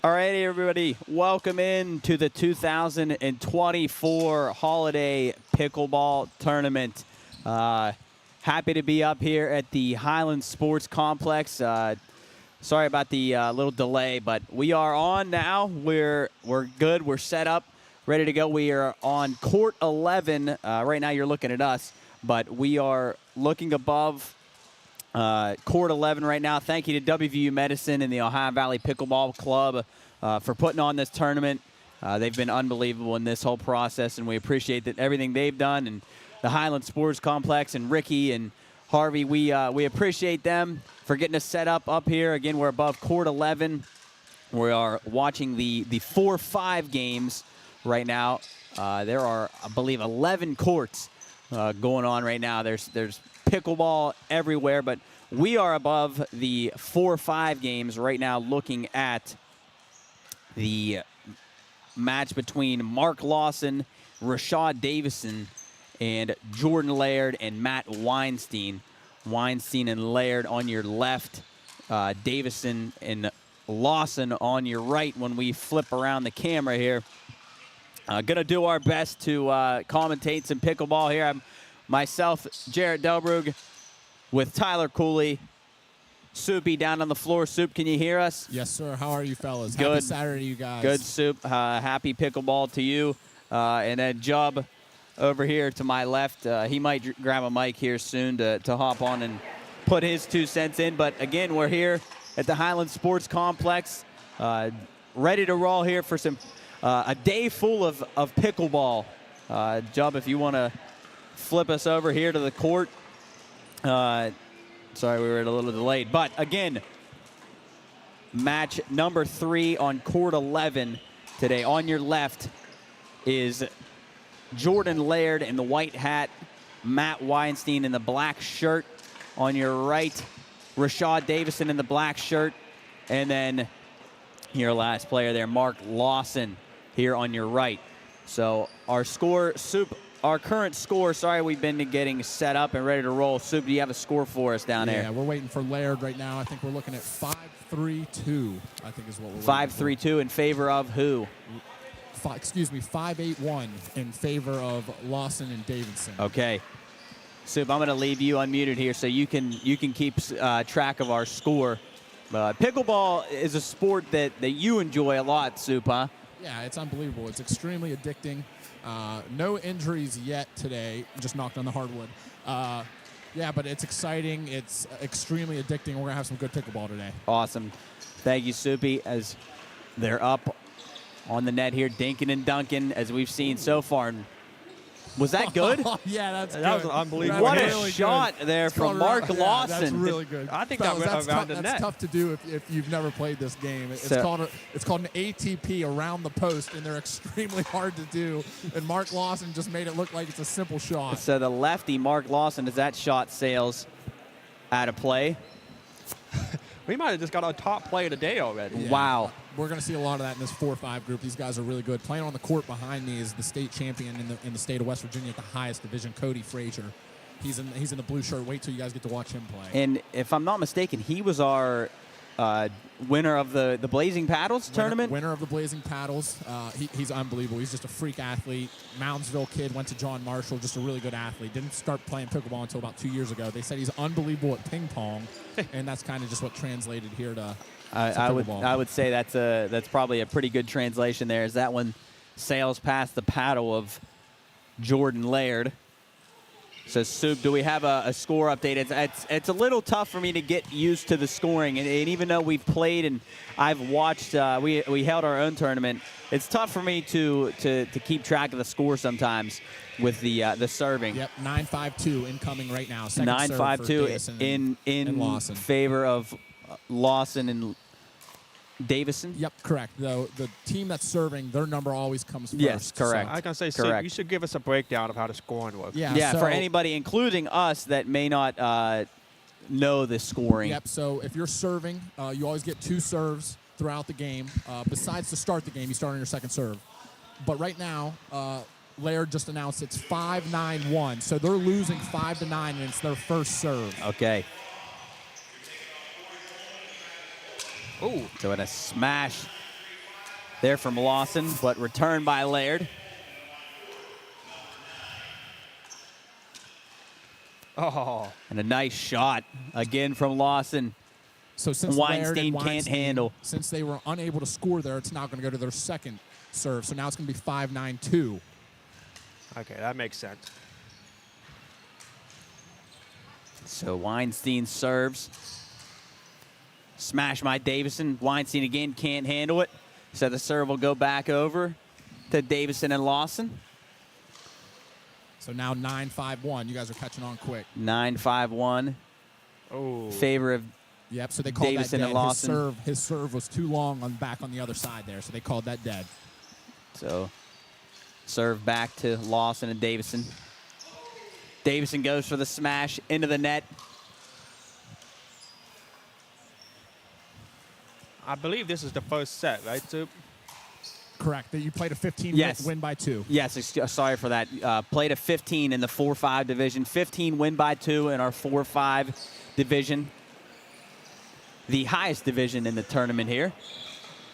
All right, everybody, welcome in to the 2024 Holiday Pickleball Tournament. Happy to be up here at the Highlands Sports Complex. Sorry about the little delay, but we are on now. We're good. We're set up, ready to go. We are on court 11. Right now you're looking at us, but we are looking above court 11 right now. Thank you to WVU Medicine and the Ohio Valley Pickleball Club for putting on this tournament. They've been unbelievable in this whole process, and we appreciate everything they've done. And the Highlands Sports Complex and Ricky and Harvey, we appreciate them for getting us set up here. Again, we're above court 11. We are watching the 4-5 games right now. There are, I believe, 11 courts going on right now. There's pickleball everywhere, but we are above the 4-5 games right now, looking at the match between Mark Lawson, Rashad Davison, and Jordan Laird and Matt Weinstein. Weinstein and Laird on your left, Davison and Lawson on your right when we flip around the camera here. Going to do our best to commentate some pickleball here. I'm myself, Jarrett Delbrug, with Tyler Cooley. Soupy down on the floor. Soup, can you hear us? Yes, sir. How are you, fellas? Good. Happy Saturday, you guys. Good, Soup. Happy pickleball to you. And then Jub over here to my left. He might grab a mic here soon to hop on and put his 2 cents in. But, again, we're here at the Highlands Sports Complex, ready to roll here for some a day full of pickleball. Jub, if you want to flip us over here to the court. Sorry, we were a little delayed. But, again, match number 3 on court 11 today. On your left is Jordan Laird in the white hat, Matt Weinstein in the black shirt. On your right, Rashad Davison in the black shirt. And then your last player there, Mark Lawson, here on your right. So our score, Soup, our current score, sorry, we've been getting set up and ready to roll. Soup, do you have a score for us down there? Yeah, we're waiting for Laird right now. I think we're looking at 5-3-2, I think is what we're 5-3-2 in favor of who? 5-8-1 in favor of Lawson and Davidson. Okay. Soup, I'm going to leave you unmuted here so you can keep track of our score. Pickleball is a sport that you enjoy a lot, Soup, huh? Yeah, it's unbelievable. It's extremely addicting. No injuries yet today. Just knocked on the hardwood. Yeah, but it's exciting. It's extremely addicting. We're going to have some good pickleball today. Awesome. Thank you, Soupy, as they're up on the net here, dinking and dunking, as we've seen so far. Was that good? Yeah, that was unbelievable. What a really shot good. there from Mark Lawson. That's really good. I think Fellas, that went around the that's net. tough to do if you've never played this game. It's called an ATP around the post, and they're extremely hard to do. And Mark Lawson just made it look like it's a simple shot. So the lefty, Mark Lawson, as that shot sails out of play. We might have just got our top play of the day already. Yeah. Wow. We're going to see a lot of that in this 4-5 group. These guys are really good. Playing on the court behind me is the state champion in the state of West Virginia at the highest division, Cody Frazier. He's in the blue shirt. Wait till you guys get to watch him play. And if I'm not mistaken, he was our winner of the Blazing Paddles tournament. Winner of the Blazing Paddles. He's unbelievable. He's just a freak athlete. Moundsville kid, went to John Marshall, just a really good athlete. Didn't start playing pickleball until about 2 years ago. They said he's unbelievable at ping pong, and that's kind of just what translated here to I would say that's probably a pretty good translation there, as that one sails past the paddle of Jordan Laird. So, Soup, do we have a score update? It's a little tough for me to get used to the scoring, and even though we've played and I've watched, we held our own tournament, it's tough for me to keep track of the score sometimes with the serving. Yep, 9-5-2 incoming right now. 9-5-2 in Lawson. favor of Lawson and Davison? Yep, correct. Though the team that's serving, their number always comes first. Yes, correct. So I was going to say, Correct. Sid, you should give us a breakdown of how the scoring was. Yeah, so, for anybody, including us, that may not know the scoring. Yep, so if you're serving, you always get 2 serves throughout the game. Besides to start the game, you start on your second serve. But right now, Laird just announced it's 5-9-1. So they're losing 5-9, and it's their first serve. Okay. Ooh. So in a smash there from Lawson, but returned by Laird. Oh. And a nice shot again from Lawson. So since Weinstein Laird and can't handle. Since they were unable to score there, it's now going to go to their second serve. So now it's going to be 5-9-2. Okay, that makes sense. So Weinstein serves. Smash by Davison. Weinstein again can't handle it. So the serve will go back over to Davison and Lawson. So now 9-5-1. You guys are catching on quick. 9-5-1. Oh. Favor of Yep, so they called Davison that and dead. Lawson. His serve was too long back on the other side there, so they called that dead. So serve back to Lawson and Davison. Davison goes for the smash into the net. I believe this is the first set, right, Soup? Correct. That you played a 15 Yes. win by 2. Yes, sorry for that. Played a 15 in the 4-5 division. 15 win by 2 in our 4-5 division. The highest division in the tournament here.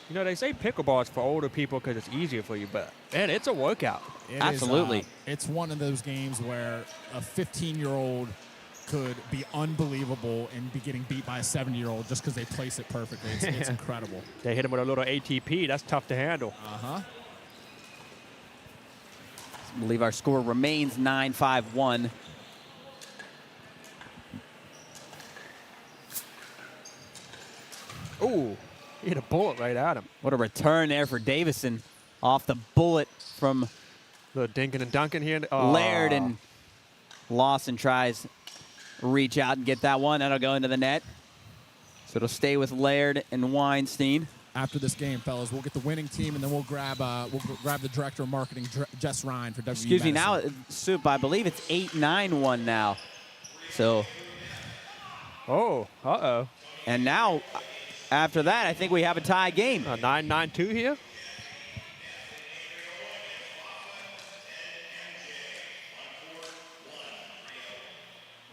You know, they say pickleball is for older people because it's easier for you, but, man, it's a workout. Absolutely. It's one of those games where a 15-year-old could be unbelievable and be getting beat by a 70-year-old just because they place it perfectly. It's incredible. They hit him with a little ATP. That's tough to handle. Uh-huh. I believe our score remains 9-5-1. Ooh, he hit a bullet right at him. What a return there for Davison off the bullet from Little dinking and dunking here. Oh. Laird, and Lawson tries reach out and get that one. That'll go into the net. So it'll stay with Laird and Weinstein. After this game, fellas, we'll get the winning team, and then we'll grab the director of marketing, Jess Ryan, for WVU Excuse me, now, Medicine. Soup, I believe it's 8-9-1 now. So, Oh, uh-oh. and now, after that, I think we have a tie game. A 9-9-2 here?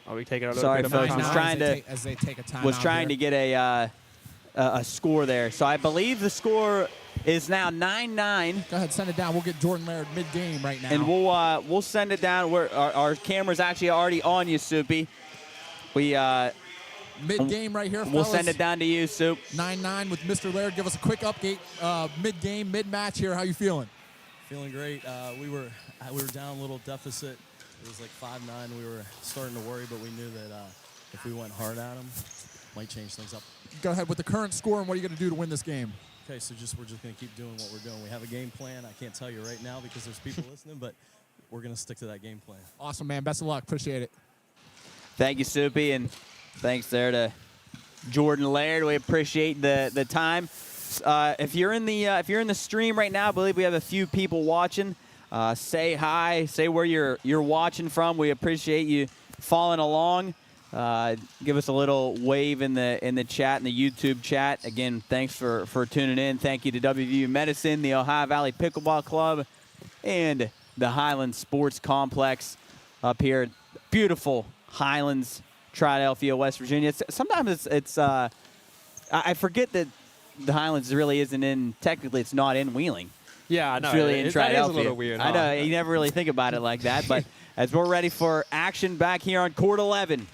Are we taking a little Sorry, bit of folks, a was timeout? trying to- as they take a time Was out trying to here. get a score there. So I believe the score is now 9-9. Go ahead, send it down. We'll get Jordan Laird mid-game right now. And we'll send it down. Our camera's actually already on you, Soupy. Mid-game right here, We'll fellas. send it down to you, Soup. 9-9 with Mr. Laird. Give us a quick update. Mid-game, mid-match here. How you feeling? Feeling great. We were down a little deficit. It was like 5-9. We were starting to worry, but we knew that if we went hard at them, might change things up. Go ahead with the current score, and what are you going to do to win this game? Okay, so we're just going to keep doing what we're doing. We have a game plan. I can't tell you right now because there's people listening, but we're going to stick to that game plan. Awesome, man. Best of luck. Appreciate it. Thank you, Soupy, and thanks there to Jordan Laird. We appreciate the time. If you're in the stream right now, I believe we have a few people watching. Say hi. Say where you're watching from. We appreciate you following along. Give us a little wave in the chat, in the YouTube chat. Again, thanks for tuning in. Thank you to WVU Medicine, the Ohio Valley Pickleball Club, and the Highlands Sports Complex up here at beautiful Highlands, Philadelphia, West Virginia. Sometimes it's I forget that the Highlands really isn't in. Technically, it's not in Wheeling. Yeah, I know. It's really in That is Philadelphia. a little weird, I huh? know. You never really think about it like that. But as we're ready for action back here on court 11.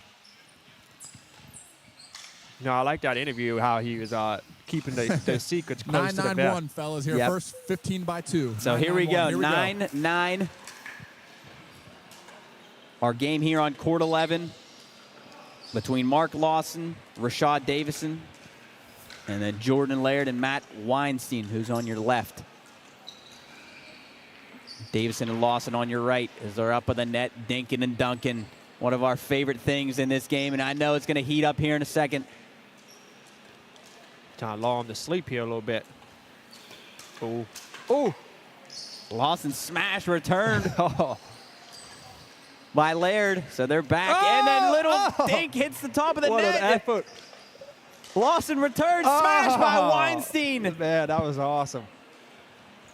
No, I like that interview, how he was keeping the secrets close to the vest. 9-9-1, fellas, here. Yep. First 15 by 2. So here we 9-9-1. go. Here we go. 9-9. Our game here on court 11 between Mark Lawson, Rashad Davison, and then Jordan Laird and Matt Weinstein, who's on your left. Davison and Lawson on your right as they're up on the net, dinking and dunking. One of our favorite things in this game, and I know it's going to heat up here in a second. Trying to lull him to sleep here a little bit. Oh. Oh. Lawson smash returned Oh. by Laird. So they're back. And then little Oh. dink hits the top of the What net. an effort. Lawson returns, smash by Oh. Weinstein. Man, that was awesome.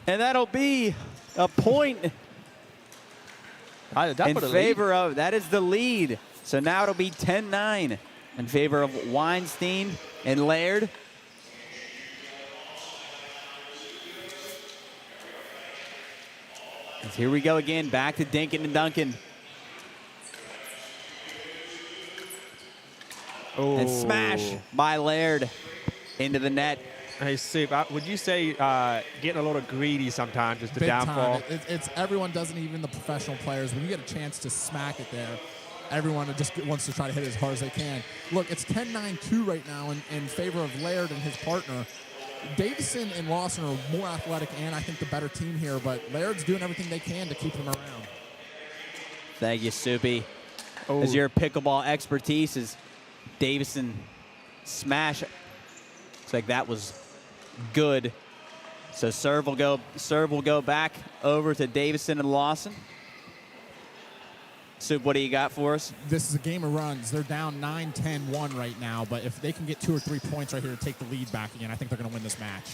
And that'll be a point That in put a lead. favor of, that is the lead. So now it'll be 10-9 in favor of Weinstein and Laird. Here we go again, back to Dinkin and Duncan. And smash by Laird into the net. Hey, Soup, would you say getting a little greedy sometimes is the Big downfall? time. It's everyone doesn't, even the professional players. When you get a chance to smack it there, everyone just wants to try to hit it as hard as they can. Look, it's 10-9-2 right now in favor of Laird and his partner. Davison and Lawson are more athletic and I think the better team here, but Laird's doing everything they can to keep them around. Thank you, Soupy. Oh. As your pickleball expertise is Davison smash. Looks like that was good. So serve will go back over to Davison and Lawson. Soup, what do you got for us? This is a game of runs. They're down 9-10-1 right now, but if they can get 2 or 3 points right here to take the lead back again, I think they're going to win this match.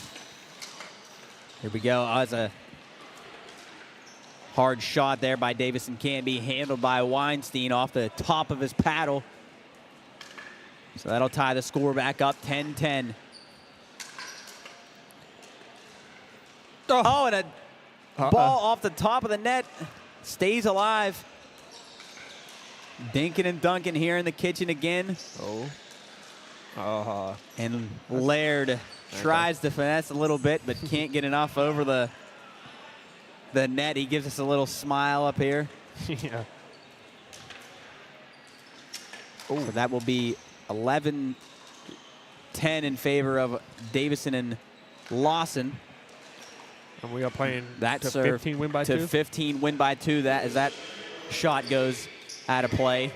Here we go. As a hard shot there by Davison, can't be handled by Weinstein off the top of his paddle. So that'll tie the score back up 10-10. Oh, and a ball off the top of the net stays alive. Dinkin and Duncan here in the kitchen again. And Laird tries to finesse a little bit, but can't get enough over the net. He gives us a little smile up here. Yeah. So that will be 11-10 in favor of Davison and Lawson. And we are playing That to serve 15 win by to 2? 15 win by 2. That as that shot goes out of play.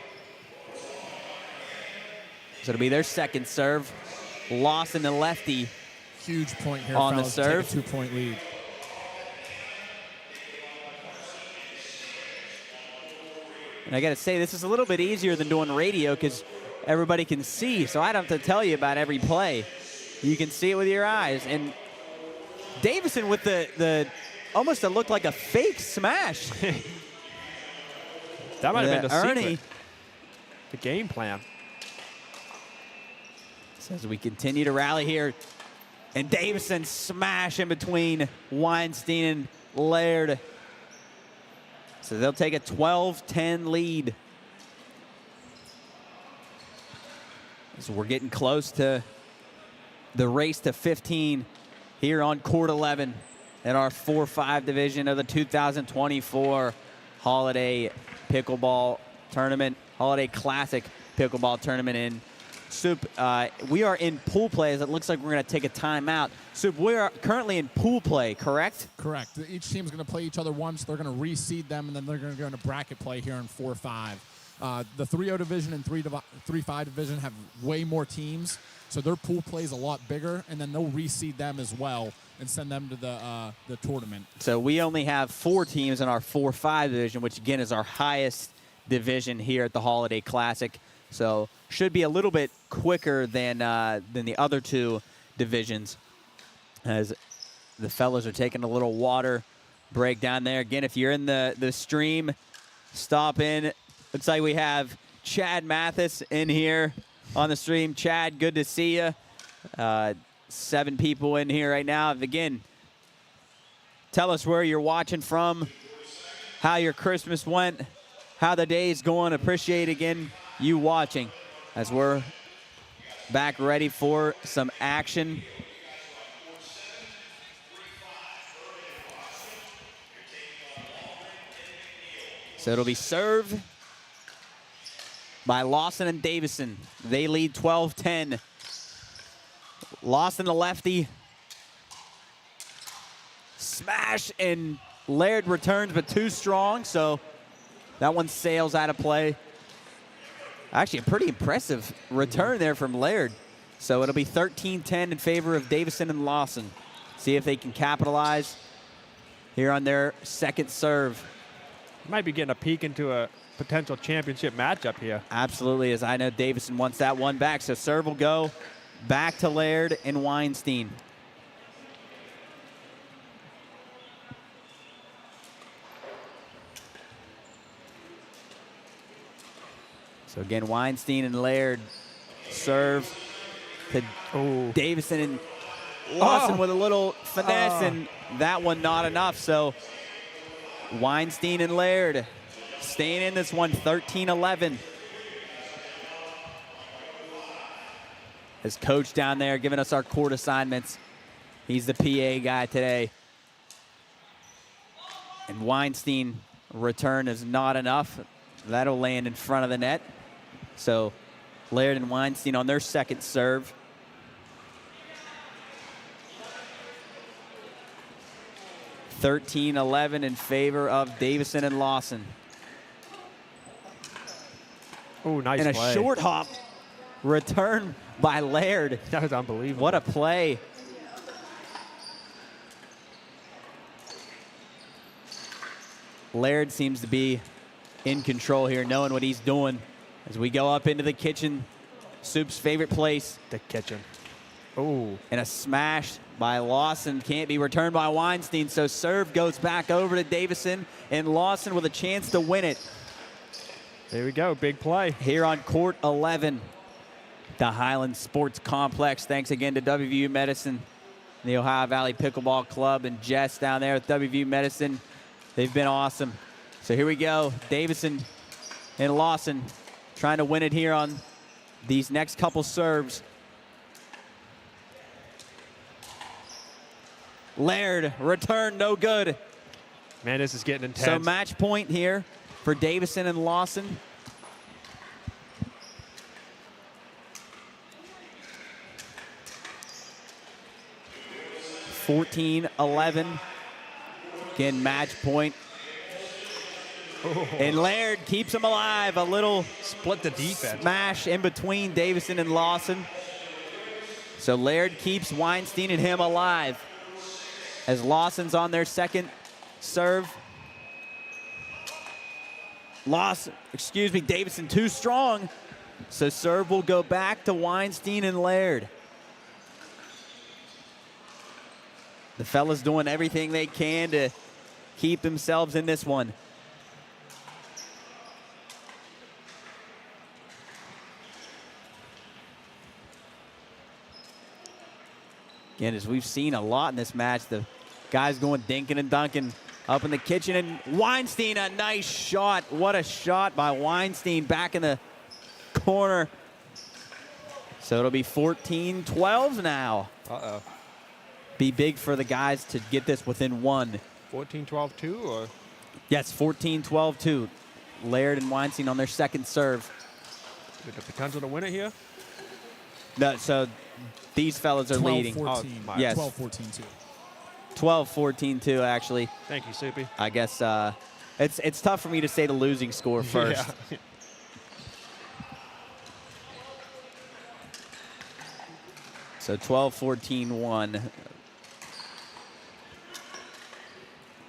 So it'll be their second serve. Lawson and lefty. Huge point here, On the fellas, to take serve. a 2-point lead. And I got to say, this is a little bit easier than doing radio because everybody can see. So I don't have to tell you about every play. You can see it with your eyes. And Davison with the almost it looked like a fake smash. That might have been the Ernie. secret. The game plan. So as we continue to rally here, and Davison smash in between Weinstein and Laird. So they'll take a 12-10 lead. So we're getting close to the race to 15 here on court 11 in our 4-5 division of the 2024 Holiday Pickleball Tournament, Holiday Classic Pickleball Tournament. In Soup, we are in pool play as it looks like we're going to take a timeout. Soup, we are currently in pool play, correct? Correct. Each team's going to play each other once. They're going to reseed them, and then they're going to go into bracket play here in 4-5. The 3-0 division and 3-5 division have way more teams, so their pool play is a lot bigger, and then they'll reseed them as well and send them to the tournament. So we only have 4 teams in our 4-5 division, which again is our highest division here at the Holiday Classic. So should be a little bit quicker than the other 2 divisions, as the fellas are taking a little water break down there. Again, if you're in the stream, stop in. Looks like we have Chad Mathis in here on the stream. Chad, good to see you. 7 people in here right now. Again, tell us where you're watching from, how your Christmas went, how the day's going. Appreciate, again, you watching as we're back ready for some action. So it'll be served by Lawson and Davison. They lead 12-10. Lawson, the lefty. Smash, and Laird returns, but too strong, so that one sails out of play. Actually, a pretty impressive return there from Laird. So it'll be 13-10 in favor of Davison and Lawson. See if they can capitalize here on their second serve. Might be getting a peek into a potential championship matchup here. Absolutely, as I know Davison wants that one back. So serve will go back to Laird and Weinstein. So again, Weinstein and Laird serve to Davison, and Lawson with a little finesse, and that one not enough. So Weinstein and Laird staying in this one, 13-11. His coach down there giving us our court assignments. He's the PA guy today. And Weinstein return is not enough. That'll land in front of the net. So Laird and Weinstein on their second serve. (13-11) in favor of Davison and Lawson. Oh, nice And a play. short hop return by Laird. That was unbelievable. What a play. Laird seems to be in control here, knowing what he's doing. As we go up into the kitchen, Soup's favorite place. The kitchen. Oh. And a smash by Lawson can't be returned by Weinstein, so serve goes back over to Davison, and Lawson with a chance to win it. There we go. Big play. Here on court 11, the Highlands Sports Complex. Thanks again to WVU Medicine, the Ohio Valley Pickleball Club, and Jess down there at WVU Medicine. They've been awesome. So here we go. Davison and Lawson trying to win it here on these next couple serves. Laird, return, no good. Man, this is getting intense. So match point here for Davison and Lawson. (14-11). Again, match point. Oh. And Laird keeps him alive. A little Split the defense. smash in between Davison and Lawson. So Laird keeps Weinstein and him alive. As Lawson's on their second serve. Davison too strong. So serve will go back to Weinstein and Laird. The fellas doing everything they can to keep themselves in this one. Again, as we've seen a lot in this match, the guys going dinking and dunking up in the kitchen. And Weinstein, a nice shot. What a shot by Weinstein back in the corner. So it'll be 14-12 now. Uh-oh. Be big for the guys to get this within one. 14-12-2 or? Yes, 14-12-2. Laird and Weinstein on their second serve. With the potential to win it here? No, so these fellas are leading. 12-14. Oh, yes. 12-14-2. 12-14-2, actually. Thank you, Soupy. I guess it's tough for me to say the losing score first. Yeah. So 12-14-1.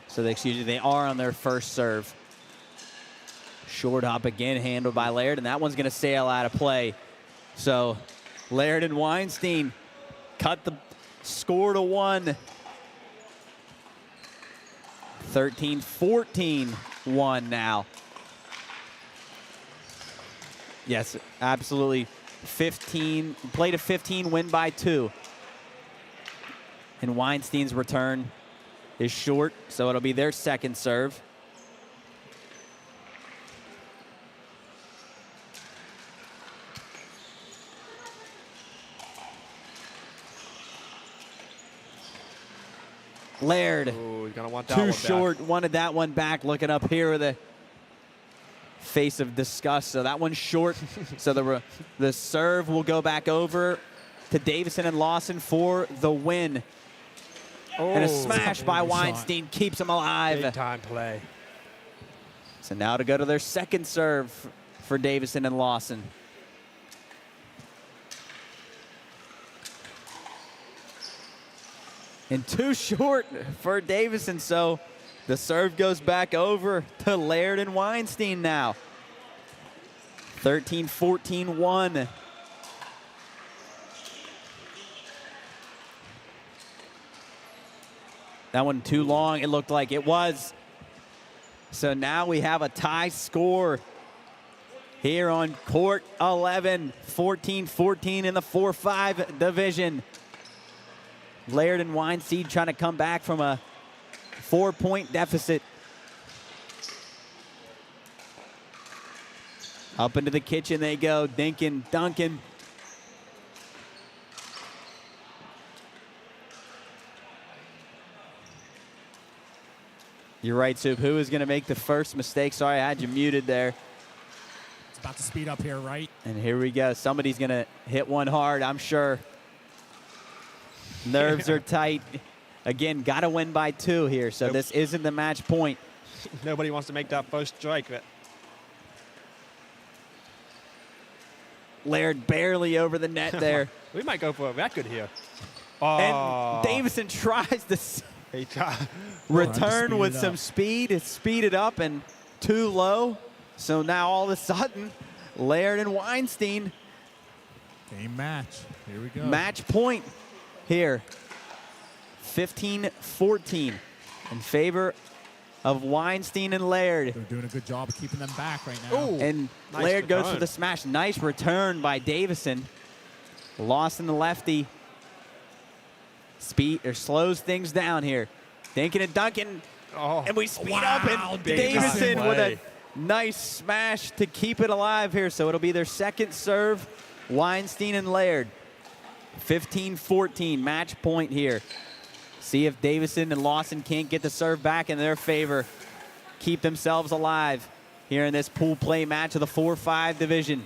So they are on their first serve. Short hop again, handled by Laird, and that one's going to sail out of play. So Laird and Weinstein cut the score to 1. 13-14-1 now. Yes, absolutely. 15, play to 15, win by 2. And Weinstein's return is short, so it'll be their second serve. Laird, Ooh, he's gonna want that too one short, back. wanted that one back. Looking up here with a face of disgust. So that one's short. So the serve will go back over to Davison and Lawson for the win. And a smash by Weinstein keeps him alive. Big time play. So now to go to their second serve for Davison and Lawson. And too short for Davison, so the serve goes back over to Laird and Weinstein now. 13-14-1. That one too long, it looked like it was. So now we have a tie score here on court 11, 14-14 in the 4-5 division. Laird and Weinstein trying to come back from a 4-point deficit. Up into the kitchen they go. Dinkin, Duncan. You're right, Soup. Who is going to make the first mistake? Sorry, I had you muted there. It's about to speed up here, right? And here we go. Somebody's going to hit one hard, I'm sure. Nerves are tight. Again, got to win by 2 here, so this isn't the match point. Nobody wants to make that first strike. But Laird barely over the net there. we might go for a record here. And Davison tries to He tried. return with some speed. It's speeded up and too low. So now all of a sudden, Laird and Weinstein. Game match. Here we go. Match point here. 15-14 in favor of Weinstein and Laird. They're doing a good job of keeping them back right now. Ooh. And Nice Laird goes return. for the smash. Nice return by Davison. Lost in the lefty. Speed or slows things down here. Dinkin and Duncan. Oh. And we speed Wow, up, and Davison. Davison with a Way. nice smash to keep it alive here. So it'll be their second serve, Weinstein and Laird. 15-14, match point here. See if Davison and Lawson can't get the serve back in their favor. Keep themselves alive here in this pool play match of the 4-5 division.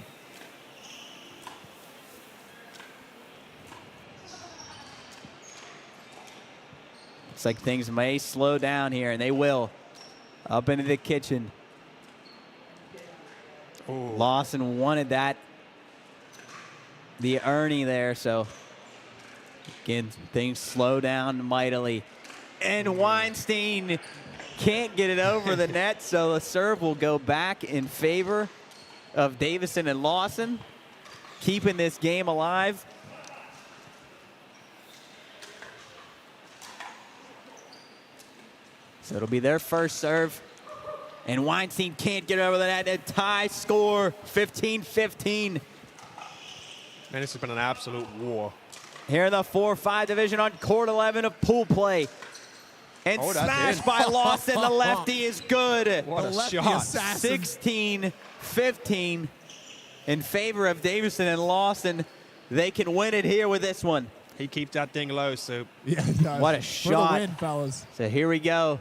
Looks like things may slow down here, and they will. Up into the kitchen. Lawson wanted that. The Ernie there, so again, things slow down mightily. And Weinstein can't get it over the net, so the serve will go back in favor of Davison and Lawson, keeping this game alive. So it'll be their first serve. And Weinstein can't get over the net. A tie score, 15-15. Man, this has been an absolute war. Here in the 4-5 division on court 11 of pool play. And Oh, that's smashed in. by Lawson. The lefty is good. What a lefty shot. assassin. 16-15 in favor of Davison and Lawson. They can win it here with this one. He keeps that thing low, so Yeah, he does. What a For shot. the win, fellas. So here we go.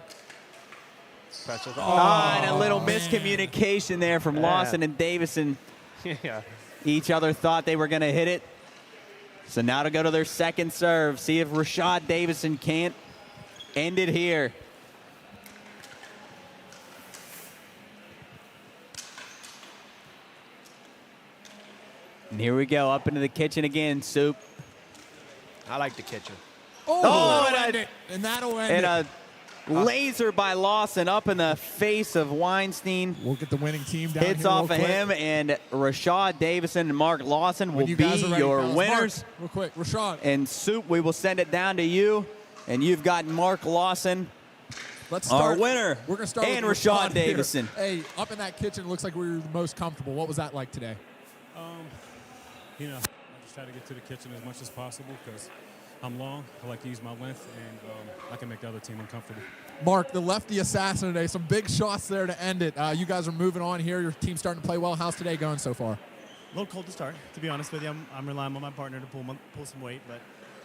pressure. And a little man. miscommunication there from Yeah. Lawson and Davison. Yeah. Each other thought they were going to hit it. So now to go to their second serve. See if Rashad Davison can't end it here. And here we go, up into the kitchen again, Soup. I like the kitchen. Oh, Oh, that'll and end a- it. And that'll end And it. a laser by Lawson up in the face of Weinstein. We'll get the winning team down Hits here off real of quick. him, and Rashad Davison and Mark Lawson will When you be guys are ready, your fellas. winners. Mark, real quick, Rashad, And Soup, we will send it down to you. And you've got Mark Lawson, let's our start. winner, We're going to start and with Rashad here. Davison. Hey, up in that kitchen, looks like we were the most comfortable. What was that like today? You know, I just try to get to the kitchen as much as possible because I'm long. I like to use my length, and I can make the other team uncomfortable. Mark, the lefty assassin today. Some big shots there to end it. You guys are moving on here. Your team's starting to play well. How's today going so far? A little cold to start, to be honest with you. I'm relying on my partner to pull some weight, but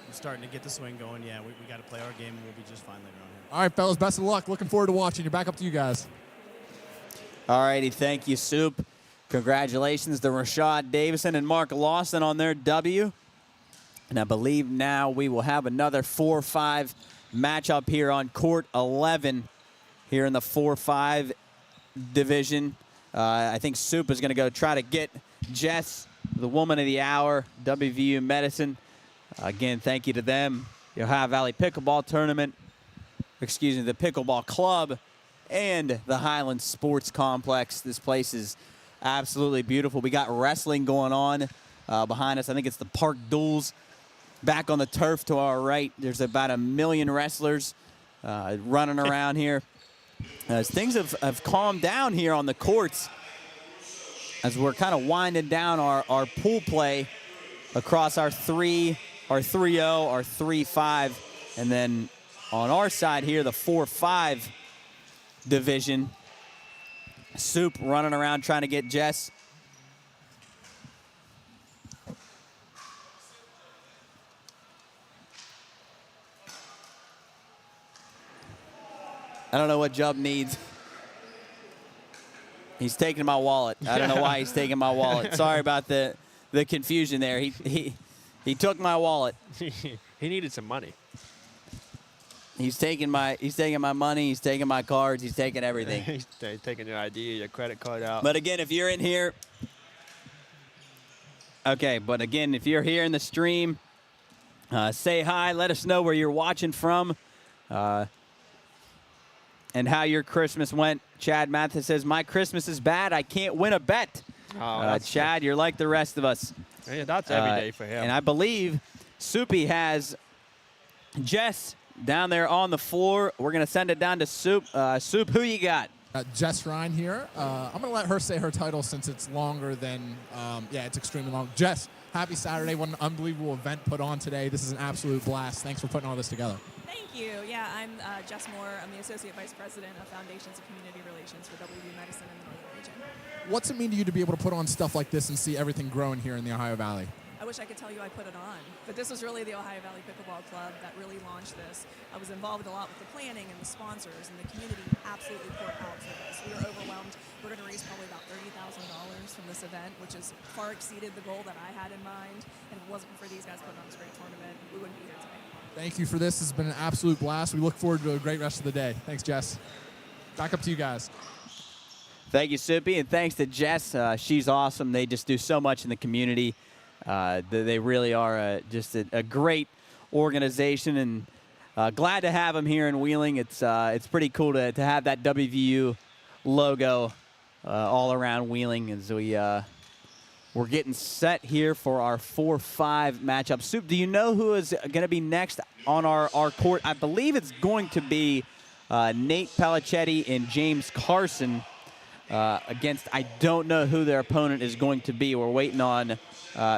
I'm starting to get the swing going. Yeah, we got to play our game, and we'll be just fine later on here. All right, fellas, best of luck. Looking forward to watching. You're back up to you guys. All righty, thank you, Soup. Congratulations to Rashad Davison and Mark Lawson on their W. And I believe now we will have another 4-5 matchup here on court 11 here in the 4-5 division. I think Soup is going to go try to get Jess, the woman of the hour, WVU Medicine. Again, thank you to them, the Ohio Valley Pickleball Tournament, the Pickleball Club, and the Highlands Sports Complex. This place is absolutely beautiful. We got wrestling going on behind us. I think it's the Park Duels. Back on the turf to our right, there's about 1 million wrestlers running around here. As things have calmed down here on the courts, as we're kind of winding down our pool play across our 3-0, our 3-5, and then on our side here, the 4-5 division. Soup running around trying to get Jess I don't know what Jub needs. He's taking my wallet. I don't know why he's taking my wallet. Sorry about the confusion there. He took my wallet. He needed some money. He's taking my money. He's taking my cards. He's taking everything. He's taking your ID, your credit card out. But again, if you're in here, okay. But again, if you're here in the stream, say hi. Let us know where you're watching from, and how your Christmas went. Chad Mathis says, "My Christmas is bad. I can't win a bet." Chad, you're like the rest of us. Yeah, that's every day for him. And I believe Soupy has Jess down there on the floor. We're going to send it down to Soup. Soup, who you got? Jess Ryan here. I'm going to let her say her title since it's longer than, it's extremely long. Jess, happy Saturday. What an unbelievable event put on today. This is an absolute blast. Thanks for putting all this together. Thank you. Yeah, I'm Jess Moore. I'm the Associate Vice President of Foundations and Community Relations for WVU Medicine in the Northern Region. What's it mean to you to be able to put on stuff like this and see everything growing here in the Ohio Valley? I wish I could tell you I put it on, but this was really the Ohio Valley Pickleball Club that really launched this. I was involved a lot with the planning and the sponsors, and the community absolutely poured out for this. We were overwhelmed. We're going to raise probably about $30,000 from this event, which has far exceeded the goal that I had in mind. And if it wasn't for these guys putting on this great tournament, we wouldn't be here today. Thank you for this. It's been an absolute blast. We look forward to a great rest of the day. Thanks, Jess. Back up to you guys. Thank you, Soupy, and thanks to Jess. She's awesome. They just do so much in the community. They really are just a great organization, and glad to have them here in Wheeling. It's pretty cool to have that WVU logo all around Wheeling as we're getting set here for our 4-5 matchup. Soup, do you know who is going to be next on our court? I believe it's going to be Nate Palicetti and James Carson against, I don't know who their opponent is going to be. We're waiting on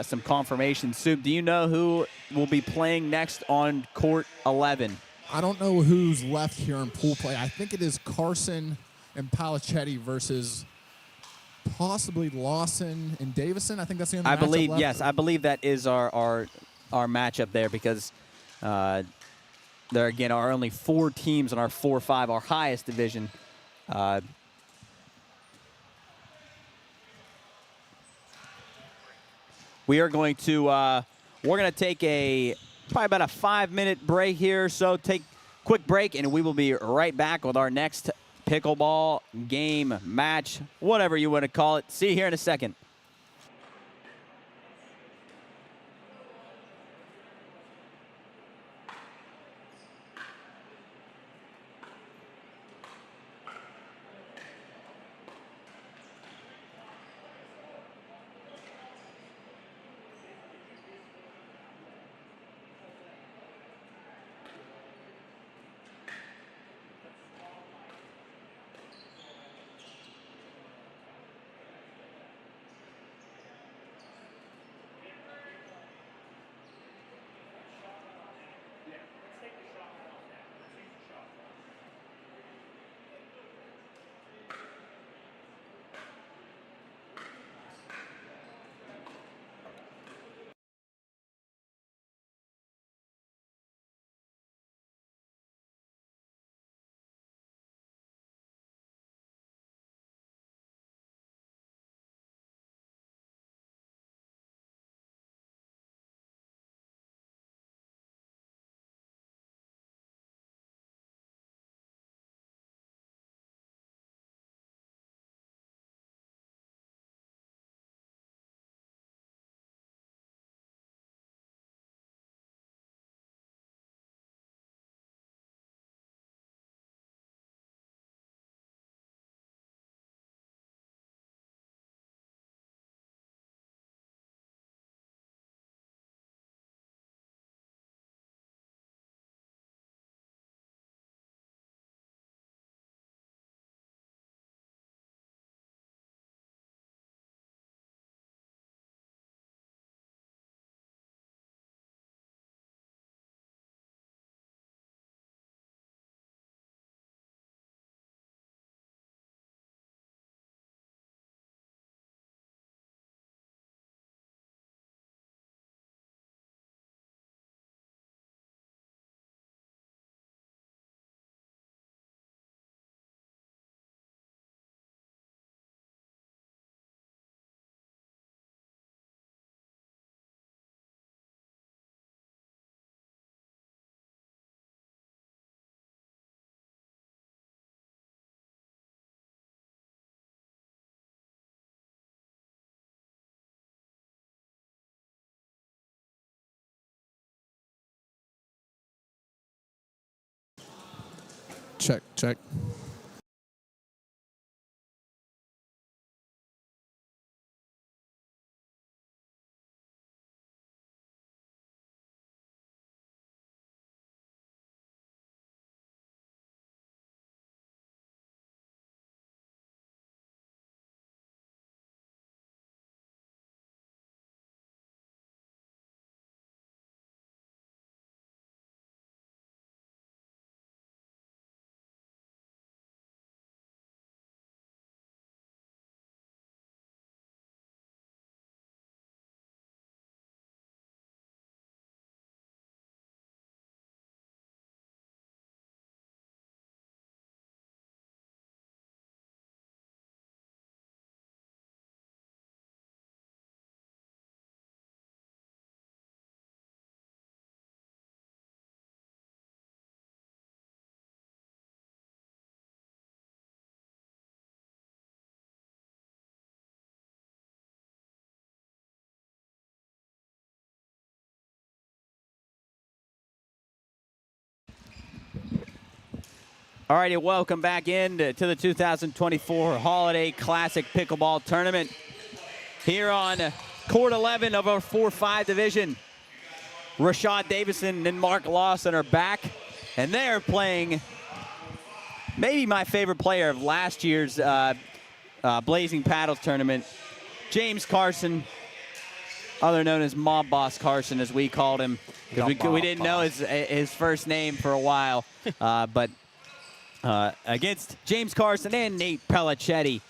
some confirmation. Soup, do you know who will be playing next on court 11? I don't know who's left here in pool play. I think it is Carson and Palicetti versus possibly Lawson and Davison. I think that's the only matchup left. Yes, I believe that is our matchup there, because there again are only 4 teams in our 4-5, our highest division. We are going to we're going to take probably about a 5-minute break here. So take a quick break, and we will be right back with our next pickleball game, match, whatever you want to call it. See you here in a second. Check, check. All righty, welcome back in to the 2024 Holiday Classic Pickleball Tournament here on Court 11 of our 4-5 division. Rashad Davison and Mark Lawson are back, and they're playing maybe my favorite player of last year's Blazing Paddles tournament, James Carson, other known as Mob Boss Carson, as we called him, because we didn't know his first name for a while, but against James Carson and Nate Pellicetti.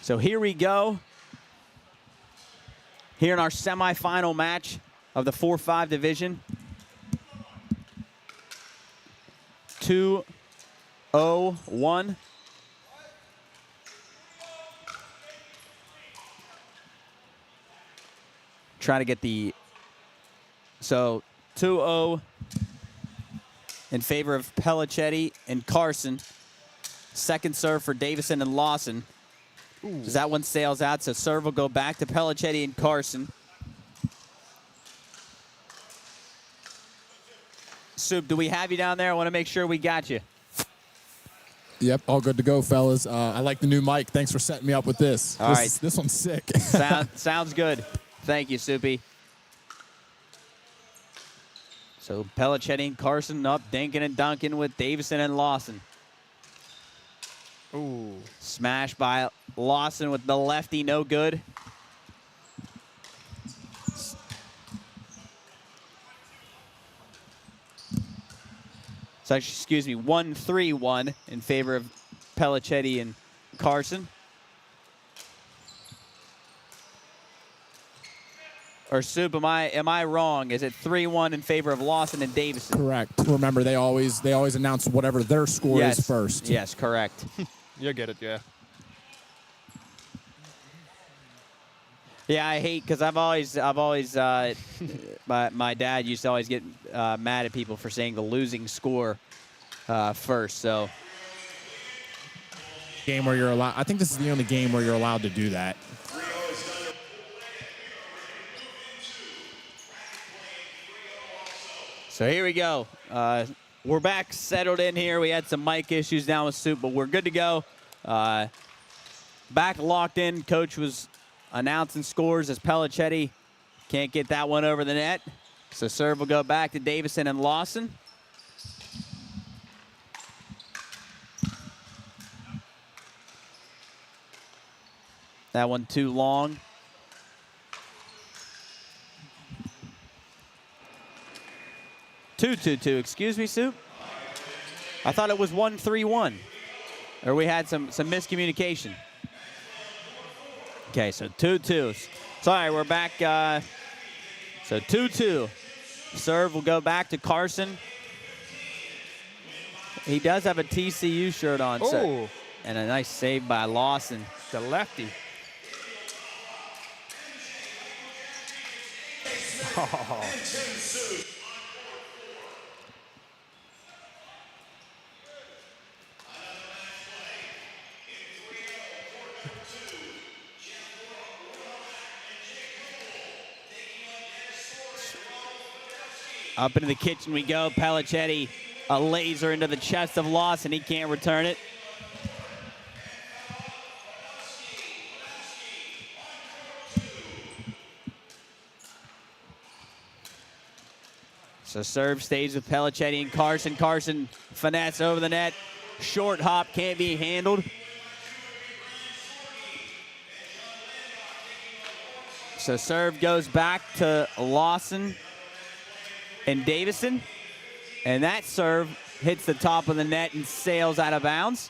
So here we go. Here in our semifinal match of the 4-5 division. 2-0-1. Trying to get the... So 2-0 in favor of Pellicetti and Carson. Second serve for Davison and Lawson. As that one sails out, so serve will go back to Pellicetti and Carson. Soup, do we have you down there? I want to make sure we got you. Yep, all good to go, fellas. I like the new mic. Thanks for setting me up with this. All right. This one's sick. Sounds good. Thank you, Soupy. So Pellicetti and Carson up, dinking and dunking with Davison and Lawson. Ooh. Smash by Lawson with the lefty, no good. So, excuse me, 1-3-1 in favor of Pellicetti and Carson. Or Soup, am I wrong? Is it 3-1 in favor of Lawson and Davison? Correct. Remember, they always announce whatever their score is first. Yes, correct. You'll get it, yeah. Yeah, I hate, because I've always my dad used to always get mad at people for saying the losing score first. So Game where you're allowed. I think this is the only game where you're allowed to do that. So here we go. We're back, settled in here. We had some mic issues down with Soup, but we're good to go. Back locked in. Coach was announcing scores as Pellicetti can't get that one over the net. So serve will go back to Davison and Lawson. That one too long. Two, excuse me, Soup. I thought it was 1-3-1. Or we had some miscommunication. Okay, so 2-2. Sorry, we're back. So 2-2. Serve will go back to Carson. He does have a TCU shirt on. So, and a nice save by Lawson. The lefty. Oh. Up into the kitchen we go. Pellicetti a laser into the chest of Lawson. He can't return it. So serve stays with Pelicetti and Carson. Carson finesse over the net. Short hop can't be handled. So serve goes back to Lawson and Davison. And that serve hits the top of the net and sails out of bounds.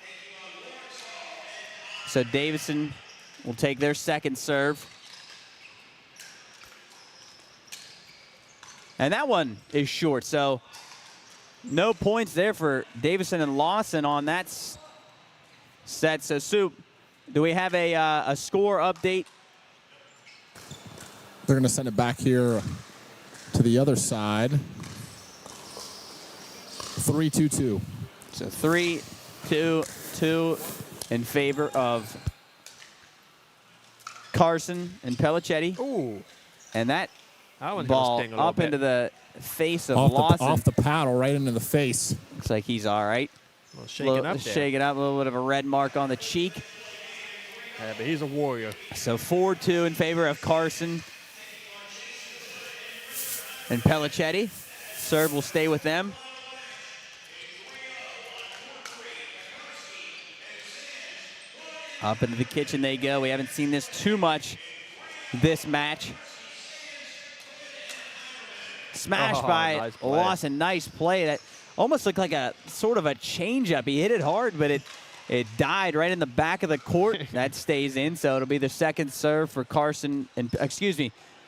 So Davison will take their second serve. And that one is short, so no points there for Davison and Lawson on that set. So, Soup, do we have a score update? They're going to send it back here to the other side. 3-2-2. So 3-2-2 in favor of Carson and Pelicetti. Ooh. And that one's ball gonna sting a little up bit. into the face of Lawson. Off the paddle, right into the face. Looks like he's all right. A little shaking up there. Shaking up, a little bit of a red mark on the cheek. Yeah, but he's a warrior. So 4-2 in favor of Carson and Pelicetti. Serve will stay with them. Up into the kitchen they go. We haven't seen this too much this match. Smashed by nice play. Lawson. Nice play. That almost looked like a sort of a changeup. He hit it hard, but it died right in the back of the court. That stays in, so it'll be the second serve for Carson. And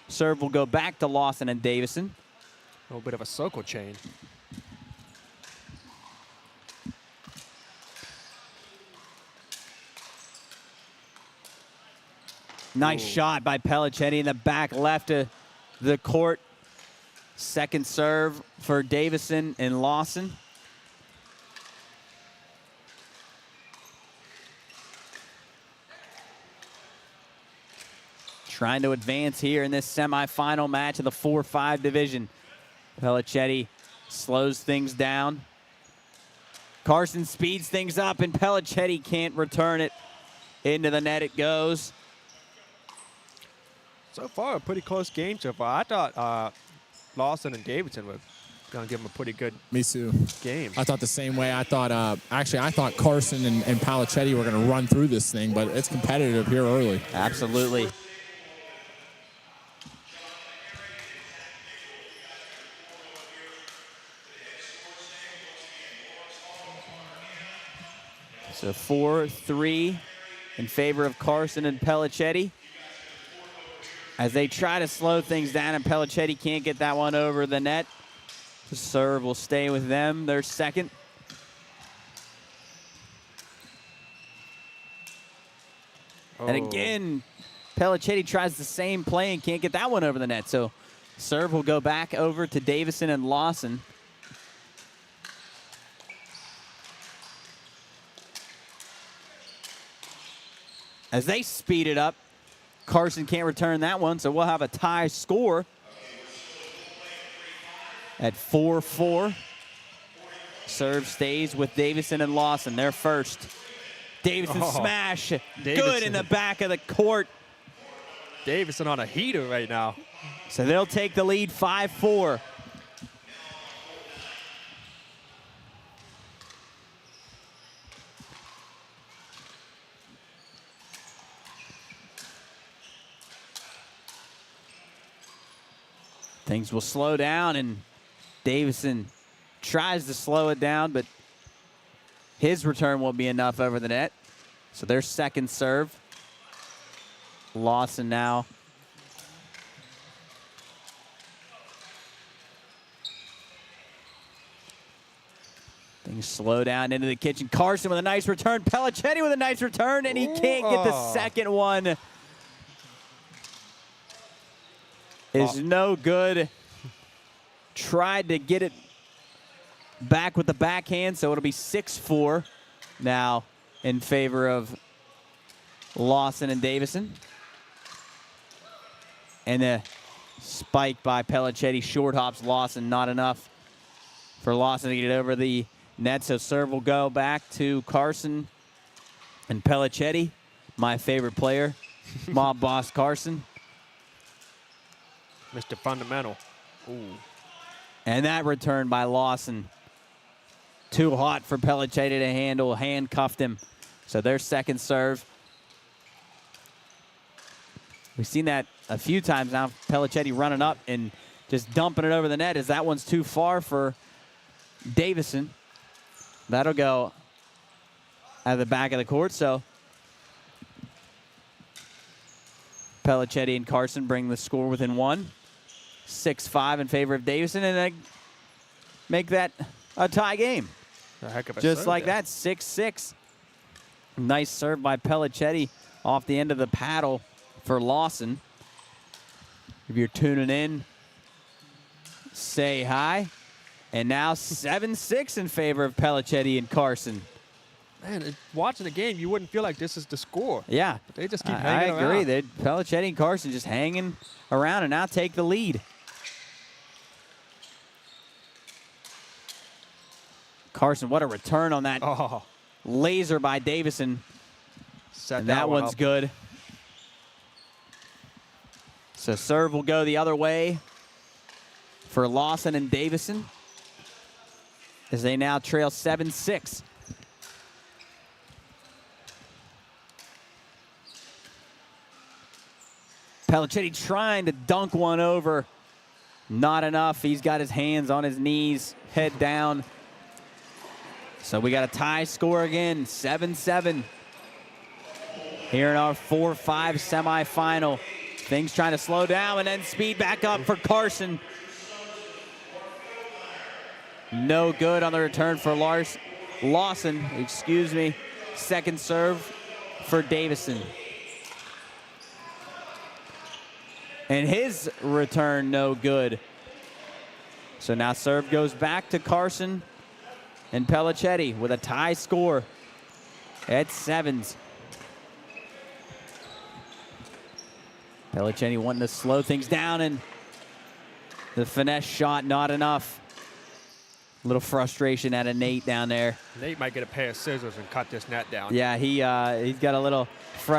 serve will go back to Lawson and Davison. A little bit of a circle chain. Nice shot by Pelicetti in the back left of the court. Second serve for Davison and Lawson. Trying to advance here in this semifinal match of the 4-5 division. Pelicetti slows things down. Carson speeds things up, and Pelicetti can't return it. Into the net it goes. So far, a pretty close game so far. I thought Lawson and Davidson were going to give him a pretty good Me too. game. I thought the same way. I thought, I thought Carson and Pelicetti were going to run through this thing, but it's competitive here early. Absolutely. So 4-3 in favor of Carson and Pelicetti. As they try to slow things down, and Pelicetti can't get that one over the net. The serve will stay with them, their second. And again, Pelicetti tries the same play and can't get that one over the net. So serve will go back over to Davison and Lawson. As they speed it up, Carson can't return that one, so we'll have a tie score at 4-4. Serve stays with Davison and Lawson. They're first. Davison smash. Good in the back of the court. Davison on a heater right now. So they'll take the lead 5-4. Things will slow down, and Davison tries to slow it down, but his return won't be enough over the net. So their second serve. Lawson now. Things slow down into the kitchen. Carson with a nice return. Pelicetti with a nice return, and he can't get the second one. Is no good. Tried to get it back with the backhand, so it'll be 6-4 now in favor of Lawson and Davison. And a spike by Pelicetti. Short hops Lawson, not enough for Lawson to get it over the net. So serve will go back to Carson and Pellicetti, my favorite player, Mob Boss Carson. Mr. Fundamental. Ooh. And that return by Lawson. Too hot for Pellicetti to handle, handcuffed him. So their second serve. We've seen that a few times now. Pellicetti running up and just dumping it over the net as that one's too far for Davison. That'll go at the back of the court. So Pellicetti and Carson bring the score within one. 6-5 in favor of Davison, and they make that a tie game. A heck of a Just serve like there. that, 6-6. Nice serve by Pellicetti off the end of the paddle for Lawson. If you're tuning in, say hi. And now 7-6 in favor of Pellicetti and Carson. Man, watching the game, you wouldn't feel like this is the score. Yeah. But they just keep I hanging agree. around. Pellicetti and Carson just hanging around and now take the lead. Carson, what a return on that Oh, laser by Davison. set And that one one's up. good. So serve will go the other way for Lawson and Davison as they now trail 7-6. Pellicetti trying to dunk one over. Not enough. He's got his hands on his knees, head down. So we got a tie score again, 7-7. Here in our 4-5 semifinal. Things trying to slow down and then speed back up for Carson. No good on the return for Lawson, excuse me. Second serve for Davison. And his return no good. So now serve goes back to Carson and Pellicetti with a tie score at 7s. Pellicetti wanting to slow things down, and the finesse shot not enough. A little frustration out of Nate down there. Nate might get a pair of scissors and cut this net down. Yeah, he's got a little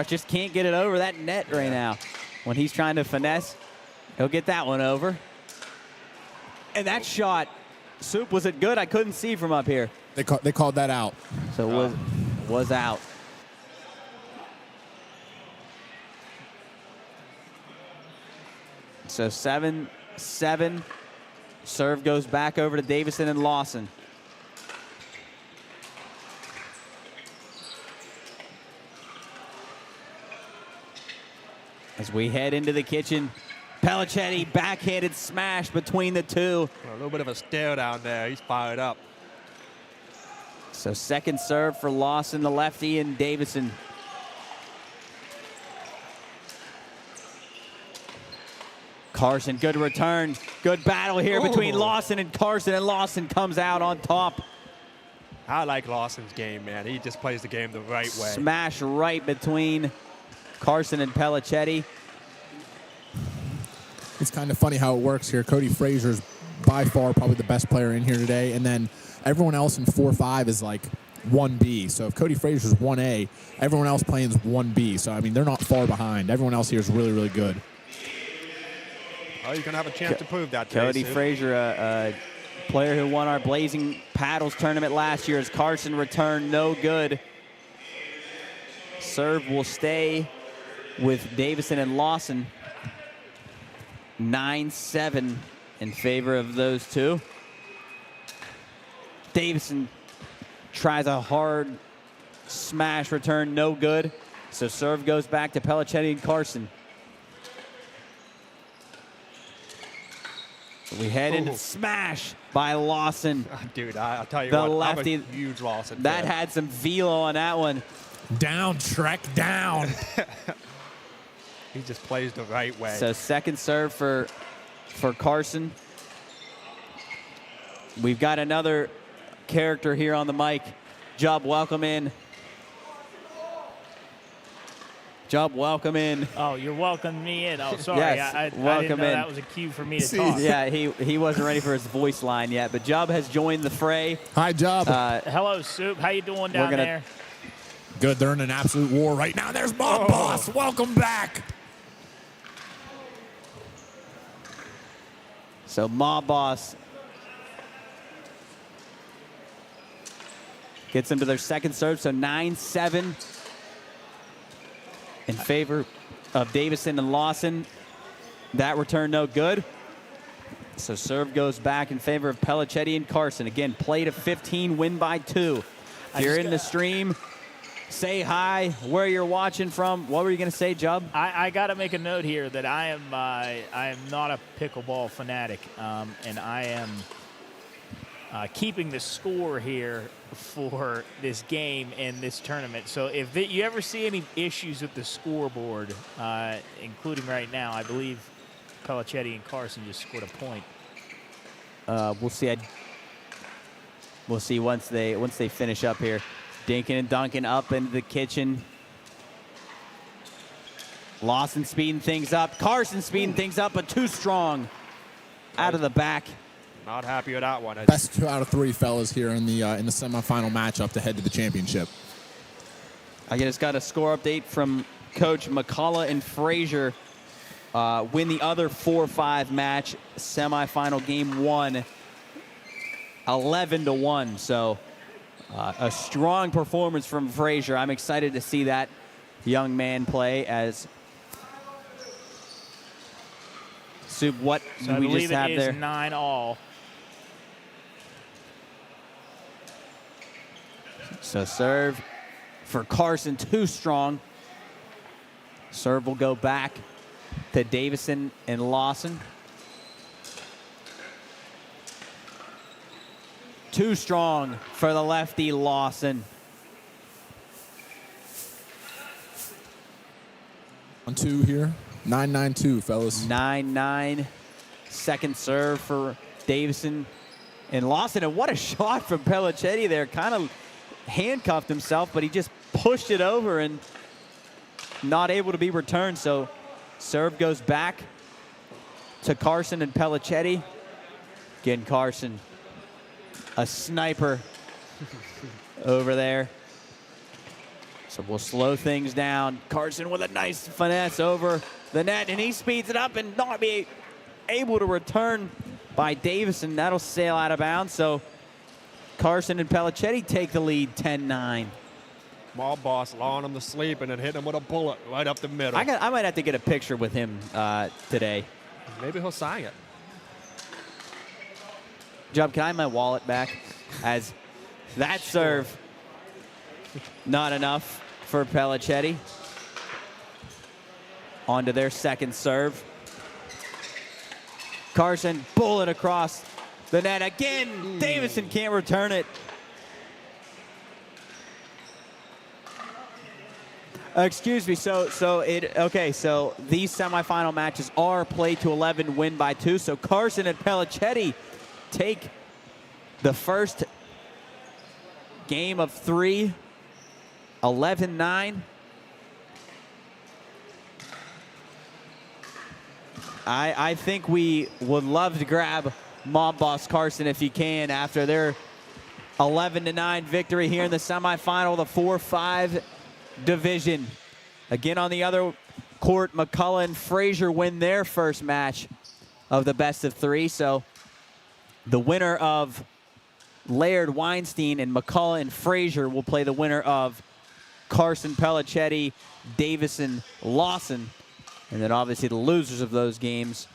just can't get it over that net right now. When he's trying to finesse, he'll get that one over. And that shot, Soup, was it good? I couldn't see from up here. They called that out. So it was out. So 7-7. Serve goes back over to Davison and Lawson. As we head into the kitchen, Pellicetti backhanded smash between the two. A little bit of a stare down there. He's fired up. So second serve for Lawson, the lefty, and Davison. Carson, good return. Good battle here between Ooh. Lawson and Carson, and Lawson comes out on top. I like Lawson's game, man. He just plays the game the right way. Smash right between Carson and Pellicetti. It's kind of funny how it works here. Cody Frazier's by far probably the best player in here today, and then everyone else in 4-5 is like 1B. So if Cody Frazier's 1A, everyone else playing is 1B. So, I mean, they're not far behind. Everyone else here is really, really good. Oh, you're going to have a chance to prove that today, Cody Sue. Frazier, a player who won our Blazing Paddles tournament last year, as Carson returned no good. Serve will stay with Davison and Lawson. 9-7 in favor of those two. Davison tries a hard smash return, no good. So serve goes back to Pellicetti and Carson. We head into smash by Lawson. Dude, I'll tell you The what, lefty- I'm a huge Lawson That fan. had some velo on that one. Down, Trek, down. He just plays the right way. So second serve for Carson. We've got another character here on the mic. Jubb, welcome in. Jubb, welcome in. Oh, you're welcoming me in. Oh, sorry. Yes, I didn't welcome know in. that was a cue for me to talk. Yeah, he wasn't ready for his voice line yet, but Jubb has joined the fray. Hi, Job. Hello, Soup. How you doing down gonna- there? Good. They're in an absolute war right now. There's Mob Boss. Welcome back. So Mob Boss gets them to their second serve, so 9-7 in favor of Davison and Lawson. That return no good. So serve goes back in favor of Pellicetti and Carson. Again, play to 15, win by 2. If you're in the stream, say hi, where you're watching from. What were you going to say, Jubb? I got to make a note here that I am not a pickleball fanatic, and I am keeping the score here for this game and this tournament. So if you ever see any issues with the scoreboard, including right now, I believe Pellicetti and Carson just scored a point. We'll see. We'll see once they finish up here. Dinkin and Duncan up into the kitchen. Lawson speeding things up. Carson speeding things up, but too strong. Out of the back. Not happy with that one. Best 2 out of 3 fellas here in the semifinal matchup to head to the championship. I just got a score update from Coach McCullough and Frazier. Win the other 4-5 match, semifinal game 1, 11-1. So a strong performance from Frazier. I'm excited to see that young man play as Soup. What So do I we believe just it have is there? 9-all. So serve for Carson, too strong. Serve will go back to Davison and Lawson. Too strong for the lefty Lawson. 1-2 here. 9-9-2, fellas. 9-9. Second serve for Davison and Lawson. And what a shot from Pellicetti there. Kind of handcuffed himself, but he just pushed it over and not able to be returned. So serve goes back to Carson and Pellicetti. Again, Carson, a sniper over there. So we'll slow things down. Carson with a nice finesse over the net, and he speeds it up and not be able to return by Davison. That'll sail out of bounds. So Carson and Pellicetti take the lead 10-9. Mob Boss allowing him to sleep and then hitting him with a bullet right up the middle. I might have to get a picture with him today. Maybe he'll sign it. Jubb, can I have my wallet back? As that serve, not enough for Pellicetti. On to their second serve. Carson, bullet across the net again. Davison can't return it. Excuse me. So these semifinal matches are play to 11, win by 2. So Carson and Pellicetti take the first game of 3, 11-9. I think we would love to grab Mob Boss Carson if you can after their 11-9 victory here in the semifinal, the 4-5 division. Again, on the other court, McCullough and Frazier win their first match of the best of 3. So the winner of Laird Weinstein and McCullough and Frazier will play the winner of Carson Pellicetti, Davison Lawson. And then obviously the losers of those games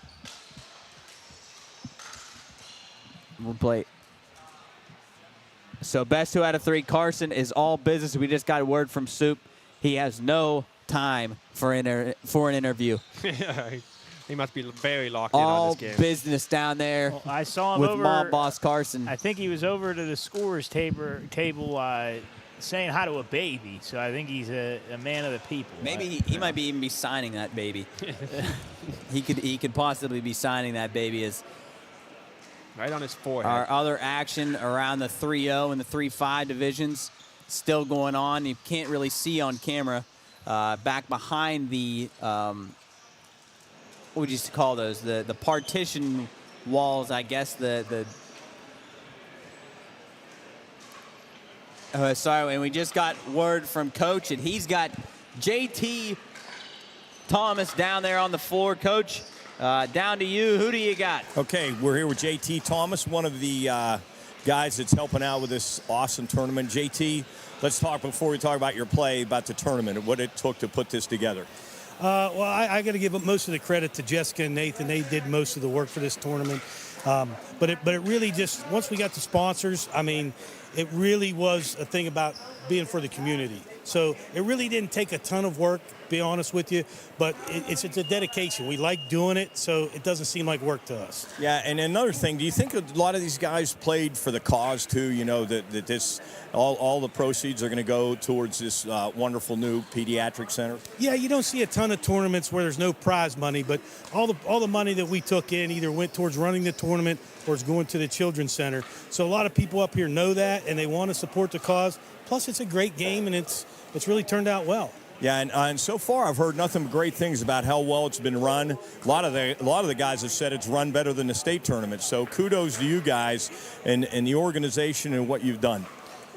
will play. So best 2 out of 3. Carson is all business. We just got word from Soup. He has no time for an interview. He must be very locked in on All this game. business down there Well, I saw him with over. Mob Boss Carson. I think he was over to the scorer's table saying hi to a baby. So I think he's a man of the people. Maybe he might even be signing that baby. he could possibly be signing that baby as Right on his forehead. our other action around the 3-0 and the 3-5 divisions still going on. You can't really see on camera back behind the what would you call those? The partition walls, I guess. Sorry, and we just got word from Coach, and he's got JT Thomas down there on the floor. Coach, down to you. Who do you got? Okay, we're here with JT Thomas, one of the guys that's helping out with this awesome tournament. JT, let's talk, before we talk about your play, about the tournament and what it took to put this together. Well, I got to give most of the credit to Jessica and Nathan. They did most of the work for this tournament. But it really just, once we got the sponsors, I mean, it really was a thing about being for the community. So it really didn't take a ton of work, to be honest with you, but it's a dedication. We like doing it, so it doesn't seem like work to us. Yeah, and another thing, do you think a lot of these guys played for the cause too? You know, that this all the proceeds are going to go towards this wonderful new pediatric center? Yeah, you don't see a ton of tournaments where there's no prize money, but all the money that we took in either went towards running the tournament or is going to the children's center. So a lot of people up here know that, and they want to support the cause. Plus, it's a great game, and it's really turned out well. Yeah, and so far I've heard nothing but great things about how well it's been run. A lot of the guys have said it's run better than the state tournament. So kudos to you guys and the organization and what you've done.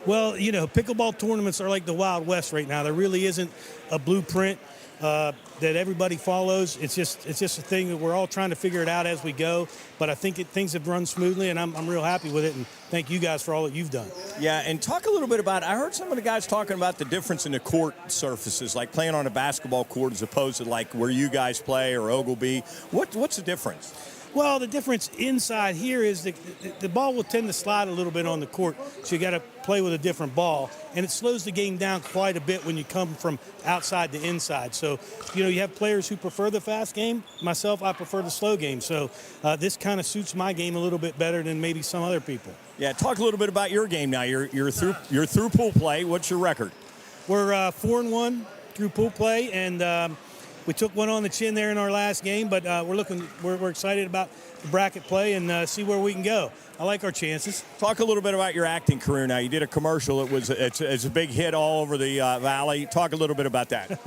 Well, you know, pickleball tournaments are like the Wild West right now. There really isn't a blueprint that everybody follows. It's just a thing that we're all trying to figure it out as we go. But I think things have run smoothly, and I'm real happy with it. And thank you guys for all that you've done. Yeah, and talk a little bit about, I heard some of the guys talking about the difference in the court surfaces, like playing on a basketball court as opposed to like where you guys play or Ogilvy. What's the difference? Well, the difference inside here is the ball will tend to slide a little bit on the court, so you got to play with a different ball, and it slows the game down quite a bit when you come from outside to inside. So, you know, you have players who prefer the fast game. Myself, I prefer the slow game. So this kind of suits my game a little bit better than maybe some other people. Yeah, talk a little bit about your game now. You're through pool play. What's your record? We're 4-1 through pool play, and we took one on the chin there in our last game, but we're excited about the bracket play and see where we can go. I like our chances. Talk a little bit about your acting career now. You did a commercial. It's a big hit all over the valley. Talk a little bit about that.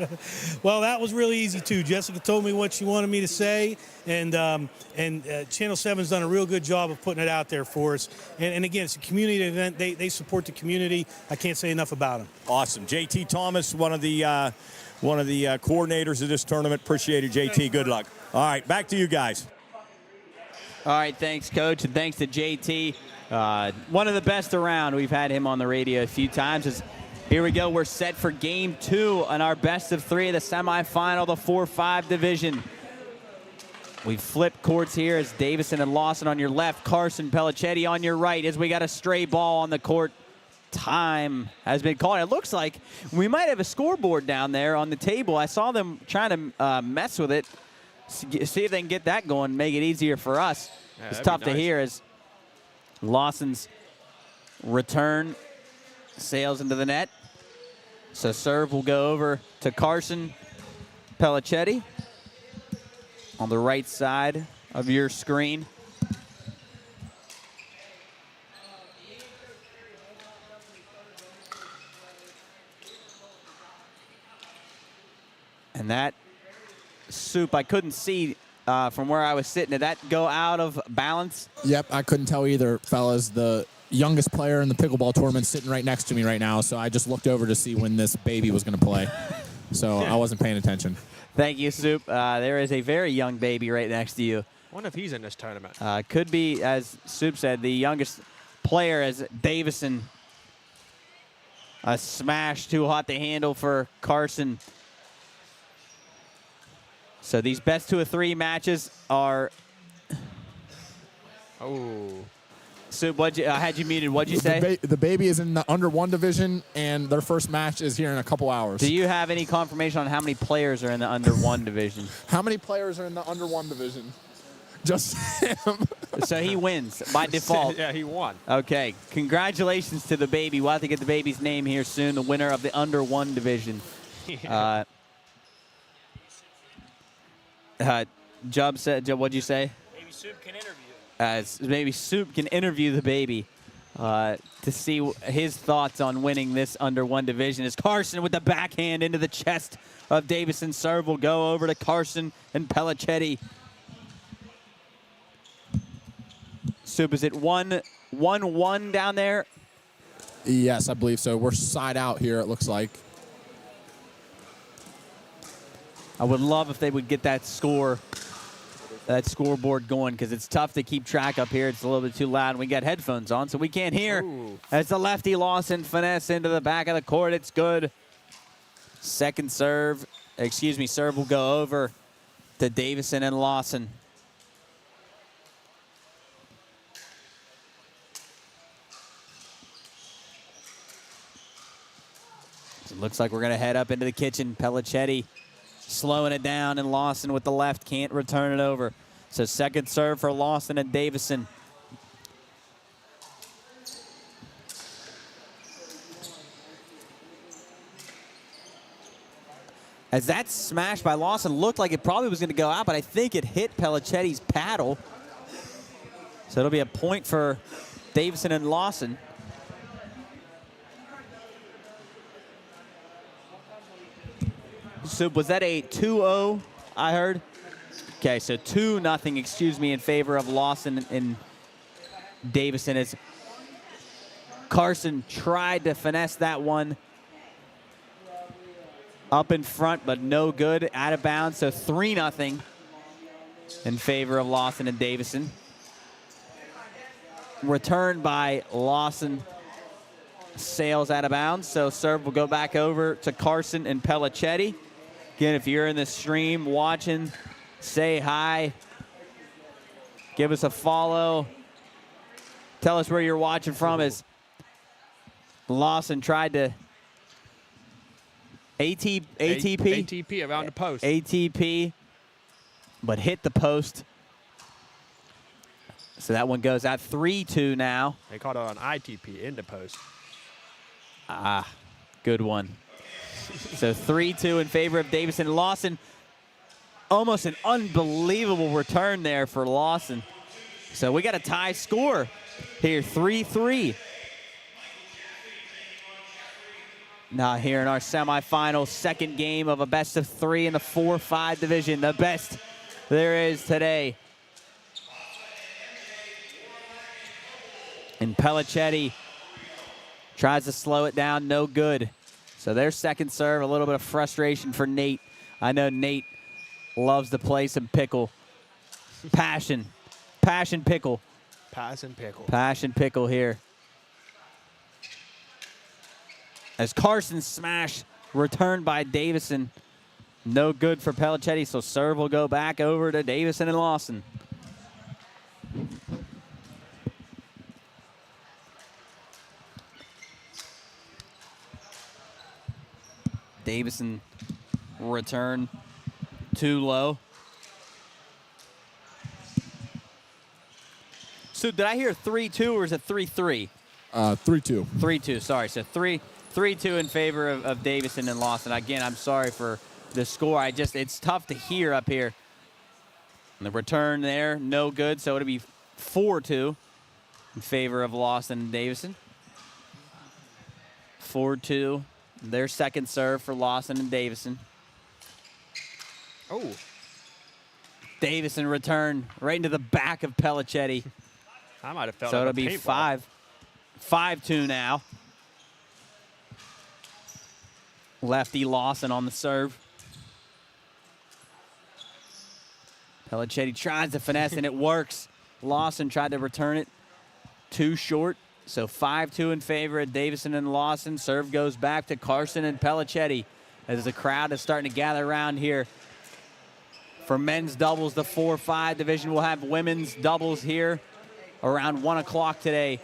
Well, that was really easy too. Jessica told me what she wanted me to say, and Channel 7's done a real good job of putting it out there for us. And again, it's a community event. They support the community. I can't say enough about them. Awesome. JT Thomas, one of the coordinators of this tournament. Appreciate it, JT. Good luck. All right, back to you guys. All right, thanks, Coach, and thanks to JT. One of the best around. We've had him on the radio a few times. Here we go. We're set for Game 2 on our best of 3 of the semifinal, the 4-5 division. We've flipped courts here as Davison and Lawson on your left, Carson Pellicetti on your right as we got a stray ball on the court. Time has been called. It looks like we might have a scoreboard down there on the table. I saw them trying to mess with it, see if they can get that going, make it easier for us. Yeah, it's tough to hear as Lawson's return sails into the net. So serve will go over to Carson Pellicetti on the right side of your screen. And that soup, I couldn't see from where I was sitting. Did that go out of balance? Yep, I couldn't tell either, fellas. The youngest player in the pickleball tournament sitting right next to me right now, so I just looked over to see when this baby was going to play. So I wasn't paying attention. Thank you, Soup. There is a very young baby right next to you. I wonder if he's in this tournament. Could be, as Soup said, the youngest player as Davison. A smash too hot to handle for Carson. So these best 2 of 3 matches are. Oh. Soup, I had you muted. What'd you say? The baby is in the under 1 division, and their first match is here in a couple hours. Do you have any confirmation on how many players are in the under 1 division? How many players are in the under 1 division? Just him. So he wins by default. Yeah, he won. Okay. Congratulations to the baby. We'll have to get the baby's name here soon, the winner of the under 1 division. Jubb said, what'd you say? Maybe Soup can interview. Maybe Soup can interview the baby. to see his thoughts on winning this under one division. As Carson with the backhand into the chest of Davison. Serve will go over to Carson and Pellicetti. Soup, is it 1-1 down there? Yes, I believe so. We're side out here, it looks like. I would love if they would get that scoreboard going, because it's tough to keep track up here. It's a little bit too loud, and we got headphones on, so we can't hear. Ooh. As the lefty Lawson finesse into the back of the court. It's good. Second serve will go over to Davison and Lawson. So it looks like we're going to head up into the kitchen. Pellicetti slowing it down, and Lawson with the left can't return it over. So second serve for Lawson and Davison. As that smash by Lawson looked like it probably was going to go out, but I think it hit Pellicetti's paddle. So it'll be a point for Davison and Lawson. So was that a 2-0, I heard? Okay, so 2-0, in favor of Lawson and Davison, as Carson tried to finesse that one up in front, but no good, out of bounds. So 3-0 in favor of Lawson and Davison. Return by Lawson, sails out of bounds. So serve will go back over to Carson and Pellicetti. Again, if you're in the stream watching, say hi. Give us a follow. Tell us where you're watching from, as Lawson tried to ATP around the post. ATP, but hit the post. So that one goes out 3-2 now. They called it an ITP in the post. Ah, good one. So 3-2 in favor of Davison. Lawson, almost an unbelievable return there for Lawson. So we got a tie score here, 3-3. Now here in our semifinal, second game of a best of three in the 4-5 division, the best there is today. And Pellicetti tries to slow it down, no good. So their second serve, a little bit of frustration for Nate. I know Nate loves to play some pickle. Passion pickle. Passion pickle here. As Carson's smash returned by Davison. No good for Pellicetti, so serve will go back over to Davison and Lawson. Davison return too low. So did I hear 3-2 or is it 3-3? 3-2. 3-2, sorry. So 3-2 in favor of Davison and Lawson. Again, I'm sorry for the score. It's tough to hear up here. And the return there, no good. So it'll be 4-2 in favor of Lawson and Davison. 4-2. Their second serve for Lawson and Davison. Oh. Davison return right into the back of Pellicetti. I might have felt so like it'll a be paintball. 5-2 now. Lefty Lawson on the serve. Pellicetti tries to finesse, and it works. Lawson tried to return it too short. So 5-2 in favor of Davison and Lawson. Serve goes back to Carson and Pellicetti as the crowd is starting to gather around here. For men's doubles, the 4-5 division will have women's doubles here around 1 o'clock today.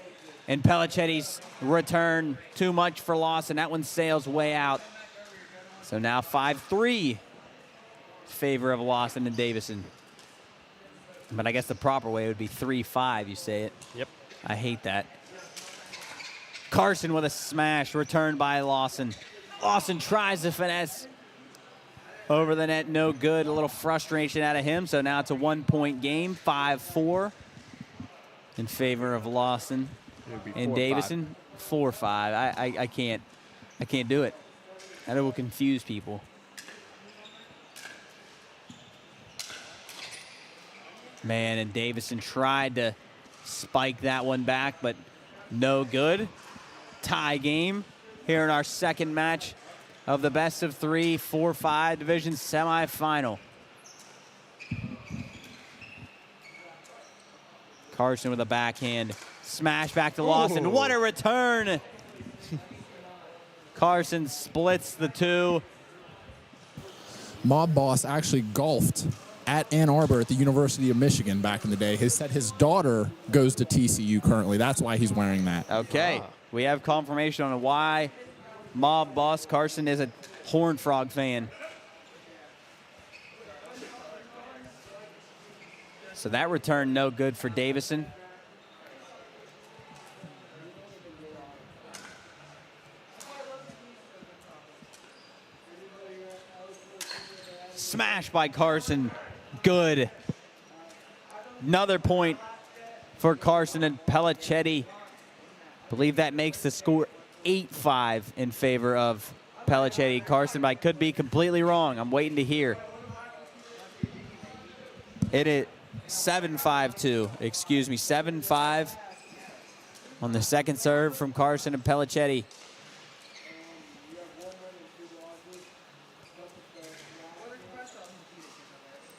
And Pellicetti's return, too much for Lawson. That one sails way out. So now 5-3 in favor of Lawson and Davison. But I guess the proper way would be 3-5, you say it. Yep. I hate that. Carson with a smash, returned by Lawson. Lawson tries to finesse over the net, no good. A little frustration out of him, so now it's a 1-point game, 5-4 in favor of Lawson. would be And 4-5. Davison, 4-5. I can't do it. That will confuse people. Man, and Davison tried to spike that one back, but no good. Tie game here in our second match of the best of 3, 4-5 division semifinal. Carson with a backhand. Smash back to Lawson. Ooh. What a return. Carson splits the two. Mob Boss actually golfed at Ann Arbor at the University of Michigan back in the day. He said his daughter goes to TCU currently. That's why he's wearing that. Okay, we have confirmation on why Mob Boss Carson is a Horned Frog fan. So that return no good for Davison. Smash by Carson. Good. Another point for Carson and Pellicetti. Believe that makes the score 8-5 in favor of Pellicetti. Carson, but I could be completely wrong. I'm waiting to hear. It is 7-5-2. Excuse me, 7-5 on the second serve from Carson and Pellicetti.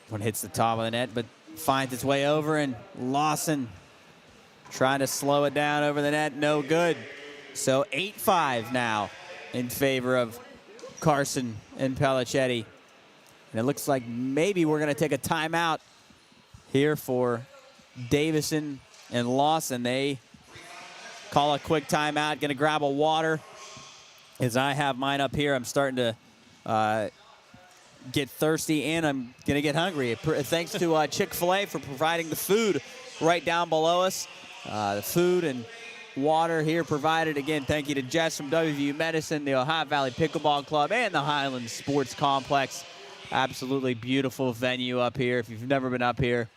One hits the top of the net, but finds its way over, and Lawson trying to slow it down over the net. No good. So 8-5 now in favor of Carson and Pellicetti. And it looks like maybe we're going to take a timeout here for Davison and Lawson. They call a quick timeout. Going to grab a water. As I have mine up here, I'm starting to get thirsty, and I'm going to get hungry. Thanks to Chick-fil-A for providing the food right down below us. The food and water here provided. Again, thank you to Jess from WVU Medicine, the Ohio Valley Pickleball Club, and the Highlands Sports Complex. Absolutely beautiful venue up here. If you've never been up here,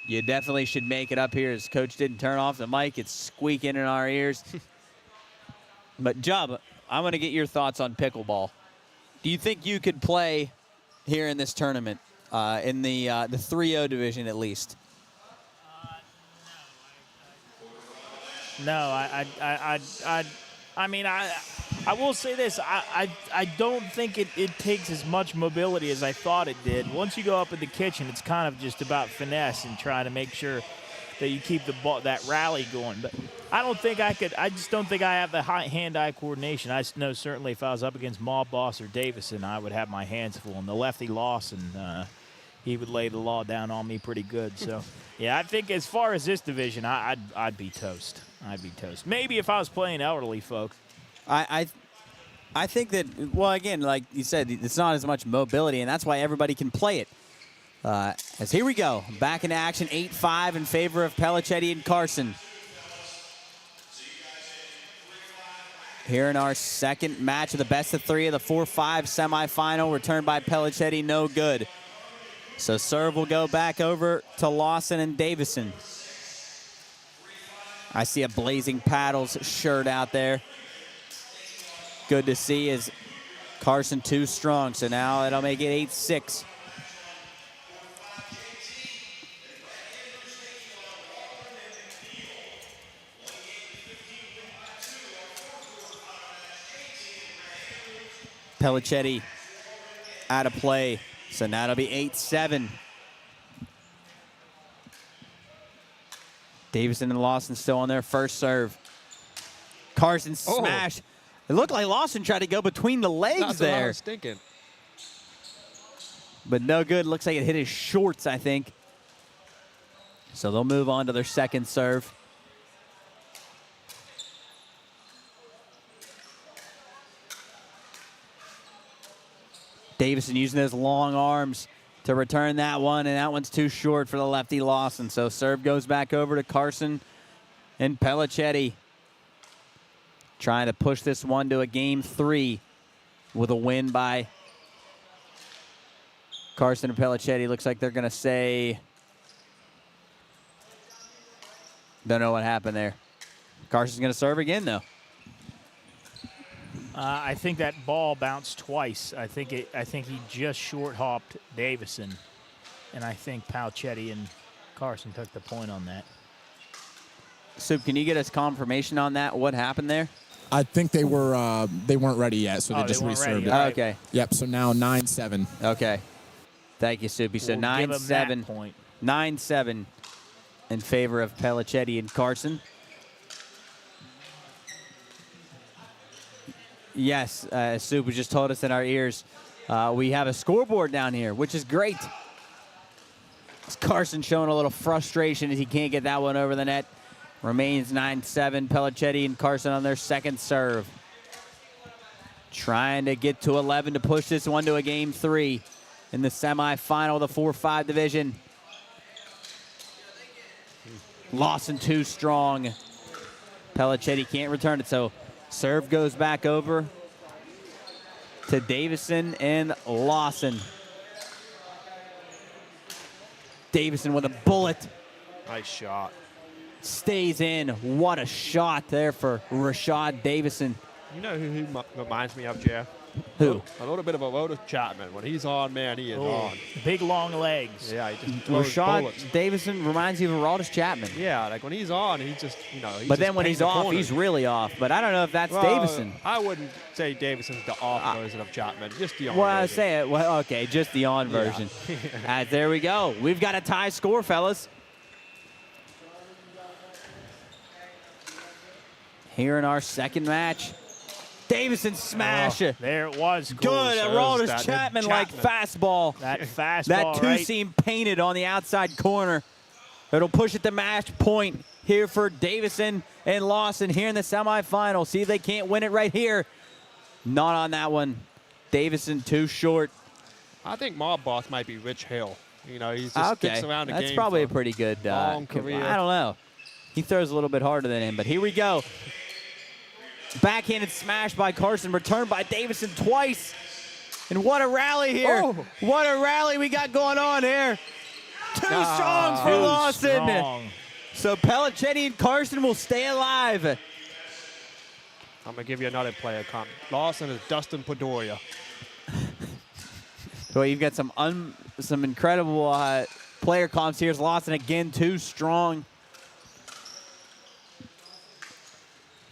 you definitely should make it up here. As Coach didn't turn off the mic, it's squeaking in our ears. But, Jub, I'm going to get your thoughts on pickleball. Do you think you could play here in this tournament, in the 3-0 division at least? No, I mean, I will say this. I don't think it takes as much mobility as I thought it did. Once you go up in the kitchen, it's kind of just about finesse and trying to make sure that you keep the ball, that rally going. But I don't think I could. I just don't think I have the hand-eye coordination. I know certainly if I was up against Mob Boss or Davison, I would have my hands full. And the lefty Lawson, he would lay the law down on me pretty good. So, yeah, I think as far as this division, I'd be toast. I'd be toast. Maybe if I was playing elderly folk. I think that, well, again, like you said, it's not as much mobility, and that's why everybody can play it. As here we go, back in action, 8-5 in favor of Pellicetti and Carson. Here in our second match of the best of 3 of the 4-5 semifinal, returned by Pellicetti, no good. So serve will go back over to Lawson and Davison. I see a Blazing Paddles shirt out there. Good to see. Is Carson too strong? So now it'll make it 8-6. Pellicetti out of play. So now it'll be 8-7. Davison and Lawson still on their first serve. Carson smash. It looked like Lawson tried to go between the legs That's there. what I was thinking. But no good. Looks like it hit his shorts, I think. So they'll move on to their second serve. Davison using his long arms to return that one, and that one's too short for the lefty Lawson. So serve goes back over to Carson and Pellicetti. Trying to push this one to a game 3 with a win by Carson and Pellicetti. Looks like they're going to say, don't know what happened there. Carson's going to serve again, though. I think that ball bounced twice. I think he just short hopped Davison, and I think Palchetti and Carson took the point on that. Soup, can you get us confirmation on that? What happened there? I think they weren't ready yet, so they just reserved it. Right. Okay. Yep. So now 9-7. Okay. Thank you, Soupy. So We'll give 'em that 9-7. point. 9-7 in favor of Pelichetti and Carson. Yes, as Soup just told us in our ears, we have a scoreboard down here, which is great. It's Carson showing a little frustration as he can't get that one over the net. Remains 9-7. Pelichetti and Carson on their second serve. Trying to get to 11 to push this one to a game 3 in the semifinal of the 4-5 division. Lawson too strong. Pelichetti can't return it, so serve goes back over to Davison and Lawson. Davison with a bullet. Nice shot. Stays in. What a shot there for Rashad Davison. You know who reminds me of, Jeff? Who? A little bit of a Otis Chapman. When he's on, man, he is on. Big long legs. Yeah, he just throws Rashad bullets. Davison reminds you of Aroldis Chapman. Yeah, like when he's on, he's just, But then when he's off, he's really off. But I don't know if that's Davison. I wouldn't say Davison's the off version of Chapman, just the on Well, I version. say it. Well, okay, just the on version. There we go. We've got a tie score, fellas. Here in our second match. Davison smash. There it was. Good. Aroldis Chapman like fastball. That fastball. That right? two-seam painted on the outside corner. It'll push it to match point here for Davison and Lawson here in the semifinal. See if they can't win it right here. Not on that one. Davison too short. I think mob boss might be Rich Hill. He just sticks around the game. That's probably a pretty good long career. I don't know. He throws a little bit harder than him, but here we go. Backhanded smash by Carson, returned by Davison twice. And what a rally here. Oh. What a rally we got going on here. Two strongs for Lawson. Strong. So Pelichetti and Carson will stay alive. I'm going to give you another player comp. Lawson is Dustin Pedroia. So you've got some incredible player comps. Here's Lawson again, too strong.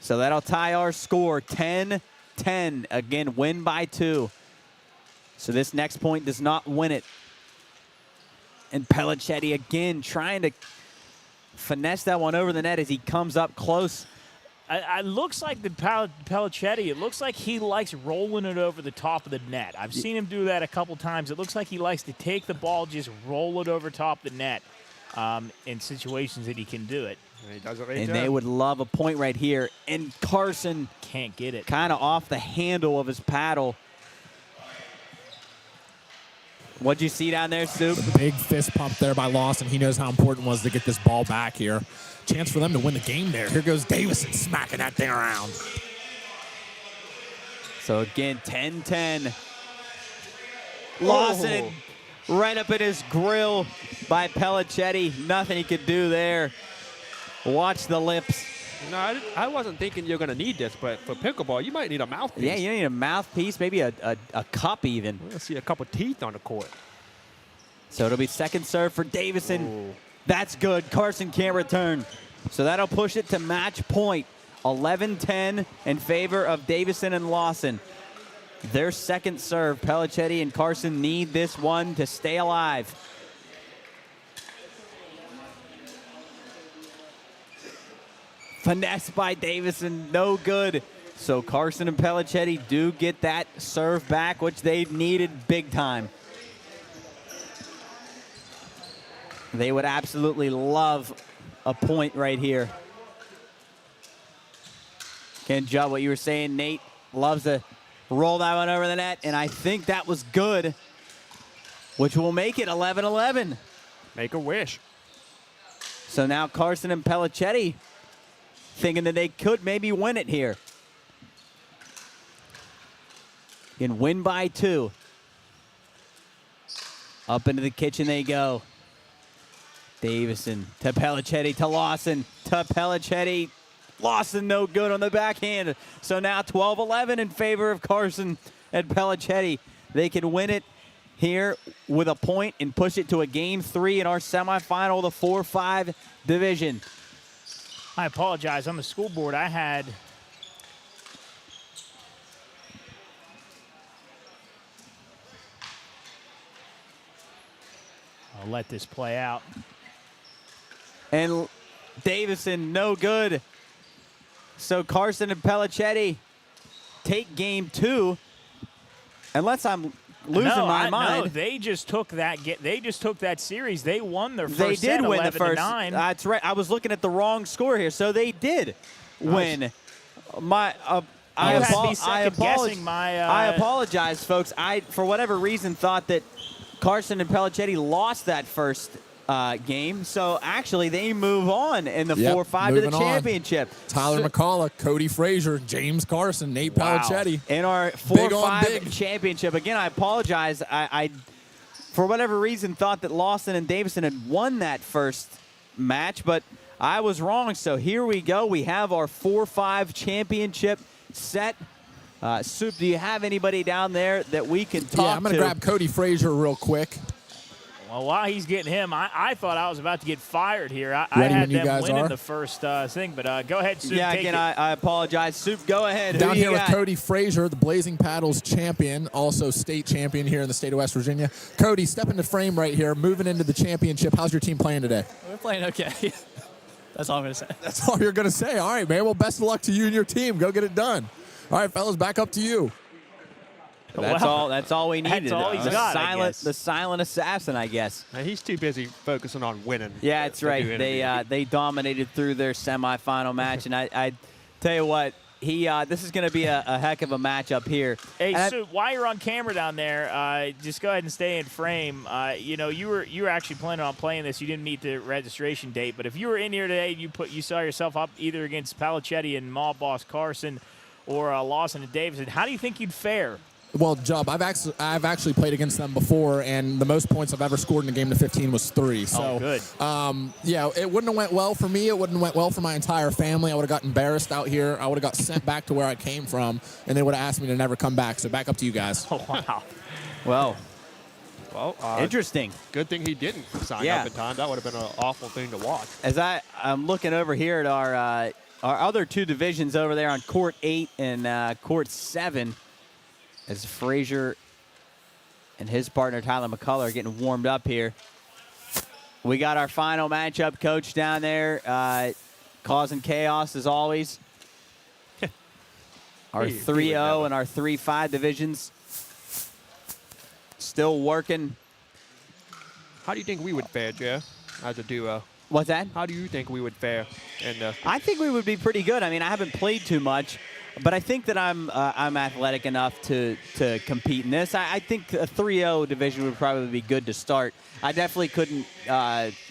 So that'll tie our score, 10-10. Again, win by 2. So this next point does not win it. And Pelichetti again trying to finesse that one over the net as he comes up close. It looks like the Pelichetti, it looks like he likes rolling it over the top of the net. I've seen him do that a couple times. It looks like he likes to take the ball, just roll it over top the net in situations that he can do it. And he does it right And there. they would love a point right here. And Carson can't get it. Kind of off the handle of his paddle. What'd you see down there, Soup? Big fist pump there by Lawson. He knows how important it was to get this ball back here. Chance for them to win the game there. Here goes Davison smacking that thing around. So again, 10-10. Lawson right up in his grill by Pelichetti. Nothing he could do there. Watch the lips. I wasn't thinking you're going to need this, but for pickleball, you might need a mouthpiece. Yeah, you need a mouthpiece, maybe a cup even. We'll see a couple teeth on the court. So it'll be second serve for Davison. Ooh. That's good. Carson can't return. So that'll push it to match point. 11-10 in favor of Davison and Lawson. Their second serve. Pelichetti and Carson need this one to stay alive. Finesse by Davison, no good. So Carson and Pelichetti do get that serve back, which they needed big time. They would absolutely love a point right here. Can't judge what you were saying, Nate. Loves to roll that one over the net, and I think that was good, which will make it 11-11. Make a wish. So now Carson and Pelichetti thinking that they could maybe win it here. Can win by 2. Up into the kitchen they go. Davison to Pelichetti to Lawson to Pelichetti. Lawson no good on the backhand. So now 12-11 in favor of Carson and Pellicetti. They can win it here with a point and push it to a game 3 in our semifinal, the 4-5 division. I apologize. On the school board, I had I'll let this play out. And Davison, no good. So Carson and Pellicetti take game 2. Unless I'm losing my mind. No, they just took that. They just took that series. They won their first. They set, did win the first. 11-9. That's right. I was looking at the wrong score here. So they did win. I apologize, folks. I, for whatever reason, thought that Carson and Pellicetti lost that first game. So actually, they move on in the 4-5 to the championship. Tyler McCullough, Cody Frazier, James Carson, Nate Pellicetti. In our 4-5 championship. Again, I apologize. I, for whatever reason, thought that Lawson and Davison had won that first match, but I was wrong. So here we go. We have our 4-5 championship set. Soup, do you have anybody down there that we can talk to? Yeah, I'm going to grab Cody Frazier real quick. Well, while he's getting him, I thought I was about to get fired here. I had them winning the first thing, but go ahead, Soup. Yeah, again, I apologize. Soup, go ahead. Down here with Cody Frazier, the Blazing Paddles champion, also state champion here in the state of West Virginia. Cody, step into frame right here, moving into the championship. How's your team playing today? We're playing okay. That's all I'm going to say. That's all you're going to say. All right, man. Well, best of luck to you and your team. Go get it done. All right, fellas, back up to you. That's all we needed. That's all he's got, the silent assassin, I guess. He's too busy focusing on winning. Yeah, that's right. They dominated through their semifinal match, and I tell you what, this is going to be a heck of a matchup here. Hey, Sue, while you're on camera down there, just go ahead and stay in frame. You know, you were actually planning on playing this. You didn't meet the registration date, but if you were in here today and you saw yourself up either against Pellicetti and Mall Boss Carson or Lawson and Davison, how do you think you'd fare? Well, Jubb, I've actually played against them before, and the most points I've ever scored in a game to 15 was 3. So, good. Yeah, it wouldn't have went well for me. It wouldn't have went well for my entire family. I would have got embarrassed out here. I would have got sent back to where I came from, and they would have asked me to never come back. So back up to you guys. Oh, wow. Well, interesting. Good thing he didn't sign up in time. That would have been an awful thing to watch. As I'm looking over here at our other 2 divisions over there on Court 8 and Court 7, as Frazier and his partner Tyler McCullough are getting warmed up here. We got our final matchup, Coach, down there, causing chaos as always. Our 3-0 and our 3-5 divisions still working. How do you think we would fare, Joe, as a duo? What's that? How do you think we would fare? I think we would be pretty good. I mean, I haven't played too much, but I think that I'm athletic enough to compete in this. I think a 3-0 division would probably be good to start. I definitely couldn't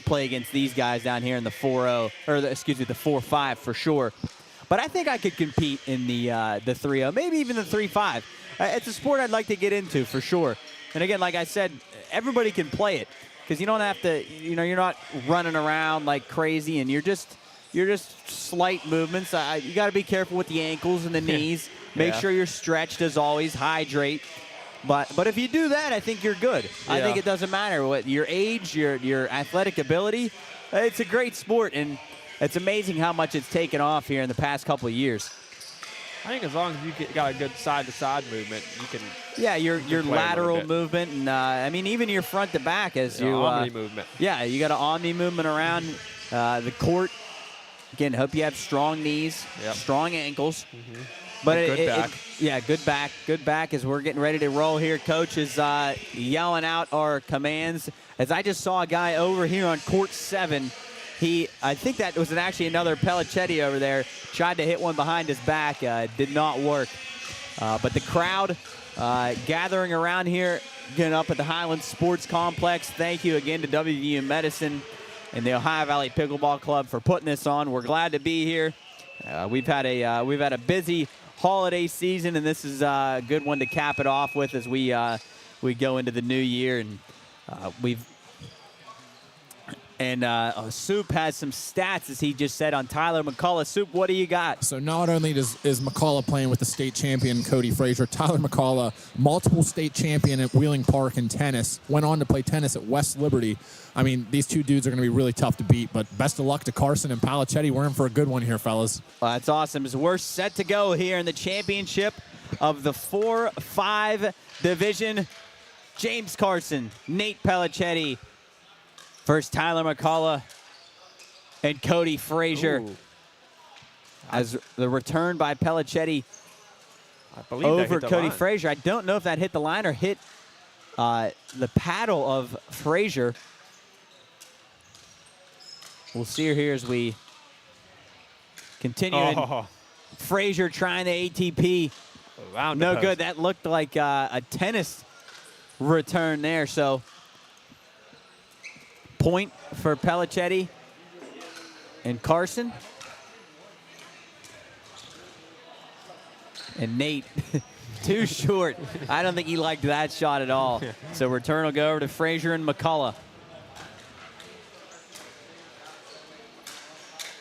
play against these guys down here in the 4-0, or the 4-5 for sure. But I think I could compete in the 3-0, maybe even the 3-5. It's a sport I'd like to get into for sure. And again, like I said, everybody can play it because you don't have to. You know, you're not running around like crazy, and you're just slight movements. You got to be careful with the ankles and the knees. Make sure you're stretched as always. Hydrate. But if you do that, I think you're good. I think it doesn't matter what your age, your athletic ability. It's a great sport, and it's amazing how much it's taken off here in the past couple of years. I think as long as you got a good side-to-side movement, you can. Yeah, your lateral movement, and I mean even your front to back as you. Omni movement. Yeah, you got an omni movement around the court. Again, hope you have strong knees, strong ankles. Mm-hmm. But good back. Good back as we're getting ready to roll here. Coach is yelling out our commands. As I just saw a guy over here on court 7. I think that was actually another Pellicetti over there. Tried to hit one behind his back. Did not work. But the crowd gathering around here, getting up at the Highlands Sports Complex. Thank you again to WVU Medicine and the Ohio Valley Pickleball Club for putting this on. We're glad to be here. We've had a busy holiday season, and this is a good one to cap it off with as we go into the new year. And we've And Soup has some stats, as he just said, on Tyler McCullough. Soup, what do you got? So not only is McCullough playing with the state champion Cody Frazier, Tyler McCullough, multiple state champion at Wheeling Park in tennis, went on to play tennis at West Liberty. I mean, these two dudes are going to be really tough to beat, but best of luck to Carson and Palachetti. We're in for a good one here, fellas. That's awesome. As we're set to go here in the championship of the 4-5 division. James Carson, Nate Palachetti, versus Tyler McCullough and Cody Frazier. Ooh. As the return by Palachetti I believe over that hit the Cody line. Frazier. I don't know if that hit the line or hit the paddle of Frazier. We'll see here as we continue. Oh. Frazier trying the ATP. Around the No post. good. That looked like a tennis return there. So point for Palachetti and Carson. And Nate, too short. I don't think he liked that shot at all. So return will go over to Frazier and McCullough.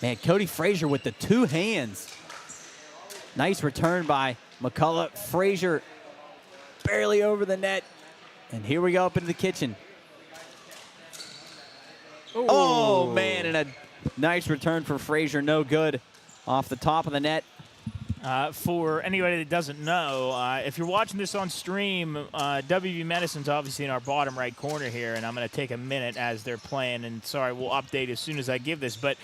Man, Cody Frazier with the two hands. Nice return by McCullough. Frazier barely over the net. And here we go up into the kitchen. Ooh. Oh, man, and a nice return for Frazier. No good off the top of the net. For anybody that doesn't know, if you're watching this on stream, WVU Medicine's obviously in our bottom right corner here, and I'm going to take a minute as they're playing, and sorry, we'll update as soon as I give this. But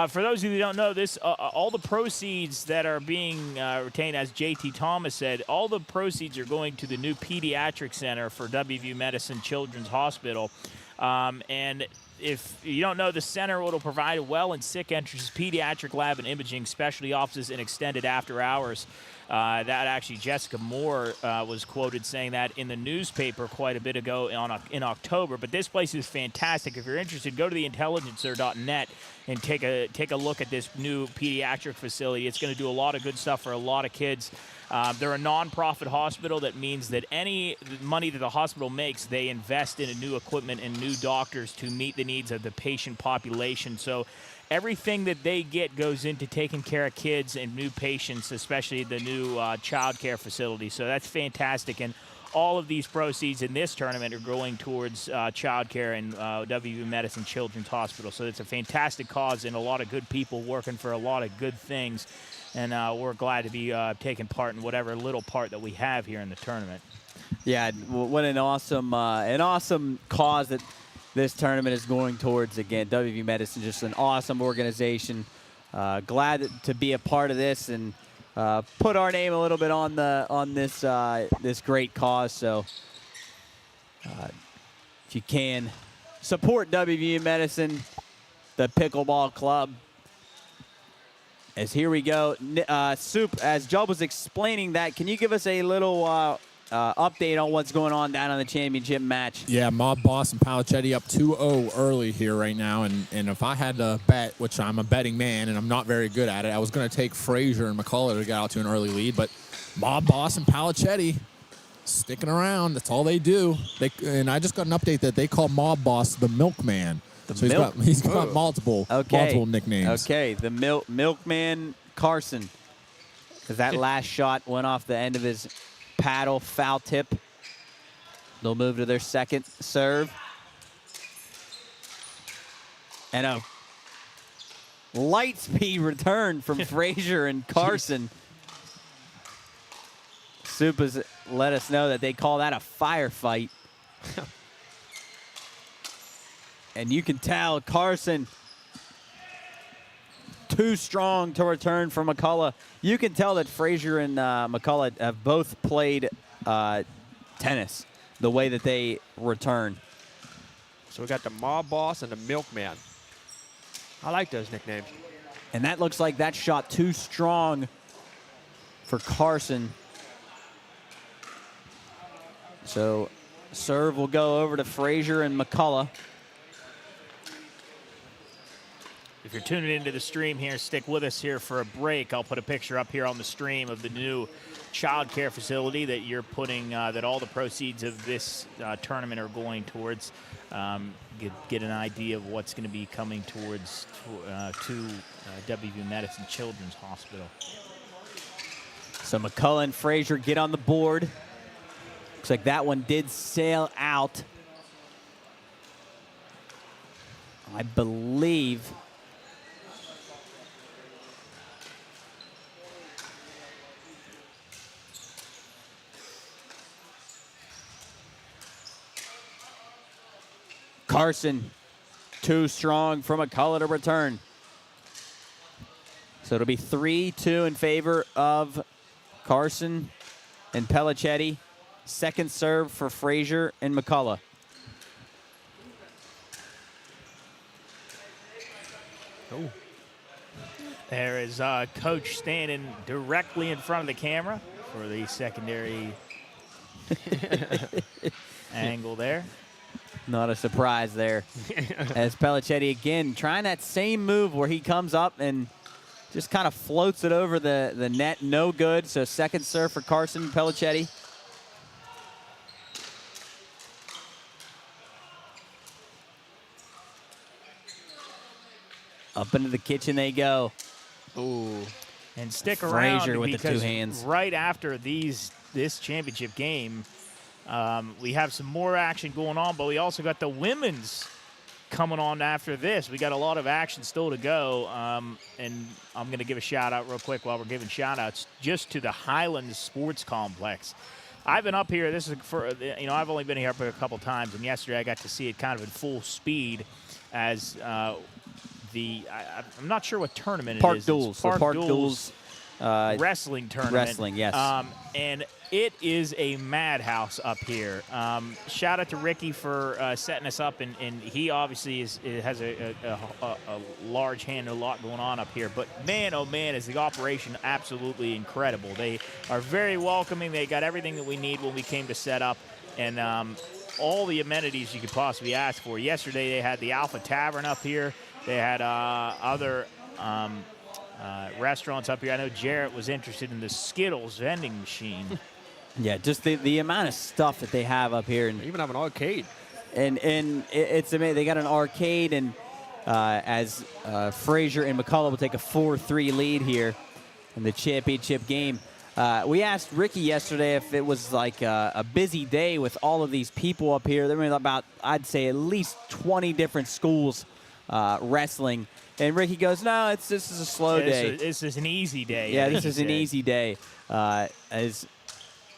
for those of you who don't know this, all the proceeds that are being retained, as JT Thomas said, all the proceeds are going to the new pediatric center for WVU Medicine Children's Hospital. And if you don't know, the center will provide well and sick entrances, pediatric lab and imaging, specialty offices, and extended after hours. That actually, Jessica Moore was quoted saying that in the newspaper quite a bit ago in October. But this place is fantastic. If you're interested, go to theintelligencer.net and take a look at this new pediatric facility. It's going to do a lot of good stuff for a lot of kids. They're a nonprofit hospital. That means that any money that the hospital makes, they invest in new equipment and new doctors to meet the needs of the patient population. So everything that they get goes into taking care of kids and new patients, especially the new child care facility. So that's fantastic. And all of these proceeds in this tournament are going towards child care and WVU Medicine Children's Hospital. So it's a fantastic cause and a lot of good people working for a lot of good things. And we're glad to be taking part in whatever little part that we have here in the tournament. Yeah, what an awesome cause that this tournament is going towards. Again, WVU Medicine, just an awesome organization. Glad to be a part of this and put our name a little bit on this great cause. So if you can, support WVU Medicine, the Pickleball Club. As here we go, Soup, as Job was explaining that, can you give us a little update on what's going on down on the championship match? Yeah, Mob Boss and Palachetti up 2-0 early here right now. And if I had to bet, which I'm a betting man and I'm not very good at it, I was going to take Frazier and McCullough to get out to an early lead. But Mob Boss and Palachetti sticking around. That's all they do. And I just got an update that they call Mob Boss the Milkman. So he's got multiple nicknames. Okay, the Milkman Carson. Because that last shot went off the end of his paddle, foul tip. They'll move to their second serve. And a light speed return from Frazier and Carson. Soup has let us know that they call that a firefight. And you can tell Carson too strong to return for McCullough. You can tell that Frazier and McCullough have both played tennis the way that they return. So we got the Mob Boss and the Milkman. I like those nicknames. And that looks like that shot too strong for Carson. So serve will go over to Frazier and McCullough. If you're tuning into the stream here, stick with us here for a break. I'll put a picture up here on the stream of the new child care facility that you're putting, that all the proceeds of this tournament are going towards. get an idea of what's going to be coming towards to WVU Medicine Children's Hospital. So McCullough and Frazier get on the board. Looks like that one did sail out. I believe. Carson, too strong from McCullough to return. So it'll be 3-2 in favor of Carson and Pellicetti. Second serve for Frazier and McCullough. Oh. There is Coach standing directly in front of the camera for the secondary angle there. Not a surprise there. As Pellicetti again trying that same move where he comes up and just kind of floats it over the net. No good. So second serve for Carson Pellicetti. Up into the kitchen they go. Ooh. And stick Frazier around with the because two hands. right after this championship game, we have some more action going on, but we also got the women's coming on after this. We got a lot of action still to go, and I'm going to give a shout-out real quick while we're giving shout-outs just to the Highlands Sports Complex. I've been up here. This is for, I've only been here up a couple times, and yesterday I got to see it kind of in full speed as I'm not sure what tournament Park it is. Duels. Park Duels wrestling tournament. Wrestling, yes. And it is a madhouse up here. Shout out to Ricky for setting us up, and he obviously has a large hand and a lot going on up here. But man, oh man, is the operation absolutely incredible. They are very welcoming. They got everything that we need when we came to set up, and all the amenities you could possibly ask for. Yesterday they had the Alpha Tavern up here. They had other restaurants up here. I know Jarrett was interested in the Skittles vending machine. Yeah, just the amount of stuff that they have up here. And they even have an arcade. And it's amazing. They got an arcade, and as Frazier and McCullough will take a 4-3 lead here in the championship game. We asked Ricky yesterday if it was like a busy day with all of these people up here. There were about, I'd say, at least 20 different schools wrestling. And Ricky goes, no, this is a slow day. This is an easy day. Yeah, this is an easy day. As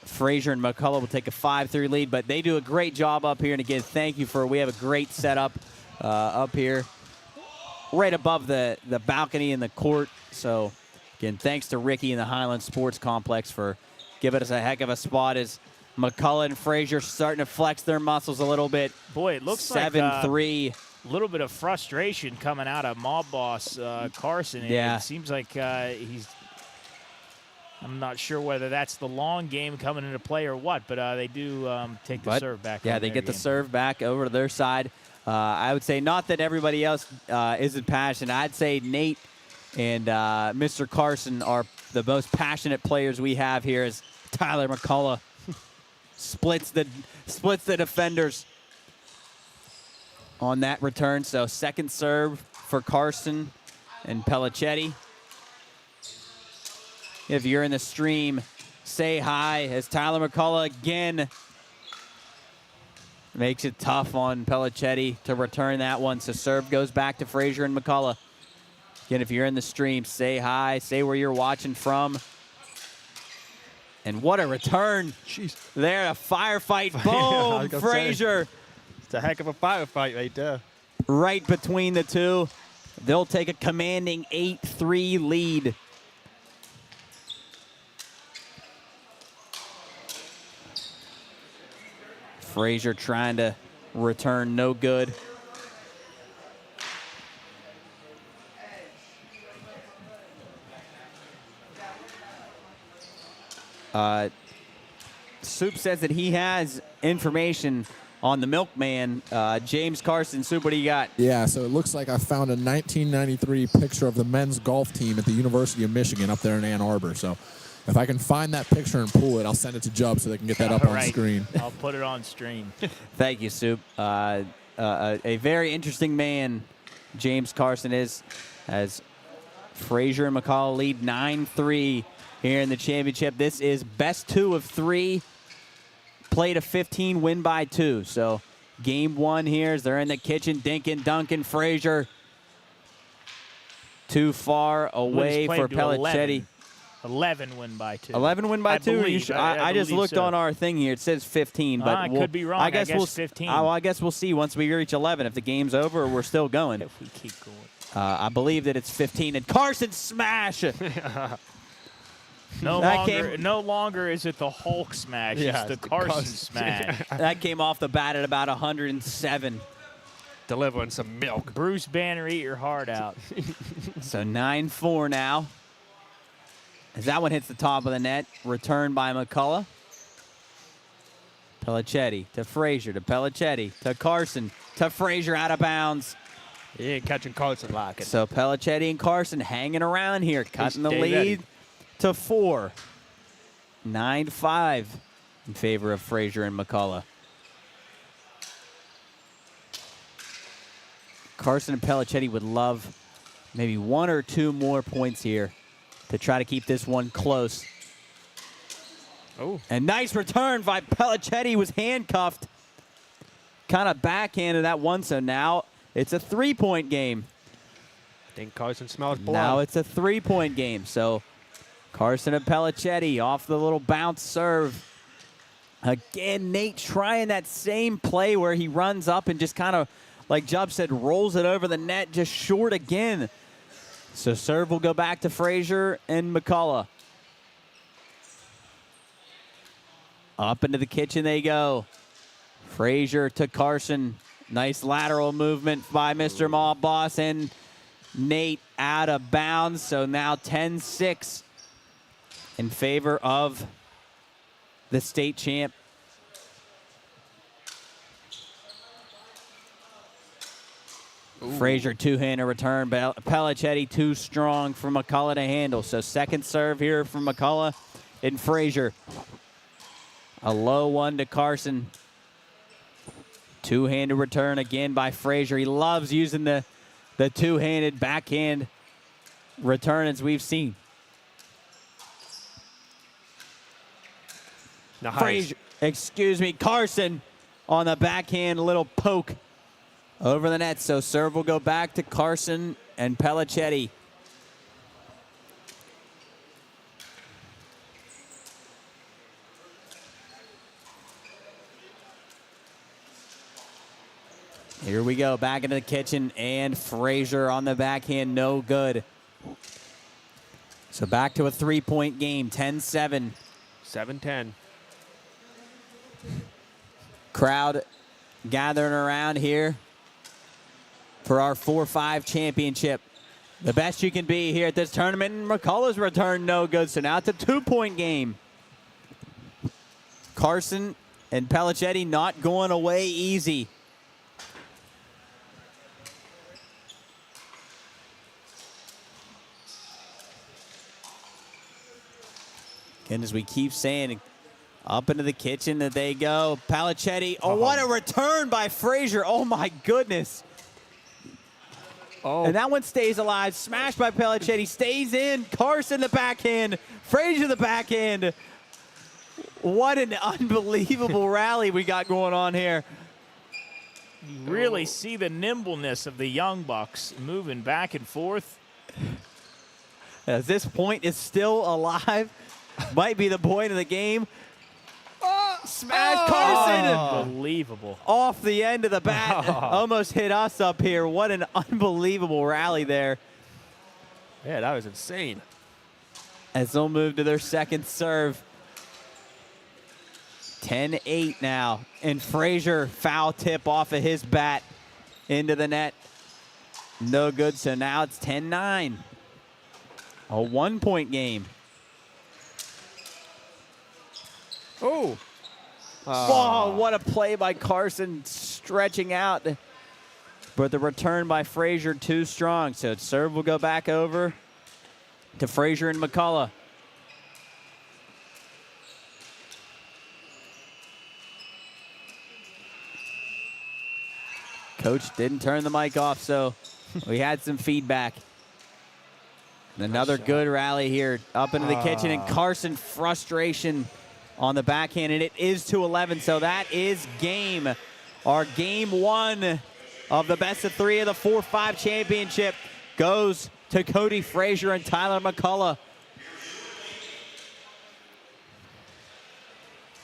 Frazier and McCullough will take a 5-3 lead, but they do a great job up here. And again, thank you we have a great setup up here, right above the balcony in the court. So again, thanks to Ricky and the Highlands Sports Complex for giving us a heck of a spot as McCullough and Frazier starting to flex their muscles a little bit. Boy, it looks 7-3. A little bit of frustration coming out of mob boss Carson. Yeah. It seems like I'm not sure whether that's the long game coming into play or what, but they do take the serve back. Yeah, they get the serve back over to their side. I would say not that everybody else isn't passionate. I'd say Nate and Mr. Carson are the most passionate players we have here as Tyler McCullough splits the defenders on that return. So second serve for Carson and Pellicetti. If you're in the stream, say hi as Tyler McCullough again makes it tough on Pellicetti to return that one. So serve goes back to Frazier and McCullough. Again, if you're in the stream, say hi, say where you're watching from. And what a return. Jeez. There, a firefight. Boom, Frazier. It's a heck of a firefight right there. Right between the two. They'll take a commanding 8-3 lead. Frazier trying to return, no good. Soup says that he has information on the milkman, James Carson. Soup, what do you got? Yeah, so it looks like I found a 1993 picture of the men's golf team at the University of Michigan up there in Ann Arbor. So if I can find that picture and pull it, I'll send it to Jubb so they can get that up on screen. I'll put it on stream. Thank you, Soup. a very interesting man, James Carson is, as Frazier and McCall lead 9-3 here in the championship. This is best 2 of 3. Play to 15, win by 2. So game 1 here as they're in the kitchen. Dinkin, Duncan, Frazier. Too far away for Pelicetti. 11 win by 2. 11 win by 2? I just looked on our thing here. It says 15, but I could be wrong. I guess we'll 15. I guess we'll see once we reach 11 if the game's over or we're still going. If we keep going. I believe that it's 15. And Carson smash. No longer is it the Hulk smash. Yeah, it's the Carson smash. That came off the bat at about 107. Delivering some milk. Bruce Banner, eat your heart out. So 9-4 now. As that one hits the top of the net, return by McCullough. Pelicetti to Frazier, to Pelicetti, to Carson, to Frazier, out of bounds. He ain't catching Carson like it. So Pelicetti and Carson hanging around here, cutting the stay lead ready. to 4. 9-5 in favor of Frazier and McCullough. Carson and Pelicetti would love maybe 1 or 2 more points here to try to keep this one close. Oh. And nice return by Pelicetti, was handcuffed. Kind of backhanded that one, so now it's a 3-point game. I think Carson smells blood. Now it's a 3-point game. So Carson and Pelicetti off the little bounce serve. Again, Nate trying that same play where he runs up and just kind of, like Jubb said, rolls it over the net, just short again. So serve will go back to Frazier and McCullough. Up into the kitchen they go. Frazier to Carson. Nice lateral movement by Mr. Mob Boss, and Nate out of bounds. So now 10-6 in favor of the state champ. Frazier, two-hander return. Pelicetti too strong for McCullough to handle. So second serve here from McCullough and Frazier. A low one to Carson. Two-handed return again by Frazier. He loves using the two-handed backhand return as we've seen. Nice. Frazier, Carson on the backhand, little poke over the net. So serve will go back to Carson and Pelicetti. Here we go, back into the kitchen, and Frazier on the backhand, no good. So back to a 3-point game, 10-7. 7-10. Crowd gathering around here for our 4-5 championship. The best you can be here at this tournament, and McCullough's return no good. So now it's a 2-point game. Carson and Pelicetti not going away easy. And as we keep saying, up into the kitchen that they go. Pelicetti, oh, what a return by Frazier. Oh, my goodness. Oh. And that one stays alive. Smashed by Pelicetti, stays in. Carson the backhand. Frazier the backhand. What an unbelievable rally we got going on here. You really see the nimbleness of the Young Bucks moving back and forth. As this point is still alive. Might be the point of the game. Smash Carson! Unbelievable. Off the end of the bat. Almost hit us up here. What an unbelievable rally there. Yeah, that was insane. As they'll move to their second serve. 10-8 now. And Frazier, foul tip off of his bat into the net. No good, so now it's 10-9. A 1-point game. Oh. Oh, what a play by Carson, stretching out. But the return by Frazier too strong. So serve will go back over to Frazier and McCullough. Coach didn't turn the mic off, so we had some feedback. And another good rally here up into the kitchen, and Carson frustration on the backhand, and it is 2-11, so that is game. Our game 1 of the best of 3 of the 4-5 championship goes to Cody Frazier and Tyler McCullough.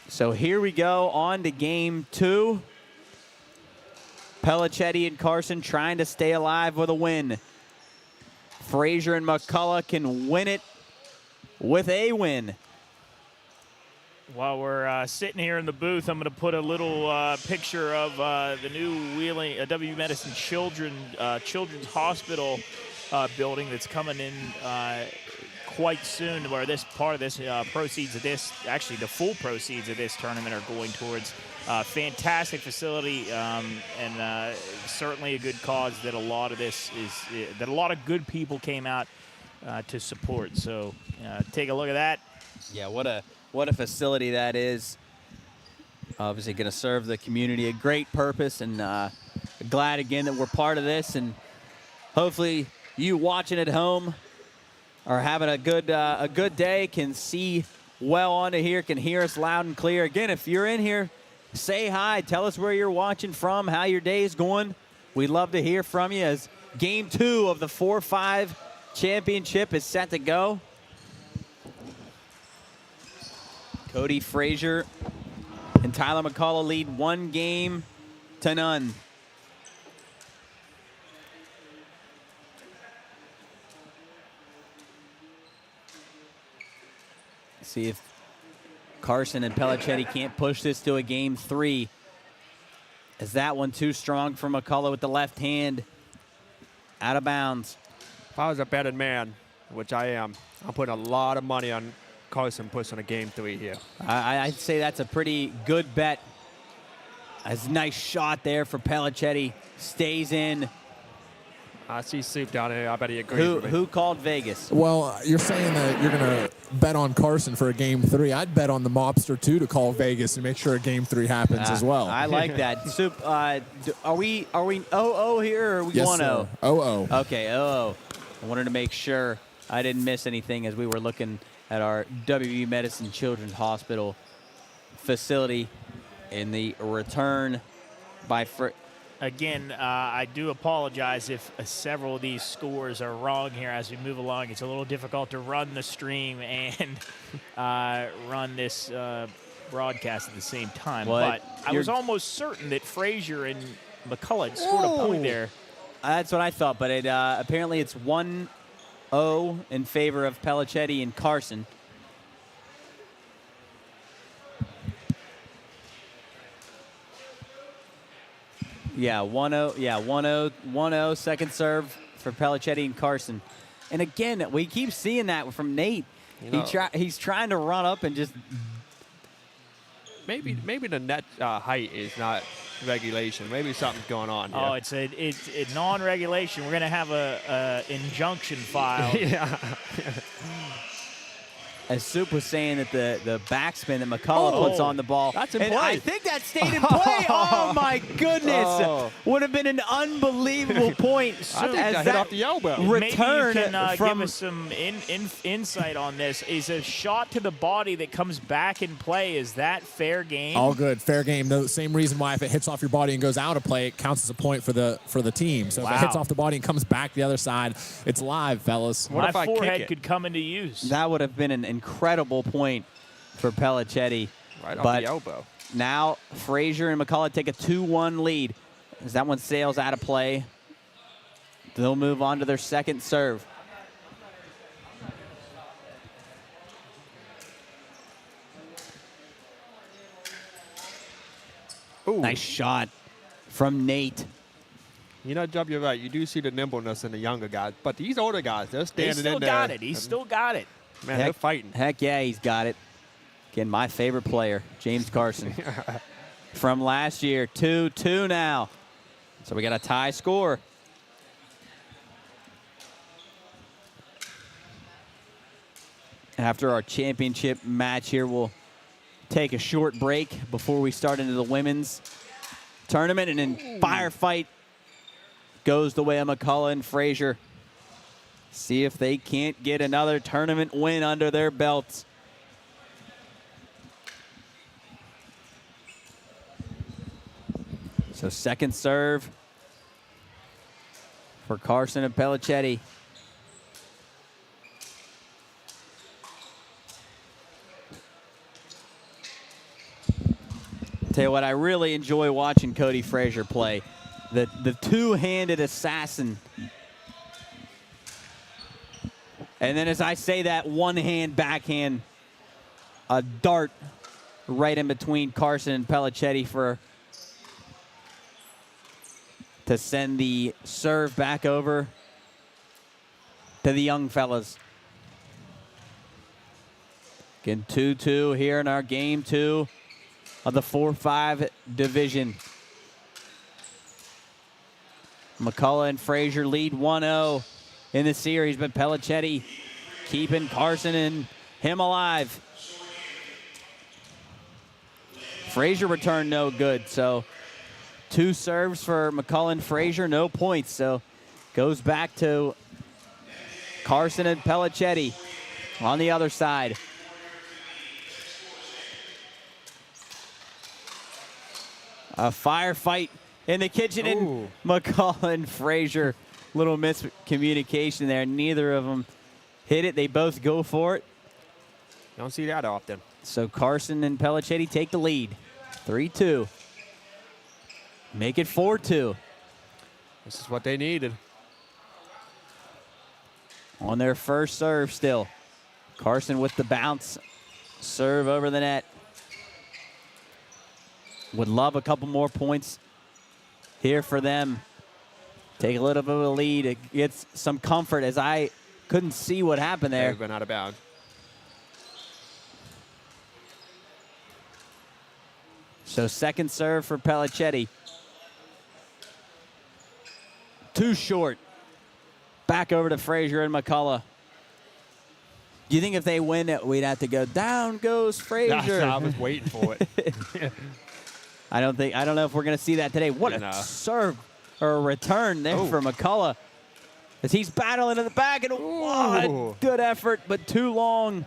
So here we go on to game 2. Pelicetti and Carson trying to stay alive with a win. Frazier and McCullough can win it with a win. While we're sitting here in the booth, I'm going to put a little picture of the new WVU Medicine Children's Hospital building that's coming in quite soon, where this part of this proceeds of this, actually the full proceeds of this tournament are going towards fantastic facility, and certainly a good cause that a lot of this is, that a lot of good people came out to support. So take a look at that. Yeah, what a facility that is. Obviously going to serve the community a great purpose, and glad again that we're part of this, and hopefully you watching at home are having a good day, can see well onto here, can hear us loud and clear. Again, if you're in here, say hi, tell us where you're watching from, how your day is going. We'd love to hear from you as game 2 of the 4-5 championship is set to go. Cody Frazier and Tyler McCullough lead 1-0. See if Carson and Pelicetti can't push this to a game 3. Is that one too strong for McCullough with the left hand? Out of bounds. If I was a betting man, which I am, I'm putting a lot of money on Carson pushing a game 3 here. I'd say that's a pretty good bet. A nice shot there for Pelicetti. Stays in. I see Soup down here. I bet he agrees with me. Who called Vegas? Well, you're saying that you're going to bet on Carson for a game 3. I'd bet on the mobster, too, to call Vegas and make sure a game 3 happens as well. I like that. Soup, are we 0-0 here, or are we 1-0? Yes, sir. 0-0. Okay, 0-0. I wanted to make sure I didn't miss anything as we were looking at our WVU Medicine Children's Hospital facility in the return by Again, I do apologize if several of these scores are wrong here as we move along. It's a little difficult to run the stream and run this broadcast at the same time. But I was almost certain that Frazier and McCullough had scored a point there. That's what I thought, but apparently it's 1-0 in favor of Pelicetti and Carson. Yeah, 1-0. Yeah, 1-0 second serve for Pelicetti and Carson. And again, we keep seeing that from Nate. He's trying to run up and just. Maybe the net height is not regulation. Maybe something's going on here. Oh, it's a non-regulation. We're gonna have a injunction filed. Yeah. As Soup was saying that the backspin that McCullough puts on the ball. That's in and play. I think that stayed in play. Oh, my goodness. Would have been an unbelievable point. I think that hit off the elbow. Return Maybe you can from give us some insight on this. Is a shot to the body that comes back in play, is that fair game? All good, fair game. The same reason why if it hits off your body and goes out of play, it counts as a point for the team. So if it hits off the body and comes back the other side, it's live, fellas. My forehead could come into use. That would have been an incredible point for Pelicetti. Right off the elbow. Now Frazier and McCullough take a 2-1 lead as that one sails out of play. They'll move on to their second serve. Ooh. Nice shot from Nate. You know, Jub, you're right. You do see the nimbleness in the younger guys. But these older guys, they're standing in there. He still got it. He still got it. Man, they're fighting. Heck yeah, he's got it. Again, my favorite player, James Carson. From last year, 2-2 now. So we got a tie score. After our championship match here, we'll take a short break before we start into the women's tournament. And then firefight goes the way of McCullough and Frazier. See if they can't get another tournament win under their belts. So second serve for Carson and Pellicetti. Tell you what, I really enjoy watching Cody Frazier play. The two-handed assassin. And then as I say that, one-hand backhand, a dart right in between Carson and Pellicetti to send the serve back over to the young fellas. Again, 2-2 here in our game 2 of the 4-5 division. McCullough and Frazier lead 1-0 in the series, but Pellicetti keeping Carson and him alive. Frazier returned no good, so 2 serves for McCullough and Frazier, no points. So goes back to Carson and Pellicetti on the other side. A firefight in the kitchen, and McCullough and Frazier, little miscommunication there. Neither of them hit it. They both go for it. Don't see that often. So Carson and Pellicetti take the lead, 3-2. Make it 4-2. This is what they needed. On their first serve still. Carson with the bounce. Serve over the net. Would love a couple more points here for them. Take a little bit of a lead. It gets some comfort as I couldn't see what happened there. They've been out of bounds. So second serve for Pellicetti. Too short. Back over to Frazier and McCullough. Do you think if they win, we'd have to go down goes Frazier? I was waiting for it. I don't know if we're going to see that today. What a serve or a return there for McCullough as he's battling in the back, and what good effort, but too long.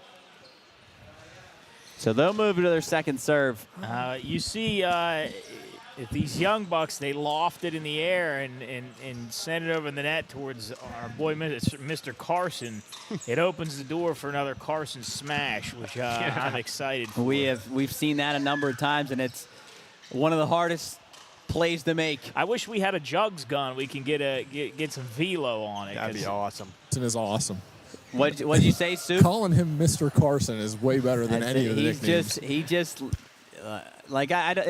So they'll move to their second serve. You see these young bucks, they loft it in the air and send it over the net towards our boy, Mr. Carson. It opens the door for another Carson smash, which I'm excited for. We've seen that a number of times, and it's one of the hardest plays to make. I wish we had a jugs gun. We can get some velo on it. That'd be awesome. It is awesome. What'd you say, Sue? Calling him Mr. Carson is way better than any of the nicknames. It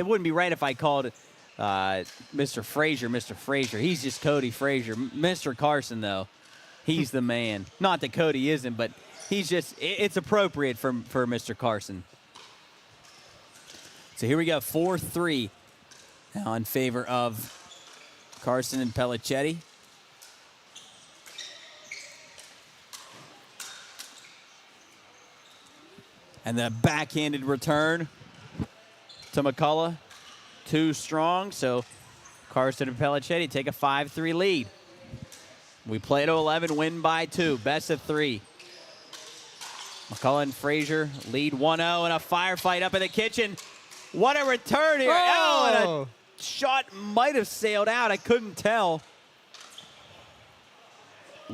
wouldn't be right if I called it Mr. Frazier. He's just Cody Frazier. Mr. Carson, though, he's the man. Not that Cody isn't, but it's appropriate for Mr. Carson. So here we go, 4-3 now in favor of Carson and Pellicetti. And the backhanded return to McCullough. Too strong, so Carson and Pellicetti take a 5-3 lead. We play to 11, win by 2, best of 3. McCullough and Frazier lead 1-0, and a firefight up in the kitchen. What a return here. And a shot might have sailed out. I couldn't tell.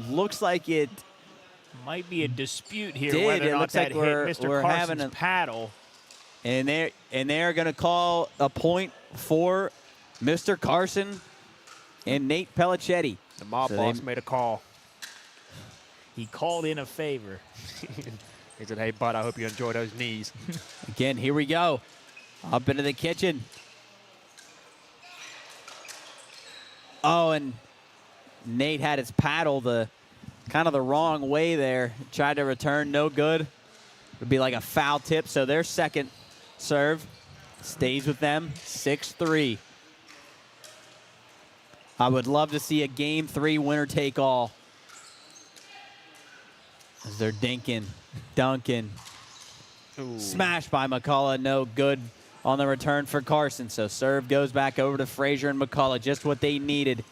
Looks like it might be a dispute here did. whether or It not looks that like hit Mr. we're Carson's having a paddle. And they're going to call a point for Mr. Carson and Nate Pellicetti. The mob boss made a call. He called in a favor. He said, hey, bud, I hope you enjoy those knees. Again, here we go. Up into the kitchen. Oh, and Nate had his paddle kind of the wrong way there. Tried to return, no good. It would be like a foul tip, so their second serve stays with them, 6-3. I would love to see a Game 3 winner-take-all. As they're dunking. Smashed by McCullough, no good on the return for Carson. So serve goes back over to Frazier and McCullough, just what they needed.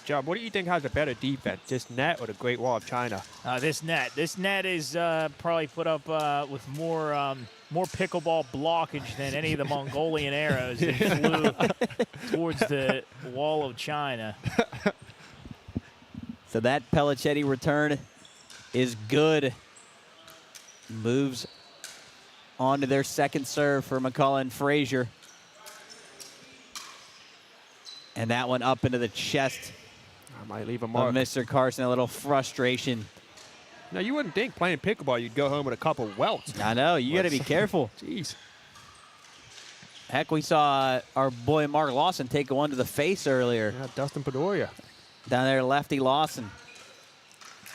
John, what do you think has a better defense, this net or the Great Wall of China? This net. This net is probably put up with more pickleball blockage than any of the Mongolian arrows that flew towards the Wall of China. So that Pelicetti return is good. Moves on to their second serve for McCullough and Frazier. And that one up into the chest I might leave a of mark. Mr. Carson. A little frustration. Now, you wouldn't think playing pickleball you'd go home with a couple welts. I know. You got to be careful. Jeez. Heck, we saw our boy Mark Lawson take one to the face earlier. Yeah, Dustin Pedroia. Down there, lefty Lawson.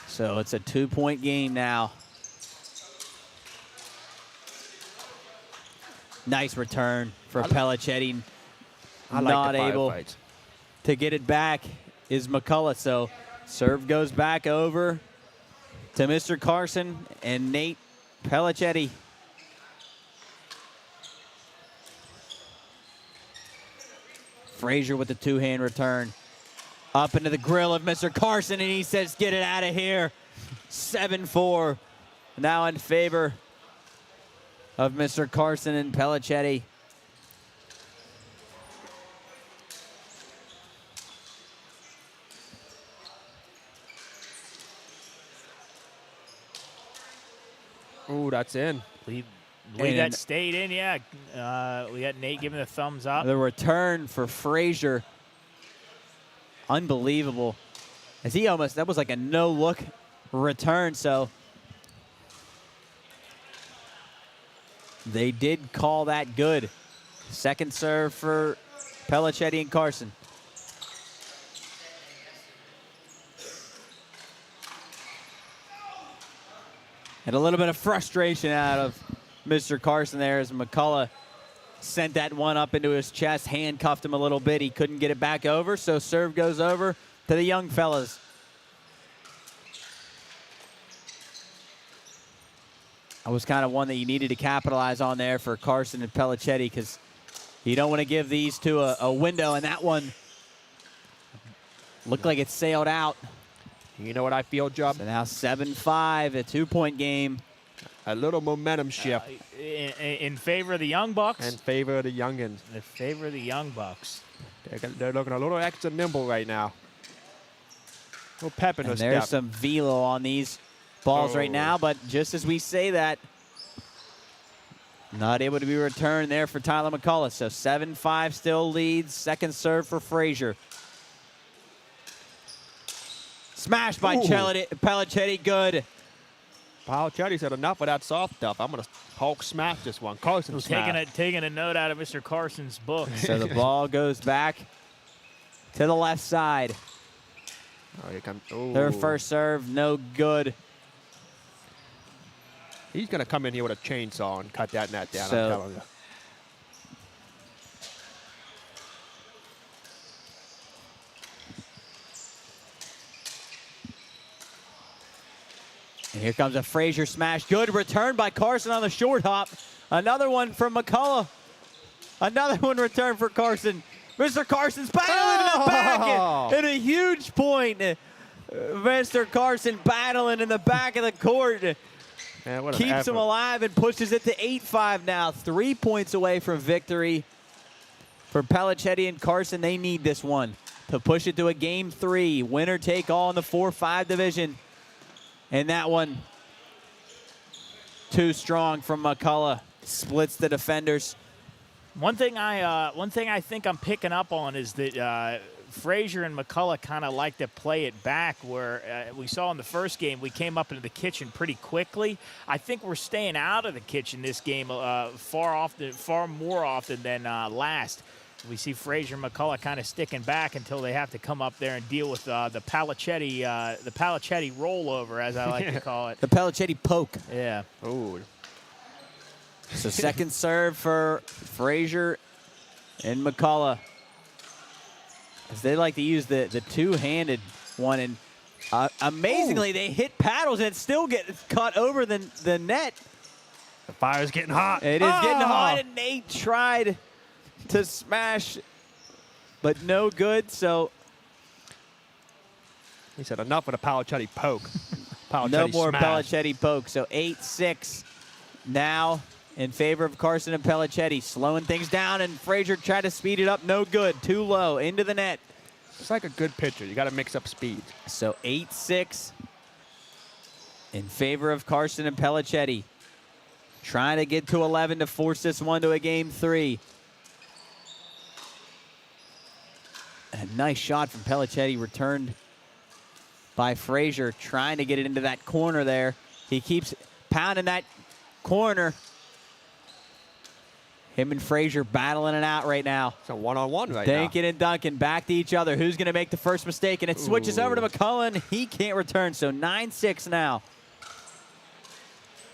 So it's a 2-point game now. Nice return for Pelicetti. I like Not the able firefights. to get it back is McCullough. So serve goes back over to Mr. Carson and Nate Pelicetti. Frazier with the two-hand return. Up into the grill of Mr. Carson, and he says, get it out of here. 7-4 now in favor of Mr. Carson and Pelicetti. Ooh, that's in. Believe And that stayed in, yeah. We got Nate giving the thumbs up. The return for Frazier. Unbelievable. As he almost, that was like a no-look return, so they did call that good. Second serve for Pelicetti and Carson. And a little bit of frustration out of Mr. Carson there as McCullough sent that one up into his chest, handcuffed him a little bit. He couldn't get it back over, so serve goes over to the young fellas. That was kind of one that you needed to capitalize on there for Carson and Pelicetti because you don't want to give these two a window, and that one looked like it sailed out. You know what I feel, Job? So now 7-5, a 2-point game. A little momentum shift. In favor of the Young Bucks? In favor of the youngins. In favor of the Young Bucks. They're looking a little extra nimble right now. A little pep in And their there's step. some velo on these balls right now, but just as we say that, not able to be returned there for Tyler McCullough. So 7-5 still leads. Second serve for Frazier. Smashed by Pelicetti, good. Pelicetti said enough of that soft stuff. I'm going to Hulk smash this one. Carson smash. Taking a note out of Mr. Carson's book. So the ball goes back to the left side. Oh, here comes. Ooh. Their first serve, no good. He's going to come in here with a chainsaw and cut that net down, So- I'm telling you. And here comes a Frazier smash. Good return by Carson on the short hop. Another one from McCullough. Another one returned for Carson. Mr. Carson's battling in the back. And a huge point. Mr. Carson battling in the back of the court. Man, what an Keeps him effort. alive and pushes it to 8-5 now. 3 points away from victory for Pelicetti and Carson. They need this one to push it to a game 3. Winner take all in the 4-5 division. And that one, too strong from McCullough. Splits the defenders. One thing I think I'm picking up on is that Frazier and McCullough kind of like to play it back, where we saw in the first game we came up into the kitchen pretty quickly. I think we're staying out of the kitchen this game far more often than last. We see Frazier and McCullough kind of sticking back until they have to come up there and deal with the Pelicetti rollover, as I like to call it. The Pelicetti poke. Yeah. Ooh. So second serve for Frazier and McCullough. As they like to use the two-handed one. And amazingly, they hit paddles and it still gets caught over the net. The fire's getting hot. It is getting hot, and Nate tried to smash, but no good. So He said enough with a Palichetti poke. Palichetti No more smash. Palichetti poke. So 8-6 now in favor of Carson and Palichetti. Slowing things down, and Frazier tried to speed it up. No good. Too low. Into the net. It's like a good pitcher. You got to mix up speed. So 8-6 in favor of Carson and Palichetti. Trying to get to 11 to force this one to a game 3. A nice shot from Palichetti, returned by Frazier, trying to get it into that corner there. He keeps pounding that corner. Him and Frazier battling it out right now. It's a one-on-one right now. Dinkin and Duncan back to each other. Who's going to make the first mistake? And it switches over to McCullen. He can't return, so 9-6 now.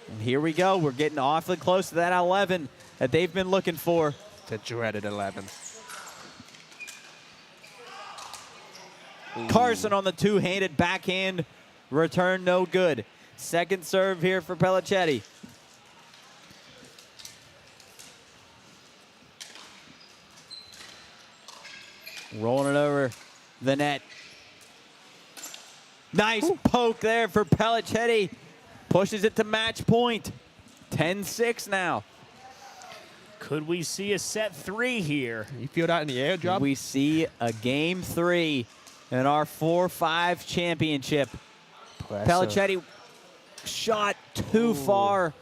And here we go. We're getting awfully close to that 11 that they've been looking for. The dreaded 11. Carson on the two-handed backhand return, no good. Second serve here for Palichetti. Rolling it over the net. Nice poke there for Palichetti. Pushes it to match point. 10-6 now. Could we see a set 3 here? You feel that in the air, Job? We see a game 3 in our 4-5 championship. Palichetti shot too far.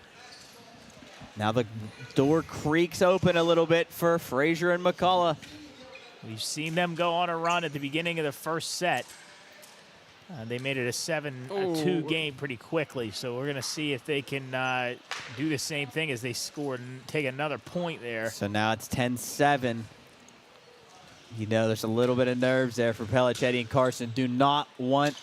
Now the door creaks open a little bit for Frazier and McCullough. We've seen them go on a run at the beginning of the first set. They made it a 7-2 game pretty quickly, so we're going to see if they can do the same thing as they score and take another point there. So now it's 10-7. You know, there's a little bit of nerves there for Palichetti and Carson. Do not want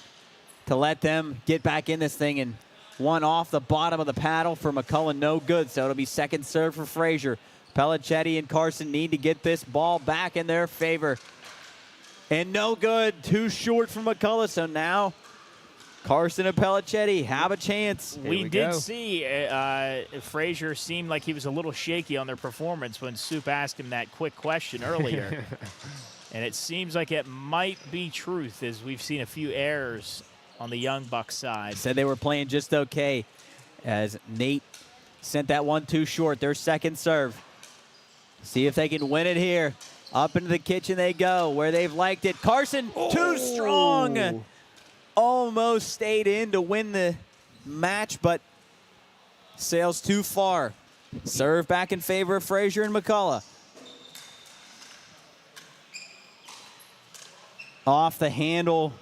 to let them get back in this thing, and one off the bottom of the paddle for McCullen, no good. So it'll be second serve for Frazier. Palichetti and Carson need to get this ball back in their favor. And no good, too short for McCullough. So now Carson and Palichetti have a chance. We did see Frazier seemed like he was a little shaky on their performance when Soup asked him that quick question earlier. And it seems like it might be truth, as we've seen a few errors on the Young Bucks side. Said they were playing just okay, as Nate sent that one too short. Their second serve. See if they can win it here. Up into the kitchen they go, where they've liked it. Carson, too strong. Almost stayed in to win the match, but sails too far. Serve back in favor of Frazier and McCullough. Off the handle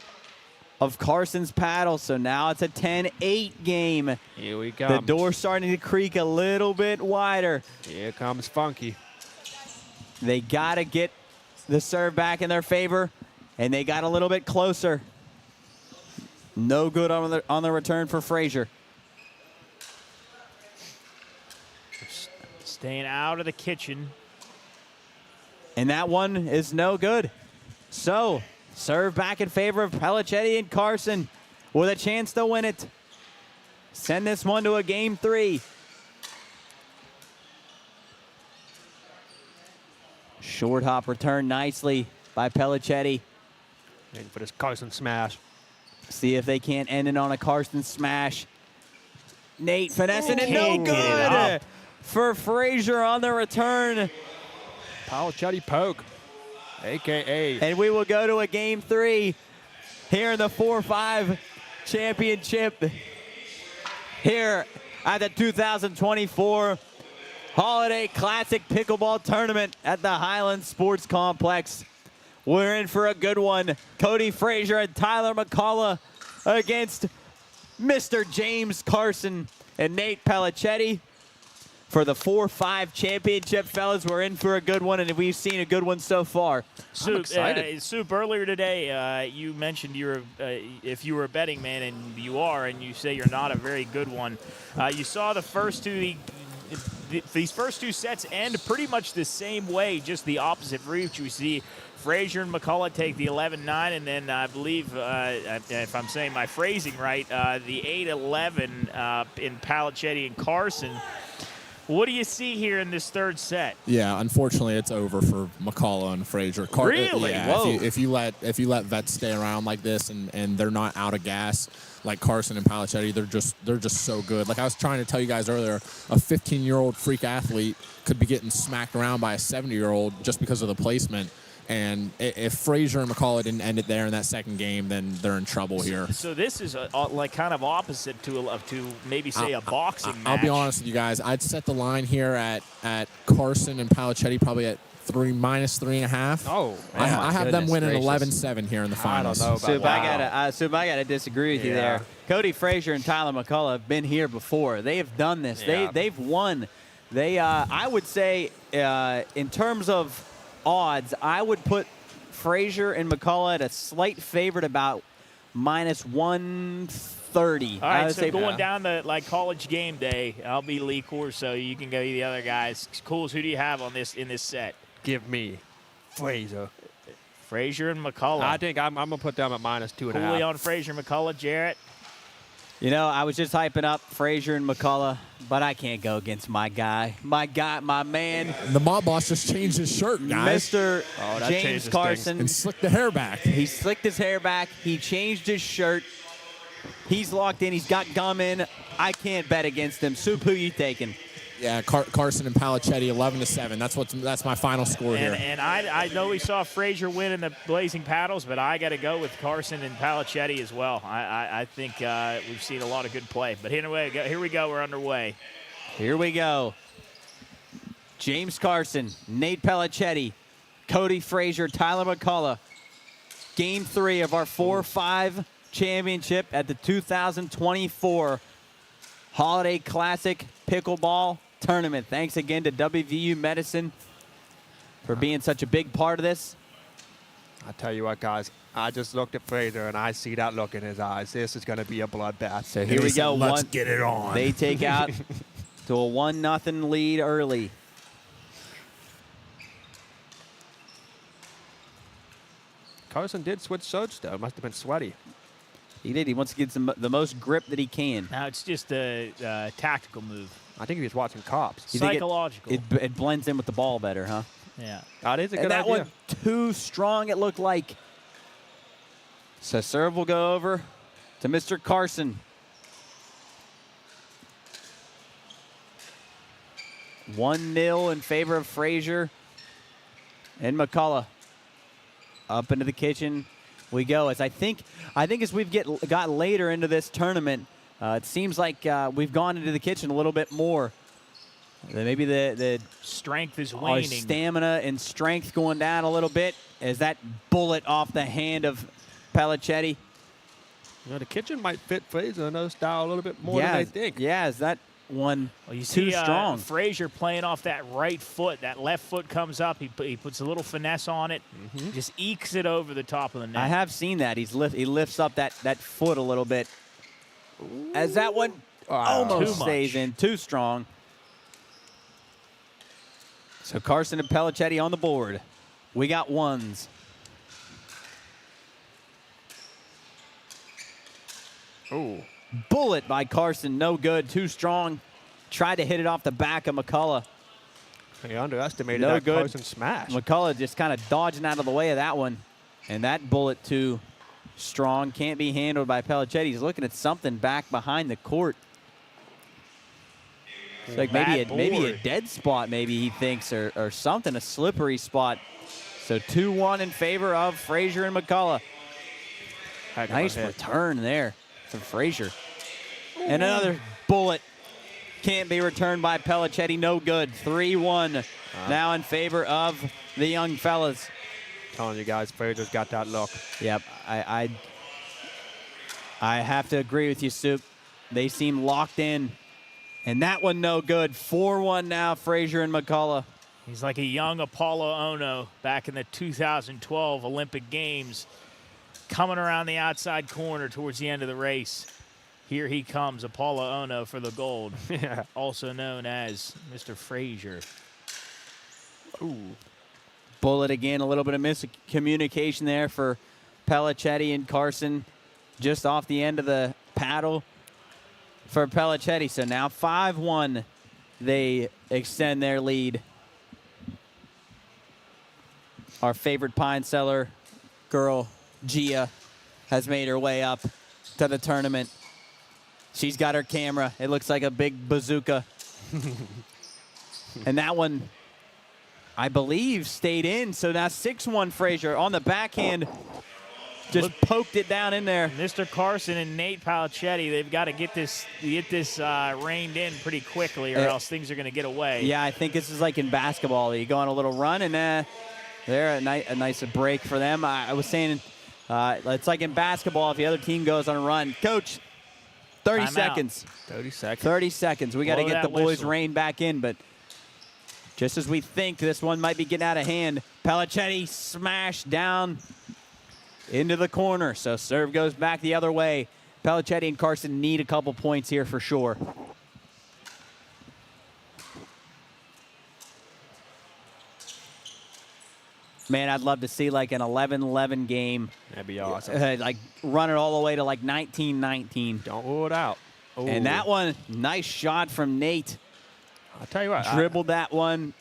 of Carson's paddle, so now it's a 10-8 game. Here we go. The door's starting to creak a little bit wider. Here comes Funky. They got to get the serve back in their favor, and they got a little bit closer. No good on the return for Frazier. Staying out of the kitchen. And that one is no good. So, serve back in favor of Palichetti and Carson with a chance to win it. Send this one to a game 3. Short hop return nicely by Palichetti. Waiting for this Carson smash. See if they can't end it on a Carson smash. Nate finessing it, no good for Frazier on the return. Palichetti poke, a.k.a. And we will go to a game 3 here in the 4-5 championship here at the 2024 Holiday Classic Pickleball Tournament at the Highlands Sports Complex. We're in for a good one. Cody Frazier and Tyler McCullough against Mr. James Carson and Nate Palichetti. For the 4-5 championship, fellas, we're in for a good one, and we've seen a good one so far. Soup, I'm excited. Soup, earlier today, you mentioned if you were a betting man, and you are, and you say you're not a very good one. You saw the first two, these first two sets end pretty much the same way, just the opposite route. You see Frazier and McCullough take the 11-9, and then I believe, if I'm saying my phrasing right, the 8-11 in Palichetti and Carson. What do you see here in this third set? Yeah, unfortunately, it's over for McCullough and Frazier. Really? Yeah, Whoa. if you let vets stay around like this and they're not out of gas, like Carson and Palachetti, they're just so good. Like I was trying to tell you guys earlier, a 15-year-old freak athlete could be getting smacked around by a 70-year-old just because of the placement. And if Frazier and McCullough didn't end it there in that second game, then they're in trouble here. So this is like kind of opposite to maybe say a boxing match. I'll be honest with you guys. I'd set the line here at Carson and Palachetti probably at minus 3.5. Oh, I have them winning gracious. 11-7 here in the finals. I don't know about I gotta disagree with you there. Cody Frazier and Tyler McCullough have been here before. They have done this. Yeah. They've won. I would say in terms of odds, I would put Frazier and McCullough at a slight favorite, about minus 130. All right, I would so say going down to like college game day, I'll be Lee Corso. You can go the other guys. Cools, who do you have on this in this set? Give me Frazier. Frazier and McCullough. I think I'm going to put them at minus 2.5. Cooley on Frazier, McCullough. Jarrett? You know, I was just hyping up Frazier and McCullough, but I can't go against my guy. My man. The mob boss just changed his shirt, guys. Mr. that James changes Carson. And slicked the hair back. He slicked his hair back. He changed his shirt. He's locked in. He's got gum in. I can't bet against him. Soup, who you taking? Yeah, Carson and Palachetti, 11-7. That's my final score here. And I know we saw Frazier win in the Blazing Paddles, but I got to go with Carson and Palachetti as well. I think we've seen a lot of good play. But here we go. We're underway. Here we go. James Carson, Nate Palachetti, Cody Frazier, Tyler McCullough. Game 3 of our 4-5 championship at the 2024 Holiday Classic Pickleball Tournament. Thanks again to WVU Medicine for being such a big part of this. I tell you what, guys, I just looked at Frazier, and I see that look in his eyes. This is going to be a bloodbath. So here we go. Let's get it on. They take out to a 1-0 lead early. Carson did switch shirts, though. Must have been sweaty. He did. He wants to get the most grip that he can. Now it's just a tactical move. I think he was watching Cops. You think Psychological. It blends in with the ball better, huh? Yeah. That is a good And that idea. one too strong, it looked like. So serve will go over to Mr. Carson. 1-0 in favor of Frazier and McCullough. Up into the kitchen we go. As I think as we've got later into this tournament, it seems like we've gone into the kitchen a little bit more. Maybe the strength is our waning. stamina and strength going down a little bit as that bullet off the hand of Palachetti. You know, the kitchen might fit Frazier in those style a little bit more than they think. Yeah, is that one you too see, strong? Frazier playing off that right foot. That left foot comes up. He puts a little finesse on it. Just ekes it over the top of the net. I have seen that. He lifts up that foot a little bit. As that one almost stays in. Too strong. So Carson and Palachetti on the board. We got ones. Ooh. Bullet by Carson, no good, too strong. Tried to hit it off the back of McCullough. He underestimated No that good. Carson smash. McCullough just kind of dodging out of the way of that one. And that bullet too strong, can't be handled by Palachetti. He's looking at something back behind the court. It's like maybe a dead spot, maybe he thinks, or something, a slippery spot. So 2-1 in favor of Frazier and McCullough. Nice return there from Frazier. And another bullet can't be returned by Palachetti. No good. 3-1 now in favor of the young fellas. Telling you guys, Frazier's got that look. Yep, I have to agree with you, Soup. They seem locked in. And that one no good. 4-1 now, Frazier and McCullough. He's like a young Apollo Ono back in the 2012 Olympic Games, coming around the outside corner towards the end of the race. Here he comes, Apollo Ono for the gold, also known as Mr. Frazier. Ooh. Bullet again, a little bit of miscommunication there for Palachetti and Carson, just off the end of the paddle for Palachetti. So now 5-1 they extend their lead. Our favorite pine seller girl, Gia, has made her way up to the tournament. She's got her camera. It looks like a big bazooka. And that one, I believe, stayed in. So now 6-1 Frazier on the backhand. Just poked it down in there. Mr. Carson and Nate Palacetti, they've got to get this reined in pretty quickly, or else things are going to get away. Yeah, I think this is like in basketball. You go on a little run, and there, a nice break for them. I was saying it's like in basketball if the other team goes on a run. Coach, 30 seconds. 30 seconds. 30 seconds. We got to Blow get the that boys whistle. reined back in, but just as we think this one might be getting out of hand, Palacetti smashed down into the corner. So serve goes back the other way. Palacetti and Carson need a couple points here for sure. Man, I'd love to see like an 11-11 game. That'd be awesome. Like run it all the way to like 19-19. Don't rule it out. Ooh. And that one, nice shot from Nate. I'll tell you what. Dribbled that one.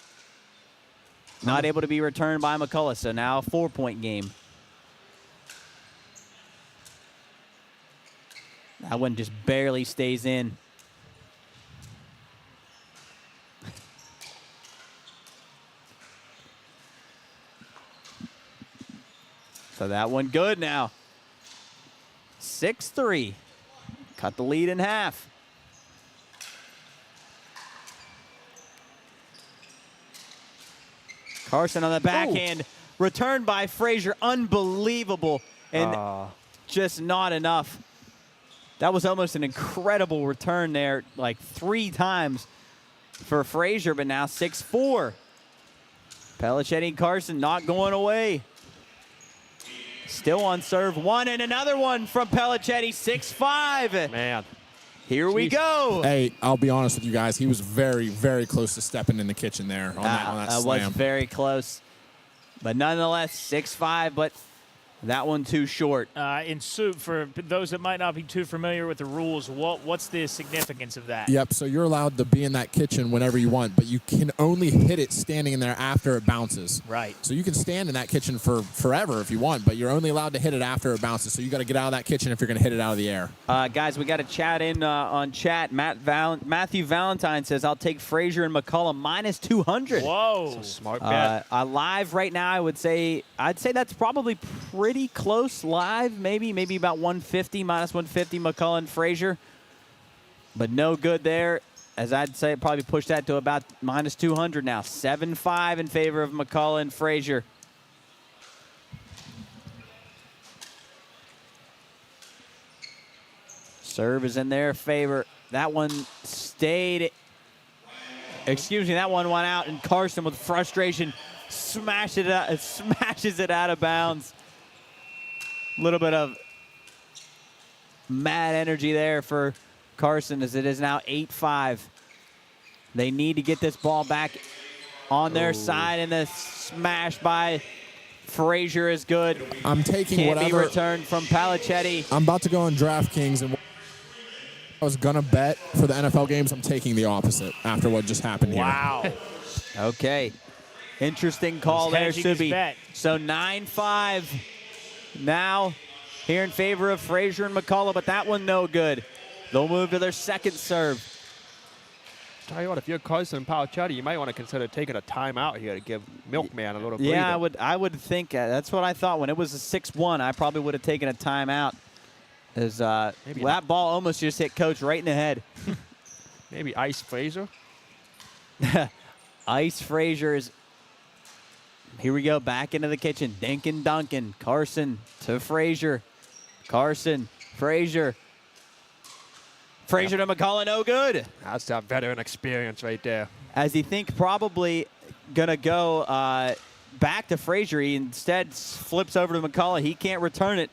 Not able to be returned by McCullough. So now a 4-point game. That one just barely stays in. So that one good now. 6-3. Cut the lead in half. Carson on the backhand. Returned by Frazier. Unbelievable. And just not enough. That was almost an incredible return there, like 3 times for Frazier, but now 6-4. Palacetti and Carson not going away. Still on serve. One and another one from Palacetti, 6-5. Man. Here we go. Hey, I'll be honest with you guys. He was very, very close to stepping in the kitchen there on that slam. Was very close. But nonetheless, 6-5, but that one too short. In soup, for those that might not be too familiar with the rules, what's the significance of that? Yep, so you're allowed to be in that kitchen whenever you want, but you can only hit it standing in there after it bounces. Right. So you can stand in that kitchen for forever if you want, but you're only allowed to hit it after it bounces. So you got to get out of that kitchen if you're going to hit it out of the air. Guys, we got a chat in on chat. Matthew Valentine says, I'll take Frazier and McCullough minus 200. Whoa. That's a smart bet. Live right now, I'd say that's probably pretty close live, maybe about 150, minus 150 McCullough and Frazier. But no good there, as I'd say probably push that to about minus 200 now. 7-5 in favor of McCullough and Frazier. Serve is in their favor. That one stayed. Excuse me, that one went out, and Carson with frustration smashes it out of bounds. A little bit of mad energy there for Carson as it is now 8-5. They need to get this ball back on their side, and the smash by Frazier is good. I'm taking Can't whatever. be returned from Palacetti. I'm about to go on DraftKings, and I was going to bet for the NFL games. I'm taking the opposite after what just happened here. Wow. Okay. Interesting call He's there, hedging his Subi. bet. So 9-5 now here in favor of Frazier and McCullough, but that one no good. They'll move to their second serve. Tell you what, if you're Carson and Palacetti, you might want to consider taking a timeout here to give Milkman a little breather. Yeah, I would think that's what I thought. When it was a 6-1, I probably would have taken a timeout. As that ball almost just hit Coach right in the head. Maybe ice Frazier. Ice Frazier is. Here we go, back into the kitchen. Dinkin Duncan. Carson to Frazier. Carson, Frazier. Frazier to McCullough, no good. That's that veteran experience right there. As he think probably going to go back to Frazier, he instead flips over to McCullough. He can't return it.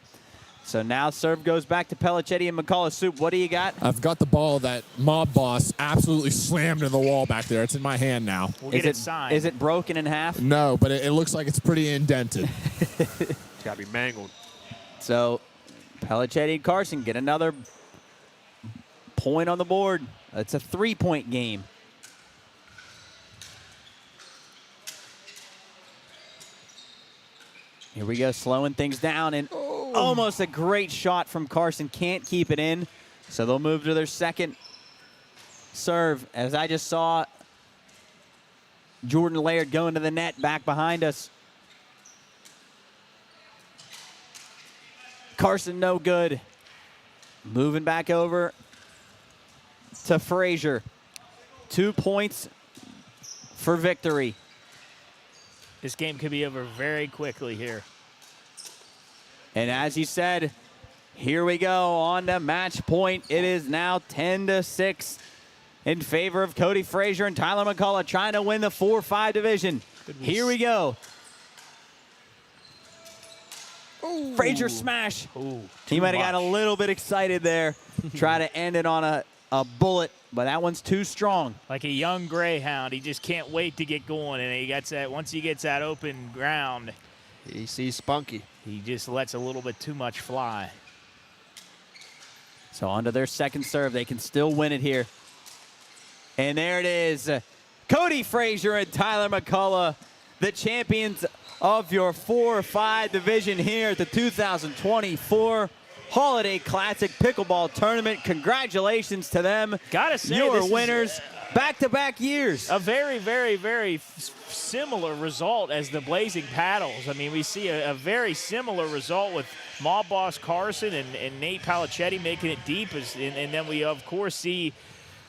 So now serve goes back to Palacetti and McCullough. Soup, what do you got? I've got the ball that Mob Boss absolutely slammed into the wall back there. It's in my hand now. We'll get it signed. Is it broken in half? No, but it looks like it's pretty indented. It's got to be mangled. So Palacetti and Carson get another point on the board. It's a 3-point game. Here we go, slowing things down, and almost a great shot from Carson. Can't keep it in, so they'll move to their second serve. As I just saw Jordan Laird going to the net back behind us. Carson, no good. Moving back over to Frazier. 2 points for victory. This game could be over very quickly here. And as you said, here we go on to match point. It is now 10-6 in favor of Cody Frazier and Tyler McCullough trying to win the 4-5 division. Here we go. Ooh. Frazier smash. Ooh, he might have got a little bit excited there. Try to end it on a bullet, but that one's too strong. Like a young greyhound, he just can't wait to get going, and he gets that. Once he gets that open ground, he sees spunky. He just lets a little bit too much fly. So on to their second serve. They can still win it here. And there it is. Cody Frazier and Tyler McCullough, the champions of your 4-5 division here at the 2024 Holiday Classic Pickleball Tournament. Congratulations to them. Gotta say, your winners back-to-back years. A very, very, very similar result as the Blazing Paddles. I mean, we see a very similar result with Mob Boss Carson and Nate Palicetti making it deep. And then we, of course, see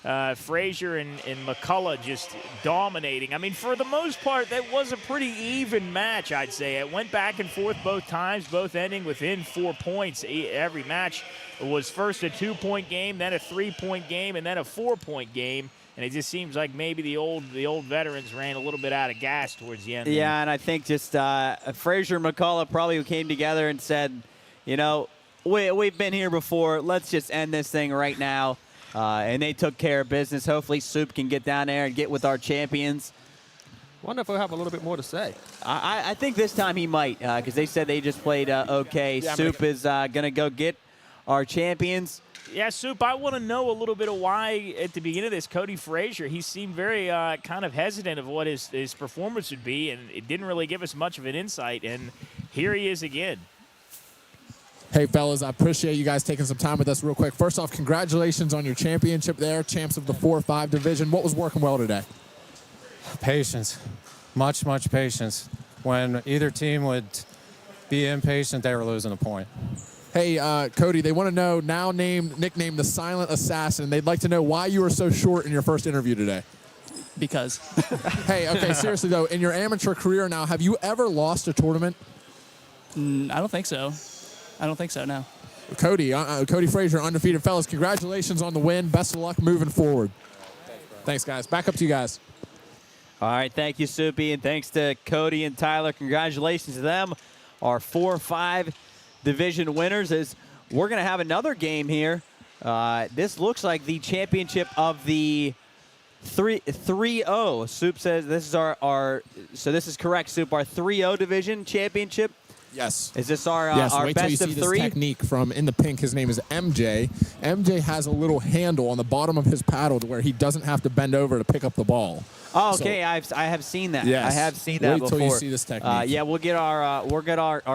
Frazier and McCullough just dominating. I mean, for the most part, that was a pretty even match, I'd say. It went back and forth both times, both ending within 4 points. Every match was first a 2-point game, then a 3-point game, and then a 4-point game. And it just seems like maybe the old veterans ran a little bit out of gas towards the end. Yeah, and I think just Frazier and McCullough probably came together and said, you know, we've been here before. Let's just end this thing right now. And they took care of business. Hopefully Soup can get down there and get with our champions. Wonder if we'll have a little bit more to say. I think this time he might, because they said they just played okay. Yeah, Soup is going to go get our champions. Yeah, Soup, I want to know a little bit of why at the beginning of this, Cody Frazier, he seemed very kind of hesitant of what his performance would be, and it didn't really give us much of an insight. And here he is again. Hey, fellas, I appreciate you guys taking some time with us real quick. First off, congratulations on your championship there, champs of the 4-5 division. What was working well today? Patience. Much patience. When either team would be impatient, they were losing a point. Hey, Cody, they want to know, now nicknamed the Silent Assassin. They'd like to know why you were so short in your first interview today. Because. Hey, okay, seriously, though, in your amateur career now, have you ever lost a tournament? I don't think so. I don't think so, no. Cody Frazier, undefeated. Fellas, congratulations on the win. Best of luck moving forward. Thanks, guys. Back up to you guys. All right, thank you, Soupy, and thanks to Cody and Tyler. Congratulations to them, our 4-5 division winners. As we're going to have another game here. This looks like the championship of the 3-0. Soup says this is our so this is correct, Soup, our 3-0 division championship. Yes. Is this our yes, our wait till best you of see three? This technique from in the pink. His name is MJ. MJ has a little handle on the bottom of his paddle to where he doesn't have to bend over to pick up the ball. Oh, okay. So, I have seen that. Yes. I have seen that before. Wait till you see this technique. Yeah, we'll get our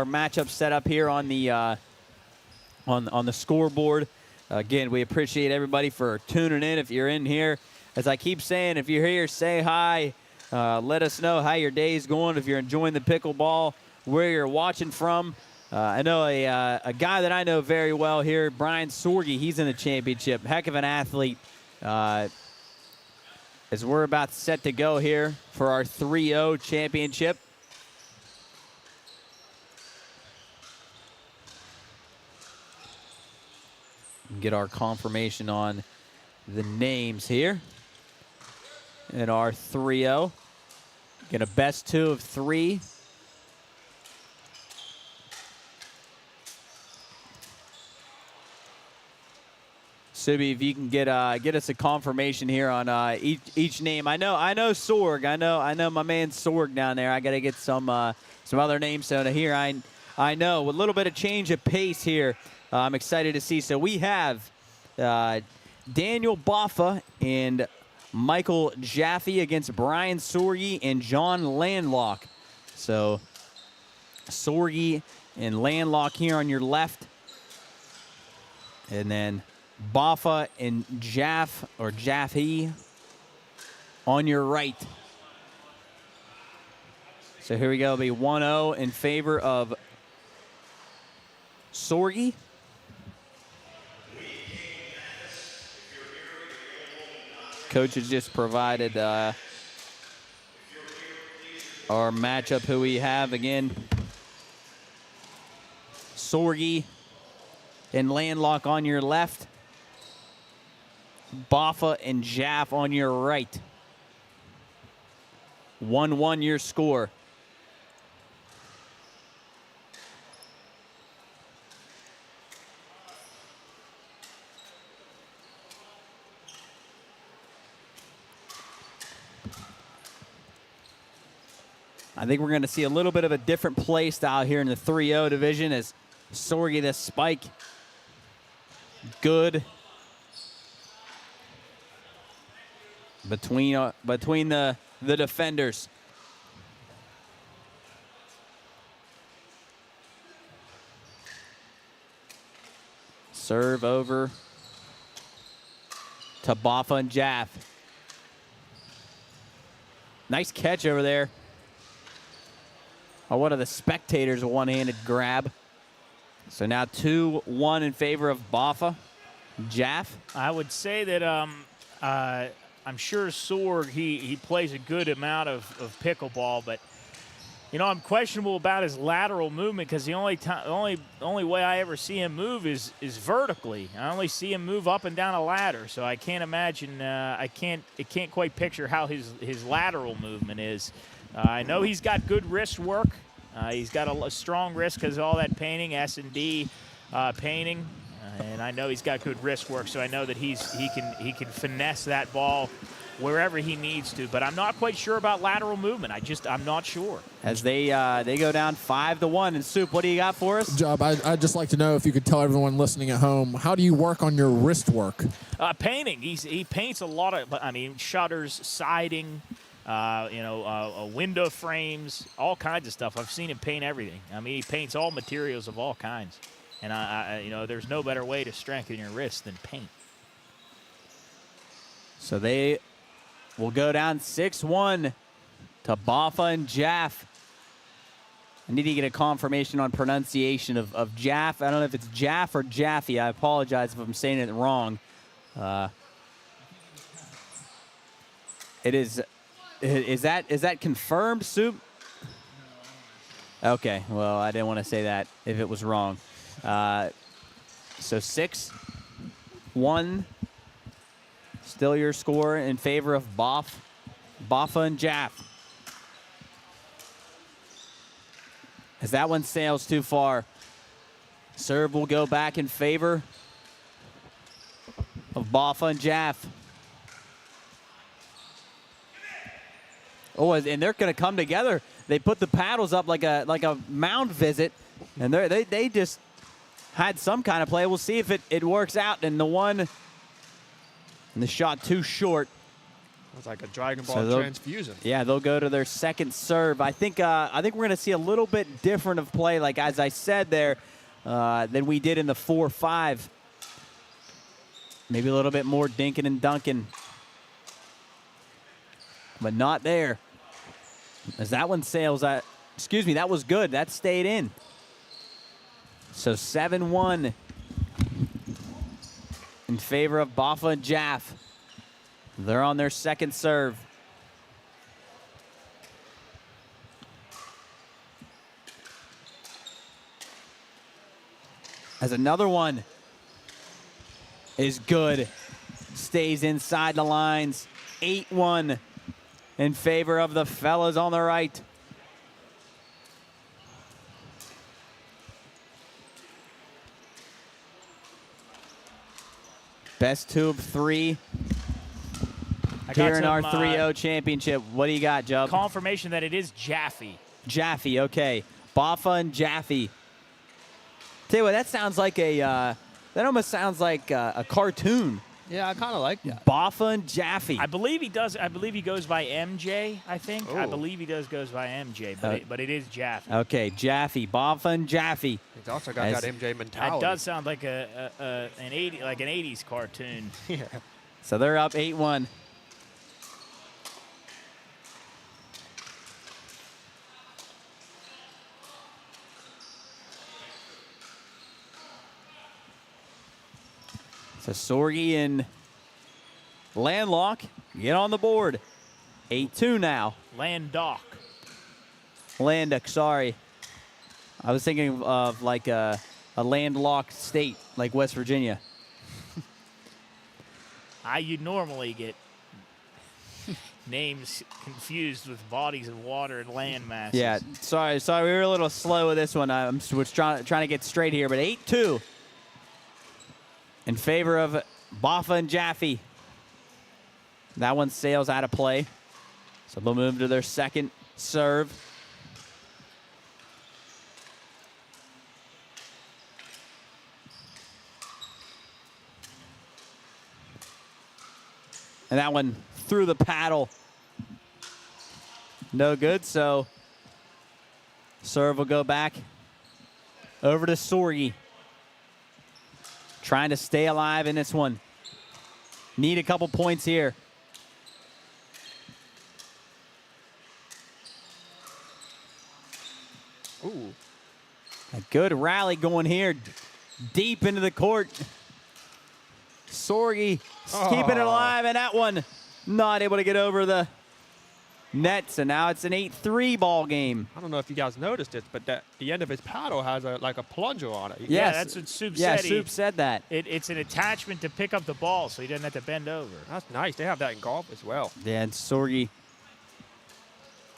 matchup set up here on the on the scoreboard. Again, we appreciate everybody for tuning in. If you're in here, as I keep saying, if you're here, say hi. Let us know how your day's going. If you're enjoying the pickleball, where you're watching from. I know a guy that I know very well here, Brian Sorge. He's in the championship. Heck of an athlete. As we're about set to go here for our 3-0 championship. Get our confirmation on the names here. In our 3-0. Get a best 2 of 3. Subi, if you can get us a confirmation here on each name. I know Sorg. I know my man Sorg down there. I got to get some other names so here. I know a little bit of change of pace here. I'm excited to see. So we have Daniel Boffa and Michael Jaffe against Brian Sorge and John Landlock. So Sorgi and Landlock here on your left. And then Boffa and Jaff or Jaffe on your right. So here we go. It'll be 1-0 in favor of Sorgi. Coach has just provided our matchup, who we have again. Sorgi and Landlock on your left. Boffa and Jaff on your right. 1-1 your score. I think we're going to see a little bit of a different play style here in the 3-0 division as Sorgi, the spike, good between the defenders. Serve over to Boffa and Jaff. Nice catch over there. One of the spectators, a one-handed grab. So now 2-1 in favor of Boffa. Jaff? I would say that I'm sure Sorg, he plays a good amount of pickleball, but you know, I'm questionable about his lateral movement because the only way I ever see him move is vertically. I only see him move up and down a ladder, so I can't imagine. I can't quite picture how his lateral movement is. I know he's got good wrist work. He's got a strong wrist because of all that painting, S&D painting, and I know he's got good wrist work. So I know that he can finesse that ball wherever he needs to. But I'm not quite sure about lateral movement. I'm not sure. As they go down 5-1. And Soup, what do you got for us? Job. I'd just like to know if you could tell everyone listening at home, how do you work on your wrist work? Painting. He paints a lot of. I mean, shutters, siding. Window frames, all kinds of stuff. I've seen him paint everything. I mean, he paints all materials of all kinds. And, there's no better way to strengthen your wrist than paint. So they will go down 6-1 to Boffa and Jaff. I need to get a confirmation on pronunciation of Jaff. I don't know if it's Jaff or Jaffe. I apologize if I'm saying it wrong. It is... Is that confirmed, Soup? Okay, well, I didn't want to say that if it was wrong. So 6-1, still your score in favor of Boffa and Jaff. As that one sails too far, serve will go back in favor of Boffa and Jaff. Oh, and they're going to come together. They put the paddles up like a mound visit, and they just had some kind of play. We'll see if it works out. And the shot too short. It's like a Dragon Ball transfusion. Yeah, they'll go to their second serve. I think we're going to see a little bit different of play, like as I said there, than we did in the 4-5. Maybe a little bit more dinking and dunking. But not there. As that one sails, that was good. That stayed in. So 7-1 in favor of Boffa and Jaff. They're on their second serve. As another one is good. Stays inside the lines. 8-1 in favor of the fellas on the right. Best 2 of 3 here in our 3-0 championship. What do you got, Jub? Confirmation that it is Jaffe. Jaffe, okay. Boffa and Jaffe. Tell you what, that sounds like that almost sounds like a cartoon. Yeah, I kind of like that. Boffa and Jaffe. I believe he does. I believe he goes by MJ. I think. I Ooh. believe he goes by MJ, but it is Jaffe. Okay, Jaffe. Boffa and Jaffe. He's also got that MJ mentality. That does sound like an 80s cartoon. Yeah. So they're up 8-1. So Sorgi and Landlock get on the board. 8-2 now. Landock. Landock, sorry. I was thinking of like a landlocked state like West Virginia. You normally get names confused with bodies of water and land masses. Yeah, sorry, we were a little slow with this one. I'm trying to get straight here, but 8-2 in favor of Boffa and Jaffe. That one sails out of play, so they'll move to their second serve. And that one through the paddle. No good, so serve will go back over to Sorgi. Trying to stay alive in this one. Need a couple points here. Ooh. A good rally going here. Deep into the court. Sorgi keeping it alive, and that one not able to get over the net. So now it's an 8-3 ball game. I don't know if you guys noticed it, but the end of his paddle has like a plunger on it. Yes. Yeah, that's what Soup said. Yeah, Soup said that. It's an attachment to pick up the ball, so he doesn't have to bend over. That's nice. They have that in golf as well. Yeah, and Sorgi,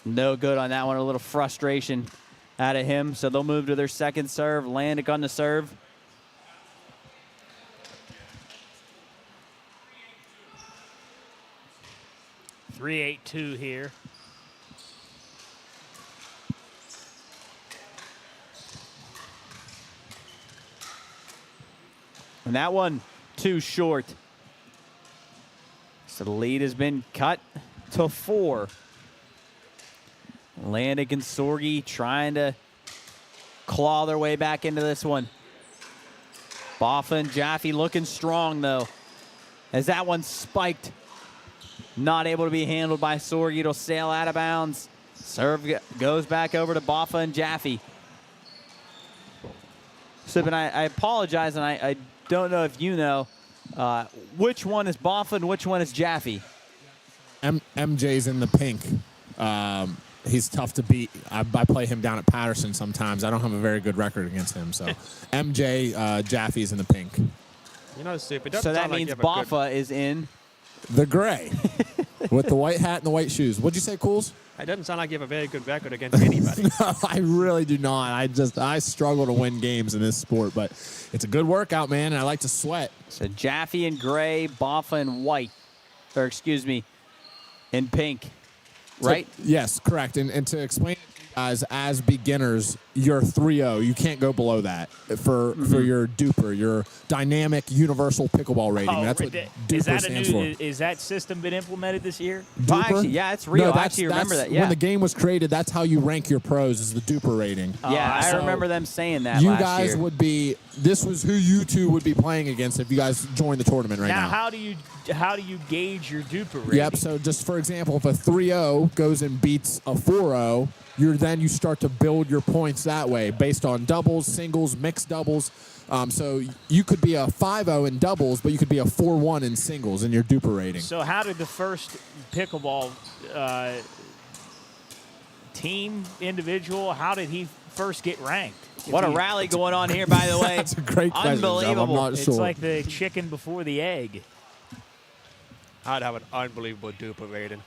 no good on that one. A little frustration out of him. So they'll move to their second serve. Landick on the serve. Three 8-2 here. And that one too short. So the lead has been cut to 4. Landick and Sorgi trying to claw their way back into this one. Boffa and Jaffe looking strong, though, as that one spiked. Not able to be handled by Sorgi. It'll sail out of bounds. Serve goes back over to Boffa and Jaffe. Sip, and I apologize, and I don't know if you know which one is Boffa and which one is Jaffe. MJ's in the pink. He's tough to beat. I play him down at Patterson sometimes. I don't have a very good record against him. So MJ, Jaffe's in the pink. You know, Soup, So that means Boffa is in the gray with the white hat and the white shoes. What'd you say, Cools? It doesn't sound like you have a very good record against anybody. No, I really do not. I struggle to win games in this sport, but it's a good workout, man, and I like to sweat. So Jaffe in gray, Boffa in white, or excuse me, in pink, right? So, yes, correct. And to explain it to you guys, as beginners, you're 3-0. You can't go below that for your duper, your dynamic universal pickleball rating. That's what duper stands for. Is that system been implemented this year? Well, actually, yeah, it's real. I actually remember that. Yeah. When the game was created, that's how you rank your pros, is the duper rating. Yeah, I remember them saying that you last guys year. would be, this was who you two would be playing against if you guys joined the tournament right now. Now, how do you gauge your duper rating? Yep, so just for example, if a 3-0 goes and beats a 4-0, you start to build your points that way based on doubles, singles, mixed doubles. So you could be a 5-0 in doubles, but you could be a 4-1 in singles in your duper rating. So how did the first pickleball team individual, how did he first get ranked? What a rally going on here, by the way. That's a great question. Unbelievable. I'm not sure. It's like the chicken before the egg. I'd have an unbelievable duper rating.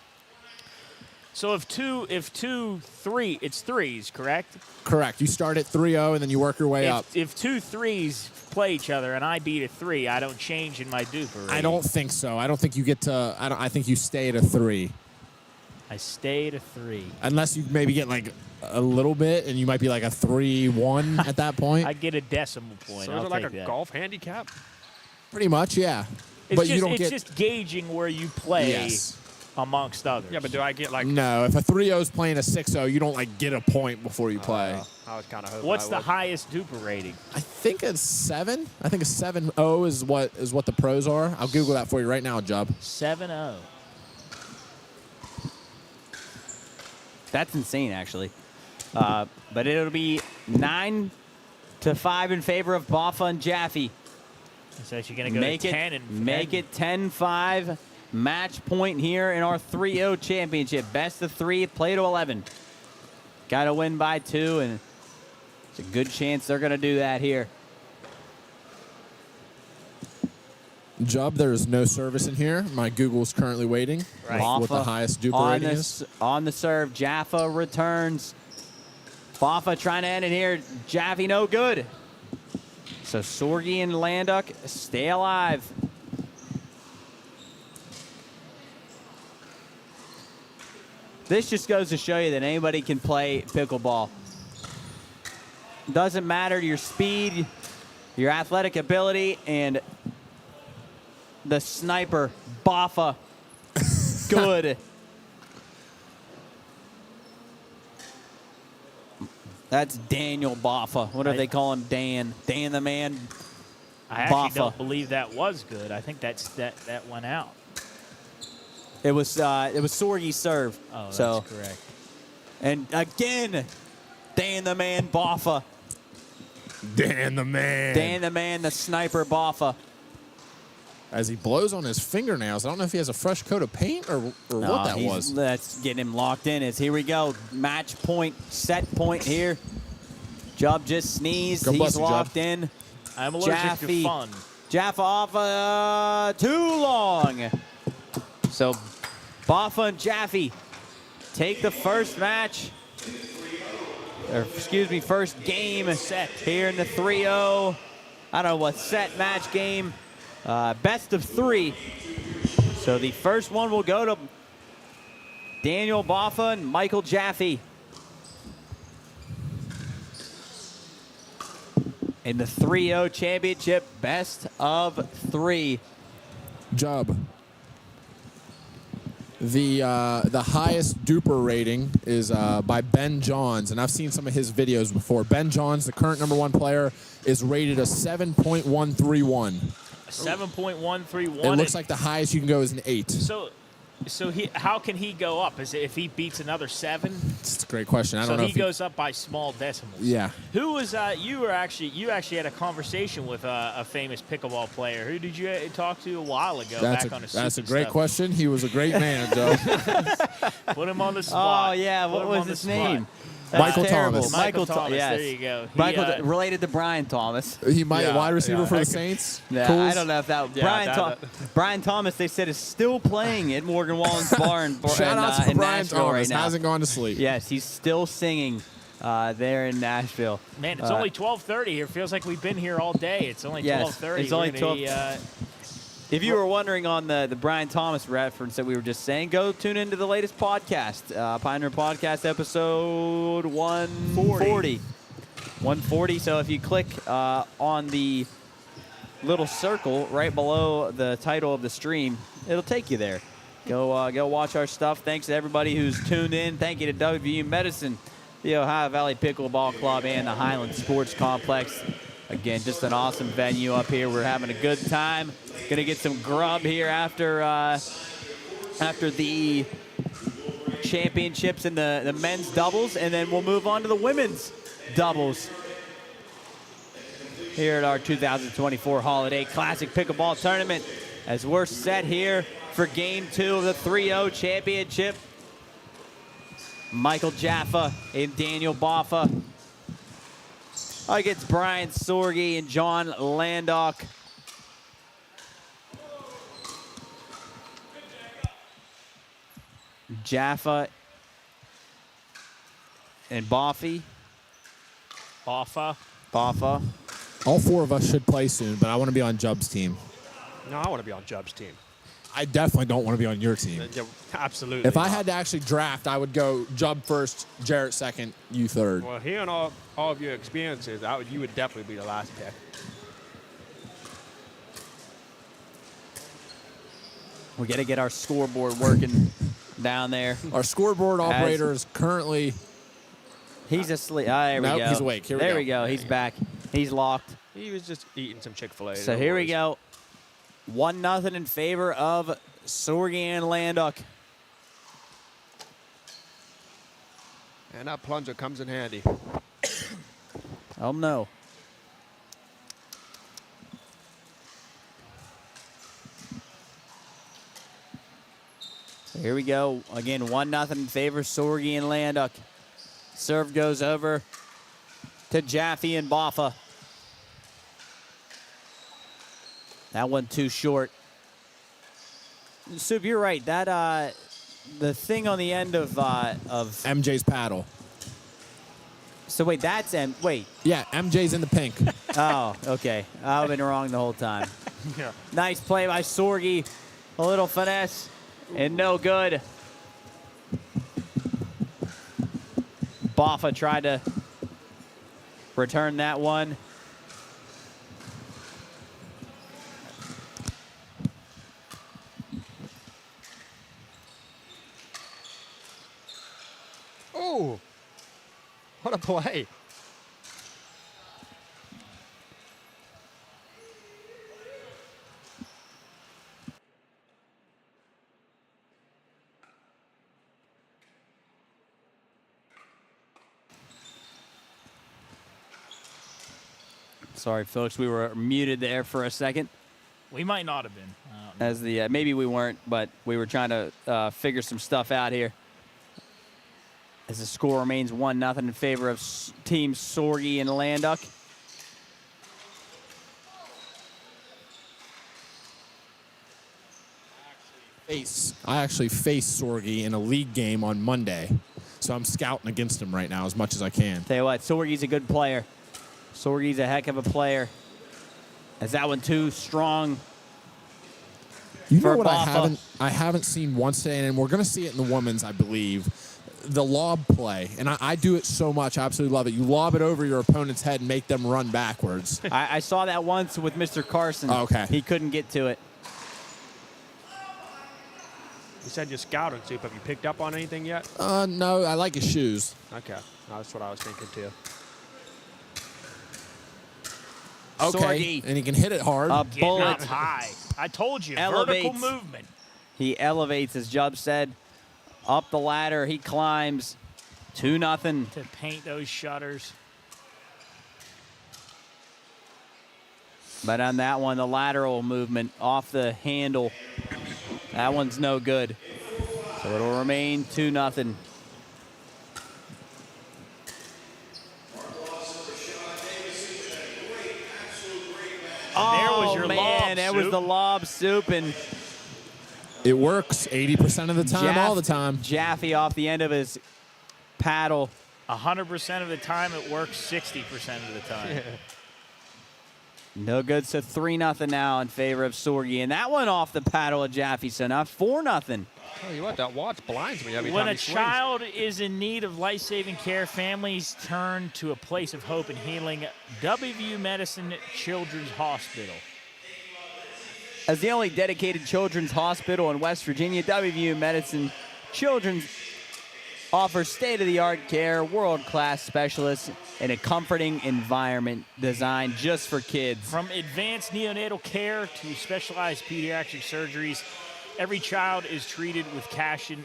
So if two, three, it's threes, correct? Correct. You start at 3-0 and then you work your way up. If two threes play each other and I beat a 3, I don't change in my duper rating. I don't think so. I don't think you get to. I think you stay at a 3. I stay at a 3. Unless you maybe get like a little bit, and you might be like a 3-1 at that point. I get a decimal point. So I'll is it like take a that. golf handicap? Pretty much, yeah. It's you don't get just gauging where you play Yes. amongst others. Yeah, but do I get like? No, if a 3-0 is playing a 6-0, you don't like get a point before you play. I was kind of hoping. What's I the would. highest duper rating? I think it's 7. I think a 7-0 is what the pros are. I'll Google that for you right now, Job. 7-0. That's insane, actually. But it'll be 9-5 in favor of Boffa and Jaffe. It's actually going to go to 10 and make it 10-5. Match point here in our 3-0 championship. Best of 3, play to 11. Got to win by 2, and it's a good chance they're going to do that here. Job, there is no service in here. My Google's currently waiting. Right. What the highest duper on rating the, is. on the serve, Jaffa returns. Boffa trying to end it here. Jaffe no good. So Sorgi and Landuk stay alive. This just goes to show you that anybody can play pickleball. Doesn't matter your speed, your athletic ability, and the sniper, Boffa, good. That's Daniel Boffa. What do they call him? Dan. Dan the man. I actually Boffa. don't believe that was good. I think that went out. It was Sorgi's serve. Oh, that's so, correct. and again, Dan the man Boffa. Dan the man. Dan the man, the sniper Boffa. As he blows on his fingernails. I don't know if he has a fresh coat of paint or what that was. Let's get him locked in. Here we go. Match point, set point here. Job just sneezed. God bless He's you, Job. locked in. I'm allergic Jaffe. to fun. Jaffa off too long. So Boffa and Jaffe take the first match. Or excuse me, first game set here in the 3-0. I don't know what set match game. Best of 3. So the first one will go to Daniel Boffa and Michael Jaffe. In the 3-0 championship, best of 3. Job. The highest duper rating is by Ben Johns, and I've seen some of his videos before. Ben Johns, the current #1 player, is rated a 7.131. 7.131. It looks like the highest you can go is an 8. So how can he go up? Is it if he beats another 7? It's a great question. I don't know. So if he goes up by small decimals. Yeah. Who was you actually had a conversation with a famous pickleball player. Who did you talk to a while ago? That's a great question. He was a great man, Joe. Put him on the spot. Oh yeah, what was his name? Michael terrible. Thomas. Michael Thomas. Yes. There you go. Michael related to Brian Thomas. He might wide receiver for the Saints. Yeah, I don't know if that Brian Thomas. They said is still playing at Morgan Wallen's bar in Shout out to in Brian Nashville Thomas. right now. Hasn't gone to sleep. Yes, he's still singing there in Nashville. Man, it's only 12:30 here. Feels like we've been here all day. It's only 12:30. It's only 12. If you were wondering on the Brian Thomas reference that we were just saying, go tune into the latest podcast, Pioneer Podcast episode 140. 140. So if you click on the little circle right below the title of the stream, it'll take you there. Go watch our stuff. Thanks to everybody who's tuned in. Thank you to WVU Medicine, the Ohio Valley Pickleball Club, and the Highlands Sports Complex. Again, just an awesome venue up here. We're having a good time. Gonna get some grub here after the championships in the men's doubles, and then we'll move on to the women's doubles here at our 2024 Holiday Classic Pickleball Tournament, as we're set here for Game 2 of the 3-0 championship. Michael Jaffa and Daniel Boffa against Brian Sorgi and John Landok. Jaffa and Boffa. All 4 of us should play soon, but I want to be on Jub's team. No, I want to be on Jub's team. I definitely don't want to be on your team. Yeah, absolutely. If I had to actually draft, I would go Jub first, Jarrett second, you third. Well, hearing all of your experiences, you would definitely be the last pick. We got to get our scoreboard working down there. Our scoreboard operator is currently... He's asleep. There we Nope, go. he's awake. Here we there go. we go. He's back. He's locked. He was just eating some Chick-fil-A. So here we go. 1-0 in favor of Sorgi and Landock. And that plunger comes in handy. Oh, no. Here we go. Again, 1-0 in favor of Sorgi and Landock. Serve goes over to Jaffe and Boffa. That one too short. Soup, you're right. That the thing on the end of MJ's paddle. So wait, that's wait. Yeah, MJ's in the pink. Oh, okay. I've been wrong the whole time. Yeah. Nice play by Sorgi. A little finesse and no good. Boffa tried to return that one. Oh, what a play. Sorry, folks, we were muted there for a second. We might not have been. As the maybe we weren't, but we were trying to figure some stuff out here. As the score remains 1-0 in favor of Team Sorgi and Landock. I actually faced Sorgi in a league game on Monday, so I'm scouting against him right now as much as I can. Tell you what, Sorgi's a good player. Sorgi's a heck of a player. Is that one too strong? You know for what Boffa? I haven't seen once today, and we're going to see it in the women's, I believe. The lob play, and I do it so much. I absolutely love it. You lob it over your opponent's head and make them run backwards. I saw that once with Mr. Carson. Oh, okay. He couldn't get to it. You said you're scouting, Soup. Have you picked up on anything yet? No, I like his shoes. Okay. That's what I was thinking, too. Okay, Sorgi. and he can hit it hard. A Getting bullet. up high. I told you, Elevates. vertical movement. He elevates, as Jubb said, up the ladder. He climbs 2-0. To paint those shutters. But on that one, the lateral movement off the handle, that one's no good. So it'll remain 2-0. There was your man, lob, that was Soup. the lob, Soup, and It works 80% of the time, all the time. Jaffe off the end of his paddle. 100% of the time, it works 60% of the time. No good, so 3-0 now in favor of Sorgi. And that one off the paddle of Jaffe, so now 4-0. Tell you what, that watch blinds me every When time a he swings. child is in need of life-saving care, families turn to a place of hope and healing, WVU Medicine Children's Hospital. As the only dedicated children's hospital in West Virginia, WVU Medicine Children's offers state-of-the-art care, world-class specialists, and a comforting environment designed just for kids. From advanced neonatal care to specialized pediatric surgeries, every child is treated with compassion,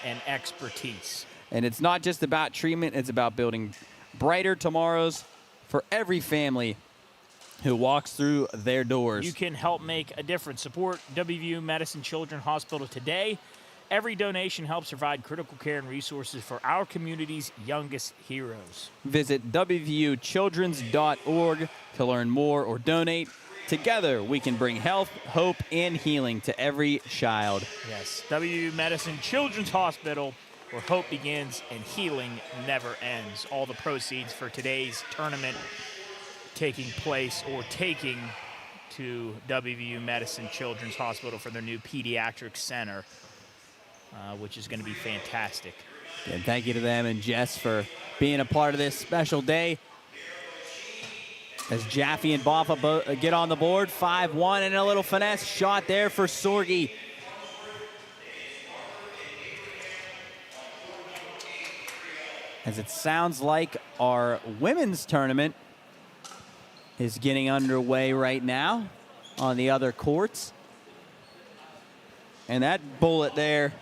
and expertise. And it's not just about treatment, it's about building brighter tomorrows for every family who walks through their doors. You can help make a difference. Support WVU Medicine Children's Hospital today. Every donation helps provide critical care and resources for our community's youngest heroes. Visit WVUchildrens.org to learn more or donate. Together, we can bring health, hope, and healing to every child. Yes, WVU Medicine Children's Hospital, where hope begins and healing never ends. All the proceeds for today's tournament taking to WVU Medicine Children's Hospital for their new pediatric center, which is going to be fantastic. And thank you to them and Jess for being a part of this special day. As Jaffe and Boffa get on the board, 5-1, and a little finesse shot there for Sorgi. As it sounds like our women's tournament is getting underway right now on the other courts. And that bullet there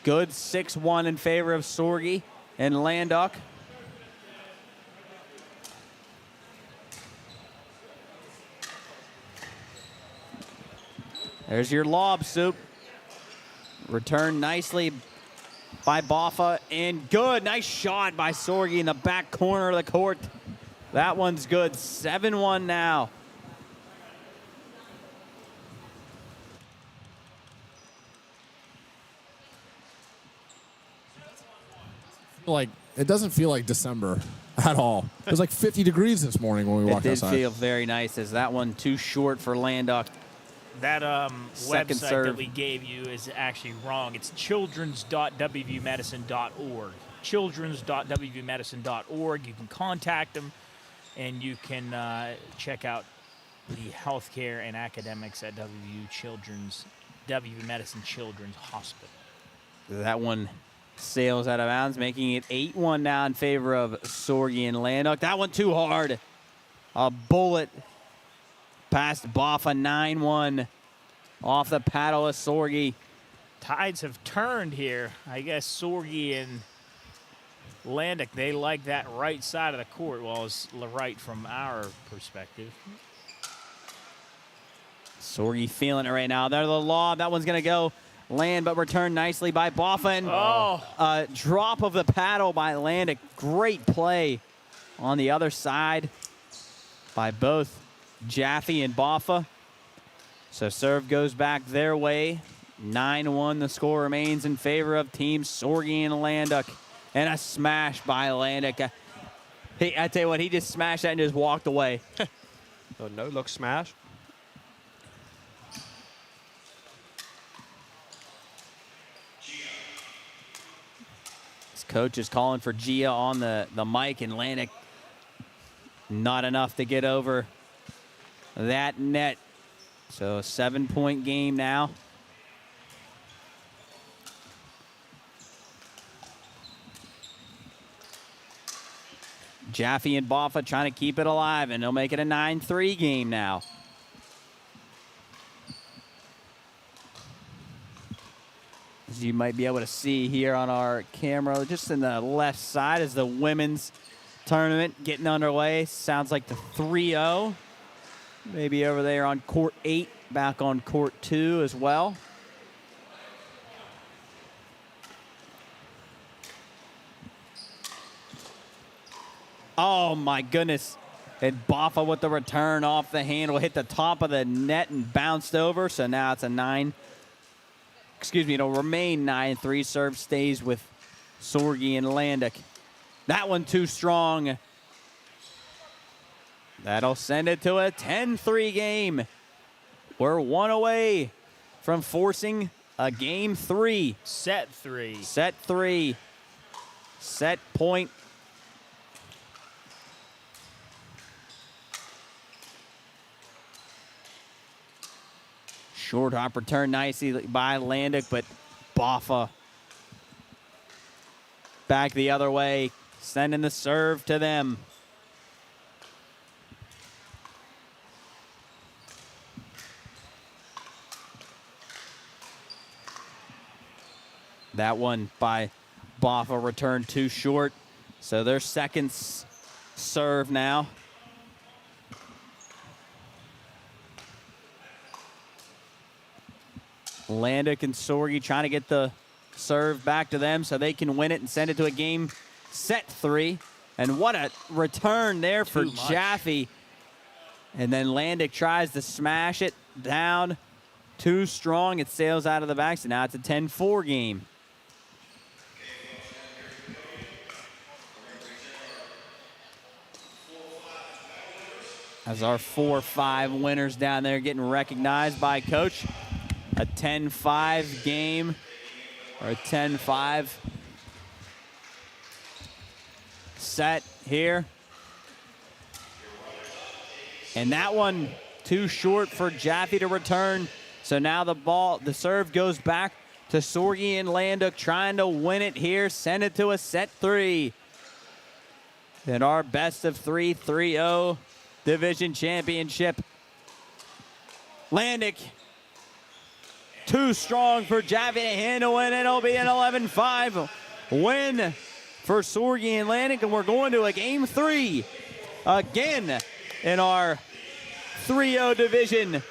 good, 6-1 in favor of Sorgi and Landock. There's your lob, Soup. Returned nicely by Boffa, and good. Nice shot by Sorgi in the back corner of the court. That one's good. 7-1 now. Like, it doesn't feel like December at all. It was like 50 degrees this morning when we walked outside. It did feel very nice, as that one too short for Landock. That Second website serve that we gave you is actually wrong. It's childrens.wvumedicine.org. Childrens.wvumedicine.org. You can contact them, and you can check out the healthcare and academics at WVU Medicine Children's Hospital. That one sails out of bounds, making it 8-1 now in favor of Sorgi and Landock. That one too hard. A bullet past Boffa, 9-1 off the paddle of Sorgi. Tides have turned here. I guess Sorgi and Landock, they like that right side of the court, well, it's right from our perspective. Sorgi feeling it right now. There's the lob. That one's going to go land, but returned nicely by Boffa. And drop of the paddle by Landock. Great play on the other side by both Jaffe and Boffa. So serve goes back their way. 9-1, the score remains in favor of Team Sorgi and Landock. And a smash by Landock. I tell you what, he just smashed that and just walked away. A no-look smash. His coach is calling for Gia on the mic, and Landock not enough to get over that net. So a 7-point game now. Jaffe and Boffa trying to keep it alive, and they'll make it a 9-3 game now. As you might be able to see here on our camera, just in the left side is the women's tournament getting underway. Sounds like the 3-0. Maybe over there on court 8, back on court 2 as well. Oh, my goodness. And Boffa with the return off the handle, hit the top of the net and bounced over. So now it's a 9. Excuse me, it'll remain 9-3. Serve stays with Sorgi and Landock. That one too strong. That'll send it to a 10-3 game. We're one away from forcing a game 3. Set 3. Set 3. Set point. Short hop return nicely by Landock, but Boffa back the other way, sending the serve to them. That one by Boffa returned too short. So their second serve now. Landock and Sorgi trying to get the serve back to them so they can win it and send it to a game set 3. And what a return there for Jaffe. And then Landock tries to smash it down. Too strong. It sails out of the back. So now it's a 10-4 game. As our 4-5 winners down there getting recognized by Coach. A 10-5 game, or a 10-5 set here. And that one too short for Jaffe to return. So now the serve goes back to Sorgi and Landuk trying to win it here. Send it to a set 3. In our best of 3 3-0 division championship. Landuk too strong for Jaffe to handle, and it'll be an 11-5 win for Sorgi and Landuk, and we're going to a game 3 again in our 3-0 division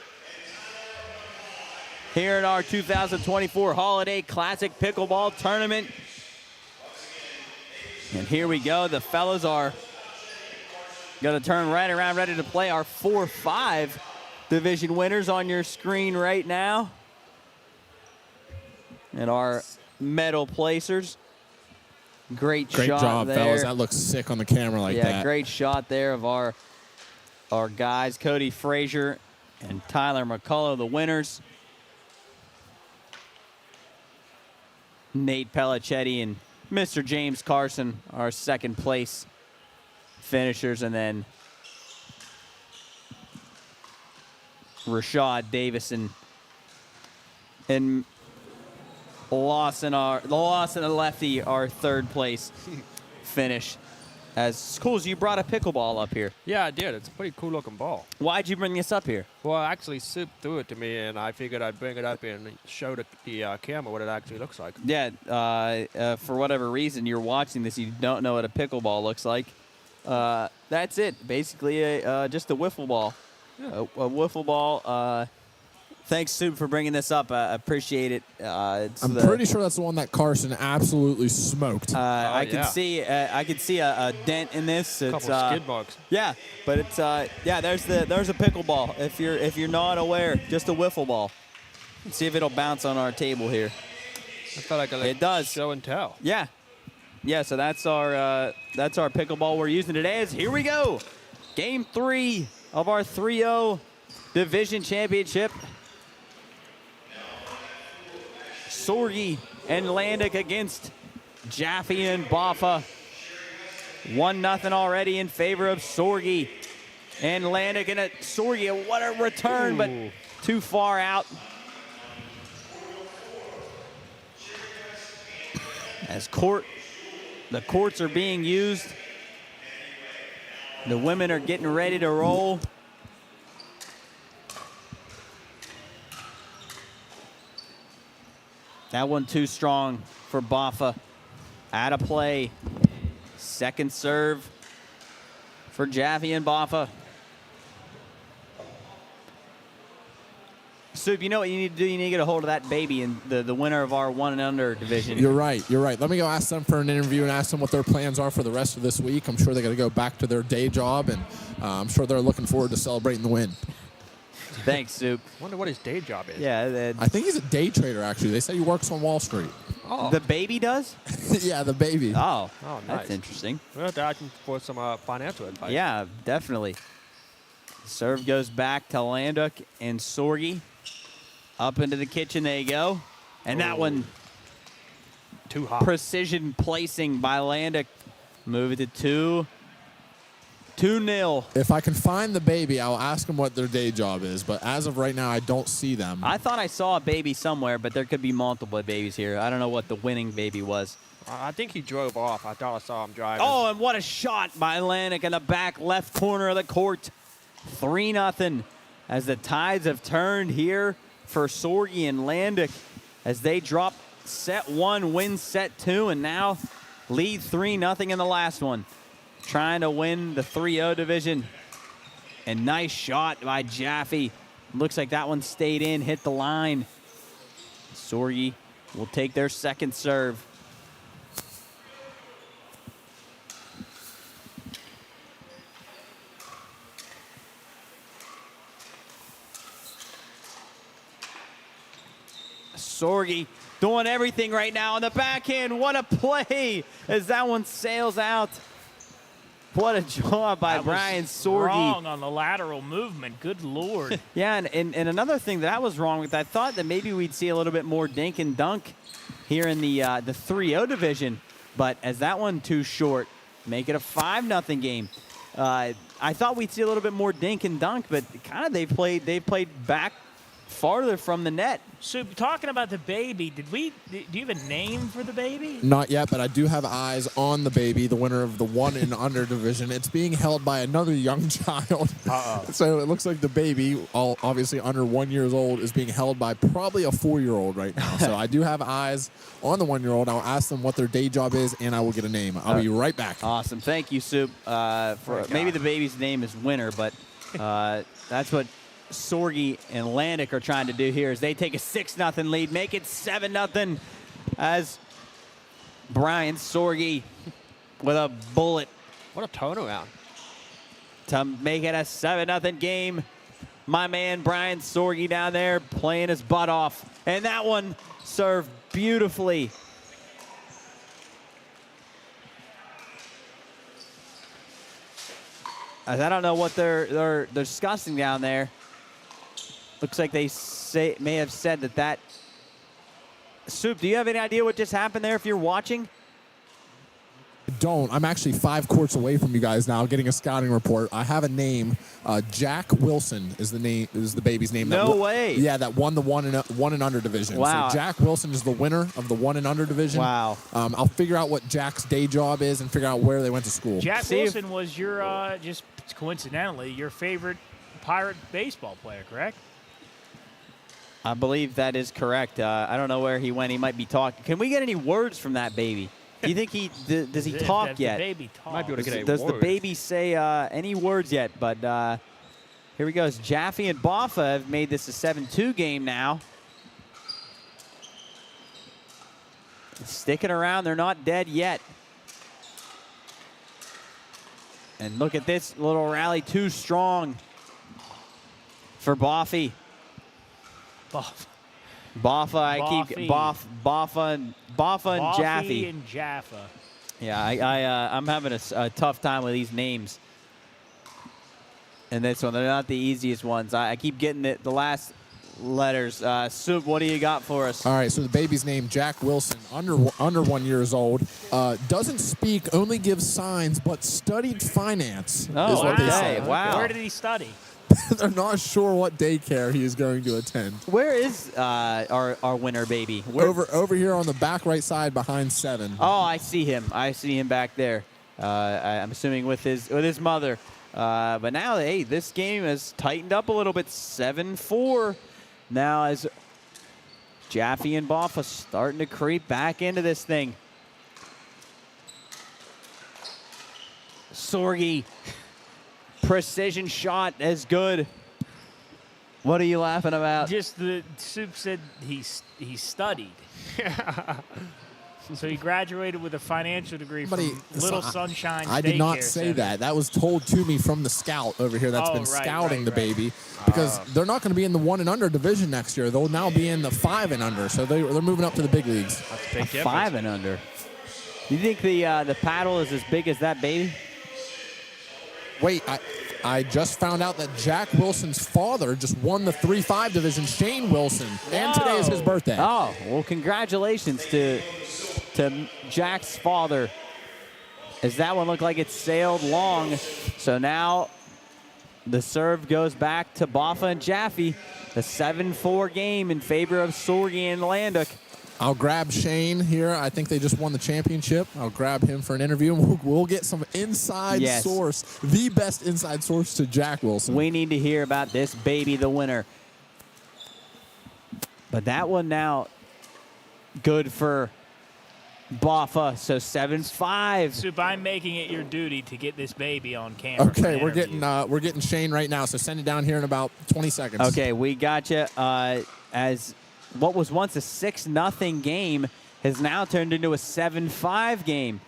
here in our 2024 Holiday Classic Pickleball Tournament. And here we go. The fellas are going to turn right around, ready to play our 4-5 division winners on your screen right now. And our medal placers. Great shot job, there. fellas. That looks sick on the camera like that. Yeah, great shot there of our guys, Cody Frazier and Tyler McCullough, the winners. Nate Pellicetti and Mr. James Carson, our second place finishers, and then Rashad Davison and Lawson and Lefty, our third place finish. As cool as you brought a pickleball up here. Yeah, I did. It's a pretty cool looking ball. Why'd you bring this up here? Well, actually, Soup threw it to me, and I figured I'd bring it up and show the camera what it actually looks like. Yeah, for whatever reason you're watching this, you don't know what a pickleball looks like. That's it. Basically, just a wiffle ball. Yeah. A wiffle ball. Thanks, Soup, for bringing this up. I appreciate it. I'm pretty sure that's the one that Carson absolutely smoked. I can see a dent in this. It's, couple skid marks. Yeah, but it's there's a pickleball. If you're not aware, just a wiffle ball. Let's see if it'll bounce on our table here. I felt like it does. Show and tell. Yeah. So that's our pickleball we're using today. Here we go. Game 3 of our 3-0 division championship. Sorgi and Landuk against Jaffe and Boffa. 1-0 already in favor of Sorgi and Landuk. And Sorgi, what a return, but too far out. As the courts are being used. The women are getting ready to roll. That one too strong for Boffa. Out of play. Second serve for Jaffe and Boffa. Soup, you know what you need to do? You need to get a hold of that baby and the winner of our 1 and under division. You're right. Let me go ask them for an interview and ask them what their plans are for the rest of this week. I'm sure they're going to go back to their day job, and I'm sure they're looking forward to celebrating the win. Thanks, Soup. I wonder what his day job is. Yeah. I think he's a day trader, actually. They say he works on Wall Street. Oh. The baby does? Yeah, the baby. Oh, nice. That's interesting. We'll have to ask him for some financial advice. Yeah, definitely. Serve goes back to Landuk and Sorgi. Up into the kitchen they go. And that one, too hot. Precision placing by Landuk. Move it to 2-0. If I can find the baby, I'll ask them what their day job is. But as of right now, I don't see them. I thought I saw a baby somewhere, but there could be multiple babies here. I don't know what the winning baby was. I think he drove off. I thought I saw him driving. Oh, and what a shot by Landuk in the back left corner of the court. 3-0 as the tides have turned here for Sorgi and Landuk as they drop set 1, win set 2, and now lead 3-0 in the last one. Trying to win the 3-0 division. And nice shot by Jaffe. Looks like that one stayed in, hit the line. Sorgi will take their second serve. Sorgi doing everything right now on the backhand. What a play as that one sails out. What a job by Brian Sorgi. Wrong on the lateral movement. Good Lord. Yeah, and another thing that I was wrong with, I thought that maybe we'd see a little bit more dink and dunk here in the 3-0 division. But as that one too short, make it a 5-0 game. I thought we'd see a little bit more dink and dunk, but kind of they played back farther from the net. So talking about the baby, do you have a name for the baby? Not yet, but I do have eyes on the baby, the winner of the 1 and under division. It's being held by another young child. So it looks like the baby, obviously under 1 year old, is being held by probably a 4-year-old right now. So I do have eyes on the 1-year-old. I'll ask them what their day job is, and I will get a name. I'll be right back. Awesome. Thank you, Soup. Maybe the baby's name is Winner, but that's what Sorgi and Landick are trying to do here as they take a 6-0 lead, make it 7-0 as Brian Sorgi with a bullet. What a turnaround. To make it a 7-0 game. My man Brian Sorgi down there playing his butt off. And that one served beautifully. As I don't know what they're discussing down there. Looks like they may have said that. Soup, do you have any idea what just happened there if you're watching? Don't. I'm actually 5 courts away from you guys now, getting a scouting report. I have a name. Jack Wilson is the baby's name. No way. Yeah, that won the 1 and under division. Wow. So Jack Wilson is the winner of the 1 and under division. Wow. I'll figure out what Jack's day job is and figure out where they went to school. Jack Wilson was your just coincidentally your favorite Pirate baseball player, correct? I believe that is correct. I don't know where he went. He might be talking. Can we get any words from that baby? Do you think does he talk yet? The baby talk. Might be able to get a Does word. the baby say any words yet? But here he goes. Jaffe and Boffa have made this a 7-2 game now. Sticking around. They're not dead yet. And look at this little rally. Too strong for Boffa. Boffa and Jaffe. And Jaffa. Yeah, I'm having a tough time with these names. And this one, they're not the easiest ones. I keep getting the last letters. Soup, what do you got for us? All right, so the baby's name, Jack Wilson, under 1 year old, doesn't speak, only gives signs, but studied finance. Oh, is what they okay. say. Wow. Where did he study? They're not sure what daycare he is going to attend. Where is our winner baby? Over here on the back right side behind 7. Oh, I see him. I see him back there. I'm assuming with his mother. But now, hey, this game has tightened up a little bit. 7-4 now as Jaffe and Boffa starting to creep back into this thing. Sorgi. Precision shot as good. What are you laughing about? Just the Soup said he studied. So he graduated with a financial degree from Little Sunshine I did not Daycare say Center. that. That was told to me from the scout over here that's been scouting the baby. Because they're not going to be in the 1 and under division next year. They'll now be in the 5 and under. So they're moving up to the big leagues. That's a big difference. 5 and under. Do you think the paddle is as big as that baby? Wait, I just found out that Jack Wilson's father just won the 3-5 division, Shane Wilson, and today is his birthday. Oh, well, congratulations to Jack's father, as that one looked like it sailed long. So now the serve goes back to Boffa and Jaffe. The 7-4 game in favor of Sorgi and Landick. I'll grab Shane here. I think they just won the championship. I'll grab him for an interview, and we'll get some inside source, the best inside source to Jack Wilson. We need to hear about this baby, the winner. But that one now good for Boffa, so 7-5. Soup, I'm making it your duty to get this baby on camera. Okay, we're getting Shane right now, so send it down here in about 20 seconds. Okay, we got you. As what was once a 6-0 game has now turned into a 7-5 game.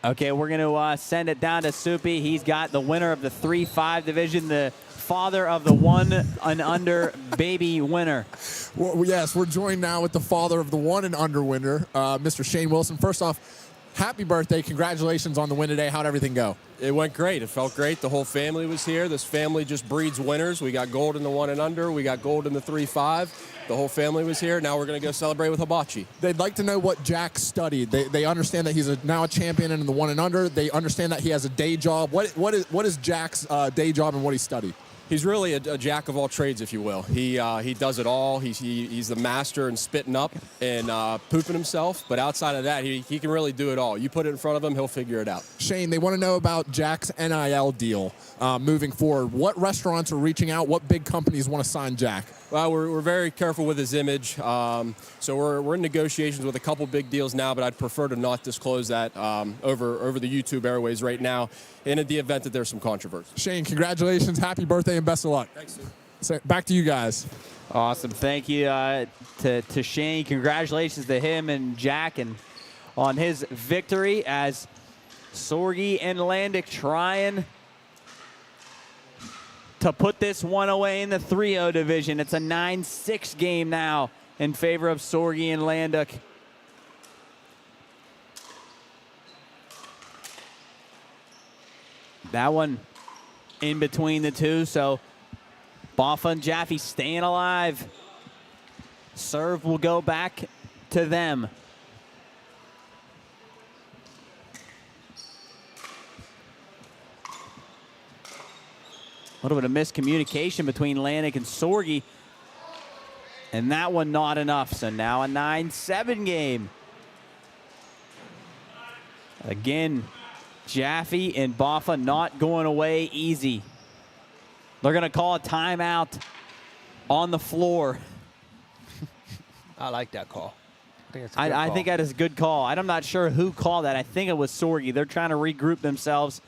Okay, we're going to send it down to Soupy. He's got the winner of the 3-5 division, the father of the 1 and under baby winner. Well, yes, we're joined now with the father of the 1 and under winner, Mr. Shane Wilson. First off, happy birthday. Congratulations on the win today. How'd everything go? It went great. It felt great. The whole family was here. This family just breeds winners. We got gold in the 1 and under. We got gold in the 3-5. The whole family was here. Now we're going to go celebrate with hibachi. They'd like to know what Jack studied. They understand that he's now a champion in the 1 and under. They understand that he has a day job. What is Jack's day job and what he studied? He's really a jack of all trades, if you will. He does it all. He's the master in spitting up and pooping himself. But outside of that, he can really do it all. You put it in front of him, he'll figure it out. Shane, they want to know about Jack's NIL deal moving forward. What restaurants are reaching out? What big companies want to sign Jack? Well, we're very careful with his image. So we're in negotiations with a couple big deals now, but I'd prefer to not disclose that over the YouTube airways right now in the event that there's some controversy. Shane, congratulations. Happy birthday and best of luck. Thanks, Steve. So back to you guys. Awesome. Thank you to Shane. Congratulations to him and Jack and on his victory as Sorgi and Landick trying to put this one away in the 3-0 division. It's a 9-6 game now in favor of Sorgi and Landick. That one in between the two, so Boffa and Jaffe staying alive. Serve will go back to them. A little bit of miscommunication between Landick and Sorgi. And that one not enough. So now a 9-7 game. Again, Jaffe and Boffa not going away easy. They're going to call a timeout on the floor. I like that call. I think that is a good call. I'm not sure who called that. I think it was Sorgi. They're trying to regroup themselves.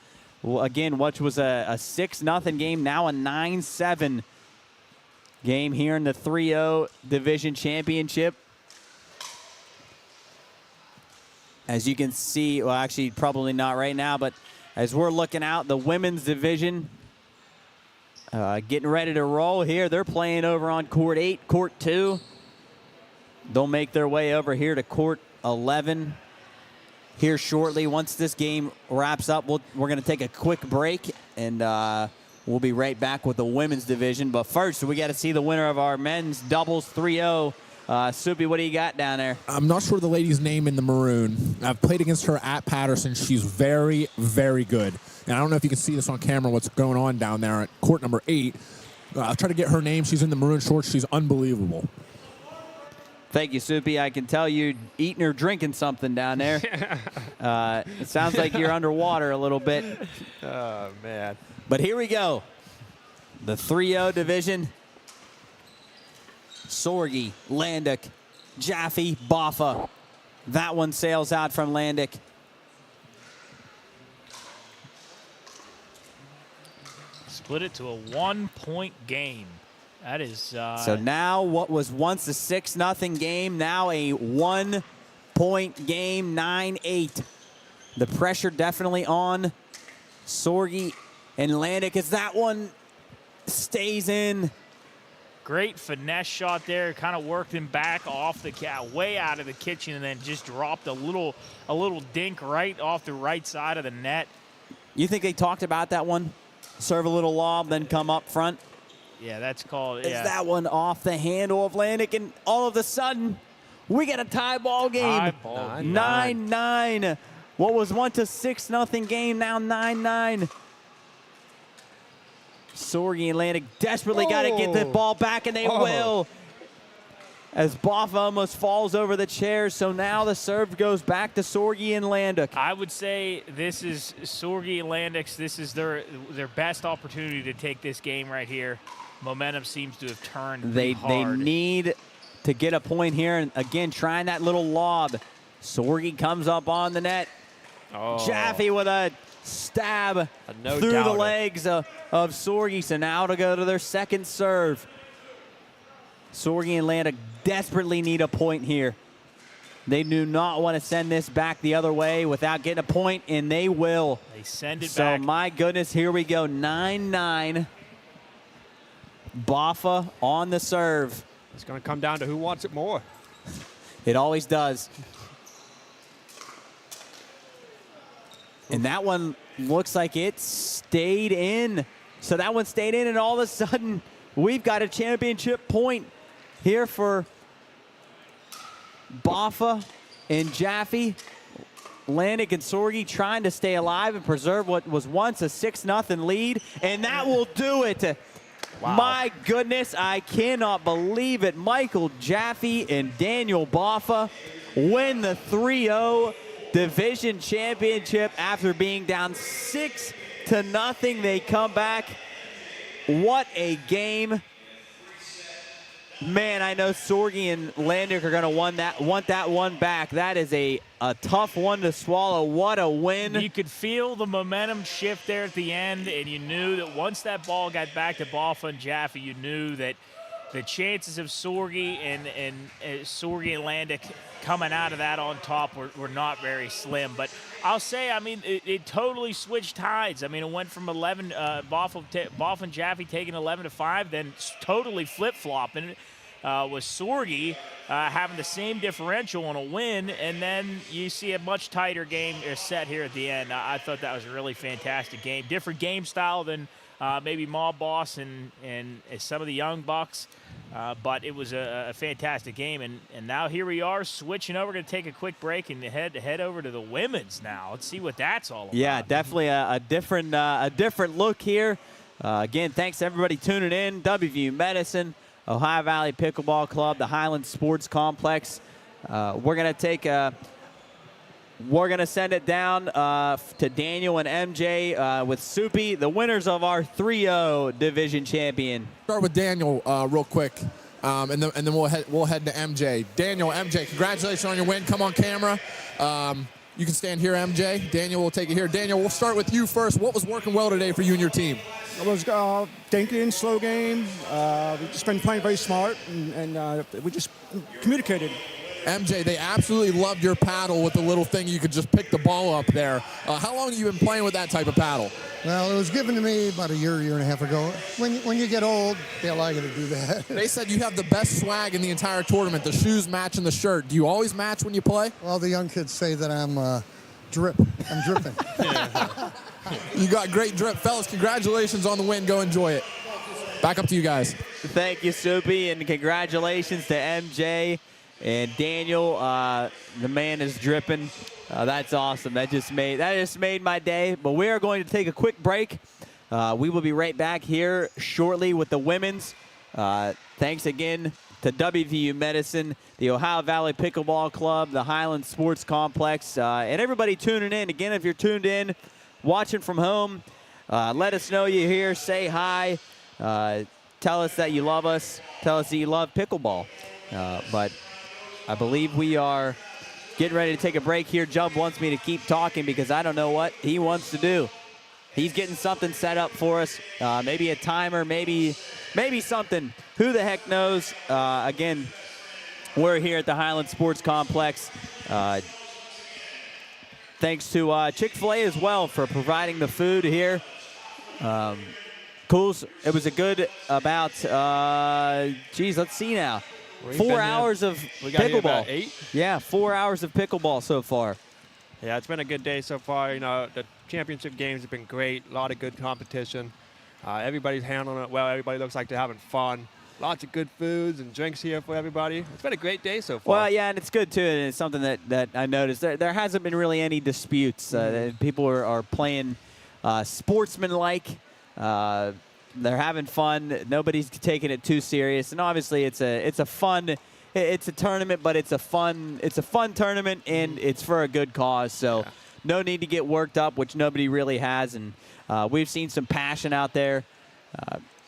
Well, again, which was a 6-0 game, now a 9-7 game here in the 3-0 division championship. As you can see, well, actually, probably not right now, but as we're looking out, the women's division getting ready to roll here. They're playing over on court 8, court 2. They'll make their way over here to court 11 here shortly. Once this game wraps up, we're going to take a quick break, and we'll be right back with the women's division. But first, we got to see the winner of our men's doubles 3-0. Soupy, what do you got down there? I'm not sure the lady's name in the maroon. I've played against her at Patterson. She's very, very good. And I don't know if you can see this on camera, what's going on down there at court number 8. I'll try to get her name. She's in the maroon shorts. She's unbelievable. Thank you, Soupy. I can tell you eating or drinking something down there. It sounds like you're underwater a little bit. Oh, man. But here we go. The 3-0 division. Sorgi, Landick, Jaffe, Boffa. That one sails out from Landick. Split it to a 1-point game. That is... So now what was once a 6-0 game, now a 1-point game, 9-8. The pressure definitely on Sorgi and Landick as that one stays in. Great finesse shot there. Kind of worked him back off the way out of the kitchen, and then just dropped a little dink right off the right side of the net. You think they talked about that one? Serve a little lob, then come up front? Yeah, that's called. Is that one off the handle of Landick, and all of a sudden, we got a tie ball game. 9-9. What was once a 6-0 game, now 9-9. Sorgi and Landick desperately got to get the ball back, and they will. As Boffa almost falls over the chair, so now the serve goes back to Sorgi and Landick. I would say this is Sorgi and Landick's. This is their best opportunity to take this game right here. Momentum seems to have turned They hard. need to get a point here, and again, trying that little lob. Sorgi comes up on the net. Jaffe with a stab through the legs of Sorgi. So now to go to their second serve. Sorgi and Landick desperately need a point here. They do not want to send this back the other way without getting a point, and they will. They send it back. back. So my goodness, here we go, 9-9. Boffa on the serve. It's going to come down to who wants it more. It always does. And that one looks like it stayed in. So that one stayed in, and all of a sudden, we've got a championship point here for Boffa and Jaffe. Landick and Sorgi trying to stay alive and preserve what was once a 6-0 lead, and that will do it. Wow. My goodness, I cannot believe it. Michael Jaffe and Daniel Boffa win the 3-0 division championship after being down 6-0. They come back. What a game. Man, I know Sorgi and Landick are going to want that one back. That is a tough one to swallow. What a win. You could feel the momentum shift there at the end, and you knew that once that ball got back to Boffa and Jaffe, you knew that the chances of Sorgi and Landick coming out of that on top were not very slim. But I'll say, I mean, it totally switched tides. I mean, it went from 11, Boffa and Jaffe taking 11-5, then totally flip-flopping. With Sorgi having the same differential on a win, and then you see a much tighter game set here at the end. I thought that was a really fantastic game. Different game style than maybe Mob Boss and some of the young bucks, but it was a fantastic game. And now here we are switching over. We're going to take a quick break and head over to the women's now. Let's see what that's all about. Yeah, definitely a different look here. Again, thanks to everybody tuning in. WVU Medicine, Ohio Valley Pickleball Club, the Highlands Sports Complex. We're going to send it down to Daniel and MJ with Soupy, the winners of our 3-0 division champion. Start with Daniel real quick, and then we'll head to MJ. Daniel, MJ, congratulations on your win. Come on camera. You can stand here, MJ. Daniel will take it here. Daniel, we'll start with you first. What was working well today for you and your team? It was thinking, slow game. We just been playing very smart, and we just communicated. MJ, they absolutely loved your paddle with the little thing you could just pick the ball up there. How long have you been playing with that type of paddle? Well, it was given to me about a year and a half ago. When you get old, they allow you to do that. They said you have the best swag in the entire tournament. The shoes matching the shirt. Do you always match when you play? Well, the young kids say that I'm drip. I'm dripping. You got great drip. Fellas, congratulations on the win. Go enjoy it. Back up to you guys. Thank you, Soupy, and congratulations to MJ and Daniel. The man is dripping. That's awesome. That just made my day. But we are going to take a quick break. We will be right back here shortly with the women's. Thanks again to WVU Medicine, the Ohio Valley Pickleball Club, the Highlands Sports Complex, and everybody tuning in. Again, if you're tuned in, watching from home, let us know you're here. Say hi. Tell us that you love us. Tell us that you love pickleball. But I believe we are getting ready to take a break here. Jub wants me to keep talking because I don't know what he wants to do. He's getting something set up for us. Maybe a timer, maybe something. Who the heck knows? Again, we're here at the Highlands Sports Complex. Thanks to Chick-fil-A as well for providing the food here. Cools, it was a good about, let's see now. 4 hours of pickleball. About 8? Yeah, 4 hours of pickleball so far. Yeah, it's been a good day so far. You know, the championship games have been great. A lot of good competition. Everybody's handling it well. Everybody looks like they're having fun. Lots of good foods and drinks here for everybody. It's been a great day so far. Well, yeah, and it's good, too. And it's something that I noticed. There hasn't been really any disputes. People are playing sportsmanlike. They're having fun. Nobody's taking it too serious. And obviously, it's a tournament, but it's a fun tournament, and it's for a good cause. So no need to get worked up, which nobody really has. And we've seen some passion out there.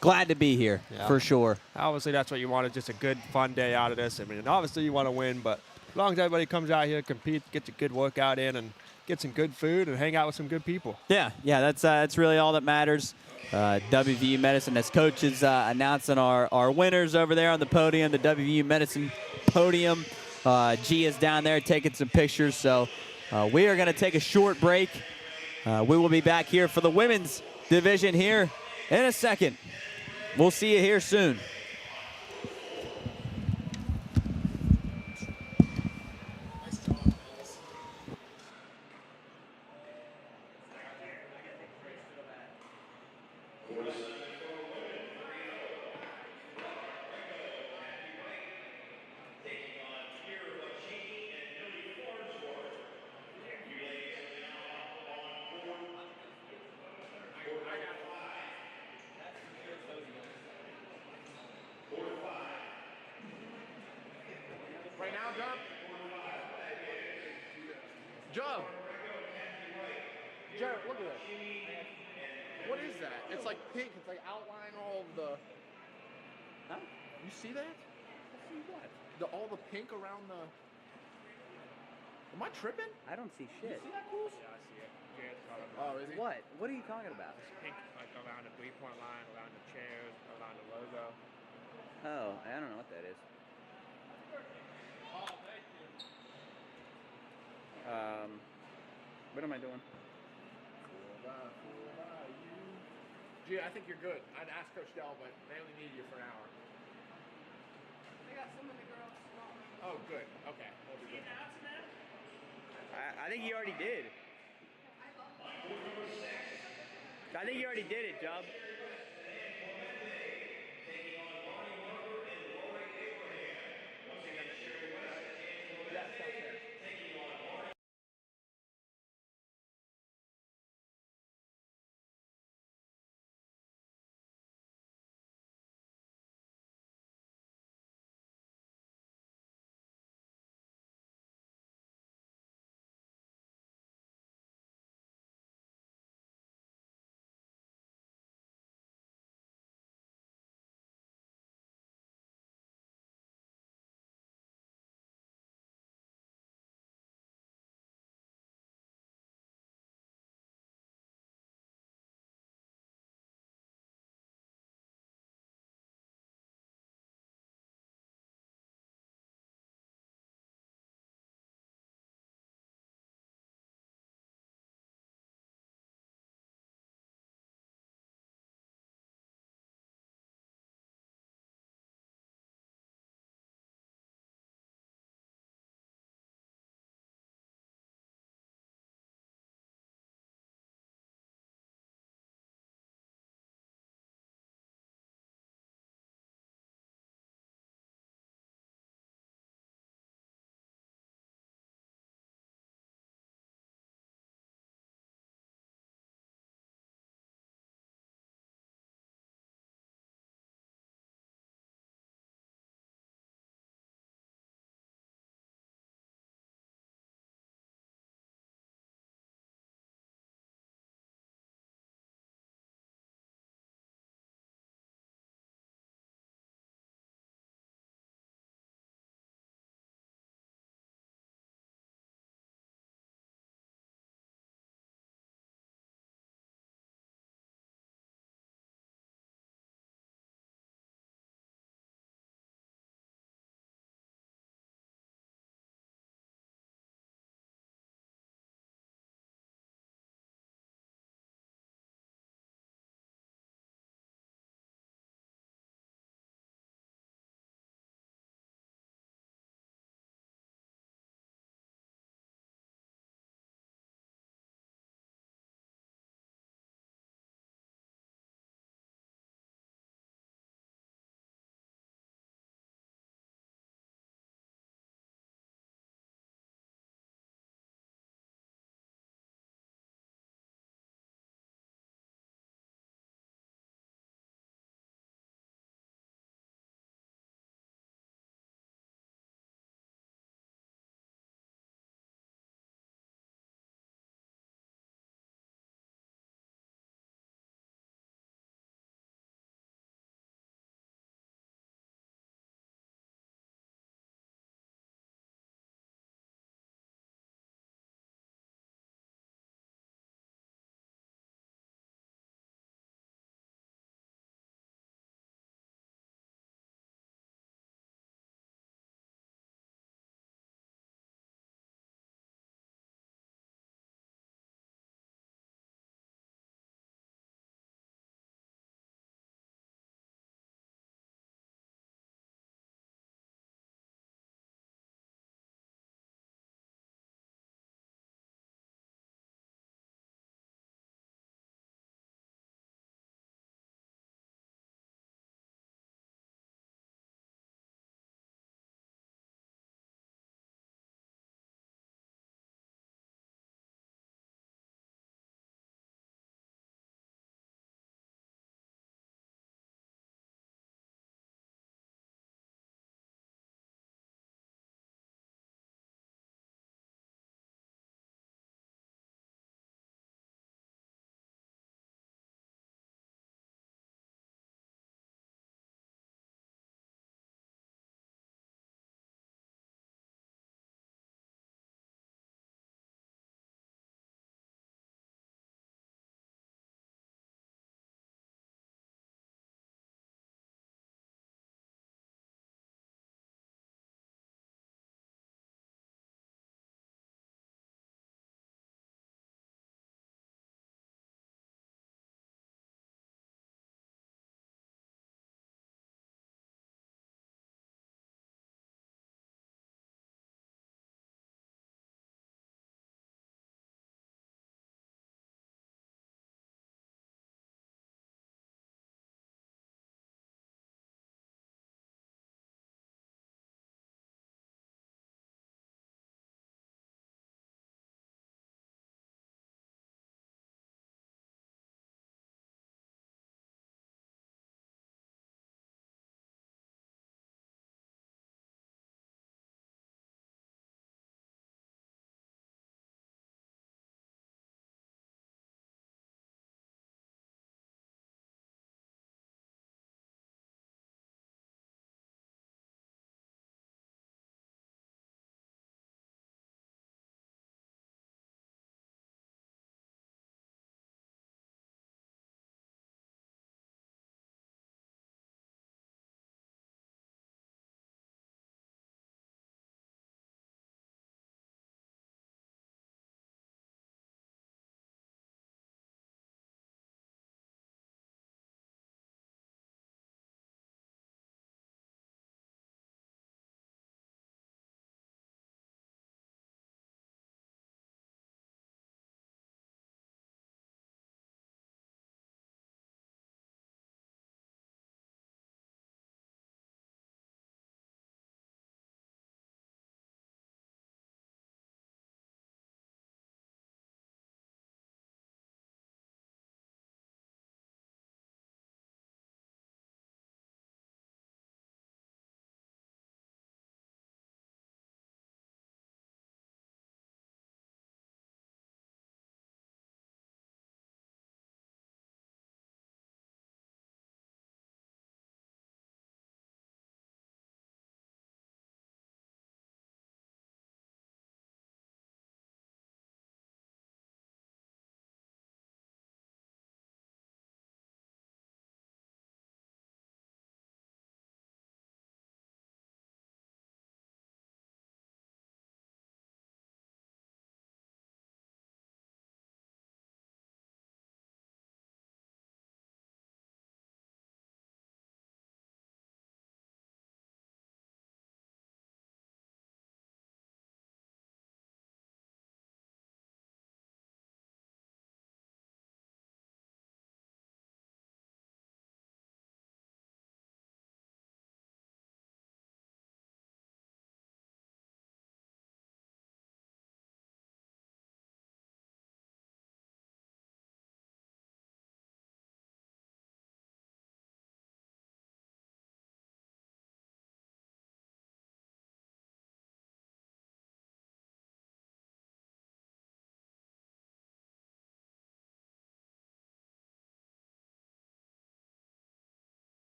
Glad to be here, for sure. Obviously, that's what you want, is just a good, fun day out of this. I mean, obviously, you want to win, but as long as everybody comes out here, compete, gets a good workout in, and get some good food and hang out with some good people. Yeah, that's really all that matters. WVU Medicine, as coaches announcing our winners over there on the podium, the WVU Medicine podium. G is down there taking some pictures. So we are going to take a short break. We will be back here for the women's division here in a second. We'll see you here soon. on, Job. Joe. Jared, look at this. What is that? It's like pink. It's like outlining all of the. Huh? You see that? See what? All the pink around the. Am I tripping? I don't see shit. You see that, Cool? Yeah, I see it. Jared's color. Oh, is he? What? What are you talking about? It's pink, like around the 3-point line, around the chairs, around the logo. Oh, I don't know what that is. What am I doing? Gee, I think you're good. I'd ask Coach Dell, but they only need you for an hour. I got some of the girls. Oh, good. Okay. We'll be good. I think you already did. I think you already did it, Job.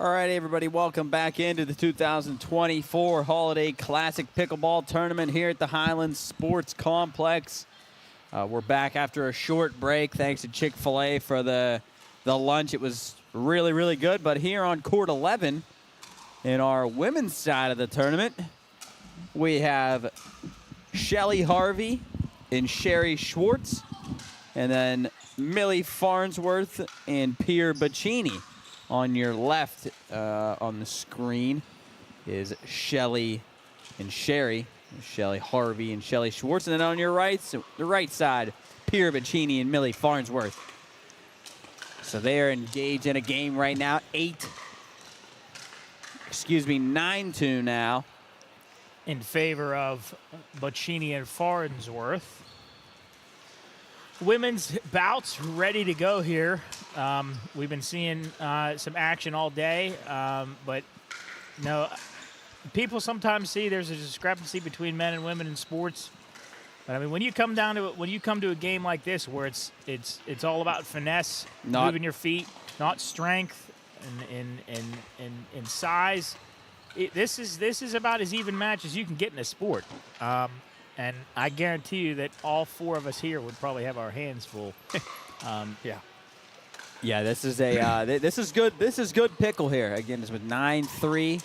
All right, everybody, welcome back into the 2024 Holiday Classic Pickleball Tournament here at the Highlands Sports Complex. We're back after a short break. Thanks to Chick-fil-A for the lunch. It was really, really good. But here on Court 11, in our women's side of the tournament, we have Shelly Harvey and Sherry Schwartz, and then Millie Farnsworth and Pierre Bacchini. On your left on the screen is Shelly and Sherry, Shelly Harvey and Shelly Schwartz. And then on your right, so the right side, Pierre Bacchini and Millie Farnsworth. So they are engaged in a game right now. 9-2 now. In favor of Bacchini and Farnsworth. Women's bouts ready to go here. We've been seeing some action all day, but no, people sometimes see there's a discrepancy between men and women in sports. But I mean, when you come down to it, when you come to a game like this, where it's all about finesse, moving your feet, not strength and size. This is about as even match as you can get in a sport. And I guarantee you that all four of us here would probably have our hands full. Yeah, this is a this is good. This is good pickle here. Again, it's with 9-3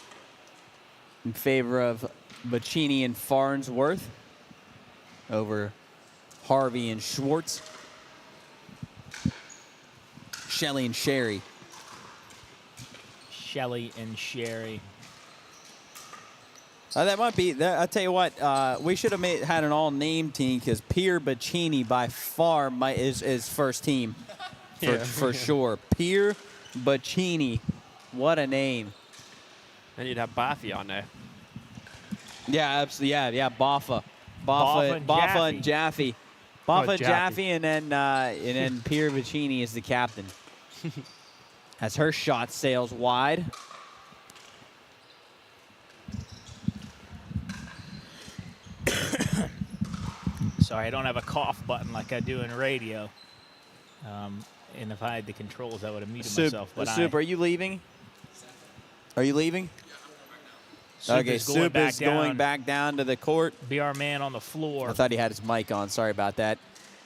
in favor of Bacchini and Farnsworth over Harvey and Schwartz. Shelly and Sherry. Shelly and Sherry. That might be. I'll tell you what. We should have had an all-name team because Pierre Bacchini by far is first team for sure. Pierre Bacchini, what a name! And you'd have Baffy on there. Yeah, absolutely. Yeah. Boffa and Jaffe. Boffa, Jaffe, and then Pierre Bacchini is the captain. As her shot sails wide. Sorry, I don't have a cough button like I do in radio. And if I had the controls, I would have muted myself. But Soup, are you leaving? Are you leaving? Soup Soup is going back down to the court. Be our man on the floor. I thought he had his mic on. Sorry about that.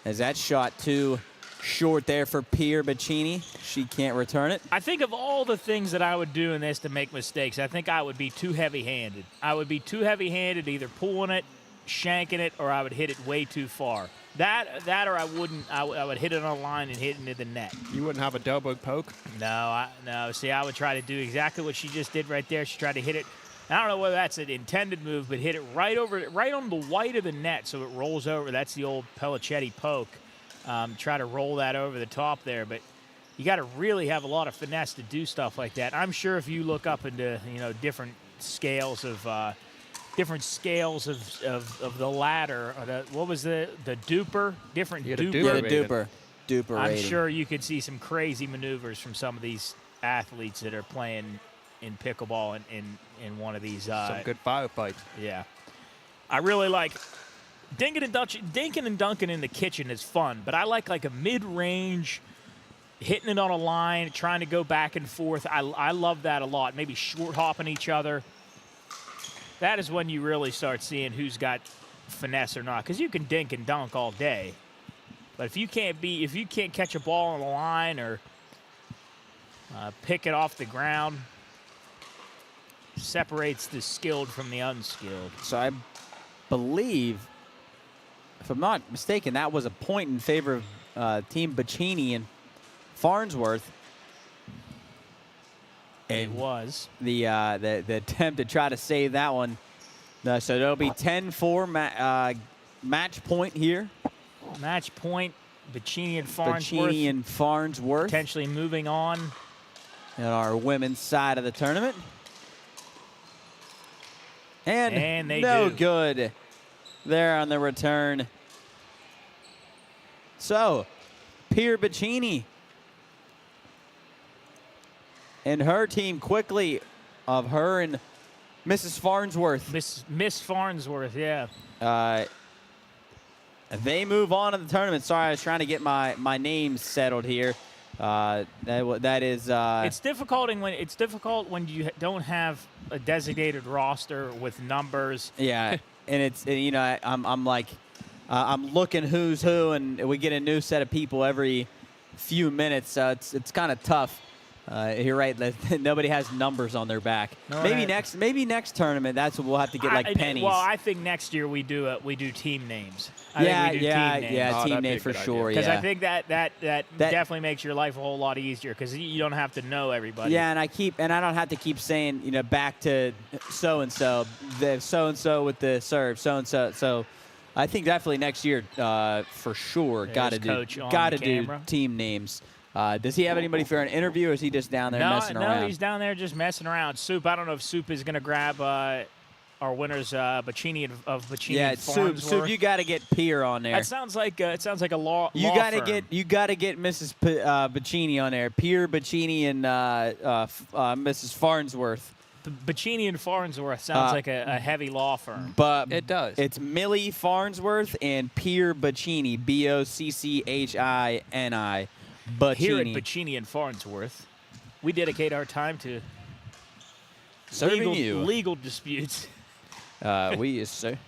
As that shot too short there for Pierre Bacchini. She can't return it. I think of all the things that I would do in this to make mistakes, I think I would be too heavy-handed. I would be too heavy-handed, either pulling it, shanking it, or I would hit it way too far. That or I wouldn't. I would hit it on a line and hit into the net. You wouldn't have a double poke? No. See, I would try to do exactly what she just did right there. She tried to hit it. I don't know whether that's an intended move, but hit it right on the white of the net, so it rolls over. That's the old Pelicetti poke. Try to roll that over the top there, but you got to really have a lot of finesse to do stuff like that. I'm sure if you look up into different scales of the ladder, or what was the duper? Different duper. Duper I'm rating. sure you could see some crazy maneuvers from some of these athletes that are playing in pickleball in one of these. Some good firefights. Yeah. I really like dinking and dunking in the kitchen is fun, but I like a mid-range, hitting it on a line, trying to go back and forth. I love that a lot. Maybe short hopping each other. That is when you really start seeing who's got finesse or not, because you can dink and dunk all day, but if you can't catch a ball on the line or pick it off the ground, separates the skilled from the unskilled. So I believe, if I'm not mistaken, that was a point in favor of Team Bacchini and Farnsworth. It was. The attempt to try to save that one. So there'll be 10-4 match point here. Match point, Bacchini and Farnsworth. Bacchini and Farnsworth. Potentially moving on. On our women's side of the tournament. And they no do. good there on the return. So, Pierre Bacchini and her team quickly of her and Mrs. Farnsworth. Miss Farnsworth, yeah. They move on in the tournament. Sorry, I was trying to get my names settled here. That is. It's difficult when you don't have a designated roster with numbers. Yeah, and it's I'm like I'm looking who's who, and we get a new set of people every few minutes. So it's kind of tough. You're right. Nobody has numbers on their back. No, maybe next tournament. That's what we'll have to get pennies. Well, I think next year we do team names. Team names for sure. Because I think that definitely makes your life a whole lot easier because you don't have to know everybody. Yeah, and I don't have to keep saying back to so and so with the serve so and so. So I think definitely next year for sure got to do team names. Does he have anybody for an interview, or is he just down there messing around? No, he's down there just messing around. Soup, I don't know if Soup is going to grab our winners, Bacini of Bacini. Yeah, Soup, you got to get Pierre on there. That sounds like a law. You got to get Mrs. Bacini on there. Pierre Bacini and Mrs. Farnsworth. Bacini and Farnsworth sounds like a heavy law firm. But it does. It's Millie Farnsworth and Pierre Bacini. Bocchini. Bacini. Here at Bacini and Farnsworth, we dedicate our time to serving legal disputes. Sir.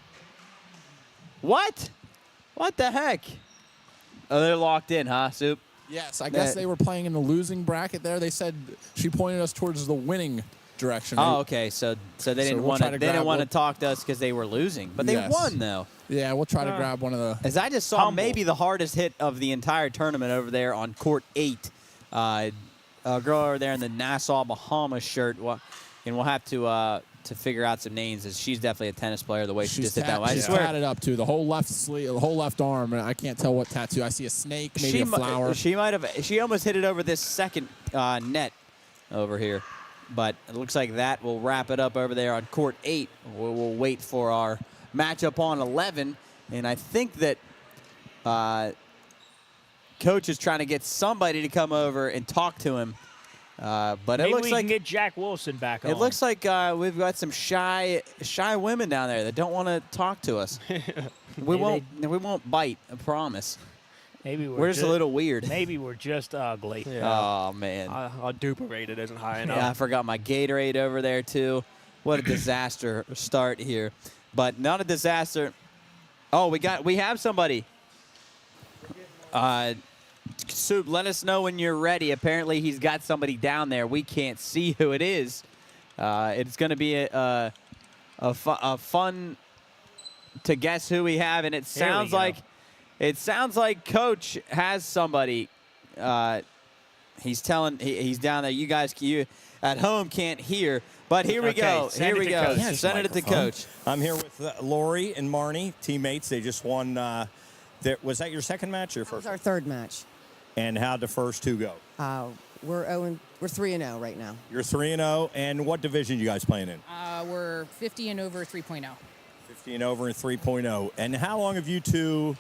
What? What the heck? Oh, they're locked in, huh, Soup? Yes, I guess they were playing in the losing bracket there. They said she pointed us towards the winning direction. Oh, okay. So they didn't want to talk to us because they were losing, but they won though. Yeah, we'll try to grab one of the. As I just saw, maybe the hardest hit of the entire tournament over there on court 8. A girl over there in the Nassau Bahamas shirt, and we'll have to figure out some names. As she's definitely a tennis player. The way she just hit that one, she's tatted up too. The whole left sleeve, the whole left arm. I can't tell what tattoo. I see a snake, maybe a flower. She might have. She almost hit it over this second net over here. But it looks like that will wrap it up over there on court 8. We'll wait for our matchup on 11. And I think that Coach is trying to get somebody to come over and talk to him. But maybe it looks we like can get Jack Wilson back on. It looks like we've got some shy women down there that don't want to talk to us. we won't bite, I promise. Maybe we're just a little weird. Maybe we're just ugly. Yeah. Oh, man. Our duper rated isn't high enough. Yeah, I forgot my Gatorade over there, too. What a disaster start here. But not a disaster. Oh, we have somebody. Soup, let us know when you're ready. Apparently, he's got somebody down there. We can't see who it is. It's going to be a fun to guess who we have, and it sounds like Coach has somebody. He's down there. You guys, at home can't hear, but here we go. Here we go. Send it to Coach. I'm here with Lori and Marnie, teammates. They just won. Was that your second match or first? That was our third match. And how'd the first two go? We're 3-0 right now. You're 3-0, and what division you guys playing in? We're 50 and over 3.0. 50 and over and 3.0. And how long have you two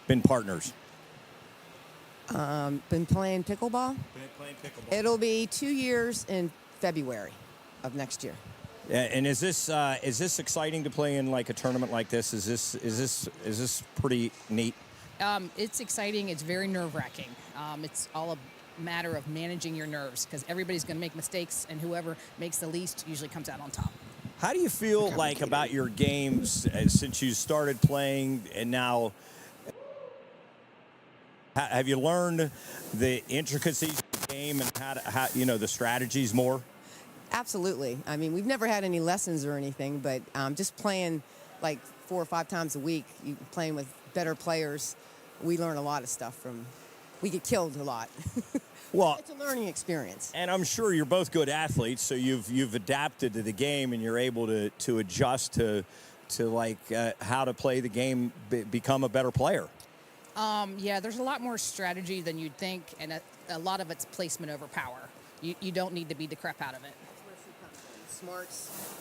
been partners? Been playing pickleball. It'll be 2 years in February of next year. And is this exciting to play in like a tournament like this? Is this pretty neat? It's exciting. It's very nerve-wracking. It's all a matter of managing your nerves because everybody's going to make mistakes, and whoever makes the least usually comes out on top. How do you feel like about your games since you started playing, and now have you learned the intricacies of the game and how the strategies more? Absolutely. I mean, we've never had any lessons or anything, but just playing like 4 or 5 times a week, playing with better players, we learn a lot of stuff we get killed a lot. Well, it's a learning experience. And I'm sure you're both good athletes, so you've adapted to the game and you're able to adjust to how to play the game, become a better player. Yeah, there's a lot more strategy than you'd think, and a lot of it's placement over power. You don't need to beat the crap out of it. Smarts.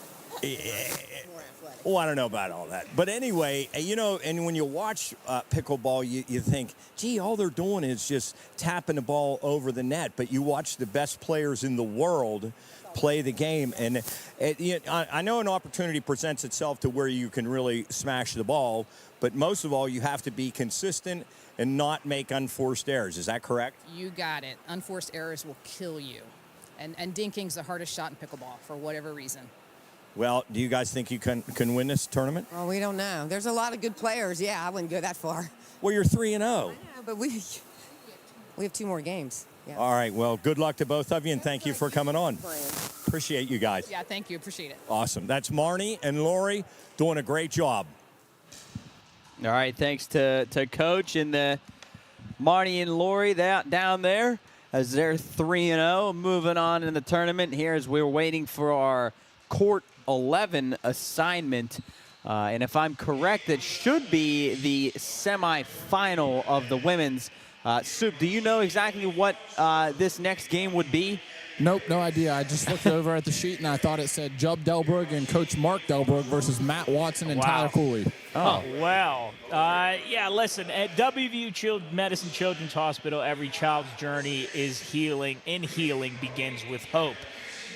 Well, I don't know about all that. But anyway, and when you watch pickleball, you think, gee, all they're doing is just tapping the ball over the net. But you watch the best players in the world play the game. And I know an opportunity presents itself to where you can really smash the ball. But most of all, you have to be consistent and not make unforced errors. Is that correct? You got it. Unforced errors will kill you. And dinking's the hardest shot in pickleball for whatever reason. Well, do you guys think you can win this tournament? Well, we don't know. There's a lot of good players. Yeah, I wouldn't go that far. Well, you're 3-0. Yeah, but we have 2 more games. Yeah. All right. Well, good luck to both of you, and thank you for coming on. Appreciate you guys. Yeah, thank you. Appreciate it. Awesome. That's Marnie and Lori doing a great job. All right, thanks to Coach and the Marnie and Lori down there as they're 3-0. Moving on in the tournament here as we're waiting for our Court 11 assignment. And if I'm correct, it should be the semifinal of the women's. Soup, do you know exactly what this next game would be? Nope, no idea. I just looked over at the sheet and I thought it said Jub Delbrug and Coach Mark Delbrug versus Matt Watson and Tyler Cooley. Oh, well. Yeah, listen, at WVU Medicine Children's Hospital, every child's journey is healing, and healing begins with hope.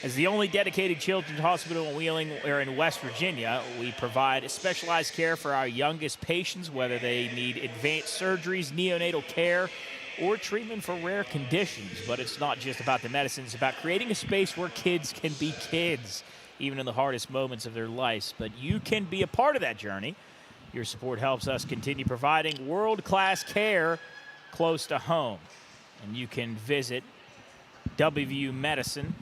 As the only dedicated children's hospital in Wheeling or in West Virginia, we provide specialized care for our youngest patients, whether they need advanced surgeries, neonatal care, or treatment for rare conditions. But it's not just about the medicine. It's about creating a space where kids can be kids, even in the hardest moments of their lives. But you can be a part of that journey. Your support helps us continue providing world-class care close to home. And you can visit WVU Medicine.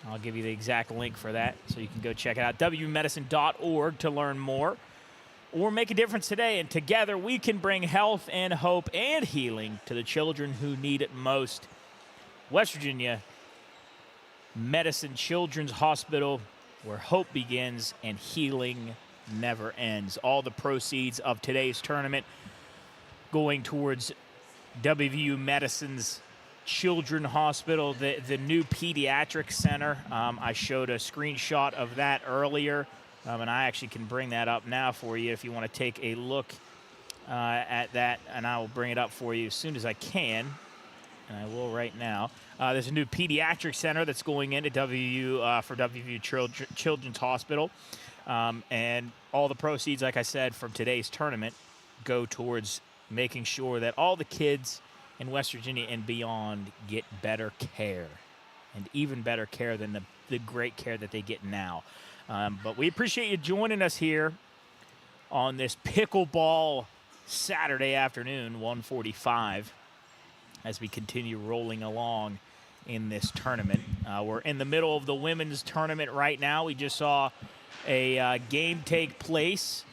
I'll give you the exact link for that so you can go check it out, wvumedicine.org, to learn more. Or make a difference today, and together we can bring health and hope and healing to the children who need it most. West Virginia Medicine Children's Hospital, where hope begins and healing never ends. All the proceeds of today's tournament going towards WVU Medicine's Children's Hospital, the new pediatric center. I showed a screenshot of that earlier, and I actually can bring that up now for you if you want to take a look at that, and I will bring it up for you as soon as I can, and I will right now. There's a new pediatric center that's going into WVU for WVU Children's Hospital, and all the proceeds, like I said, from today's tournament go towards making sure that all the kids in West Virginia and beyond get better care, and even better care than the great care that they get now. But we appreciate you joining us here on this pickleball Saturday afternoon, 1:45, as we continue rolling along in this tournament. We're in the middle of the women's tournament right now. We just saw a game take place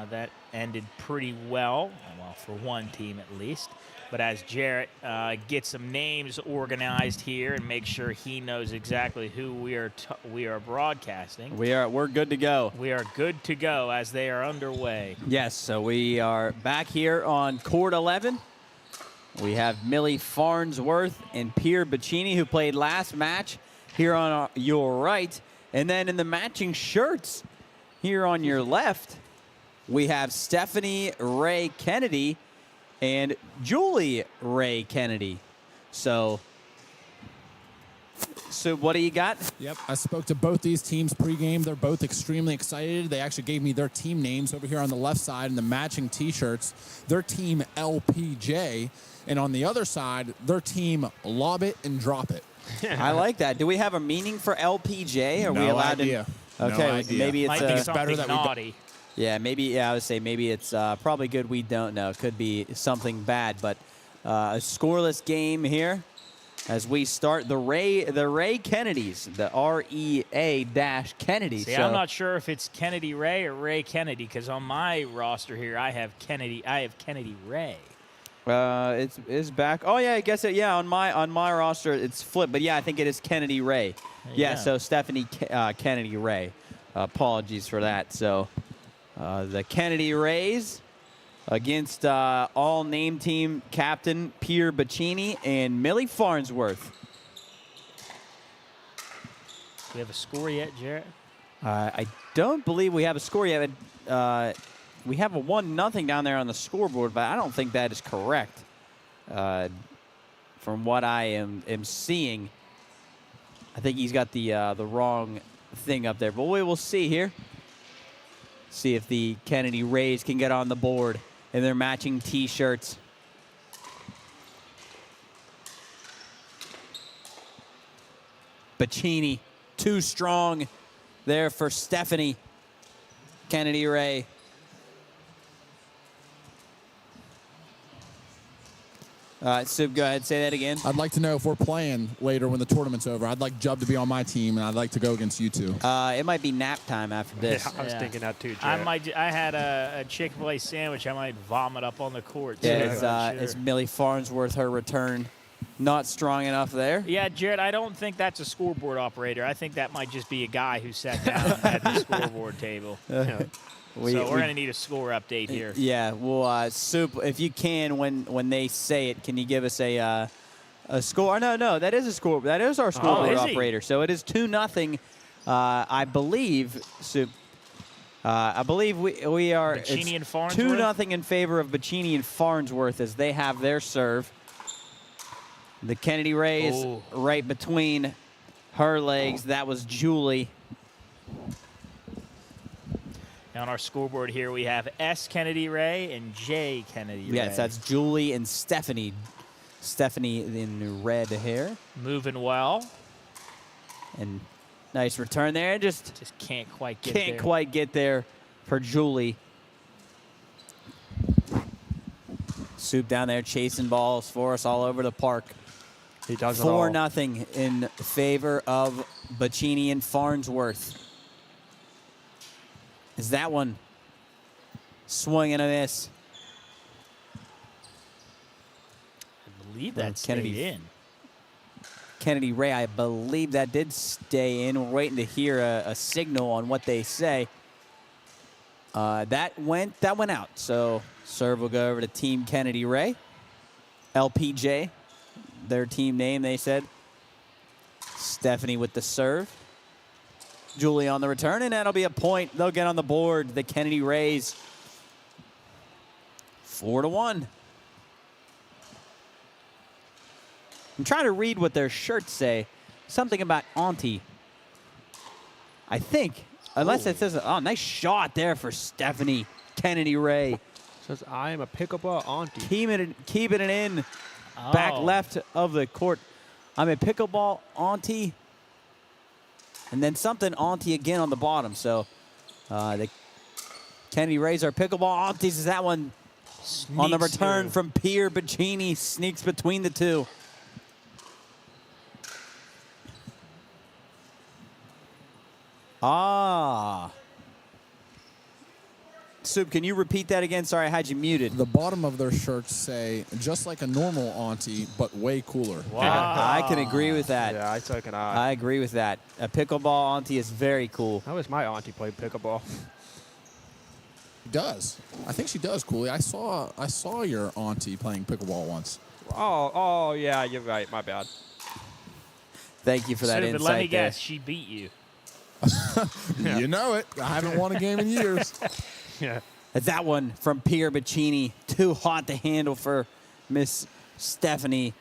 that ended pretty well for one team at least. But as Jarrett gets some names organized here and make sure he knows exactly who we are broadcasting, we're good to go. We are good to go as they are underway. Yes, so we are back here on Court 11. We have Millie Farnsworth and Pierre Bacchini, who played last match, here on your right. And then in the matching shirts here on your left, we have Stephanie Ray Kennedy and Julie Ray Kennedy. So what do you got? Yep, I spoke to both these teams pregame. They're both extremely excited. They actually gave me their team names over here on the left side in the matching T-shirts. Their team LPJ, and on the other side, their team Lob It and Drop It. I like that. Do we have a meaning for LPJ? Are we allowed idea. to? Okay, no idea. maybe it's better that naughty. Yeah, maybe. I would say maybe it's probably good. We don't know. It could be something bad, but a scoreless game here as we start the Ray Kennedys, the REA-Kennedy. See, I'm not sure if it's Kennedy Ray or Ray Kennedy, because on my roster here I have Kennedy Ray. It's back. Oh yeah, I guess it. Yeah, on my roster it's flipped, but yeah, I think it is Kennedy Ray. Yeah, so Stephanie Kennedy Ray. Apologies for that. So the Kennedy Rays against all name team captain Pierre Bacchini and Millie Farnsworth. Do we have a score yet, Jarrett? I don't believe we have a score yet. We have a 1-0 down there on the scoreboard, but I don't think that is correct. From what I am seeing, I think he's got the wrong thing up there. But we will see here. See if the Kennedy Rays can get on the board in their matching T-shirts. Bacchini, too strong there for Stephanie Kennedy Ray. Sub, go ahead, say that again. I'd like to know if we're playing later when the tournament's over. I'd like Jub to be on my team, and I'd like to go against you two. It might be nap time after this. Yeah, I was thinking that too, I Jared. I had a Chick-fil-A sandwich. I might vomit up on the court. Yeah, too. it's Millie Farnsworth, her return. Not strong enough there. Yeah, Jared, I don't think that's a scoreboard operator. I think that might just be a guy who sat down at the scoreboard table. We're going to need a score update here. Yeah, well, Soup, if you can, when they say it, can you give us a score? No, that is a score. That is our scoreboard operator. So it is 2-0. I believe, Soup. I believe we are Bacchini and Farnsworth? 2-0 in favor of Bacchini and Farnsworth as they have their serve. The Kennedy Ray is right between her legs. That was Julie. On our scoreboard here, we have S. Kennedy Ray and J. Kennedy Ray. Yes, that's Julie and Stephanie. Stephanie in red hair. Moving well. And nice return there. Just can't quite get there. Can't quite get there for Julie. Soup down there chasing balls for us all over the park. He does it all. 4-0 in favor of Bacchini and Farnsworth. Is that one swing and a miss? I believe that stayed in. Kennedy Ray, I believe that did stay in. We're waiting to hear a signal on what they say. That went out. So serve will go over to Team Kennedy Ray. LPJ, their team name, they said. Stephanie with the serve. Julie on the return, and that'll be a point. They'll get on the board. The Kennedy Rays 4-1. I'm trying to read what their shirts say. Something about Auntie. I think, unless it says, nice shot there for Stephanie Kennedy Ray. Says, I am a pickleball auntie. Keeping it in. Back left of the court. I'm a pickleball auntie. And then something auntie again on the bottom. So the Kennedy Rays are pickleball aunties. Is that one on the return from Pierre Bacchini? Sneaks between the two. Soup, can you repeat that again? Sorry, I had you muted. The bottom of their shirts say, just like a normal auntie, but way cooler. Wow. I can agree with that. Yeah, so can I. I agree with that. A pickleball auntie is very cool. How does my auntie play pickleball? She does. I think she does, Cooley. I saw your auntie playing pickleball once. Oh, yeah, you're right. My bad. Thank you for that insight. Let me guess, she beat you. You know it. I haven't won a game in years. Yeah. That one from Pierre Bacchini. Too hot to handle for Miss Stephanie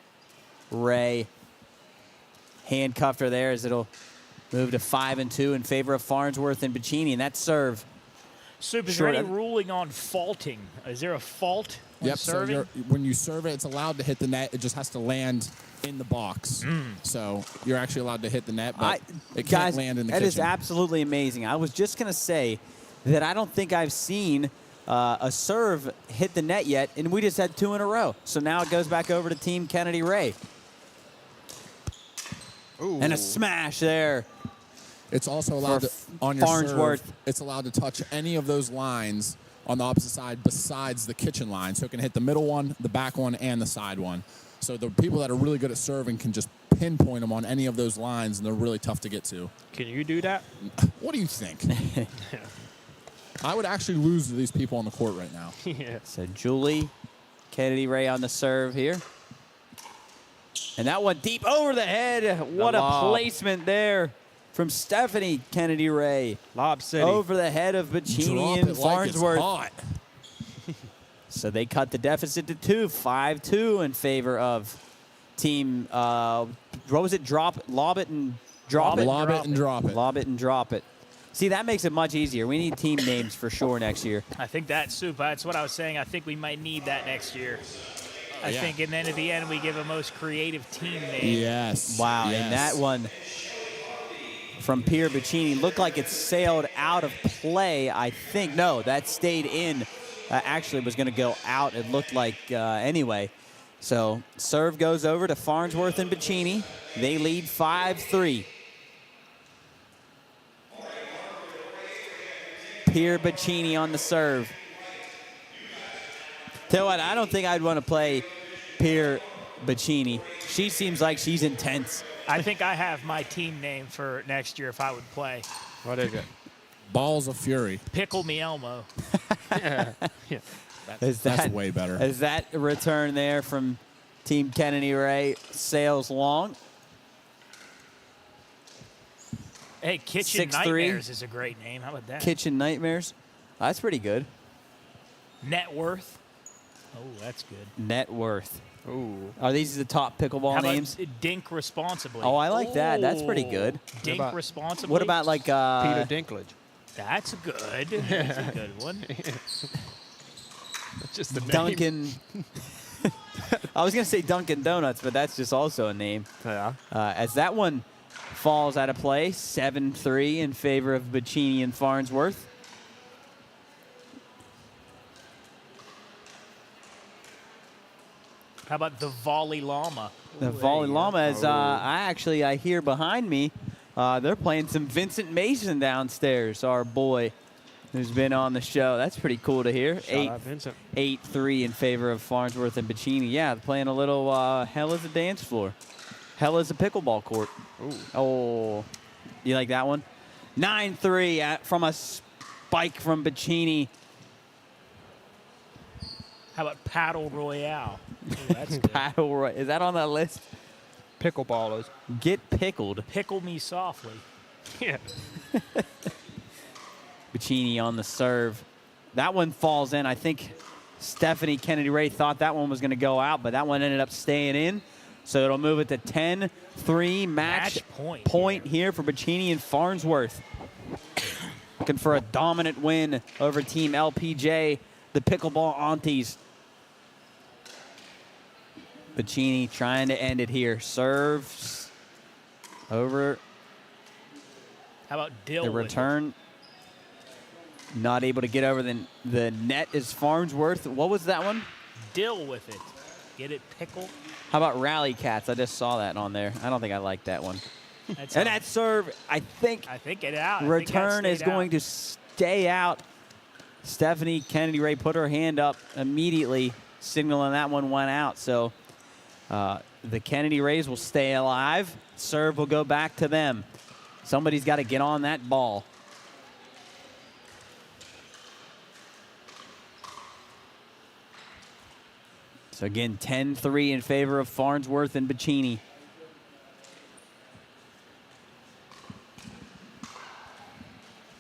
Ray. Handcuffed her there as it'll move to 5-2 in favor of Farnsworth and Bacchini. And that serve. Soup, is there any ruling on faulting? Is there a fault when serving? So when you serve it, it's allowed to hit the net. It just has to land in the box. So you're actually allowed to hit the net, but it can't land in the kitchen. That is absolutely amazing. I was just going to say that I don't think I've seen a serve hit the net yet, and we just had 2 in a row. So now it goes back over to Team Kennedy Ray. Ooh. And a smash there. It's also allowed to, on your Farnsworth. serve, it's allowed to touch any of those lines on the opposite side besides the kitchen line. So it can hit the middle one, the back one, and the side one. So the people that are really good at serving can just pinpoint them on any of those lines, and they're really tough to get to. Can you do that? What do you think? I would actually lose to these people on the court right now. Yeah. So Julie Kennedy Ray on the serve here. And that one deep over the head. What a placement there from Stephanie Kennedy Ray. Lob City. Over the head of Bacchini and Farnsworth. Like So they cut the deficit to 2, 5-2 in favor of Team, what was it? Lob it and drop it? Lob it and drop it. Lob it and drop it. See, that makes it much easier. We need team names for sure next year. I think that's what I was saying. I think we might need that next year. I think, and then at the end we give a most creative team name. Yes. Wow, Yes. and that one from Pierre Bacchini looked like it sailed out of play, I think. No, that stayed in. Actually was going to go out, it looked like, anyway. So serve goes over to Farnsworth and Bacchini. They lead 5-3. Pierre Bacchini on the serve. Tell you what, I don't think I'd want to play Pierre Bacchini. She seems like she's intense. I think I have my team name for next year if I would play. What is it? Balls of Fury. Pickle Me Elmo. That's way better. Is that a return there from Team Kennedy Ray sails long? Hey, Kitchen 6'3". Nightmares is a great name. How about that? Kitchen Nightmares. That's pretty good. Net Worth. Oh, that's good. Net Worth. Ooh. Are these the top pickleball How names? about Dink Responsibly? Oh, I like that. That's pretty good. Dink Responsibly. What about like Peter Dinklage? That's good. That's a good one. That's just the name. Dunkin'. I was going to say Dunkin' Donuts, but that's just also a name. Yeah. As that one falls out of play, 7-3 in favor of Bacchini and Farnsworth. How about the Volley Llama? The Volley Llama is, I hear behind me, they're playing some Vincent Mason downstairs, our boy who's been on the show. That's pretty cool to hear. Shout out Vincent. 8-3 in favor of Farnsworth and Bacchini. Yeah, playing a little hell is a dance floor. Hell is a pickleball court. Ooh. Oh, you like that one? 9-3 from a spike from Bacchini. How about Paddle Royale? Ooh, that's good. Paddle Roy. Is that on that list? Pickleballers. Get pickled. Pickle Me Softly. Yeah. Bacchini on the serve. That one falls in. I think Stephanie Kennedy Ray thought that one was going to go out, but that one ended up staying in. So it'll move it to 10-3 match point here for Bacchini and Farnsworth. Looking for a dominant win over Team LPJ, the Pickleball Aunties. Bacchini trying to end it here. Serves over. How about Dill? The return. Not able to get over the net is Farnsworth. What was that one? Dill with it. Get it pickled. How about Rally Cats? I just saw that on there. I don't think I like that one. That's And that serve, I think it out. return is going to stay out. Stephanie Kennedy Ray put her hand up immediately, signaling that one went out. So the Kennedy Rays will stay alive. Serve will go back to them. Somebody's got to get on that ball. So again, 10-3 in favor of Farnsworth and Bacchini.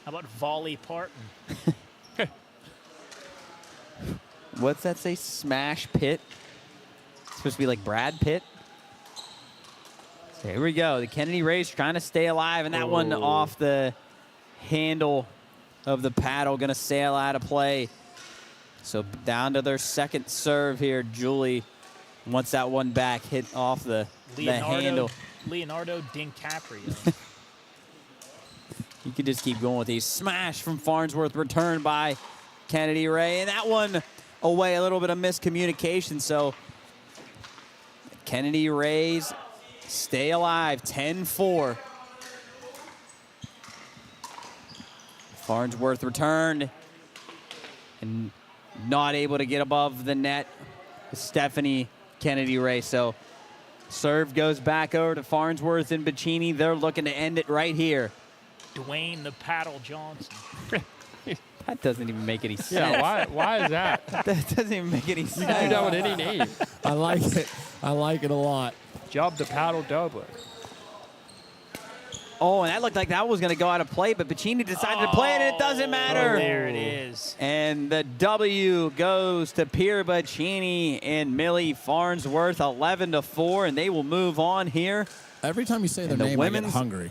How about Volley Parton? What's that say? Smash Pitt? It's supposed to be like Brad Pitt. So here we go. The Kennedy Rays trying to stay alive, and that one off the handle of the paddle, going to sail out of play. So down to their second serve here. Julie wants that one back, hit off the handle. Leonardo DiCaprio. You could just keep going with these. Smash from Farnsworth, return by Kennedy Ray. And that one away, a little bit of miscommunication. So Kennedy Rays stay alive, 10-4. Farnsworth returned and not able to get above the net. Stephanie Kennedy Ray. So serve goes back over to Farnsworth and Bacchini. They're looking to end it right here. Dwayne the Paddle Johnson. That doesn't even make any sense. Yeah, why is that? That doesn't even make any sense. You can do that with any name. I like it. I like it a lot. Job the Paddle Doubler. Oh, and that looked like that was going to go out of play, but Bacchini decided to play it, and it doesn't matter. There it is. And the W goes to Pierre Bacchini and Millie Farnsworth, 11-4, and they will move on here. Every time you say their name, I get hungry.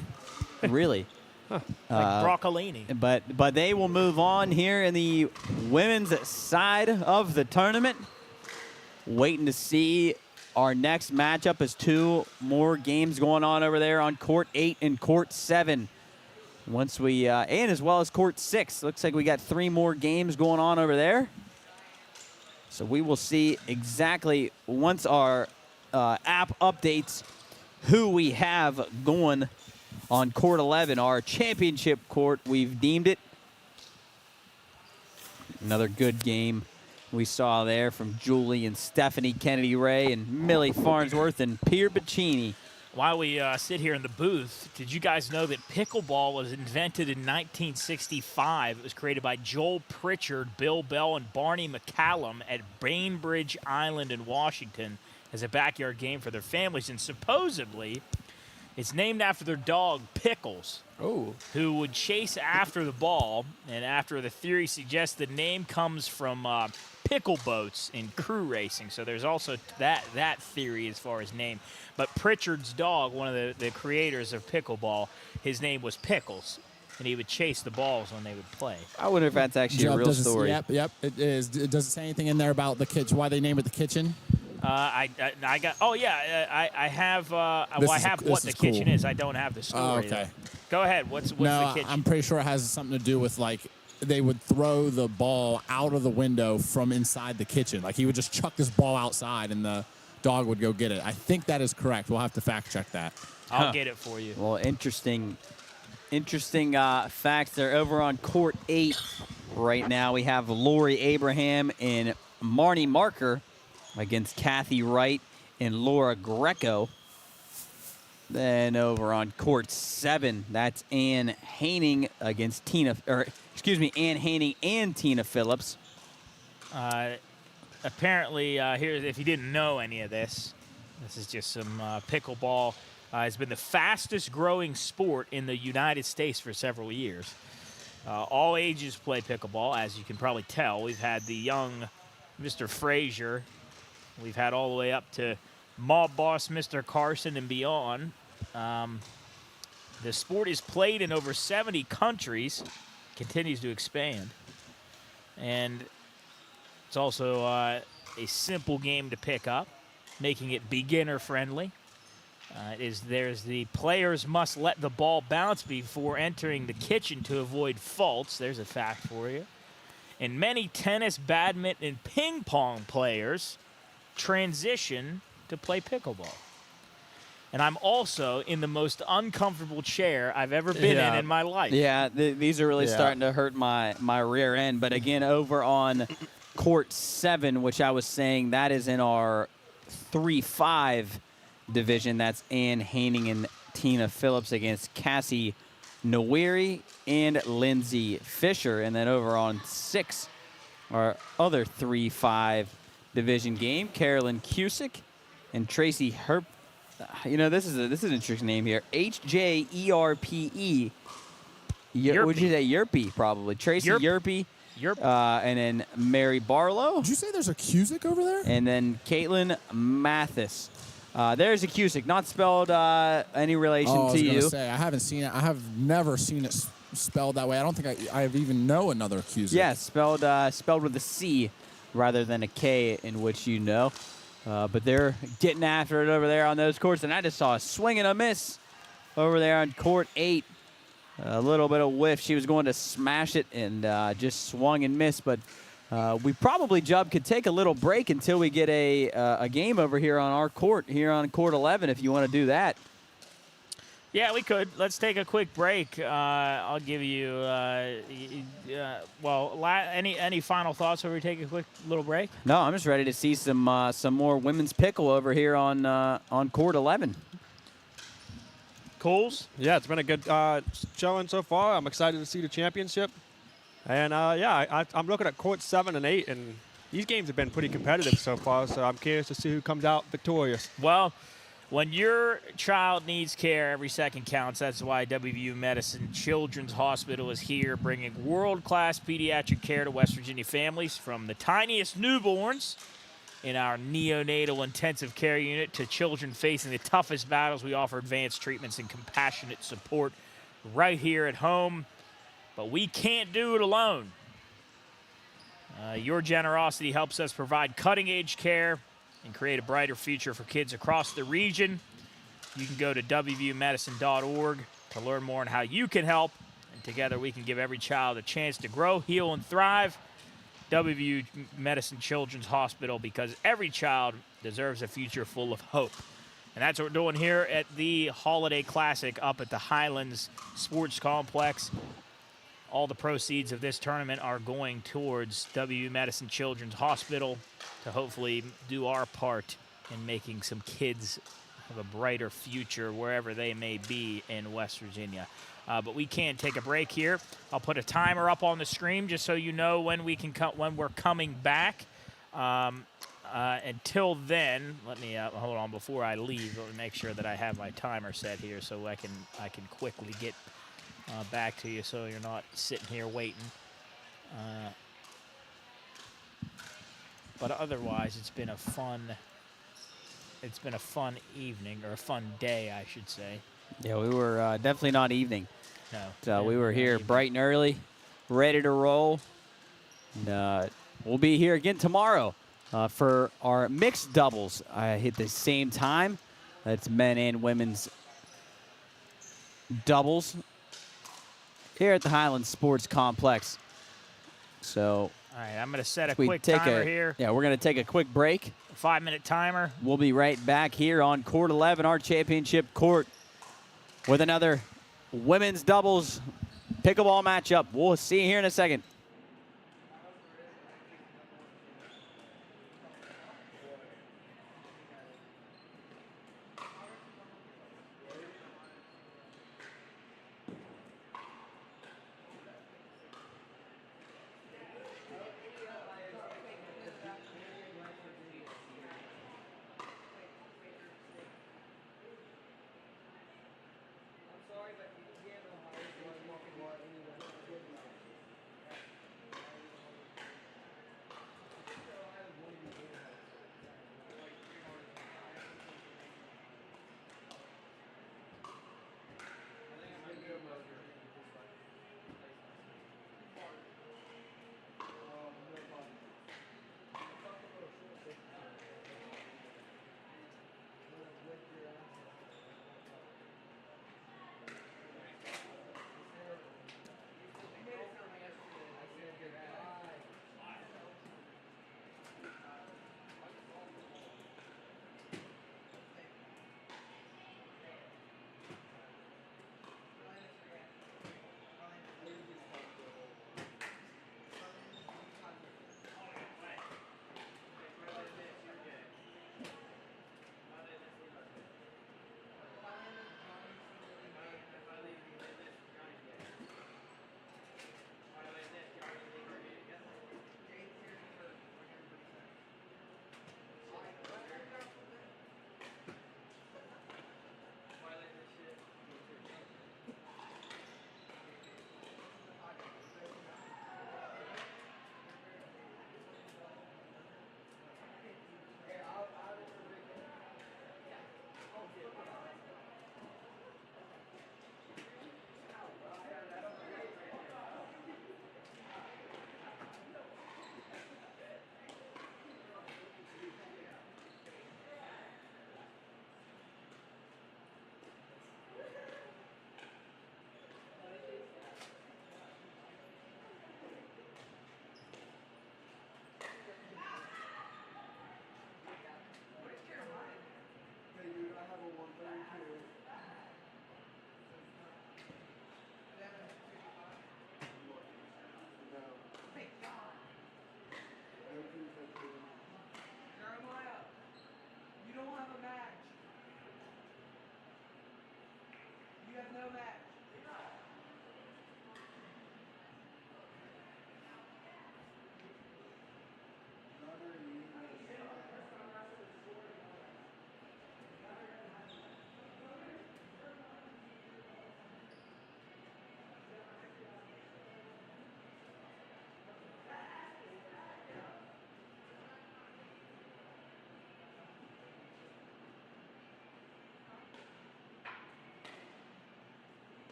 Really? Like broccolini. But they will move on here in the women's side of the tournament. Waiting to see our next matchup as 2 more games going on over there on court 8 and court 7. Once we and as well as court 6. Looks like we got 3 more games going on over there. So we will see exactly once our app updates who we have going on court 11, our championship court. We've deemed it. Another good game we saw there from Julie and Stephanie Kennedy Ray and Millie Farnsworth and Pierre Bacchini. While we sit here in the booth, did you guys know that pickleball was invented in 1965? It was created by Joel Pritchard, Bill Bell, and Barney McCallum at Bainbridge Island in Washington as a backyard game for their families. And supposedly, it's named after their dog, Pickles, who would chase after the ball. And after the theory suggests the name comes from pickle boats in crew racing. So there's also that theory as far as name. But Pritchard's dog, one of the creators of pickleball, his name was Pickles, and he would chase the balls when they would play. I wonder if that's actually a real story. Yep, it is. Does it say anything in there about the kitchen, why they named it the kitchen? I got. Oh yeah, I have. I have what the kitchen is. I don't have the story. Oh, okay. Though. Go ahead. What's the kitchen? I'm pretty sure it has something to do with like they would throw the ball out of the window from inside the kitchen. Like he would just chuck this ball outside and the dog would go get it. I think that is correct. We'll have to fact check that. I'll get it for you. Well, interesting facts. They're over on court 8 right now. We have Lori Abraham and Marnie Marker against Kathy Wright and Laura Greco. Then over on court 7, that's Ann Haining against Ann Haining and Tina Phillips. Apparently, here, if you didn't know any of this is just some pickleball. Has been the fastest growing sport in the United States for several years. All ages play pickleball, as you can probably tell. We've had the young Mr. Frazier. We've had all the way up to mob boss Mr. Carson and beyond. The sport is played in over 70 countries, continues to expand. And it's also a simple game to pick up, making it beginner friendly. There's the players must let the ball bounce before entering the kitchen to avoid faults. There's a fact for you. And many tennis, badminton, and ping pong players transition to play pickleball. And I'm also in the most uncomfortable chair I've ever been in my life. Yeah, these are really starting to hurt my rear end. But again, over on court 7, which I was saying, that is in our 3-5 division. That's Ann Haining and Tina Phillips against Cassie Nawiri and Lindsay Fisher. And then over on 6, our other 3-5 division game, Carolyn Cusick and Tracy Herp. You know, this is an interesting name here. HJERPE. Would you say Yerpe, probably? Tracy Yerpe. And then Mary Barlow. Did you say there's a Cusick over there? And then Caitlin Mathis. There's a Cusick, not spelled any relation to you. I was going to say, I haven't seen it. I have never seen it spelled that way. I don't think I even know another Cusick. Yeah, spelled with a C rather than a K, in which you know. But they're getting after it over there on those courts. And I just saw a swing and a miss over there on court 8. A little bit of whiff. She was going to smash it and just swung and missed. But we probably, Jub, could take a little break until we get a game over here on our court, here on court 11, if you want to do that. Yeah, we could. Let's take a quick break. I'll give you, any final thoughts before we take a quick little break? No, I'm just ready to see some more women's pickle over here on court 11. Coles? Yeah, it's been a good showing so far. I'm excited to see the championship. And, I'm looking at court 7 and 8, and these games have been pretty competitive so far, so I'm curious to see who comes out victorious. Well, when your child needs care, every second counts. That's why WVU Medicine Children's Hospital is here, bringing world-class pediatric care to West Virginia families, from the tiniest newborns in our neonatal intensive care unit to children facing the toughest battles. We offer advanced treatments and compassionate support right here at home, but we can't do it alone. Your generosity helps us provide cutting-edge care and create a brighter future for kids across the region. You can go to WVUMedicine.org to learn more on how you can help, and together we can give every child a chance to grow, heal, and thrive. WVU Medicine Children's Hospital, because every child deserves a future full of hope. And that's what we're doing here at the Holiday Classic up at the Highlands Sports Complex. All the proceeds of this tournament are going towards WVU Medicine Children's Hospital to hopefully do our part in making some kids have a brighter future wherever they may be in West Virginia. But we can take a break here. I'll put a timer up on the screen just so you know when we can when we're coming back. Until then, let me hold on before I leave. Let me make sure that I have my timer set here so I can quickly get back to you so you're not sitting here waiting. But otherwise, it's been a fun evening, or a fun day, I should say. Yeah, we were definitely not evening. No. So we were here bright and early, ready to roll. And, we'll be here again tomorrow for our mixed doubles at the same time. That's men and women's doubles here at the Highlands Sports Complex. So all right, I'm going to set a quick timer here. Yeah, we're going to take a quick break. A 5-minute timer. We'll be right back here on Court 11, our championship court, with another women's doubles pickleball matchup. We'll see you here in a second.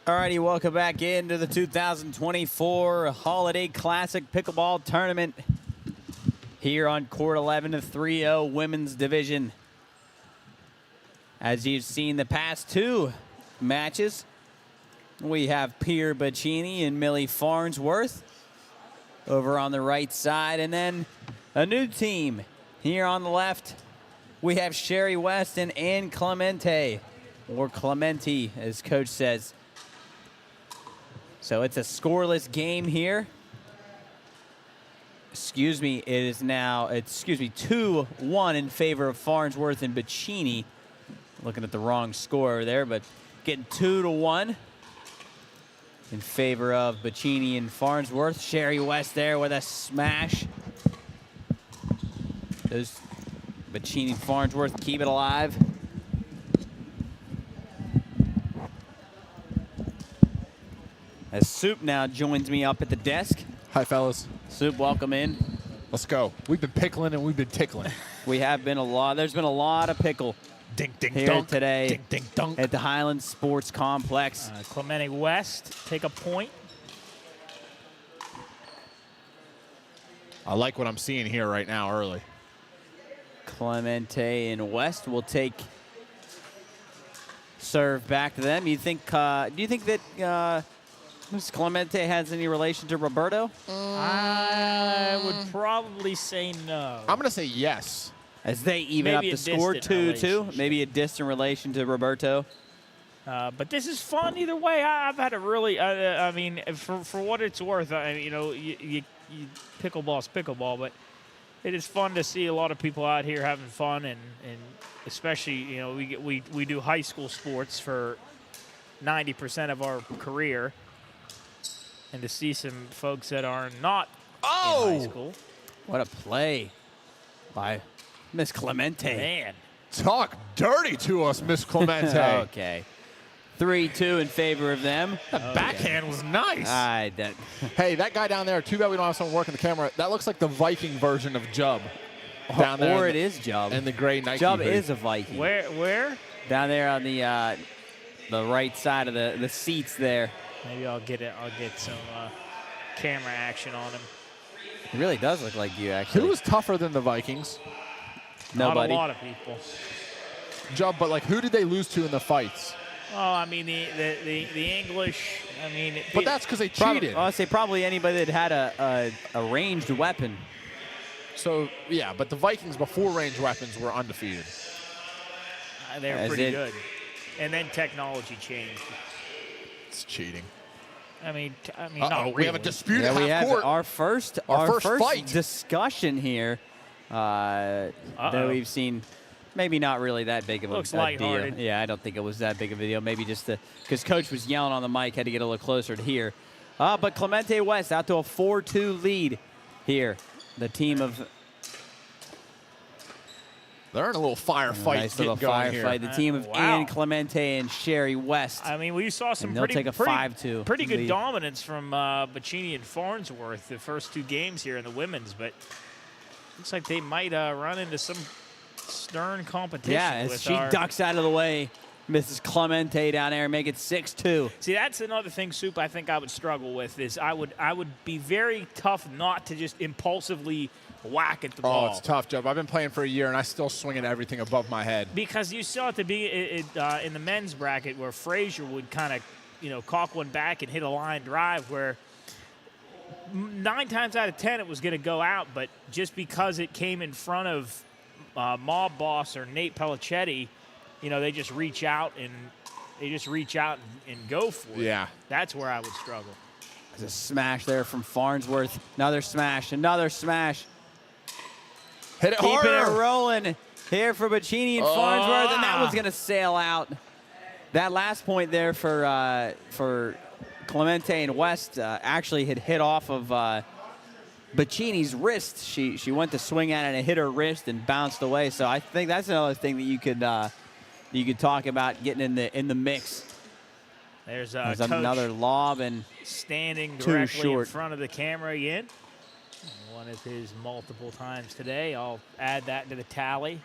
Alrighty, welcome back into the 2024 Holiday Classic Pickleball Tournament here on Court 11 of 3-0 Women's Division. As you've seen the past two matches, we have Pierre Bacchini and Millie Farnsworth over on the right side, and then a new team here on the left. We have Sherry West and Ann Clemente, or Clementi, as Coach says. So it's a scoreless game here. Excuse me, it is now, 2-1 in favor of Farnsworth and Bacchini. Looking at the wrong score there, but getting 2-1 in favor of Bacchini and Farnsworth. Sherry West there with a smash. Those Bacchini and Farnsworth keep it alive. As Soup now joins me up at the desk. Hi, fellas. Soup, welcome in. Let's go. We've been pickling and we've been tickling. We have been a lot. There's been a lot of pickle ding, ding, here dunk. today Ding, ding, dunk. at the Highlands Sports Complex. Clemente West take a point. I like what I'm seeing here right now early. Clemente and West will take serve back to them. You think? Do you think that Ms. Clemente has any relation to Roberto? I would probably say no. I'm going to say yes. As they even Maybe up a the score distant 2-2, maybe a distant relation to Roberto. But this is fun either way. I've had a really, I mean, for what it's worth, you know, you pickleball's pickleball, but it is fun to see a lot of people out here having fun, and especially, you know, we do high school sports for 90% of our career, and to see some folks that are not in high school. What a play by Miss Clemente. Man. Talk dirty to us, Miss Clemente. Okay. 3-2 in favor of them. That backhand was nice. Hey, that guy down there, too bad we don't have someone working the camera. That looks like the Viking version of Jubb. Down there. Or it is Jubb. And the gray Nike. Jubb is a Viking. Where? Down there on the right side of the seats there. Maybe I'll get some camera action on him. It really does look like you, actually. Who was tougher than the Vikings? Nobody. Not a lot of people. Jubb, but like who did they lose to in the fights? Oh, I mean the English. I mean, but that's because they cheated. I'd say probably anybody that had a ranged weapon. So yeah, but the Vikings before ranged weapons were undefeated. They were pretty good, and then technology changed. It's cheating. I mean, Uh-oh, not we really. have a dispute Yeah, at we half have court. our first fight. discussion here that we've seen. Maybe not really that big of a Looks deal. lighthearted. Yeah, I don't think it was that big of a deal. Maybe just because Coach was yelling on the mic, had to get a little closer to here. But Clemente West out to a 4-2 lead here. The team of They're in a little firefight. Nice little firefight. The team of Ann Clemente and Sherry West. I mean, we saw some they'll take a 5-2 pretty good lead. dominance from Bacchini and Farnsworth the first two games here in the women's, but looks like they might run into some stern competition. Yeah, as she ducks out of the way, Mrs. Clemente down there, make it 6-2. See, that's another thing, Soup, I think I would struggle with is I would be very tough not to just impulsively whack at the ball. Oh, it's tough, Jubb. I've been playing for a year, and I still swing at everything above my head. Because you saw it to be in the men's bracket where Frazier would kind of, you know, cock one back and hit a line drive where 9 times out of 10 it was going to go out, but just because it came in front of Mob Boss or Nate Pellicetti, you know, they just reach out and go for it. Yeah. That's where I would struggle. There's a smash there from Farnsworth. Another smash, another smash. Hit it Keeping harder. it rolling here for Bacchini and Farnsworth, and that one's going to sail out. That last point there for Clemente and West actually had hit off of Bacchini's wrist. She went to swing at it and hit her wrist and bounced away. So I think that's another thing that you could talk about getting in the mix. There's Coach another lob and standing too directly short. in front of the camera again. One of his multiple times today. I'll add that to the tally.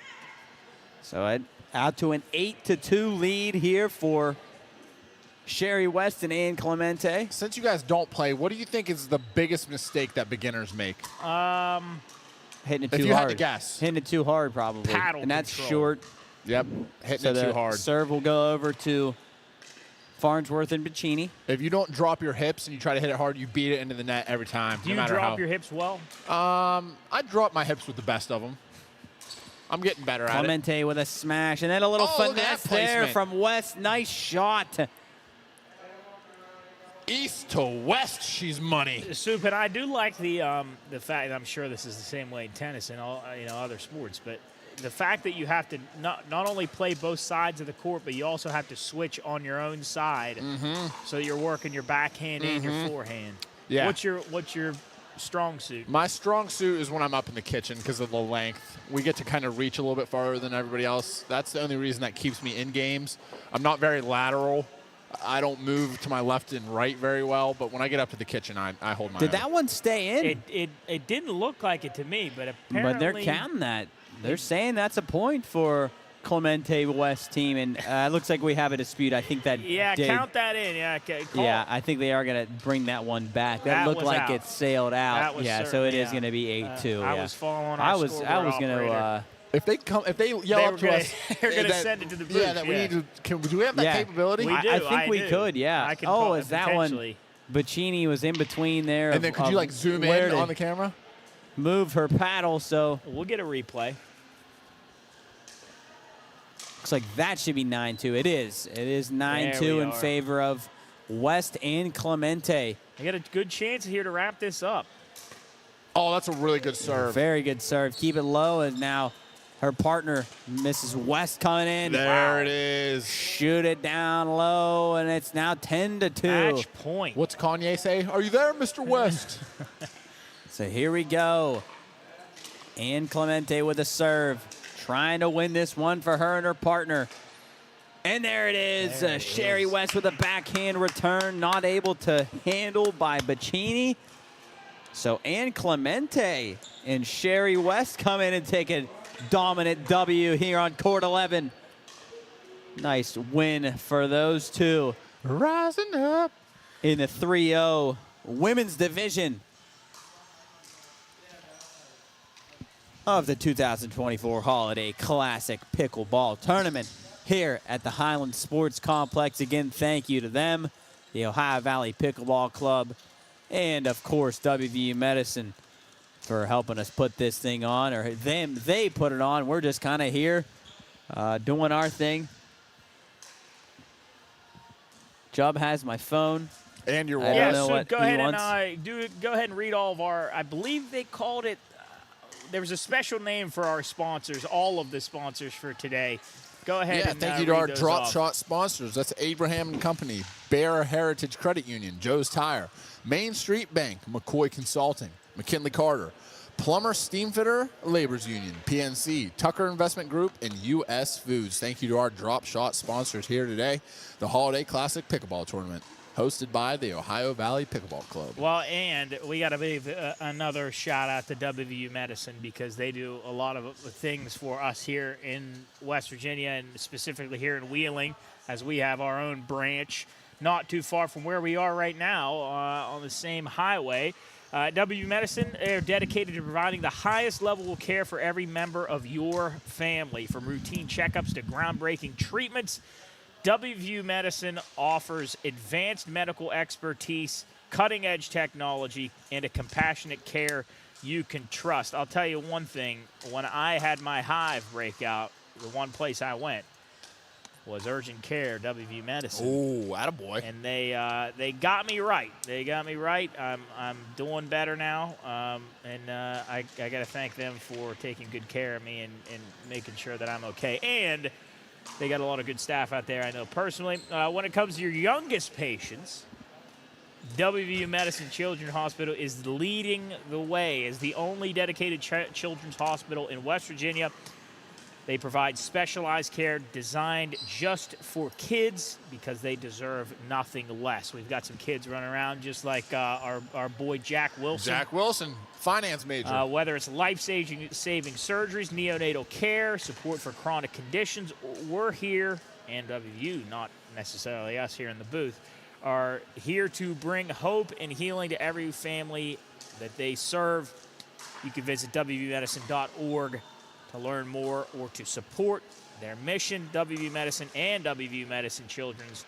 So out to an 8-2 lead here for Sherry West and Ann Clemente. Since you guys don't play, what do you think is the biggest mistake that beginners make? Hitting it If too you hard. had to guess. Hitting it too hard, probably. Paddle and that's control. short. Yep, hitting So it the too hard. serve will go over to Farnsworth and Bacchini. If you don't drop your hips and you try to hit it hard, you beat it into the net every time. Do no you matter drop how. your hips well? I drop my hips with the best of them. I'm getting better at it. Clemente with a smash. And then a little Oh, look at finesse that there placement. from West. Nice shot. East to west, she's money. Soup, and I do like the fact that I'm sure this is the same way in tennis and all other sports, but the fact that you have to not only play both sides of the court, but you also have to switch on your own side, so you're working your backhand and your forehand. Yeah. What's your strong suit? My strong suit is when I'm up in the kitchen because of the length. We get to kind of reach a little bit farther than everybody else. That's the only reason that keeps me in games. I'm not very lateral. I don't move to my left and right very well, but when I get up to the kitchen, I hold my Did own. that one stay in? It didn't look like it to me, but apparently. But they're counting that. They're saying that's a point for Clemente West team, and it looks like we have a dispute. I think that Yeah, did. count that in. Yeah, call. Yeah, I think they are going to bring that one back. That That looked was like out. it sailed out. That was Yeah, so it certainly is out. going to be 8-2. I yeah. was following I our was scoreboard going operator. to. If they yell They up were to gonna- us, they're gonna that- send it to the Yeah, booth, that we yeah. need to. Do we have that capability? We do, I think we do. could. Yeah. I can is that one? potentially. Bacchini was in between there. And then could you like zoom where in to on the camera? Move her paddle. So We'll get a replay. looks like that should be 9-2. It is. It is 9-2 we in are. favor of West and Clemente. I got a good chance here to wrap this up. Oh, that's a really good serve. Very good serve. Keep it low, and now her partner, Mrs. West, coming in. There it is. Shoot it down low, and it's now 10-2. Match point. What's Kanye say? Are you there, Mr. West? So here we go. Ann Clemente with a serve, trying to win this one for her and her partner. And there it is. There it Sherry is. West with a backhand return, not able to handle by Bacchini. So Ann Clemente and Sherry West come in and take a dominant W here on court 11. Nice win for those two. Rising up. In the 3-0 women's division of the 2024 Holiday Classic Pickleball Tournament here at the Highlands Sports Complex. Again, thank you to them, the Ohio Valley Pickleball Club, and of course WVU Medicine for helping us put this thing on, or they put it on. We're just kind of here doing our thing. Chubb has my phone. And your I wallet. don't Yeah, know so what go he ahead wants. and go ahead and read all of our. I believe they called it. There was a special name for our sponsors, all of the sponsors for today. Go ahead. Yeah, and thank you to read our those drop off. shot sponsors. That's Abraham and Company, Bear Heritage Credit Union, Joe's Tire, Main Street Bank, McCoy Consulting, McKinley Carter, Plumber Steamfitter, Labor's Union, PNC, Tucker Investment Group, and U.S. Foods. Thank you to our drop shot sponsors here today, the Holiday Classic Pickleball Tournament, hosted by the Ohio Valley Pickleball Club. Well, and we got to give another shout out to WVU Medicine because they do a lot of things for us here in West Virginia and specifically here in Wheeling, as we have our own branch not too far from where we are right now on the same highway. WVU Medicine are dedicated to providing the highest level of care for every member of your family, from routine checkups to groundbreaking treatments. WVU Medicine offers advanced medical expertise, cutting-edge technology, and a compassionate care you can trust. I'll tell you one thing. When I had my hive breakout, the one place I went was urgent care, WVU Medicine. Oh, attaboy. And they got me right. They got me right. I'm doing better now, and I got to thank them for taking good care of me and making sure that I'm okay. And they got a lot of good staff out there, I know personally. When it comes to your youngest patients, WVU Medicine Children's Hospital is leading the way as the only dedicated children's hospital in West Virginia. They provide specialized care designed just for kids because they deserve nothing less. We've got some kids running around just like our boy Jack Wilson. Jack Wilson, finance major. Whether it's life-saving surgeries, neonatal care, support for chronic conditions, we're here, and WVU, not necessarily us here in the booth, are here to bring hope and healing to every family that they serve. You can visit WVUmedicine.org to learn more or to support their mission. WVU Medicine and WVU Medicine Children's,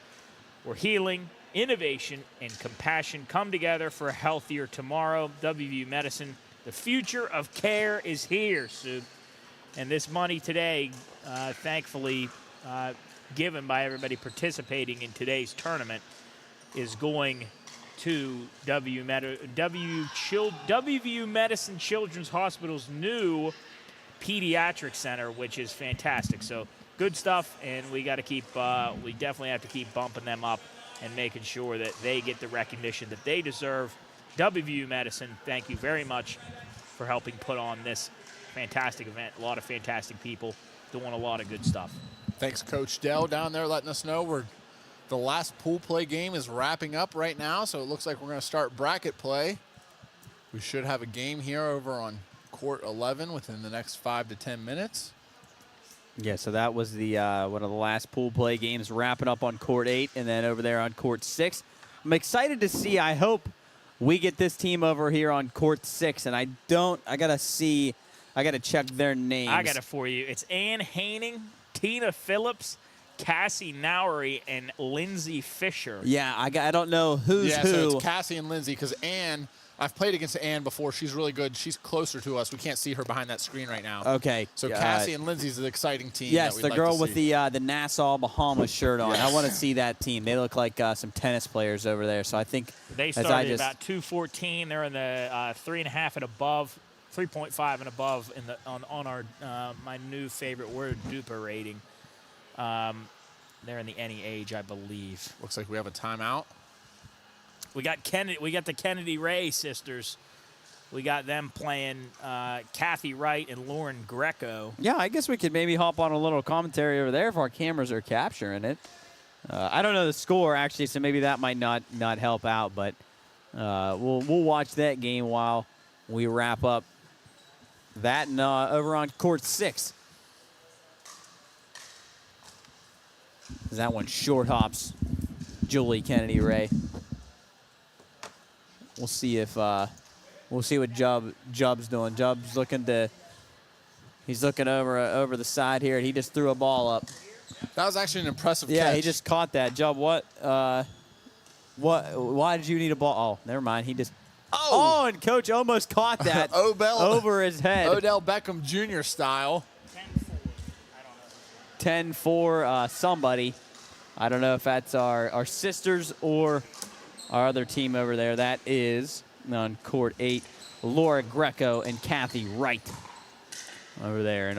where healing, innovation, and compassion come together for a healthier tomorrow. WVU Medicine, the future of care is here, Sue. And this money today, thankfully, given by everybody participating in today's tournament, is going to WVU Medicine Children's Hospital's new pediatric center, which is fantastic. So good stuff, and we got to keep. We definitely have to keep bumping them up and making sure that they get the recognition that they deserve. WVU Medicine, thank you very much for helping put on this fantastic event. A lot of fantastic people doing a lot of good stuff. Thanks, Coach Dell, down there letting us know the last pool play game is wrapping up right now, so it looks like we're going to start bracket play. We should have a game here over on court 11 within the next 5 to 10 minutes. Yeah, so that was the one of the last pool play games wrapping up on court 8 and then over there on court 6. I'm excited to see. I hope we get this team over here on court 6, and I got to check their names. I got it for you. It's Ann Haining, Tina Phillips, Cassie Nowery, and Lindsay Fisher. Yeah, I don't know who's who. So it's Cassie and Lindsay, because Ann, I've played against Ann before. She's really good. She's closer to us. We can't see her behind that screen right now. Okay. So Cassie and Lindsay's an exciting team. Yes, that the we'd girl like to with see. the Nassau Bahamas shirt on. Yes. I want to see that team. They look like some tennis players over there. So I think They started about 214. They're in the 3.5 and above, 3.5 and above on our my new favorite word, duper rating. They're in the any age, I believe. Looks like we have a timeout. We got the Kennedy Ray sisters. We got them playing Kathy Wright and Lauren Greco. Yeah, I guess we could maybe hop on a little commentary over there if our cameras are capturing it. I don't know the score, actually, so maybe that might not help out. But we'll watch that game while we wrap up that and over on court 6. That one short hops Julie Kennedy Ray. We'll see if we'll see what Jubb's doing. Jubb's he's looking over the side here, and he just threw a ball up. That was actually an impressive catch. Yeah, he just caught that. Jubb, what? Why did you need a ball? Oh, never mind. He just. Oh, and Coach almost caught that over his head. Odell Beckham Jr. style. 10-4 somebody. I don't know if that's our sisters or our other team over there. That is on court 8, Laura Greco and Kathy Wright over there in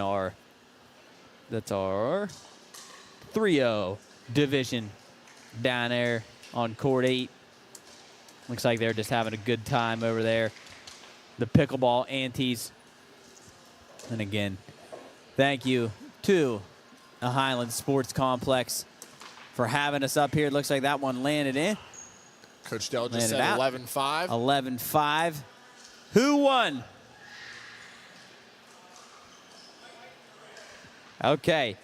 that's our 3-0 division down there on court 8. Looks like they're just having a good time over there. The pickleball aunties. And again, thank you to the Highlands Sports Complex for having us up here. It looks like that one landed in. Coach Dell just said 11-5. 11-5. Who won? Okay.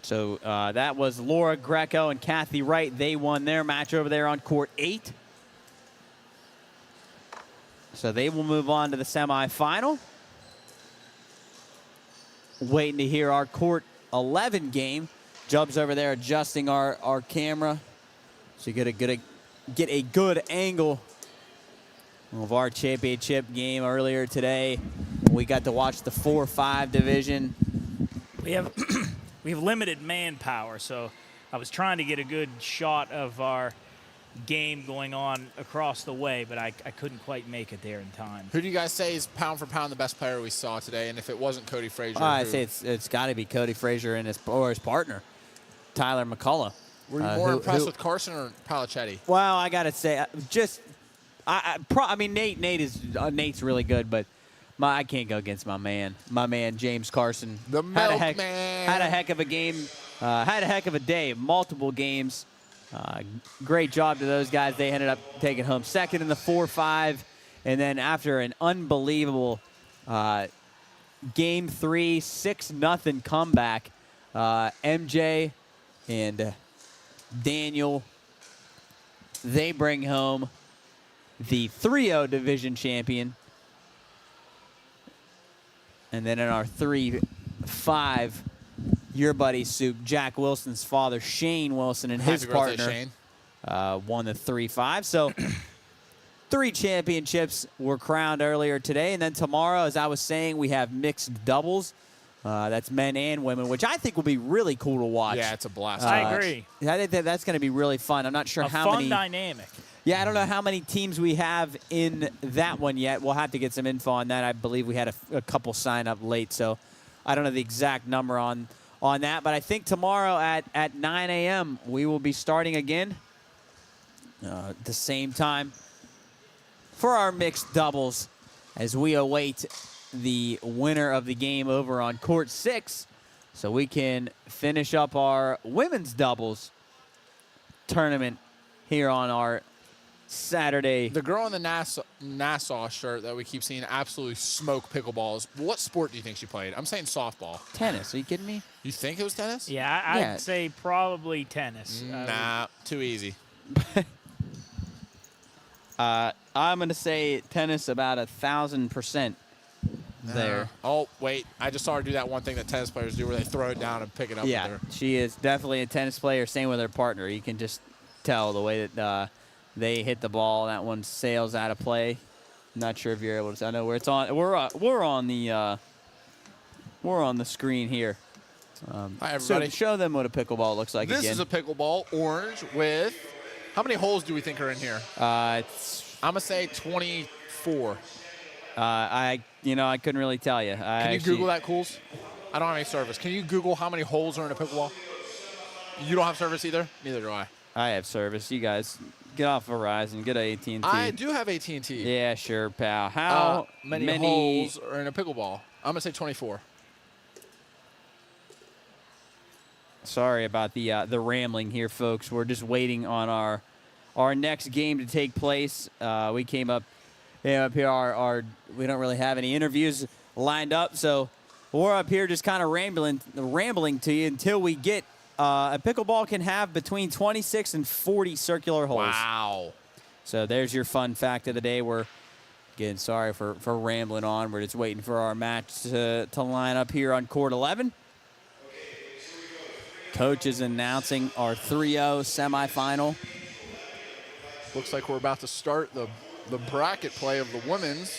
So that was Laura Greco and Kathy Wright. They won their match over there on court 8. So they will move on to the semifinal. Waiting to hear our court 11 game. Jubb's over there adjusting our camera so you get a good angle of our championship game earlier today. We got to watch the 4-5 division. We have limited manpower, so I was trying to get a good shot of our game going on across the way, but I couldn't quite make it there in time. Who do you guys say is pound for pound the best player we saw today? And if it wasn't Cody Frazier, I'd say it's got to be Cody Frazier and his partner, Tyler McCullough. Were you more impressed with Carson or Palachetti? Well, I got to say, I mean, Nate's really good, but I can't go against my man James Carson. The milkman had a heck of a game, had a heck of a day, multiple games. Great job to those guys. They ended up taking home second in the 4-5, and then after an unbelievable Game 3 6-0 comeback MJ and Daniel, they bring home the 3-0 division champion. And then in our 3-5, your buddy Soup, Jack Wilson's father, Shane Wilson, and his Happy birthday, partner Shane. won the 3-5. So 3 championships were crowned earlier today. And then tomorrow, as I was saying, we have mixed doubles. That's men and women, which I think will be really cool to watch. Yeah, it's a blast. I agree. I think that's going to be really fun. I'm not sure A how fun many. dynamic. Yeah, I don't know how many teams we have in that one yet. We'll have to get some info on that. I believe we had a couple sign up late, so I don't know the exact number on that. But I think tomorrow at 9 a.m. we will be starting again at the same time for our mixed doubles as we await the winner of the game over on court 6 so we can finish up our women's doubles tournament here on our Saturday. The girl in the Nassau shirt that we keep seeing absolutely smoke pickleballs. What sport do you think she played? I'm saying softball. Tennis. Are you kidding me? You think it was tennis? Yeah, I'd say probably tennis. Nah, too easy. I'm going to say tennis about 1,000% there. Oh, wait. I just saw her do that one thing that tennis players do where they throw it down and pick it up with her. She is definitely a tennis player. Same with her partner. You can just tell the way that they hit the ball. That one sails out of play. I'm not sure if you're able to. I know where it's on. We're on the screen here. Hi, everybody. So show them what a pickleball looks like This again. is a pickleball, orange, with how many holes do we think are in here? I'm gonna say 24. I couldn't really tell you. Can you Google that, Cools? I don't have any service. Can you Google how many holes are in a pickleball? You don't have service either? Neither do I. I have service. You guys get off Verizon. Get a AT&T. I do have AT&T. Yeah, sure, pal. How many holes are in a pickleball? I'm gonna say 24. Sorry about the rambling here, folks. We're just waiting on our next game to take place. We came up here. We don't really have any interviews lined up, so we're up here just kind of rambling to you until we get a pickleball can have between 26 and 40 circular holes. Wow. So there's your fun fact of the day. We're again sorry for rambling on. We're just waiting for our match to line up here on court 11. Coach is announcing our 3-0 semifinal. Looks like we're about to start the bracket play of the women's.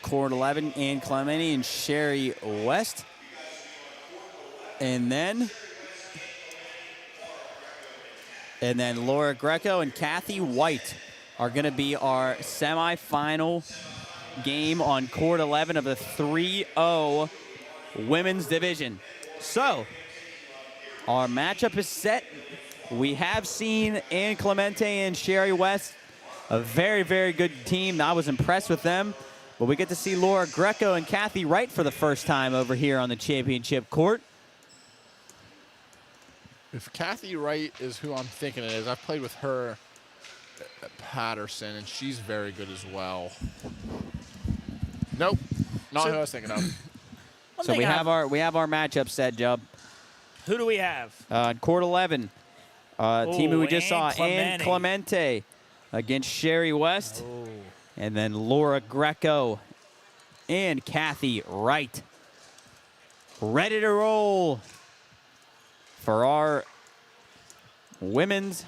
Court 11, Ann Clemente and Sherry West. And then Laura Greco and Kathy White are going to be our semifinal game on court 11 of the 3-0 women's division. So our matchup is set. We have seen Ann Clemente and Sherry West, a very, very good team. I was impressed with them. But we get to see Laura Greco and Kathy Wright for the first time over here on the championship court. If Kathy Wright is who I'm thinking it is, I've played with her at Patterson, and she's very good as well. Nope, not who I was thinking of. So we have our matchup set, Jub. Who do we have? Court 11. Team who we just saw, Ann Clemente. Clemente against Sherry West. Oh. And then Laura Greco and Kathy Wright. Ready to roll for our women's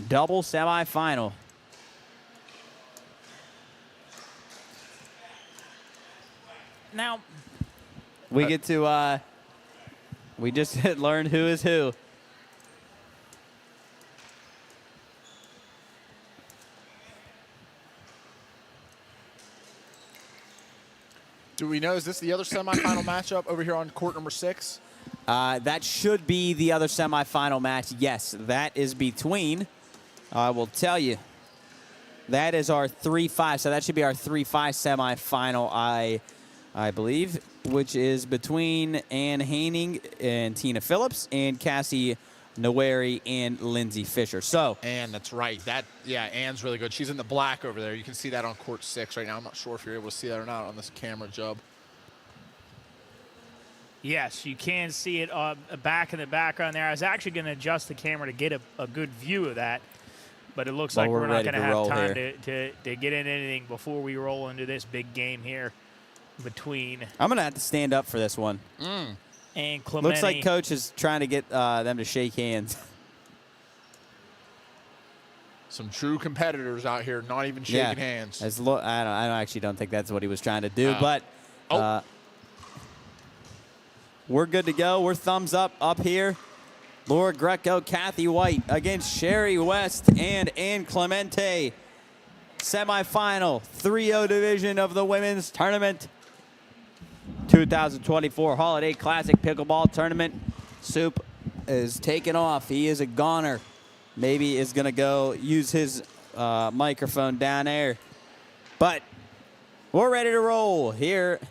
double semifinal. Now, We get to, we just learned who is who. Do we know, is this the other semifinal matchup over here on court number 6? That should be the other semifinal match. Yes, that is between, I will tell you, that is our 3-5. So that should be our 3-5 semifinal, I believe, which is between Ann Haining and Tina Phillips and Cassie Noweri and Lindsay Fisher. So Ann, that's right. Ann's really good. She's in the black over there. You can see that on court 6 right now. I'm not sure if you're able to see that or not on this camera, Jub. Yes, you can see it back in the background there. I was actually going to adjust the camera to get a good view of that, but it looks like we're not going to have time to get in anything before we roll into this big game here between. I'm going to have to stand up for this one. And Clemente. Looks like Coach is trying to get them to shake hands. Some true competitors out here, not even shaking hands. I actually don't think that's what he was trying to do, but we're good to go. We're thumbs up here. Laura Greco, Kathy White against Sherry West and Ann Clemente. Semifinal 3-0 division of the women's tournament. 2024 Holiday Classic Pickleball Tournament. Soup is taking off. He is a goner. Maybe is going to go use his microphone down there. But we're ready to roll here.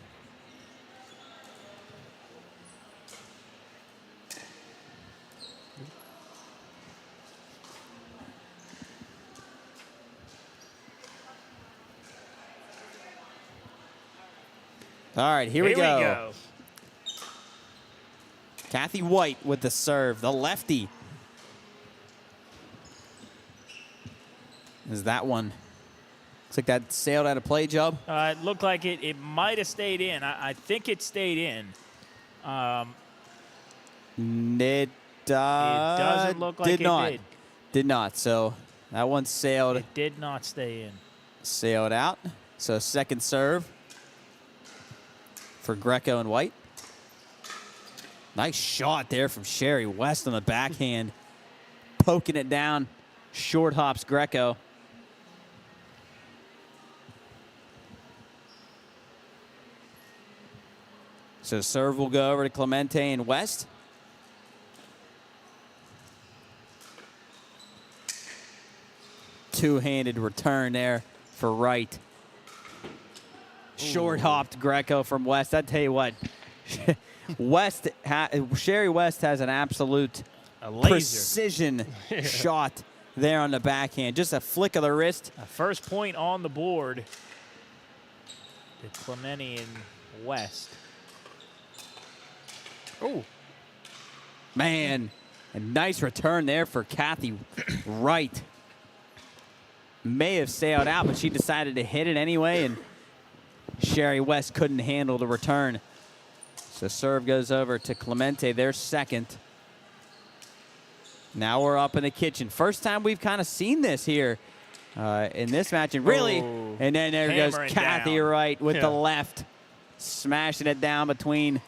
All right, here we go. Kathy White with the serve, the lefty. Is that one? Looks like that sailed out of play, Job. It looked like it might have stayed in. I think it stayed in. It doesn't look like it did. Did not. So that one sailed. It did not stay in. Sailed out. So second serve for Greco and White. Nice shot there from Sherry West on the backhand. Poking it down. Short hops Greco. So serve will go over to Clemente and West. Two-handed return there for Wright. Short hopped Greco from West. I tell you what, Sherry West has an absolute precision shot there on the backhand. Just a flick of the wrist. First point on the board to Clemente and West. Oh, man, a nice return there for Kathy Wright. May have sailed out, but she decided to hit it anyway, and Sherry West couldn't handle the return. So serve goes over to Clemente, their second. Now we're up in the kitchen. First time we've kind of seen this here in this match, and really, and then there goes Kathy Wright with the left, smashing it down between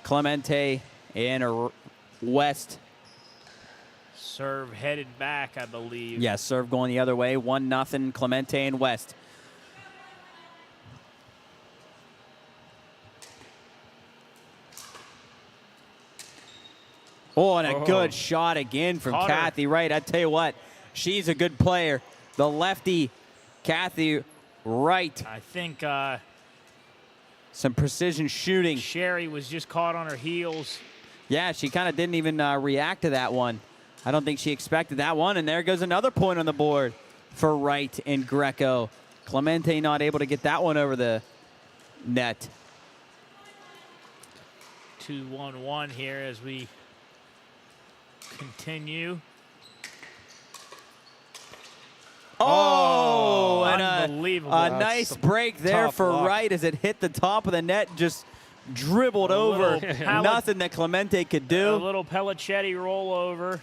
Clemente and West. Serve headed back, I believe. Yeah, serve going the other way. 1-0 Clemente and West. Oh, and a good shot again from Kathy Wright. I tell you what, she's a good player. The lefty, Kathy Wright. I think some precision shooting. Sherry was just caught on her heels. Yeah, she kind of didn't even react to that one. I don't think she expected that one. And there goes another point on the board for Wright and Greco. Clemente not able to get that one over the net. 2-1-1 here as we continue. Oh, and unbelievable. A nice break there for Wright as it hit the top of the net, just dribbled over. Nothing that Clemente could do. A little Pellicetti rollover.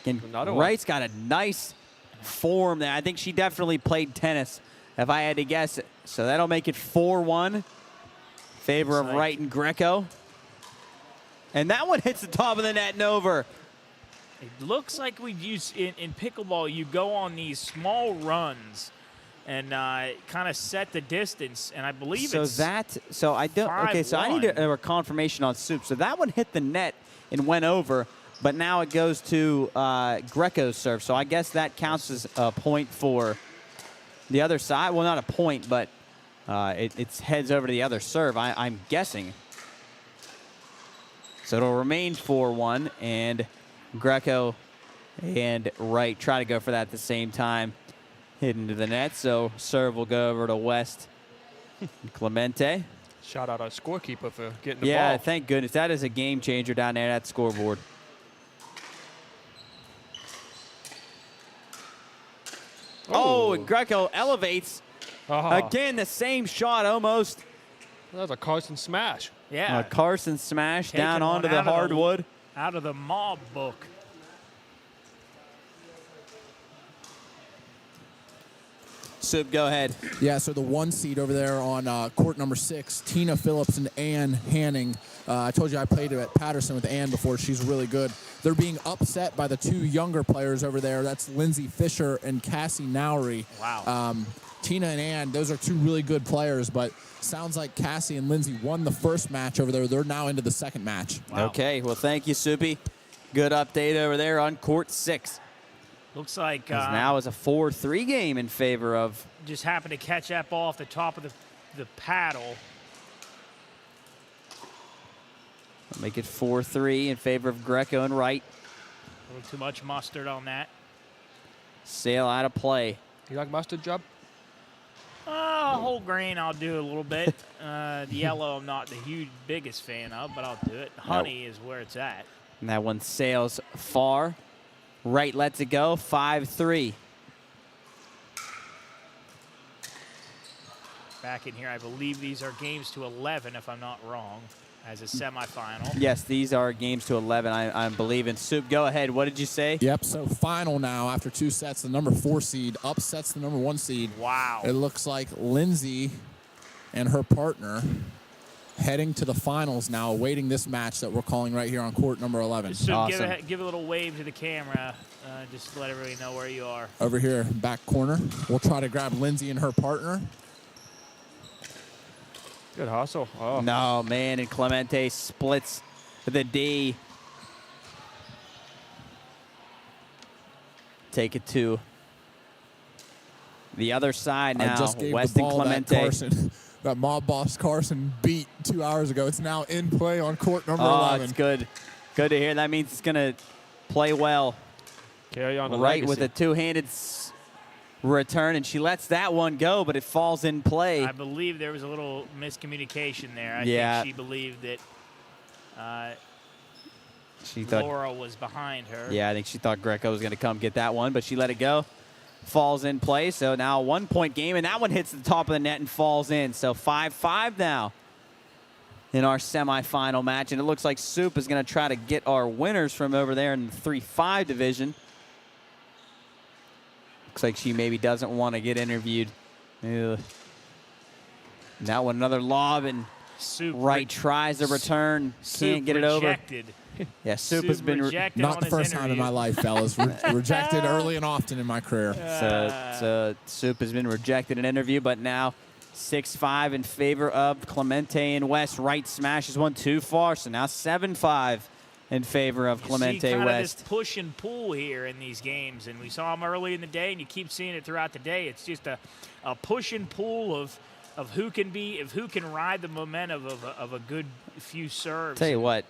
And Wright's got a nice form there. I think she definitely played tennis, if I had to guess. So that'll make it 4-1 favor of Wright and Greco. And that one hits the top of the net and over. It looks like we use in pickleball, you go on these small runs and kind of set the distance, and I believe it's I need a confirmation on Soup. So that one hit the net and went over, but now it goes to Greco's serve. So I guess that counts as a point for the other side. Well, not a point, but it heads over to the other serve, I'm guessing. So it'll remain 4-1, and Greco and Wright try to go for that at the same time. Hit into the net, so serve will go over to West. Clemente. Shout out our scorekeeper for getting the Yeah, ball. thank goodness. That is a game changer down there at scoreboard. Oh, and Greco elevates. Again, the same shot almost. That was a Carson smash. Yeah. A Carson smash Taking down one onto the out of hardwood. Out of the mob book. Sub, go ahead. Yeah, so the 1 seed over there on court number 6, Tina Phillips and Ann Hanning. I told you I played at Patterson with Ann before. She's really good. They're being upset by the 2 younger players over there. That's Lindsay Fisher and Cassie Nowry. Wow. Tina and Ann, those are 2 really good players, but sounds like Cassie and Lindsay won the first match over there. They're now into the second match. Wow. Okay, well, thank you, Soupy. Good update over there on court 6. Looks like Now is a 4-3 game in favor of. just happened to catch that ball off the top of the paddle. Make it 4-3 in favor of Greco and Wright. A little too much mustard on that. Sail out of play. You like mustard, Job? Whole grain I'll do a little bit. The yellow I'm not the biggest fan of, but I'll do it. Honey is where it's at. And that one sails far. Wright lets it go, 5-3. Back in here, I believe these are games to 11, if I'm not wrong, as a semifinal. Yes, these are games to 11, I believe. And Soup, go ahead. What did you say? Yep, so final now after 2 sets, the number 4 seed upsets the number 1 seed. Wow. It looks like Lindsay and her partner heading to the finals now, awaiting this match that we're calling right here on court number 11. So Awesome. give a little wave to the camera, just to let everybody know where you are. Over here, back corner. We'll try to grab Lindsay and her partner. Good hustle. Oh. No, man, and Clemente splits the D. Take it to the other side now. I just gave Weston the ball Clemente. that Carson, that mob boss Carson beat 2 hours ago. It's now in play on court number 11. It's good. Good to hear. That means it's going to play well. Carry on the Right legacy. with a two-handed return, and she lets that one go, but it falls in play. I believe there was a little miscommunication there. I Yeah. think she believed that She thought, Laura was behind her. yeah, I think she thought Greco was going to come get that one, but she let it go. Falls in play, so now a 1-point game, and that one hits the top of the net and falls in. So 5-5 now in our semifinal match, and it looks like Soup is going to try to get our winners from over there in the 3-5 division. Looks like she maybe doesn't want to get interviewed. Ugh. That one, another lob, and Soup Wright tries to return, can't get it over. Rejected. Yeah, Soup has been rejected Not on the his first time in interview. my life, fellas. Rejected early and often in my career. So Soup has been rejected in an interview, but now 6-5 in favor of Clemente and West. Wright smashes one too far, so now 7-5 in favor of You Clemente see kind West. of this push and pull here in these games, and we saw them early in the day, and you keep seeing it throughout the day. It's just a push and pull of who can ride the momentum of a good few serves. Tell you what,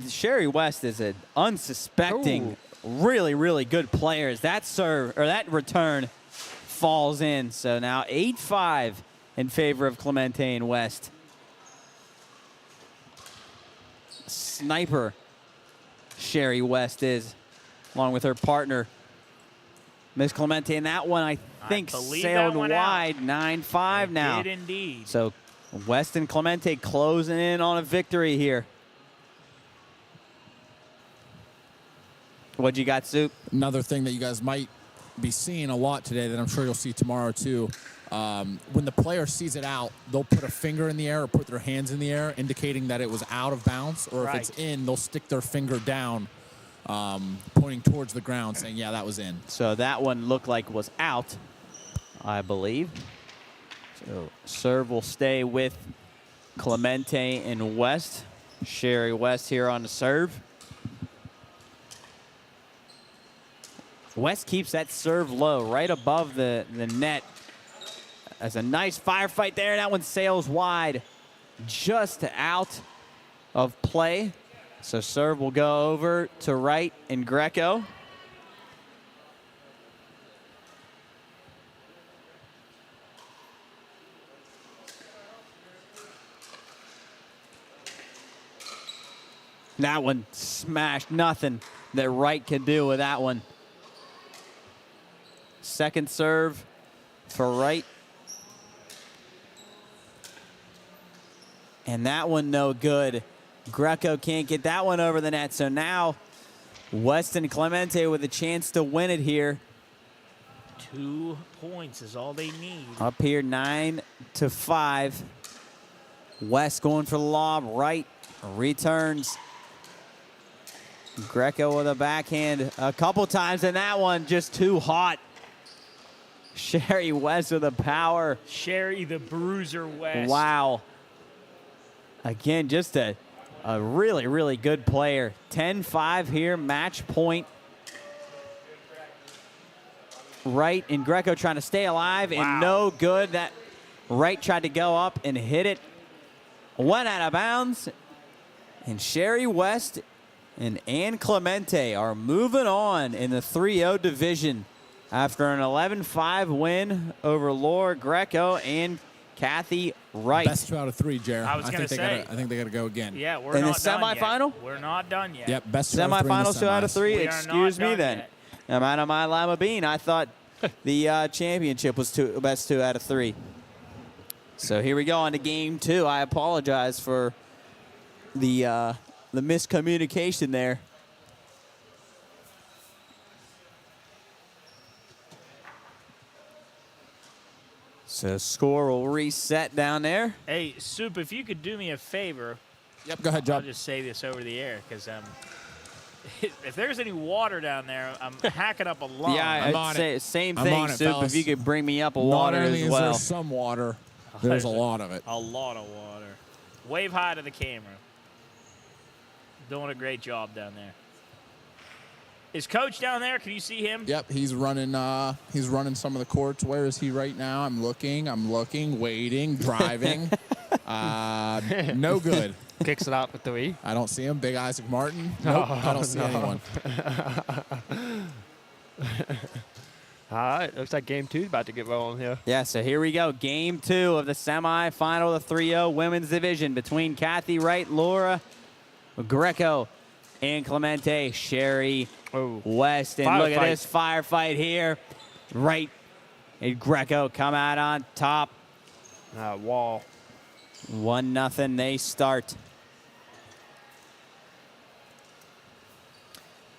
Sherry West is an unsuspecting, really, really good player. That serve or that return falls in. So now 8-5 in favor of Clemente and West. Sniper Sherry West is, along with her partner, Miss Clemente. And that one, I think, believe sailed that one out. wide, 9-5 now. Did indeed. So West and Clemente closing in on a victory here. What you got, Soup? Another thing that you guys might be seeing a lot today that I'm sure you'll see tomorrow too. When the player sees it out, they'll put a finger in the air or put their hands in the air, indicating that it was out of bounds. Or if it's in, they'll stick their finger down, pointing towards the ground, saying, yeah, that was in. So that one looked like was out, I believe. So serve will stay with Clemente and West. Sherry West here on the serve. West keeps that serve low, right above the net. That's a nice firefight there. That one sails wide, just out of play. So serve will go over to Wright and Greco. That one smashed. Nothing that Wright could do with that one. Second serve for Wright. And that one no good. Greco can't get that one over the net. So now Weston Clemente with a chance to win it here. 2 points is all they need. Up here 9-5. West going for the lob. Wright returns. Greco with a backhand a couple times, and that one just too hot. Sherry West with a power. Sherry the Bruiser West. Wow. Again, just a really, really good player. 10-5 here, match point. Wright and Greco trying to stay alive, and no good. That Wright tried to go up and hit it. Went out of bounds. And Sherry West and Ann Clemente are moving on in the 3-0 division after an 11-5 win over Laura Greco and Kathy Wright. Best 2 out of 3, Jared. I was going to say. I think they got to go again. Yeah, we're in not the done semifinal? Yet. We're not done yet. Yep, best 2 out of 3 in the Semifinals 2 out of 3. We are Excuse not me done then. yet. I'm out of my lima bean. I thought the championship was best 2 out of 3. So here we go on to game 2. I apologize for the miscommunication there. So score will reset down there. Hey, Soup, if you could do me a favor. Yep, go ahead, Job. I'll just say this over the air because if there's any water down there, I'm hacking up a lung. Yeah, I'd say same thing, Soup. Fellas. If you could bring me up a Not water only as is well. there some water, there's a lot of it. A lot of water. Wave high to the camera. Doing a great job down there. Is Coach down there? Can you see him? Yep, he's running some of the courts. Where is he right now? I'm looking, waiting, driving. No good. Kicks it out for 3. I don't see him. Big Isaac Martin. Nope, I don't see anyone. All right, looks like game 2 is about to get rolling here. Yeah, so here we go. Game 2 of the semifinal of the 3-0 women's division between Kathy Wright, Laura Greco, and Clemente, Sherry West. And look at this firefight here. Wright and Greco come out on top. Wall. 1-0, they start.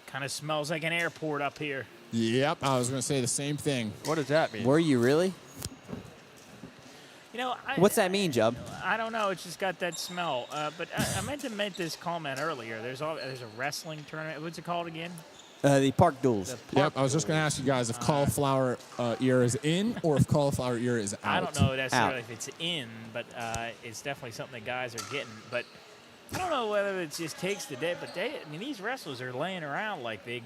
Kind of smells like an airport up here. Yep, I was going to say the same thing. What does that mean? Were you really? You know, What's that mean, Jub? I don't know. It's just got that smell. But I meant to make this comment earlier. There's a wrestling tournament. What's it called again? The Park Duels. Yep, I was just going to ask you guys if cauliflower ear is in or if cauliflower ear is out. I don't know necessarily if it's in, but it's definitely something that guys are getting. But I don't know whether it just takes the day. But these wrestlers are laying around like they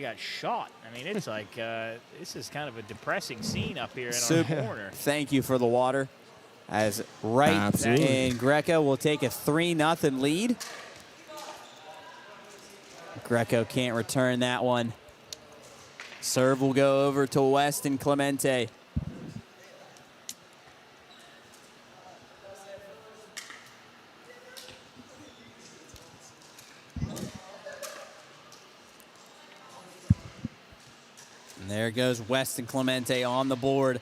got shot. I mean, it's like this is kind of a depressing scene up here in our corner. Thank you for the water. As Wright and Greco will take a 3-0 lead. Greco can't return that one. Serve will go over to West and Clemente. And there goes West and Clemente on the board.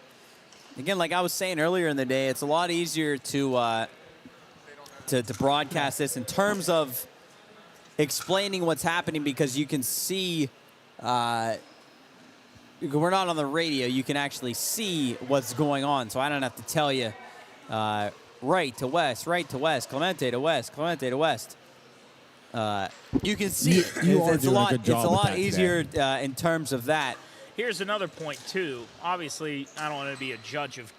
Again, like I was saying earlier in the day, it's a lot easier to broadcast this in terms of explaining what's happening because you can see, we're not on the radio, you can actually see what's going on. So I don't have to tell you right to West, Clemente to West, Clemente to West. You can see it's a lot easier in terms of that. Here's another point too. Obviously, I don't want to be a judge of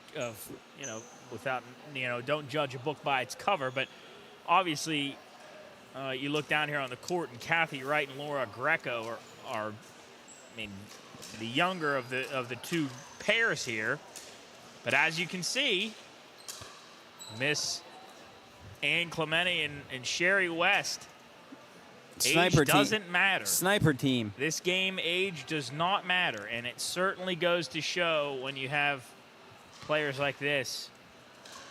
without don't judge a book by its cover. But obviously, you look down here on the court, and Kathy Wright and Laura Greco are the younger of the two pairs here. But as you can see, Miss Ann Clemente and Sherry West. Sniper age doesn't matter. Sniper team. This game, age does not matter, and it certainly goes to show when you have players like this,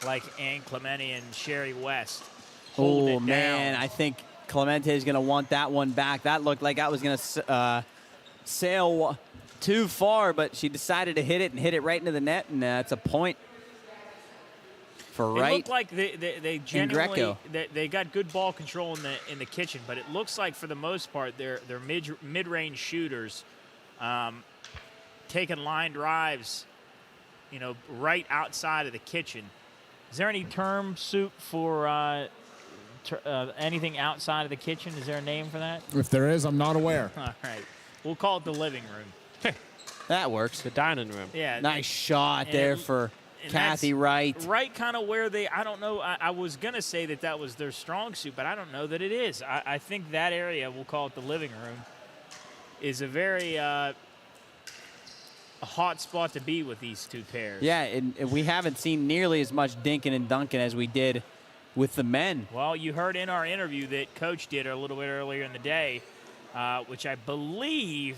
like Ann Clemente and Sherry West. Oh man, I think Clemente is going to want that one back. That looked like that was going to sail too far, but she decided to hit it right into the net, and it's a point for Wright. It looked like they genuinely they got good ball control in the kitchen, but it looks like for the most part they're mid-range shooters taking line drives, right outside of the kitchen. Is there any term, Soup, for anything outside of the kitchen? Is there a name for that? If there is, I'm not aware. All right. We'll call it the living room. That works. The dining room. Yeah. Nice shot there for Kathy Wright. Right kind of where I don't know. I was going to say that was their strong suit, but I don't know that it is. I think that area, we'll call it the living room, is a very a hot spot to be with these two pairs. Yeah, and we haven't seen nearly as much dinking and dunking as we did with the men. Well, you heard in our interview that Coach did a little bit earlier in the day, which I believe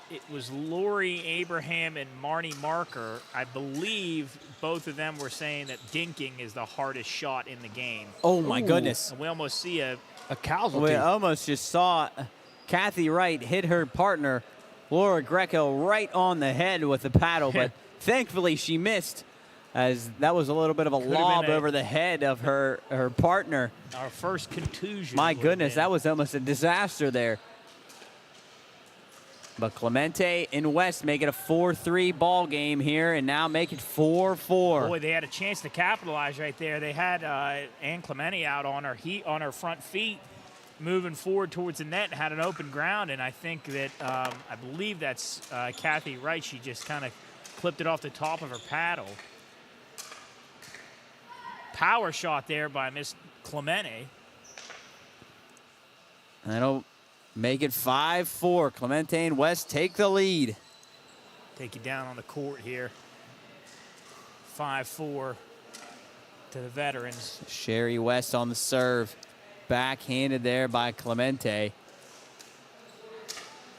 it was Lori Abraham and Marnie Marker. I believe both of them were saying that dinking is the hardest shot in the game. Oh, my goodness. And we almost see a casualty. We almost just saw Kathy Wright hit her partner, Laura Greco, right on the head with the paddle, but thankfully she missed, as that was a little bit of a lob over the head of her partner. Our first contusion. My goodness, that was almost a disaster there. But Clemente and West make it a 4-3 ball game here, and now make it 4-4. Boy, they had a chance to capitalize right there. They had Ann Clemente out on her front feet, moving forward towards the net, and had an open ground. And I think that I believe that's Kathy Wright. She just kind of clipped it off the top of her paddle. Power shot there by Miss Clemente. That'll make it 5-4. Clemente and West take the lead. Take you down on the court here. 5-4 to the veterans. Sherry West on the serve. Backhanded there by Clemente.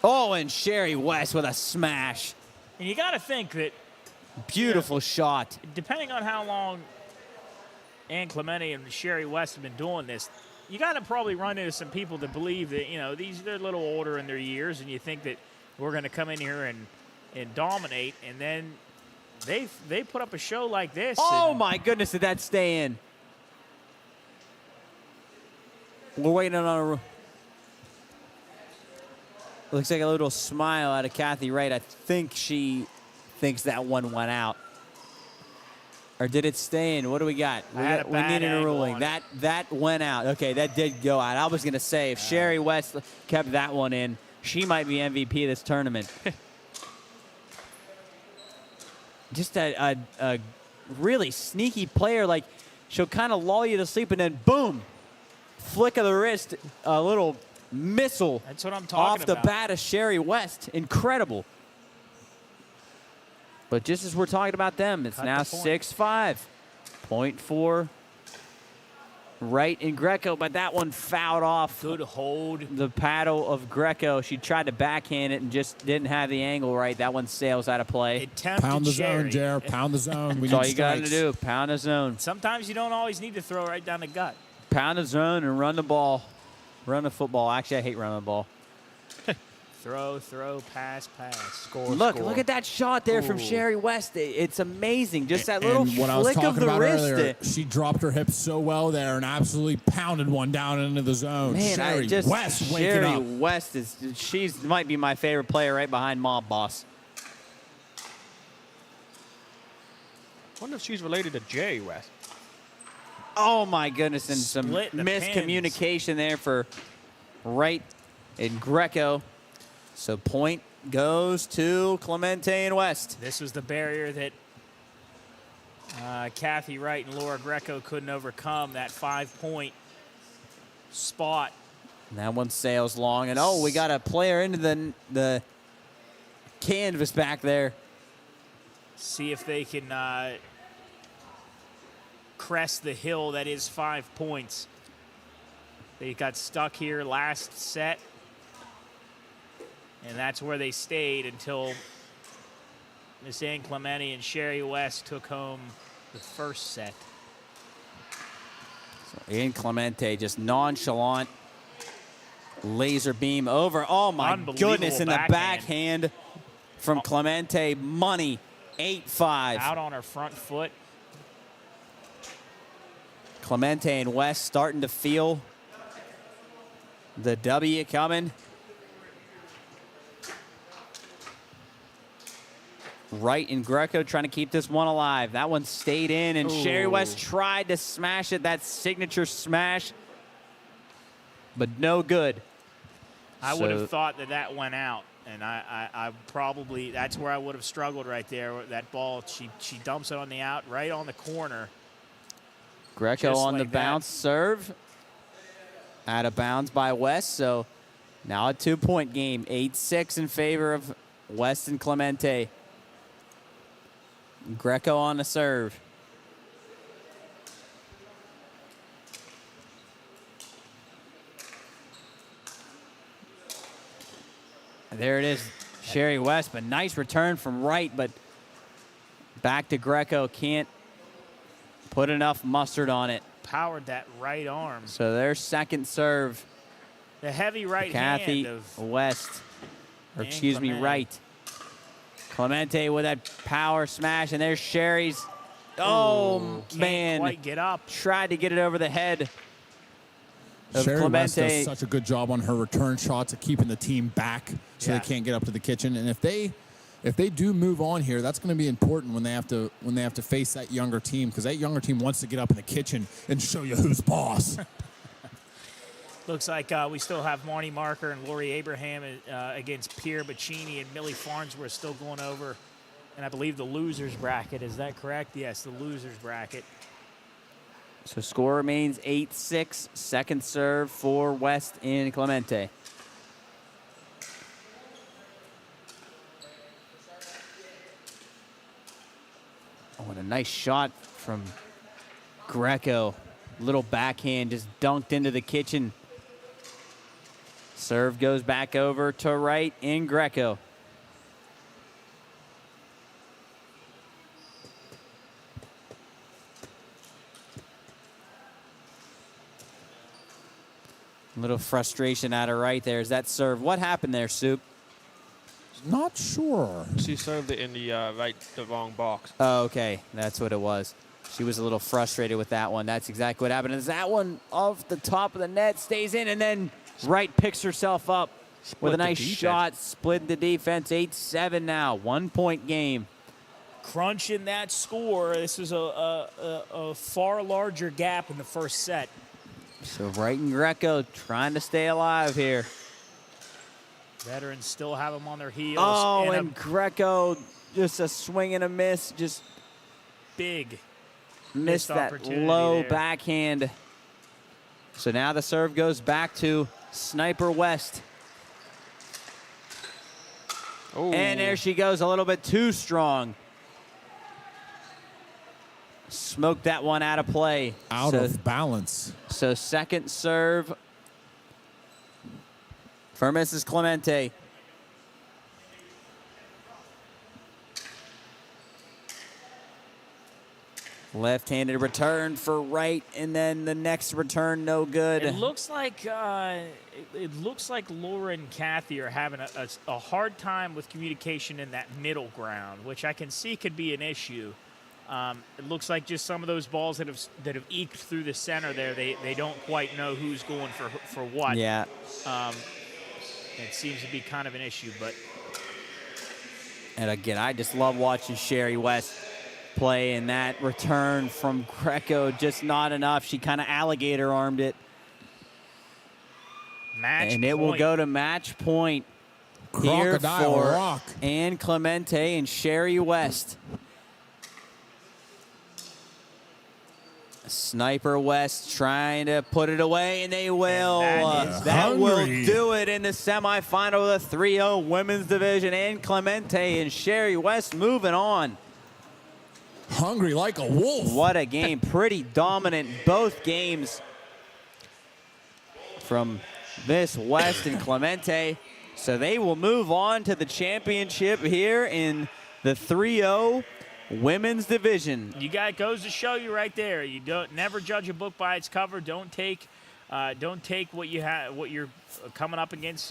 Oh, and Sherry West with a smash. And you got to think that beautiful shot. Depending on how long Ann Clemente and Sherry West have been doing this, you got to probably run into some people that believe that, they're a little older in their years, and you think that we're going to come in here and dominate, and then they put up a show like this. Oh, my goodness, did that stay in? We're waiting on looks like a little smile out of Kathy Wright. I think she thinks that one went out. Or did it stay in? What do we got? We needed a ruling. That went out. Okay, that did go out. I was going to say, if Sherry West kept that one in, she might be MVP of this tournament. Just a really sneaky player. Like, she'll kind of lull you to sleep, and then boom, flick of the wrist, a little missile. That's what I'm talking off the bat of Sherry West. Incredible. But just as we're talking about them, it's now 6-5. Point for Wright and Greco, but that one fouled off. Good hold. The paddle of Greco. She tried to backhand it and just didn't have the angle right. That one sails out of play. Pound the zone, Jer. Pound the zone. That's all you got to do. Pound the zone. Sometimes you don't always need to throw right down the gut. Pound the zone and run the ball. Run the football. Actually, I hate running the ball. Throw, pass, score. Look at that shot there from Sherry West. It's amazing. Just that little what I was flick talking of the about wrist. earlier, she dropped her hips so well there and absolutely pounded one down into the zone. Man, Sherry West waking Sherry up. West might be my favorite player right behind Mob Boss. I wonder if she's related to Jay West. Oh my goodness, and some Split the miscommunication there for Wright and Greco. So point goes to Clemente and West. This was the barrier that Kathy Wright and Laura Greco couldn't overcome, that 5-point spot. And that one sails long, and we got a player into the canvas back there. See if they can crest the hill that is 5 points. They got stuck here last set. And that's where they stayed until Miss Ann Clemente and Sherry West took home the first set. So Ann Clemente just nonchalant Laser beam over. Oh, my goodness. In the backhand from Clemente. Money. 8-5. Out on her front foot. Clemente and West starting to feel the W coming. Wright and Greco trying to keep this one alive. That one stayed in, and Sherry West tried to smash it, that signature smash, but no good. I would have thought that went out, and I probably, that's where I would have struggled right there. That ball, she dumps it on the out, right on the corner. Greco on the bounce serve. Out of bounds by West, so now a 2-point game. 8-6 in favor of West and Clemente. Greco on the serve. There it is, Sherry West, but nice return from Wright, but back to Greco. Can't put enough mustard on it. Powered that right arm. So their second serve. The heavy right Kathy hand of West, or excuse me, Wright. Clemente with that power smash, and there's Sherry's. Oh, man. Can't quite get up. Tried to get it over the head of Sherry West Clemente. does such a good job on her return shots of keeping the team back so Yeah. they can't get up to the kitchen. And if they do move on here, that's going to be important when they have to face that younger team, because that younger team wants to get up in the kitchen and show you who's boss. Looks like we still have Marnie Marker and Lori Abraham against Pierre Bacchini and Millie Farnsworth still going over. And I believe the losers bracket. Is that correct? Yes, the losers bracket. So score remains 8-6. Second serve for West in Clemente. Oh, and a nice shot from Greco. Little backhand just dunked into the kitchen. Serve goes back over to Wright in Greco. A little frustration out of Wright there. Is that serve? What happened there, Soup? Not sure. She served it in the the wrong box. Oh, okay. That's what it was. She was a little frustrated with that one. That's exactly what happened. As that one off the top of the net stays in, and then Wright picks herself up with a nice shot. Split the defense. 8-7 now. 1-point game. Crunching that score. This is a far larger gap in the first set. So Wright and Greco trying to stay alive here. Veterans still have them on their heels. Oh, and Greco just a swing and a miss. Just big missed that low backhand. So now the serve goes back to Sniper West. Ooh. And there she goes, a little bit too strong. Smoked that one out of play. Out of balance. So second serve for Mrs. Clemente. Left-handed return for Wright, and then the next return no good. It looks like Laura and Kathy are having a hard time with communication in that middle ground, which I can see could be an issue. It looks like just some of those balls that have eked through the center there, they don't quite know who's going for what. Yeah. It seems to be kind of an issue, but. And again, I just love watching Sherry West play, and that return from Greco just not enough. She kind of alligator armed it. Match and it point. will go to match point here Crocodile for Rock. Ann Clemente and Sherry West. Sniper West trying to put it away, and they will. That will do it in the semifinal of the 3-0 women's division. Ann Clemente and Sherry West moving on. Hungry like a wolf. What a game. Pretty dominant both games from Miss West and Clemente. So they will move on to the championship here in the 3-0 women's division. You got, it goes to show you right there. You don't never judge a book by its cover. Don't take Don't take what you're coming up against.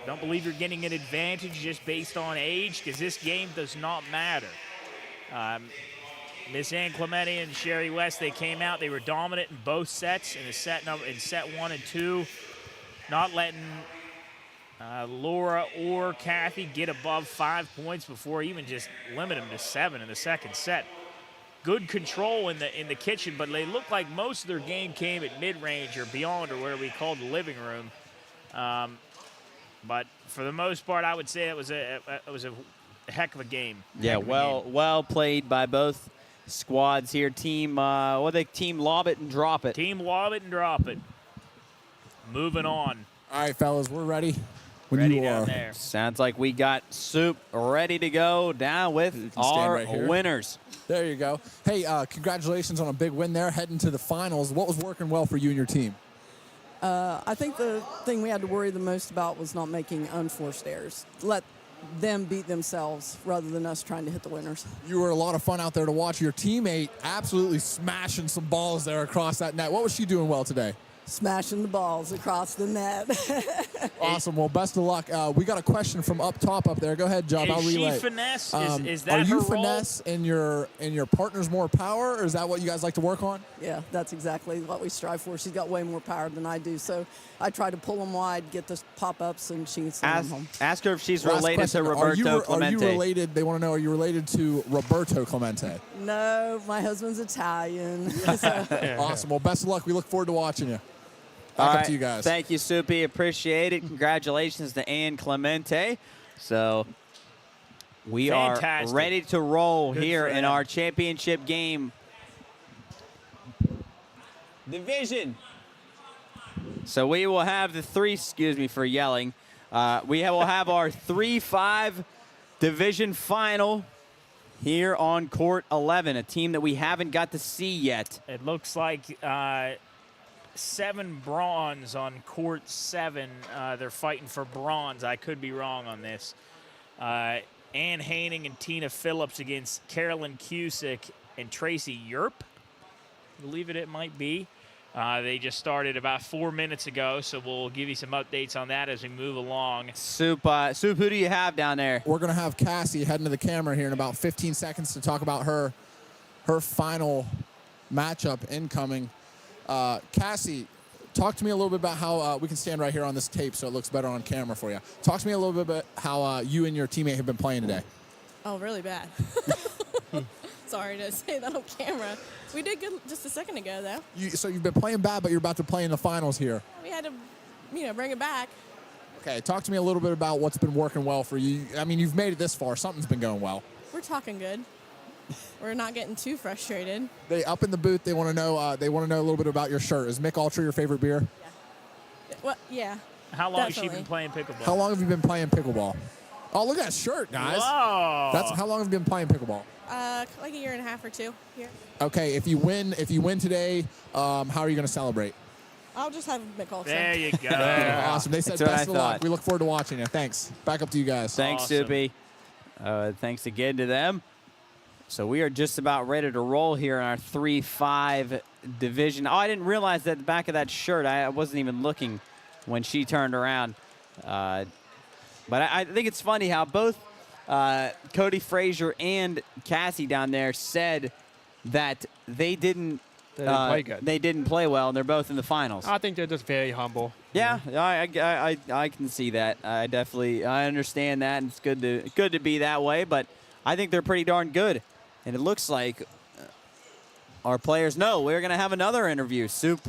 Don't believe you're getting an advantage just based on age, because this game does not matter. Miss Ann Clemente and Sherry West, they came out. They were dominant in both sets. In set 1 and 2, not letting Laura or Kathy get above 5 points before even just limit them to 7 in the second set. Good control in the kitchen, but they looked like most of their game came at mid-range or beyond, or where we call the living room. But for the most part, I would say it was a heck of a game. Yeah, well played by both squads here. Team Team Lob It and Drop It. Team Lob It and Drop It. Moving on. All right, fellas, we're ready. When Ready you down are. there. Sounds like we got Soup ready to go down with our right here. winners. There you go. Hey, congratulations on a big win there, heading to the finals. What was working well for you and your team? I think the thing we had to worry the most about was not making unforced errors. Let them beat themselves rather than us trying to hit the winners. You were a lot of fun out there to watch. Your teammate absolutely smashing some balls there across that net. What was she doing well today? Smashing the balls across the net. Awesome. Well, best of luck. We got a question from up top up there. Go ahead, Job. I'll relay. Is she finesse? Is that Are you her role? finesse and your partner's more power, or is that what you guys like to work on? Yeah, that's exactly what we strive for. She's got way more power than I do, so I try to pull them wide, get the pop-ups, and she can send them home. Ask her if she's Last related question. to Roberto Are Clemente. you related? They want to know, are you related to Roberto Clemente? No, my husband's Italian. So. Awesome. Well, best of luck. We look forward to watching you. Back All up right. to you guys. Thank you, Soupy. Appreciate it. Congratulations to Ann Clemente. So we are Fantastic. ready to roll Good here for in them. our championship game. Division. So we will have the excuse me for yelling. We will have our 3-5 division final here on court 11, a team that we haven't got to see yet. It looks like 7 bronze on court 7. They're fighting for bronze. I could be wrong on this. Ann Haining and Tina Phillips against Carolyn Cusick and Tracy Yerp. I believe it might be. They just started about 4 minutes ago, so we'll give you some updates on that as we move along. Soup, who do you have down there? We're going to have Cassie heading to the camera here in about 15 seconds to talk about her final matchup incoming. Cassie, talk to me a little bit about how we can stand right here on this tape so it looks better on camera for you. Talk to me a little bit about how you and your teammate have been playing today. Oh, really bad. Sorry to say that on camera. We did good just a second ago, though. So you've been playing bad, but you're about to play in the finals here. We had to, bring it back. Okay, talk to me a little bit about what's been working well for you. I mean, you've made it this far. Something's been going well. We're talking good. We're not getting too frustrated. They up in the booth. They want to know. They want to know a little bit about your shirt. Is Mick Ultra your favorite beer? Well, yeah. How long has definitely. she been playing pickleball? How long have you been playing pickleball? Oh, look at that shirt, guys. Whoa. That's how long have you been playing pickleball? Like a year and a half or 2 here. Okay, if you win today, how are you going to celebrate? I'll just have Mick Ultra. There you go. Awesome. They said That's what best I of luck. thought. We look forward to watching you. Thanks. Back up to you guys. Thanks, Awesome. Soupy. Thanks again to them. So we are just about ready to roll here in our 3-5 division. Oh, I didn't realize that the back of that shirt, I wasn't even looking when she turned around. But I think it's funny how both Cody Frazier and Cassie down there said that they didn't play good. They didn't play well, and they're both in the finals. I think they're just very humble. Yeah, I can see that. I understand that, and it's good to be that way. But I think they're pretty darn good, and it looks like our players know we're going to have another interview. Soup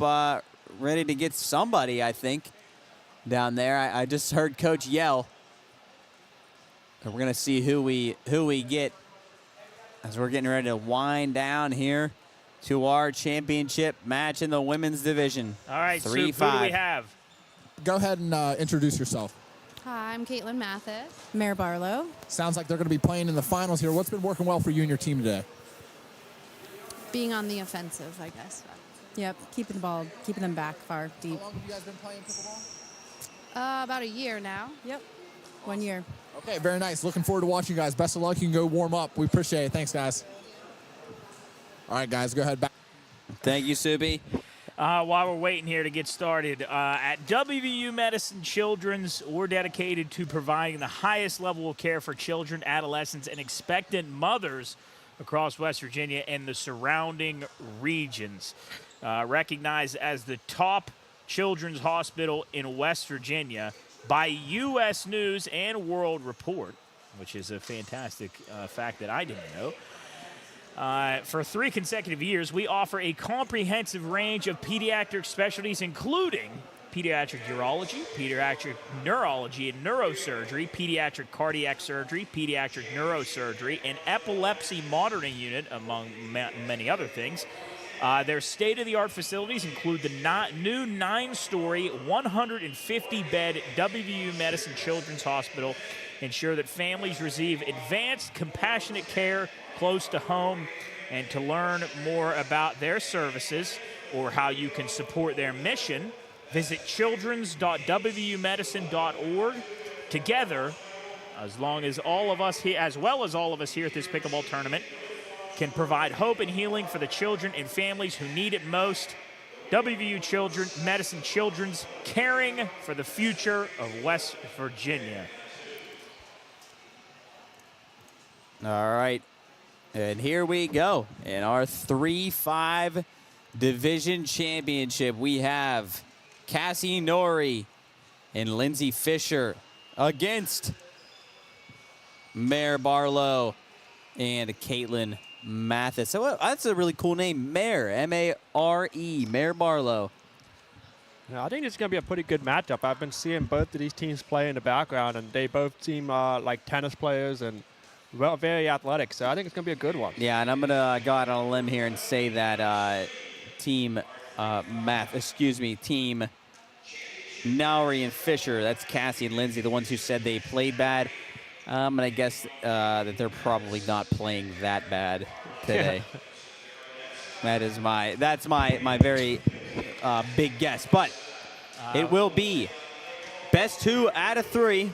ready to get somebody, I think, down there. I just heard Coach yell, and we're going to see who we get as we're getting ready to wind down here to our championship match in the women's division. All right, 3-5. Soup, who do we have? Go ahead and introduce yourself. Hi, I'm Caitlin Mathis. Mayor Barlow. Sounds like they're going to be playing in the finals here. What's been working well for you and your team today? Being on the offensive, I guess. Yep, keeping them back far, deep. How long have you guys been playing pickleball? About a year now. Yep, 1 year. Okay, very nice. Looking forward to watching you guys. Best of luck. You can go warm up. We appreciate it. Thanks, guys. All right, guys, go ahead back. Thank you, Subi. While we're waiting here to get started, at WVU Medicine Children's, we're dedicated to providing the highest level of care for children, adolescents, and expectant mothers across West Virginia and the surrounding regions. Recognized as the top children's hospital in West Virginia by U.S. News and World Report, which is a fantastic fact that I didn't know. For 3 consecutive years, we offer a comprehensive range of pediatric specialties, including pediatric urology, pediatric neurology and neurosurgery, pediatric cardiac surgery, pediatric neurosurgery, and epilepsy monitoring unit, among many other things. Their state-of-the-art facilities include the new 9-story, 150-bed WVU Medicine Children's Hospital, ensure that families receive advanced, compassionate care close to home. And to learn more about their services or how you can support their mission, visit childrens.wvumedicine.org. Together, as well as all of us here at this pickleball tournament, can provide hope and healing for the children and families who need it most. WVU Medicine Children's, caring for the future of West Virginia. All right. And here we go. In our 3-5 division championship, we have Cassie Norrie and Lindsay Fisher against Mare Barlow and Caitlin Mathis. So that's a really cool name, Mare, M-A-R-E, Mare Barlow. Yeah, I think it's going to be a pretty good matchup. I've been seeing both of these teams play in the background, and they both seem like tennis players and very athletic, so I think it's going to be a good one. Yeah, and I'm going to go out on a limb here and say that Team Nowry and Fisher, that's Cassie and Lindsay, the ones who said they played bad. I'm going to guess that they're probably not playing that bad today. That's my very big guess. But it will be best 2 out of 3.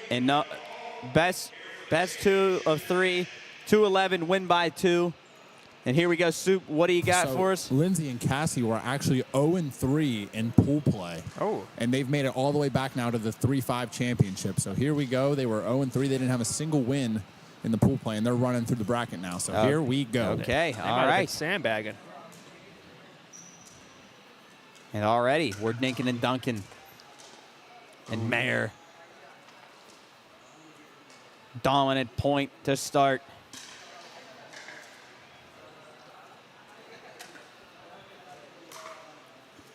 And no, best 2 of 3, 2-11, win by 2. And here we go, Soup. What do you got for us? Lindsay and Cassie were actually 0-3 in pool play. Oh. And they've made it all the way back now to the 3-5 championship. So here we go. They were 0-3. They didn't have a single win in the pool play, and they're running through the bracket now. So here we go. Okay, They all might have been right. sandbagging. And already, we're dinking and dunking. And Mare. Dominant point to start.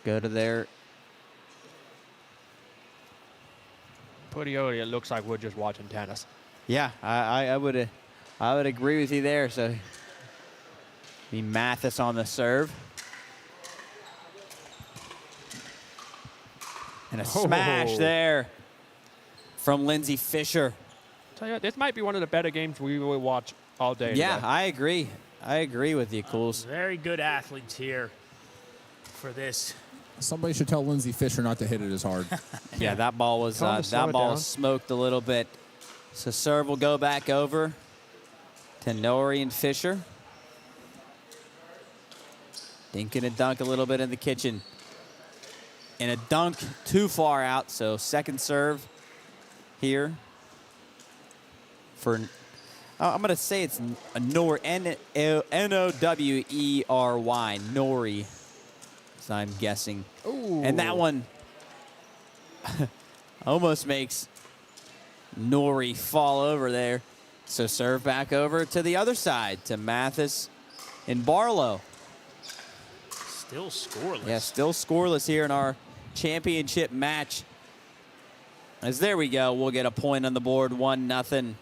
Go to there. Pretty early, it looks like we're just watching tennis. Yeah, I would agree with you there. So, be Mathis on the serve. And a smash there from Lindsay Fisher. Tell you what, this might be one of the better games we will watch all day. Yeah, today. I agree. I agree with you, Cools. Very good athletes here for this. Somebody should tell Lindsay Fisher not to hit it as hard. Yeah, that ball was smoked a little bit. So serve will go back over to Norrie and Fisher. Dink and a dunk a little bit in the kitchen. And a dunk too far out, so second serve here for, I'm going to say it's N-O-W-E-R-Y, Norrie, so I'm guessing. Ooh. And that one almost makes Norrie fall over there. So serve back over to the other side, to Mathis and Barlow. Still scoreless. Yeah, still scoreless here in our championship match. As there we go, we'll get a point on the board, 1-0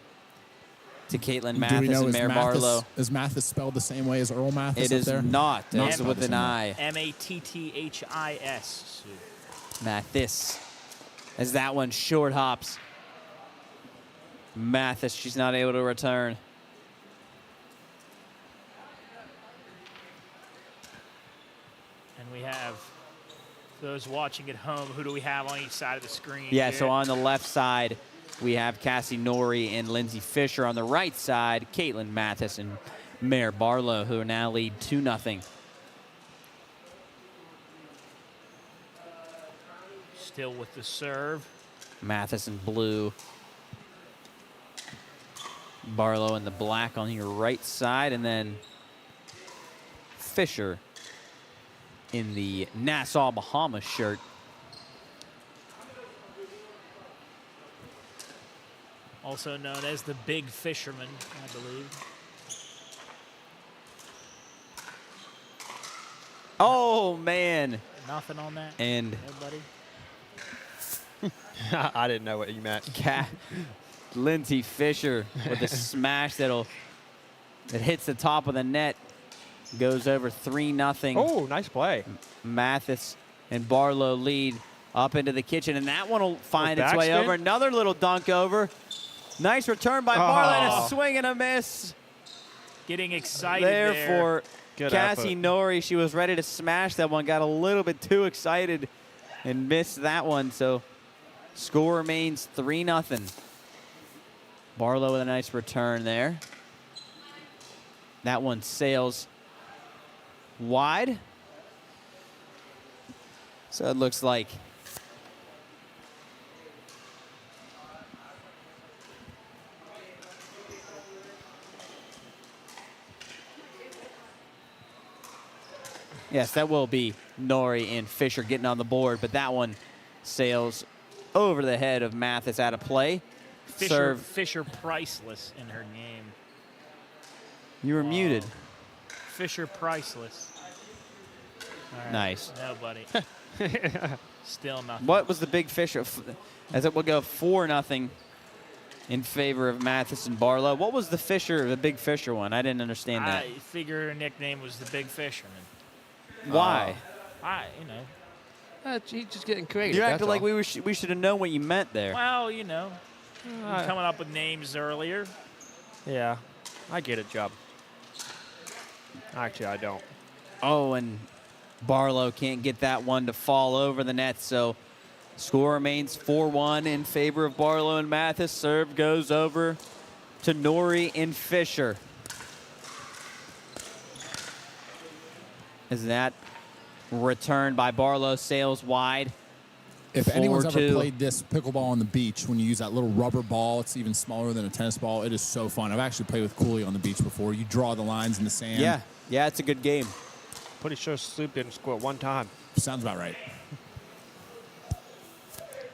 to Caitlin Mathis and Mare Barlow. Is Mathis spelled the same way as Earl Mathis? It is not. It's with an I. M-A-T-T-H-I-S. Mathis. As that one short hops. Mathis, she's not able to return. And we have those watching at home. Who do we have on each side of the screen? Yeah, here? so on the left side, we have Cassie Norrie and Lindsay Fisher. On the right side, Caitlin Mathis and Mare Barlow, who are now lead 2-0. still with the serve. Mathis in blue. Barlow in the black on your right side, and then Fisher in the Nassau, Bahamas shirt. Also known as the Big Fisherman, I believe. Oh, man. Nothing on that? And nobody? I didn't know what you meant. Lindsay Fisher with a smash that hits the top of the net. Goes over 3-0. Oh, nice play. Mathis and Barlow lead up into the kitchen, and that one will find its way backspin? over. Another little dunk over. Nice return by Barlow, and a swing and a miss. Getting excited there for Good Cassie effort. Norrie. She was ready to smash that one, got a little bit too excited and missed that one. So score remains 3-0. Barlow with a nice return there. That one sails wide. So it looks like yes, that will be Norrie and Fisher getting on the board, but that one sails over the head of Mathis out of play. Fisher Priceless in her name. You were muted. Fisher Priceless. All right, Nice. Nobody. Still nothing. What was the Big Fisher? As it will go 4-0 in favor of Mathis and Barlow. What was the Big Fisher one? I didn't understand that. I figure her nickname was the Big Fisherman. Why? He's just getting creative. You acted like we should have known what you meant there. Well, coming up with names earlier. Yeah, I get it, Job. Actually, I don't. Oh, and Barlow can't get that one to fall over the net, so score remains 4-1 in favor of Barlow and Mathis. Serve goes over to Norrie and Fisher. Is that return by Barlow sails wide? If anyone's ever 4-2. played this pickleball on the beach, when you use that little rubber ball, it's even smaller than a tennis ball. It is so fun. I've actually played with Cooley on the beach before. You draw the lines in the sand. Yeah, it's a good game. Pretty sure Sloop didn't score one time. Sounds about right.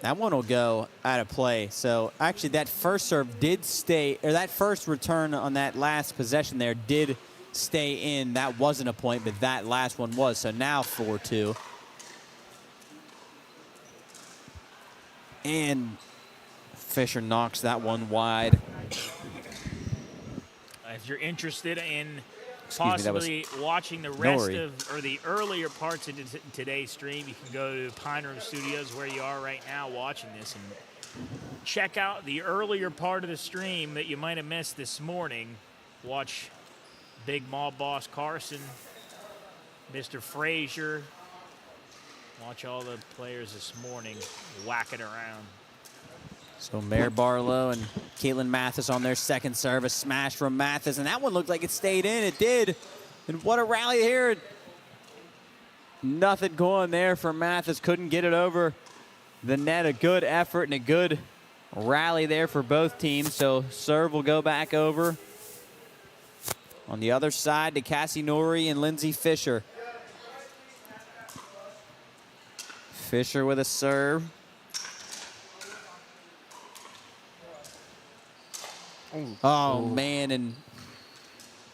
That one will go out of play. So actually that first serve did stay, or that first return on that last possession there did stay in. That wasn't a point, but that last one was. So now 4-2. And Fisher knocks that one wide. If you're interested in Excuse me, that was possibly watching the rest Norrie. or the earlier parts of today's stream, you can go to Pine Room Studios where you are right now watching this and check out the earlier part of the stream that you might have missed this morning. Watch Big Mob Boss Carson, Mr. Frazier. Watch all the players this morning whacking around. So Mare Barlow and Caitlin Mathis on their second serve. A smash from Mathis, and that one looked like it stayed in. It did. And what a rally here. Nothing going there for Mathis. Couldn't get it over the net. A good effort and a good rally there for both teams. So serve will go back over on the other side to Cassie Norrie and Lindsay Fisher. Fisher with a serve. Oh, man, and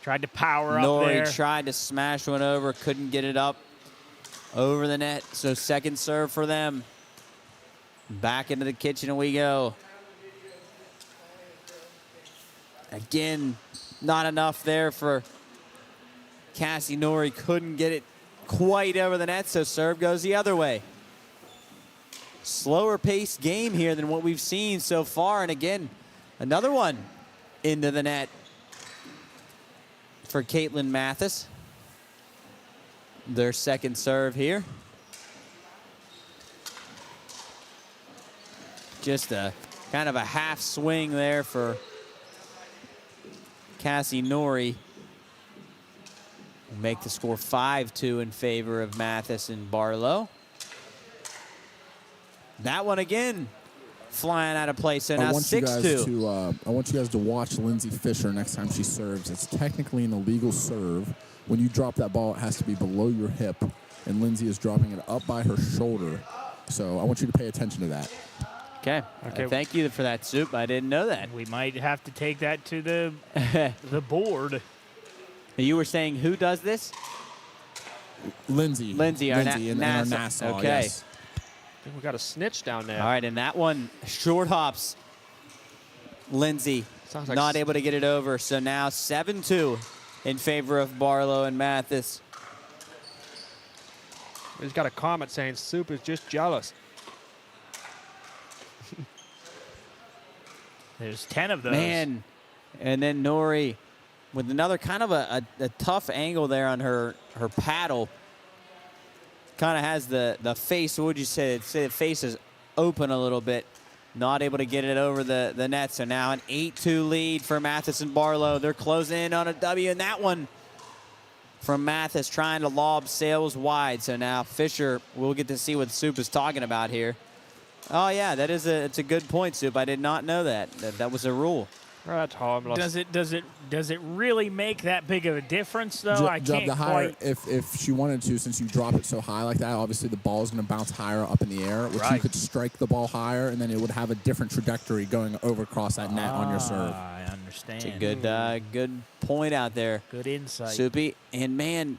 tried to power up Norrie there. tried to smash one over, couldn't get it up over the net. So second serve for them. Back into the kitchen we go. Again, not enough there for Cassie Norrie. Couldn't get it quite over the net, so serve goes the other way. Slower paced game here than what we've seen so far. And again, another one into the net for Caitlin Mathis. Their second serve here. Just a kind of a half swing there for Cassie Norrie. Make the score 5-2 in favor of Mathis and Barlow. That one again flying out of play. So now I want you 6-2. guys to watch Lindsay Fisher next time she serves. It's technically an illegal serve. When you drop that ball, it has to be below your hip, and Lindsay is dropping it up by her shoulder. So I want you to pay attention to that. Okay. Thank you for that, Soup. I didn't know that. We might have to take that to the the board. You were saying who does this? Lindsay. Lindsay, our in our NASA. Nassau. Okay. Yes. I think we got a snitch down there. All right, and that one short hops. Lindsay Sounds like not able to get it over. So now 7-2 in favor of Barlow and Mathis. He's got a comment saying Soup is just jealous. There's 10 of those. Man, and then Nori with another kind of a tough angle there on her paddle. Kind of has the face, what would you say? Say the face is open a little bit. Not able to get it over the net. So now an 8-2 lead for Mathis and Barlow. They're closing in on a W, and that one from Mathis trying to lob sails wide. So now Fisher, we'll get to see what Soup is talking about here. Oh yeah, it's a good point, Soup. I did not know that was a rule. That's harmless. Does it really make that big of a difference though? I can't the higher, quite. if she wanted to, since you drop it so high like that, obviously the ball is going to bounce higher up in the air, which you could strike the ball higher, and then it would have a different trajectory going over across that net on your serve. I understand. It's a good point out there. Good insight. Soupy. And man,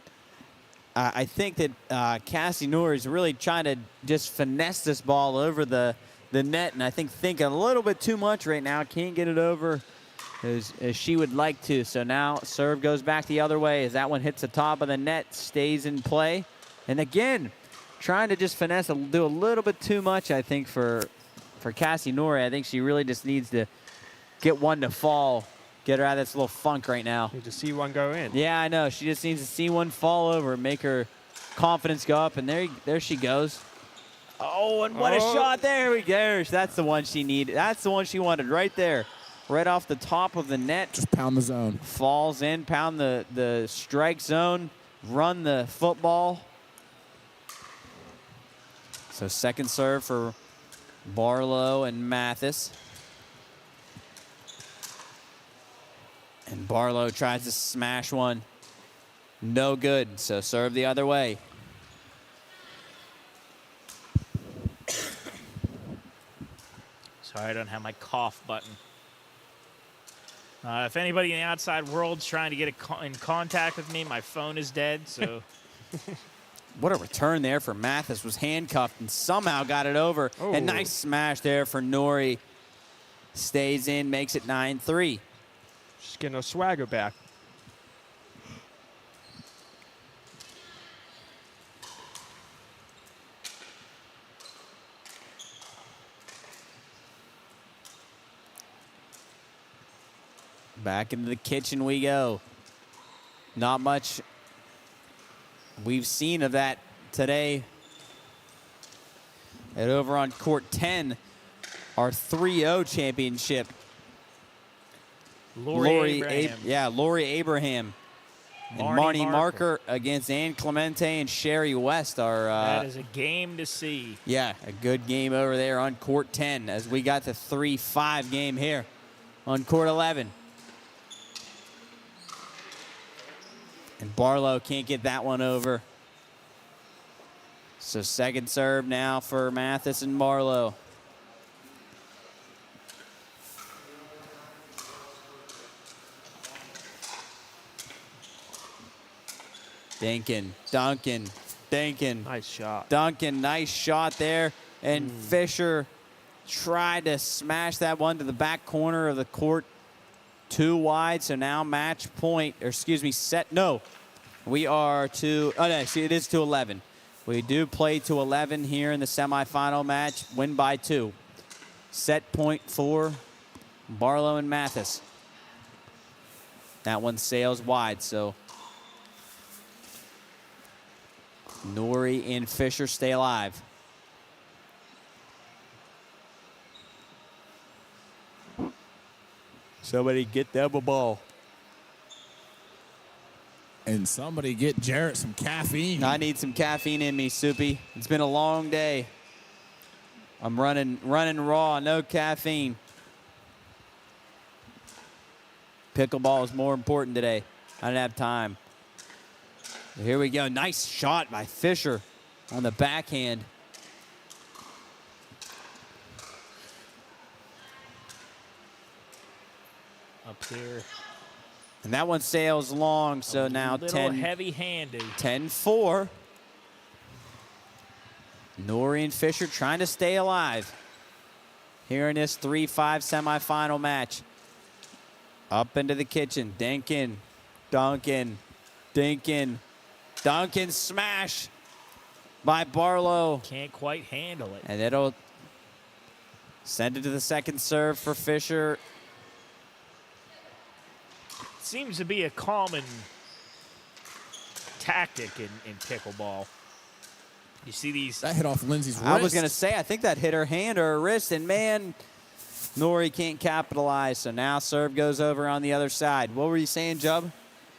I think that Cassie Noor is really trying to just finesse this ball over the net, and I think thinking a little bit too much right now. Can't get it over as she would like to. So now serve goes back the other way as that one hits the top of the net, stays in play. And again, trying to just finesse, do a little bit too much, I think, for Cassie Noor. I think she really just needs to get one to fall. Get her out of this little funk right now. Need to see one go in. Yeah, I know. She just needs to see one fall over, make her confidence go up, and there she goes. Oh, and what a shot. There we go. That's the one she needed. That's the one she wanted right there. Right off the top of the net. Just pound the zone. Falls in, pound the strike zone, run the football. So second serve for Barlow and Mathis. And Barlow tries to smash one. No good, so serve the other way. Sorry, I don't have my cough button. If anybody in the outside world's trying to get in contact with me, my phone is dead, so... What a return there for Mathis. Was handcuffed and somehow got it over. Oh. A nice smash there for Nori. Stays in, makes it 9-3. She's getting her swagger back. Back into the kitchen we go. Not much we've seen of that today. And over on court 10, our 3-0 championship. Lori Abraham. Lori Abraham. And Marnie Marker against Ann Clemente and Sherry West are... that is a game to see. Yeah, a good game over there on court 10 as we got the 3-5 game here on court 11. And Barlow can't get that one over. So second serve now for Mathis and Barlow. Duncan. Nice shot. Duncan, nice shot there. And Fisher tried to smash that one to the back corner of the court. Too wide, so now match point, or excuse me, set. No, we are to, oh no, see, it is to 11. We do play to 11 here in the semifinal match, win by 2. Set point for Barlow and Mathis. That one sails wide, so Nori and Fisher stay alive. Somebody get them a ball. And somebody get Jarrett some caffeine. I need some caffeine in me, Soupy. It's been a long day. I'm running raw, no caffeine. Pickleball is more important today. I didn't have time. Here we go. Nice shot by Fisher on the backhand. Up here. And that one sails long, so now Little 10. heavy-handed. 10-4. Norrie and Fisher trying to stay alive here in this 3-5 semifinal match. Up into the kitchen. Duncan. Duncan smash by Barlow. Can't quite handle it. And it'll send it to the second serve for Fisher. Seems to be a common tactic in pickleball. You see these. That hit off Lindsay's wrist. I was going to say, I think that hit her hand or her wrist, and man, Norrie can't capitalize. So now serve goes over on the other side. What were you saying, Jub?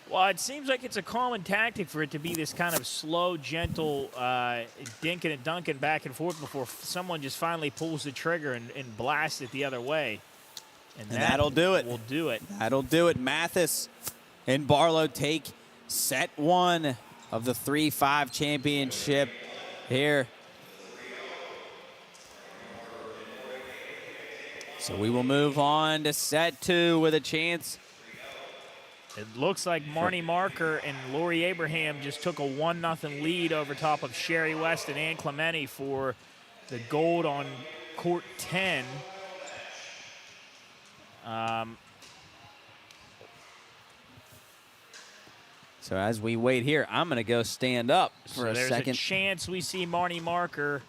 Well, it seems like it's a common tactic for it to be this kind of slow, gentle dinking and dunking back and forth before someone just finally pulls the trigger and blasts it the other way. And that'll do it. Will do it. That'll do it. Mathis and Barlow take set 1 of the 3-5 championship here. So we will move on to set 2 with a chance. It looks like Marnie Marker and Lori Abraham just took a 1-0 lead over top of Sherry West and Ann Clementi for the gold on court 10. So as we wait here, I'm going to go stand up for a there's second. There's a chance we see Marnie Marker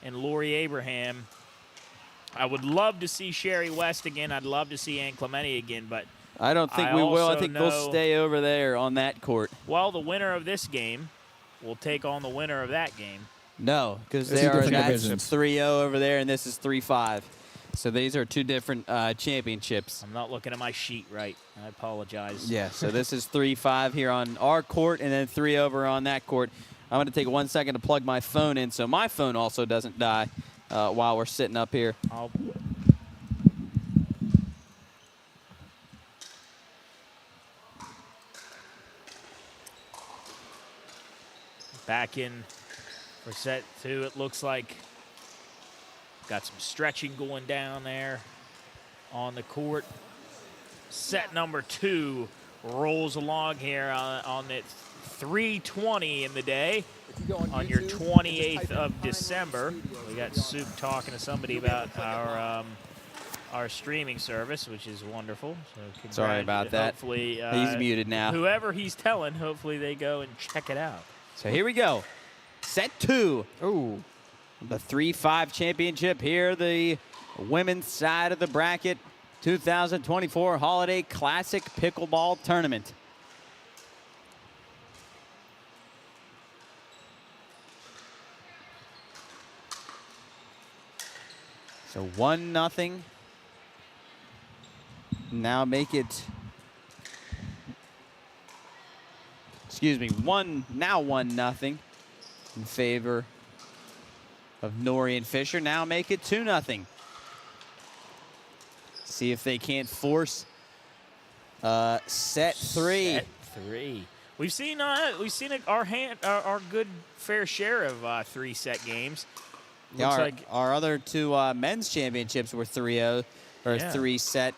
and Lori Abraham. I would love to see Sherry West again. I'd love to see Ann Clementi again, but I don't think we will. I think know, they'll stay over there on that court. Well, the winner of this game will take on the winner of that game. No, because It's they two are different that's divisions. 3-0 over there, and this is 3-5. So these are 2 different championships. I'm not looking at my sheet right. I apologize. Yeah, so this is 3-5 here on our court, and then 3 over on that court. I'm going to take 1 second to plug my phone in so my phone also doesn't die while we're sitting up here. Back in for set 2, it looks like got some stretching going down there on the court. Set number 2 rolls along here on the 3:20 in the day on your 28th of December. We got Soup talking to somebody about our streaming service, which is wonderful. So Sorry about that. Hopefully, he's muted now. Whoever he's telling, hopefully they go and check it out. So here we go. Set 2. Ooh. The 3-5 championship here, the women's side of the bracket, 2024 Holiday Classic Pickleball Tournament. So 1-0. Now make it, excuse me, 1-0 in favor of Norrie and Fisher. Now make it 2-0. See if they can't force set 3. Set 3. We've seen our good fair share of 3-set games. Yeah, our other 2 men's championships were 3-0 or 3-set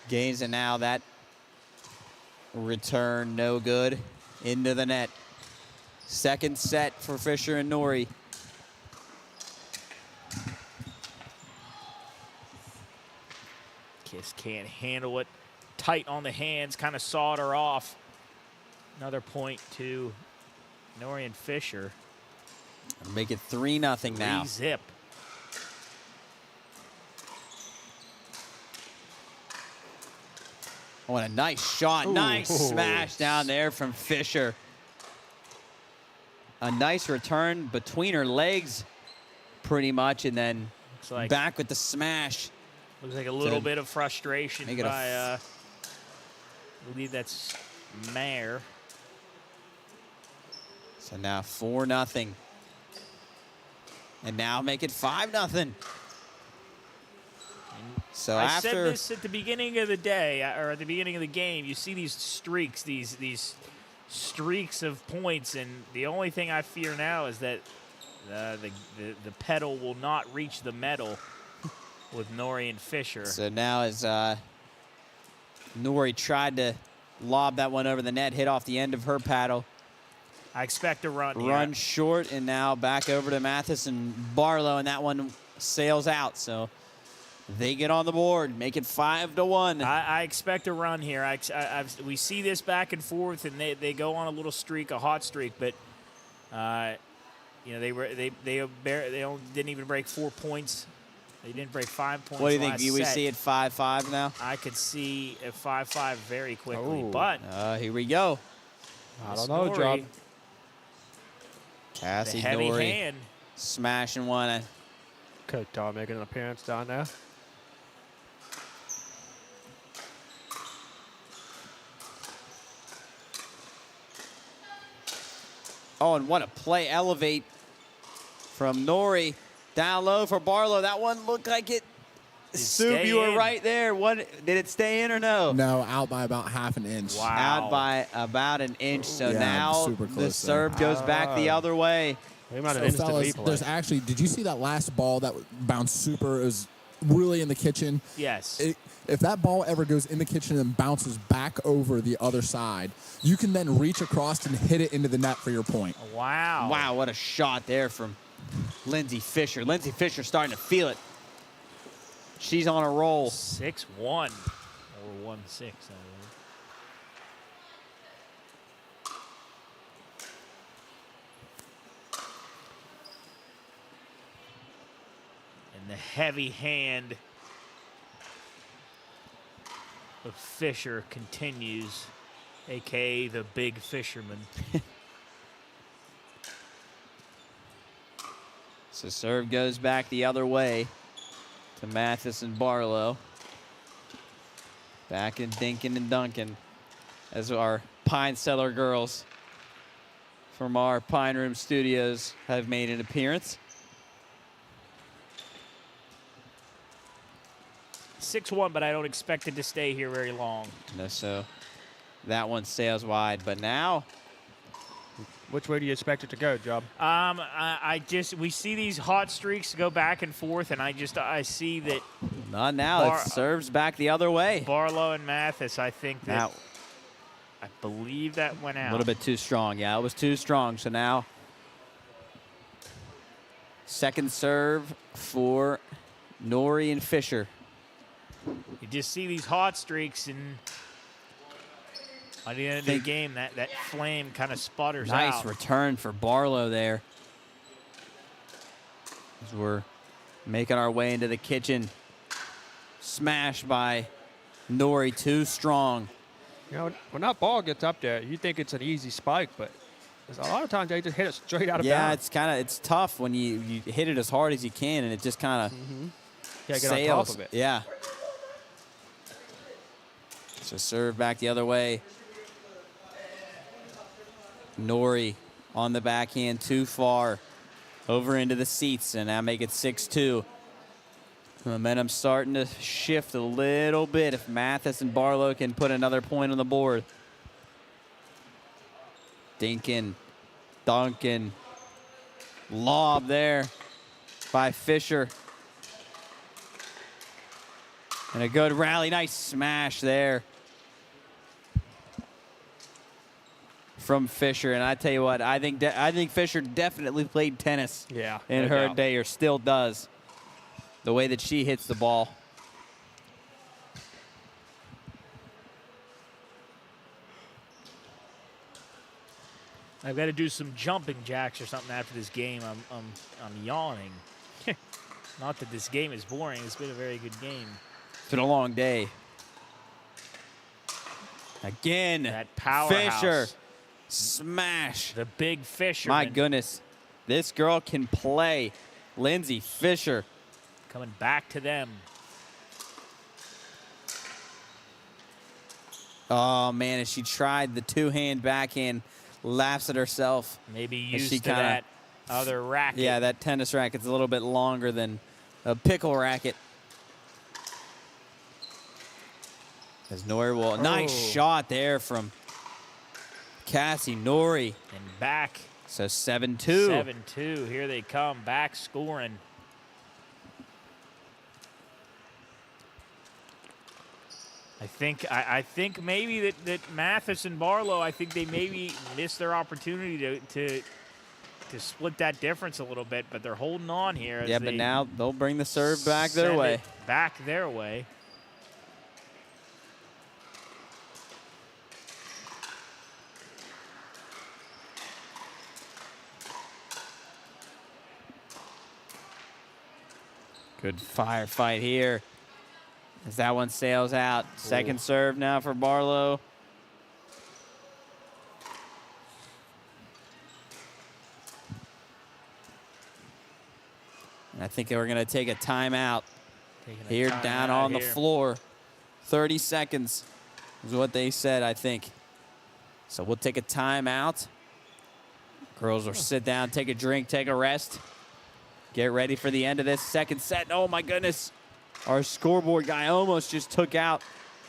games, and now that return no good into the net. Second set for Fisher and Norrie. Kiss can't handle it. Tight on the hands, kind of sawed her off. Another point to Norrie and Fisher. Make it 3-0 now. 3-zip. Oh, and a nice shot. Ooh. Nice smash down there from Fisher. A nice return between her legs, pretty much, and then like back with the smash. Looks like a little bit of frustration make it by, I believe that's Mayer. So now 4-0. And now make it 5-0. So I after said this at the beginning of the day, or at the beginning of the game. You see these streaks, these streaks of points, and the only thing I fear now is that the pedal will not reach the metal with Nori and Fisher. So now as Nori tried to lob that one over the net, hit off the end of her paddle. I expect a run here. Run short, and now back over to Mathis and Barlow, and that one sails out. So they get on the board, make it 5-1. I expect a run here. We see this back and forth, and they go on a little streak, a hot streak, but they didn't even break 4 points. They didn't break 5 points. What do you think? last We set. see it 5-5 now? I could see a 5-5 very quickly, Oh. but here we go. I don't know, Job. Cassie The heavy Nori hand. smashing one. Kotar making an appearance down there. Oh, and what a play. Elevate from Nori. Down low for Barlow. That one looked like it. Soup, you were right there. What did it stay in or no? No, out by about half an inch. Out by about an inch. So Yeah, now super the close serve goes back the other way. So fellas, there's actually, did you see that last ball that bounced super? It was really in the kitchen. Yes. If that ball ever goes in the kitchen and bounces back over the other side, you can then reach across and hit it into the net for your point. Wow. Wow, what a shot there from Lindsay Fisher. Lindsay Fisher starting to feel it. She's on a roll. 6-1 or 1-6. I believe. And the heavy hand of Fisher continues, a.k.a. the big fisherman. So serve goes back the other way to Mathis and Barlow. Back in Dinkin and Duncan as our Pine Cellar girls from our Pine Room Studios have made an appearance. 6-1, but I don't expect it to stay here very long. No, so that one sails wide, but now. Which way do you expect it to go, Job? We see these hot streaks go back and forth, and I see that. Not now. It serves back the other way. Barlow and Mathis, I think that. I believe that went out. A little bit too strong. Yeah, it was too strong. So now, second serve for Nori and Fisher. You just see these hot streaks, and by the end of the game, that flame kind of sputters out. Nice return for Barlow there. As we're making our way into the kitchen. Smash by Nori, too strong. You know, when that ball gets up there, you think it's an easy spike, but a lot of times they just hit it straight out of bounds. Yeah, it's tough when you hit it as hard as you can, and it just kind of Gotta get sails. on top of it. Yeah. So serve back the other way. Nori on the backhand too far. Over into the seats, and now make it 6-2. Momentum starting to shift a little bit if Mathis and Barlow can put another point on the board. Dinkin, Duncan, lob there by Fisher. And a good rally, nice smash there from Fisher. And I tell you what, I think Fisher definitely played tennis in her day, or still does. The way that she hits the ball. I've got to do some jumping jacks or something after this game. I'm yawning. Not that this game is boring. It's been a very good game. It's been a long day. Again, that powerhouse. Fisher, smash. The big Fisher. My goodness, this girl can play. Lindsay Fisher. Coming back to them. Oh, man, as she tried the two-hand backhand, laughs at herself. Maybe as used she to kinda that other racket. Yeah, that tennis racket's a little bit longer than a pickle racket. As Nori will, nice shot there from Cassie Nori. And back. So 7-2. 7-2. Here they come, back scoring. I think maybe that Mathis and Barlow, I think they maybe missed their opportunity to split that difference a little bit, but they're holding on here. Yeah, but now they'll bring the serve back their way. Back their way. Good firefight here as that one sails out. Second serve now for Barlow. And I think they were going to take a timeout here down on the floor. 30 seconds is what they said, I think. So we'll take a timeout. Girls will sit down, take a drink, take a rest. Get ready for the end of this second set. Oh, my goodness. Our scoreboard guy almost just took out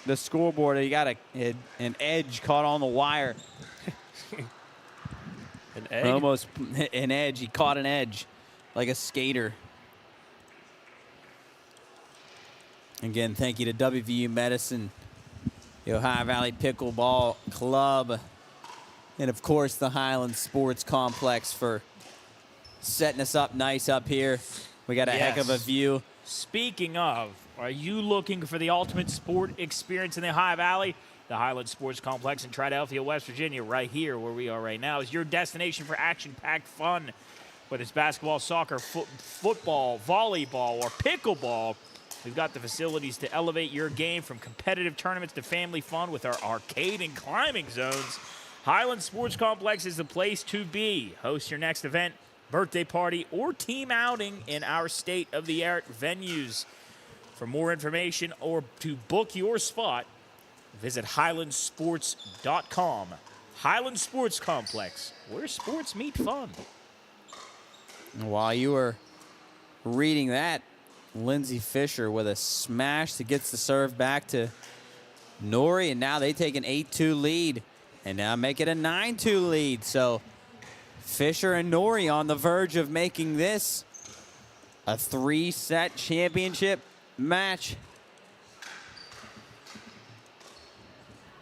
the scoreboard. He got an edge caught on the wire. An egg? Almost an edge. He caught an edge like a skater. Again, thank you to WVU Medicine, the Ohio Valley Pickleball Club, and, of course, the Highlands Sports Complex for setting us up nice up here. We got a heck of a view. Speaking of, are you looking for the ultimate sport experience in the Ohio Valley? The Highlands Sports Complex in Triadelphia, West Virginia, right here where we are right now, is your destination for action-packed fun. Whether it's basketball, soccer, football, volleyball, or pickleball, we've got the facilities to elevate your game from competitive tournaments to family fun with our arcade and climbing zones. Highlands Sports Complex is the place to be. Host your next event, birthday party, or team outing in our state-of-the-art venues. For more information or to book your spot, visit highlandsports.com. Highlands Sports Complex, where sports meet fun. While you were reading that, Lindsay Fisher with a smash that gets the serve back to Nori, and now they take an 8-2 lead, and now make it a 9-2 lead. So Fisher and Nori on the verge of making this a 3-set championship match.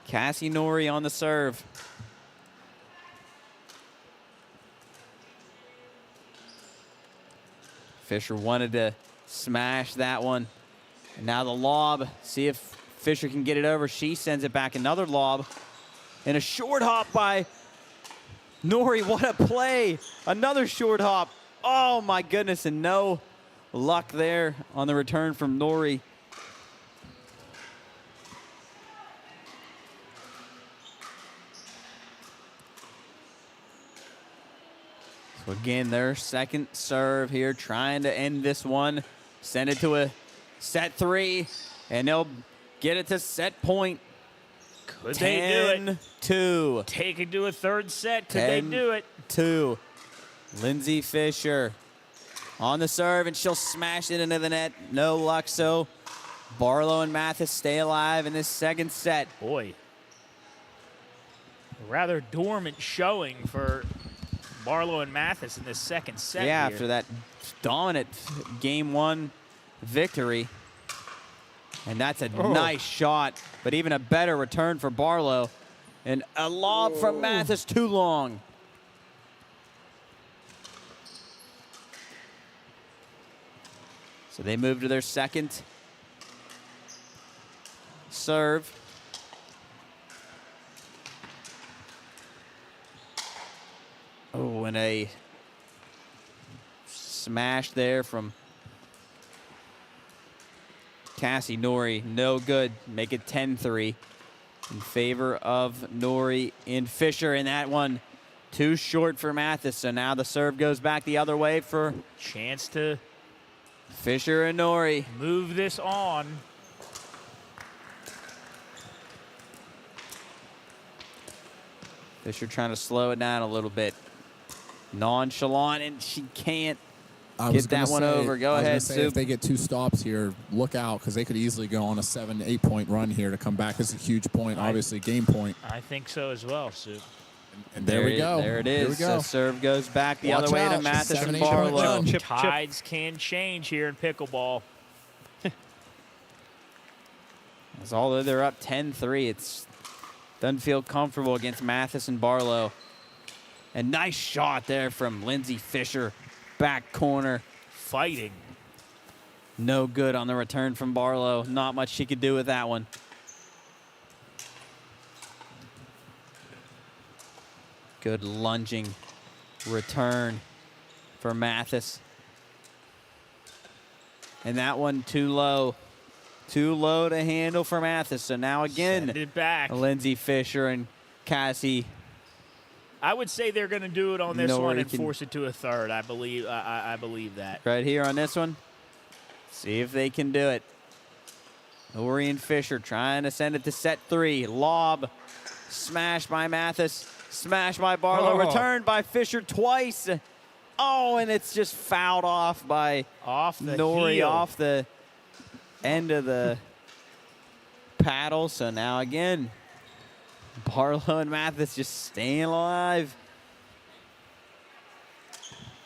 Cassie Nori on the serve. Fisher wanted to smash that one. And now the lob. See if Fisher can get it over. She sends it back. Another lob. And a short hop by Nori. What a play. Another short hop. Oh, my goodness. And no luck there on the return from Nori. So again, their second serve here, trying to end this one. Send it to a set 3, and they'll get it to set point. Could they do it? 10-2. Take it to a third set. Could they do it? 2. Lindsay Fisher on the serve, and she'll smash it into the net. No luck, so Barlow and Mathis stay alive in this second set. Boy, a rather dormant showing for Barlow and Mathis in this second set. Yeah, here. after that dominant game 1 victory. And that's a nice shot, but even a better return for Barlow. And a lob from Mathis, too long. So they move to their second serve. Oh, and a smash there from Cassie Nori. No good. Make it 10-3 in favor of Nori and Fisher. And that one too short for Mathis. So now the serve goes back the other way for chance to Fisher and Nori. Move this on. Fisher trying to slow it down a little bit. nonchalant, and she can't I was get that gonna one say- over. Go I was gonna ahead, say, Soup. if they get 2 stops here, look out, because they could easily go on a 7 to 8 point run here to come back. This is a huge point, obviously, game point. I think so as well, Sue. And there we go. There it Here is. we go. The serve goes back the Watch other way out. to Mathis 7, and 8 point Barlow. run. Tides can change here in pickleball. As although they're up 10-3, it doesn't feel comfortable against Mathis and Barlow. And nice shot there from Lindsay Fisher, back corner. Fighting. No good on the return from Barlow. Not much she could do with that one. Good lunging return for Mathis. And that one too low. Too low to handle for Mathis. So now again, Send it back. Lindsay Fisher and Cassie. I would say they're going to do it on this Nori one and can- force it to a third. I believe. I believe that. Right here on this one. See if they can do it. Nori and Fisher trying to send it to set 3. Lob. Smash by Mathis. Smash by Barlow. Oh. Returned by Fisher twice. Oh, and it's just fouled off by the Nori heel. off the end of the paddle. So now again, Barlow and Mathis just staying alive.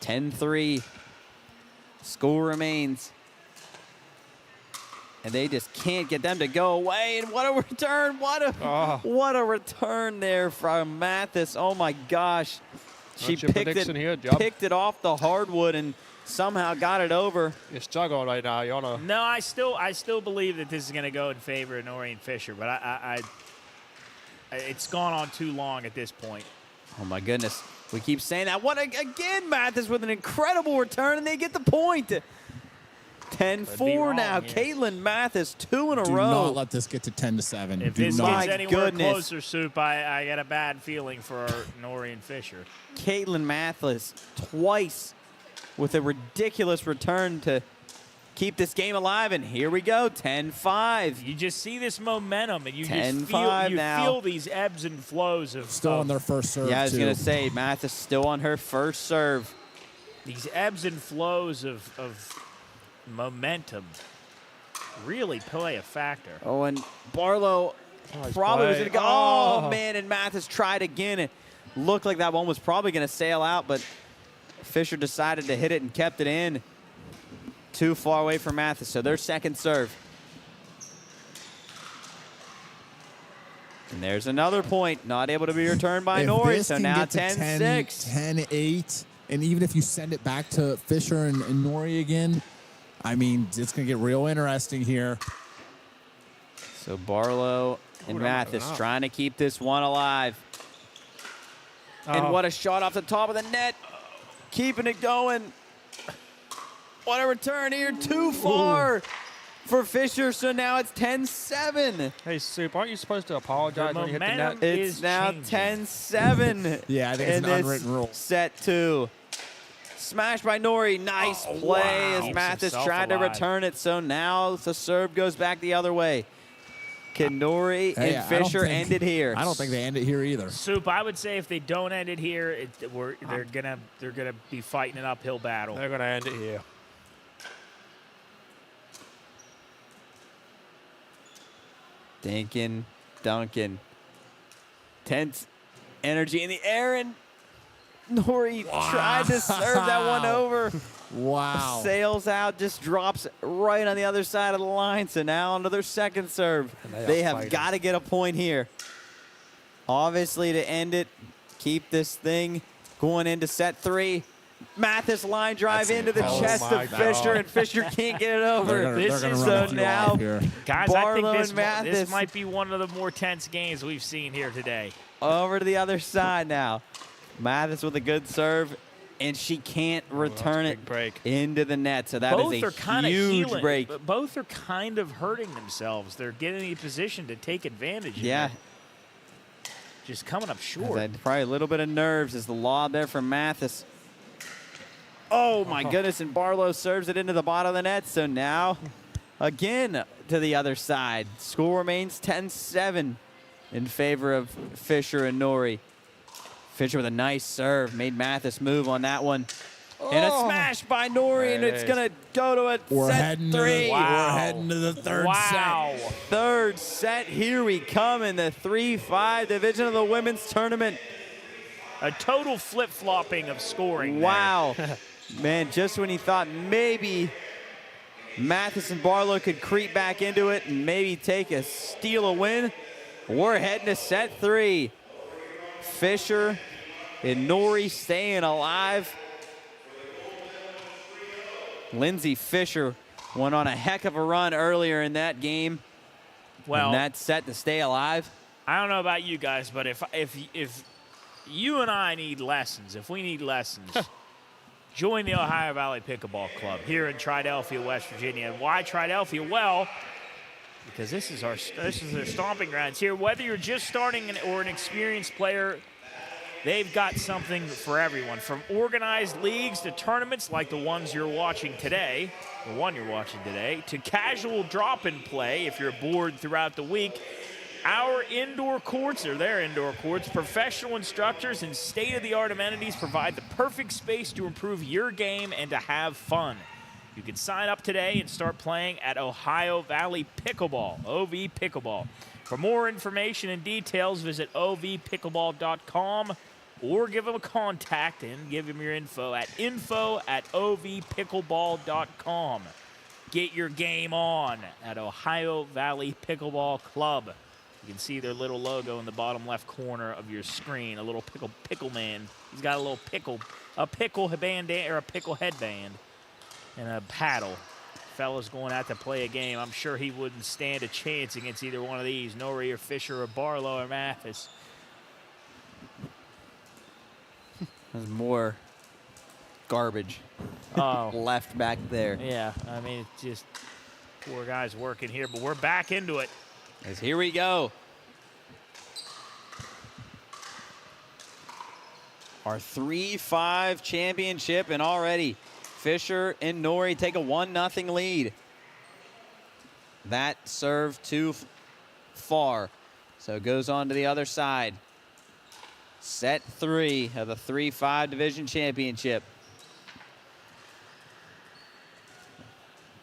10-3. Score remains. And they just can't get them to go away. And what a return. What a return there from Mathis. Oh, my gosh. She What's your prediction here, Job? picked it off the hardwood and somehow got it over. You're struggling right now. You wanna? No, I still believe that this is going to go in favor of Nori and Fisher, but it's gone on too long at this point. Oh, my goodness. We keep saying that. Again, Mathis with an incredible return, and they get the point. 10-4 now. here. Caitlin Mathis, 2 in a Do row. not let this get to 10 to 7. If Do this not. gets anywhere goodness. closer, Soup, I got a bad feeling for Nori and Fisher. Caitlin Mathis twice with a ridiculous return to keep this game alive. And here we go, 10-5. You just see this momentum, and you just 10-5 now. feel these ebbs and flows of Still on their first serve, Yeah, I was too. going to say, Mathis still on her first serve. these ebbs and flows of momentum really play a factor. Oh, and Barlow he's probably was going to go. playing. Oh, Oh. man, and Mathis tried again. It looked like that one was probably going to sail out, but Fisher decided to hit it and kept it in. Too far away from Mathis, so their second serve. And there's another point, not able to be returned by If Nori, this so can now get to 10-6. 10-8, and even if you send it back to Fisher and Nori again, I mean, it's going to get real interesting here. So Barlow and Mathis trying to keep this one alive. And what a shot off the top of the net. Keeping it going. What a return here. Too far for Fisher, so now it's 10-7. Hey, Soup, aren't you supposed to apologize when you hit the net? momentum It's now 10-7. Yeah, I think it's in an this unwritten rule. Set 2. Smash by Nori. Nice play wow. as Mathis Keeps tried to himself alive. return it. So now the serve goes back the other way. Can Nori Hey, and I don't Fisher think- end it here? I don't think they end it here either. Soup, I would say if they don't end it here, they're gonna be fighting an uphill battle. They're gonna end it here. Duncan. Tense energy in the air, and Nori tried to serve that one over. Wow. Sails out, just drops right on the other side of the line. So now onto their second serve. They have got to get a point here. Obviously to end it, keep this thing going into set 3. Mathis line drive into the chest of Fisher, and Fisher can't get it over. They're gonna So run a few now off here. Guys, Barlow I and think Mathis this might be one of the more tense games we've seen here today. over to the other side now. Mathis with a good serve, and she can't return it into the net. So that Both is are a kind of huge healing, break. but both are kind of hurting themselves. They're getting in a position to take advantage. and Yeah. they're just coming up short. Probably a little bit of nerves as the lob there from Mathis. Oh, my goodness, and Barlow serves it into the bottom of the net. So now, again, to the other side. Score remains 10-7 in favor of Fisher and Nori. Fisher with a nice serve. Made Mathis move on that one. And a smash by Nori, and it's going to go to a We're set heading 3. We're heading to the third set. Third set. Here we come in the 3-5 division of the women's tournament. A total flip-flopping of scoring. Wow. Man, just when you thought maybe Mathis and Barlow could creep back into it and maybe steal a win, we're heading to set 3. Fisher and Nori staying alive. Lindsay Fisher went on a heck of a run earlier in that game. Well, and that's set to stay alive. I don't know about you guys, but if you and I need lessons, if we need lessons, join the Ohio Valley Pickleball Club here in Triadelphia, West Virginia. And why Triadelphia? Well, because this is their stomping grounds here. Whether you're just starting or an experienced player, they've got something for everyone, from organized leagues to tournaments like the ones you're watching today, the one you're watching today, to casual drop-in play if you're bored throughout the week. Our indoor courts, or their indoor courts, professional instructors and state-of-the-art amenities provide the perfect space to improve your game and to have fun. You can sign up today and start playing at Ohio Valley Pickleball, OV Pickleball. For more information and details, visit ovpickleball.com or give them a contact and give them your info at ovpickleball.com. Get your game on at Ohio Valley Pickleball Club. You can see their little logo in the bottom left corner of your screen, a little pickle man. He's got a little pickle bandana or a pickle headband and a paddle. Fella's going out to play a game. I'm sure he wouldn't stand a chance against either one of these, Nori or Fisher or Barlow or Mathis. There's more garbage left back there. Yeah, I mean, it's just poor guys working here, but we're back into it. As here we go. Our 3-5 championship, and already Fisher and Nori take a 1-0 lead. That serve too far, so it goes on to the other side. Set 3 of the 3-5 division championship.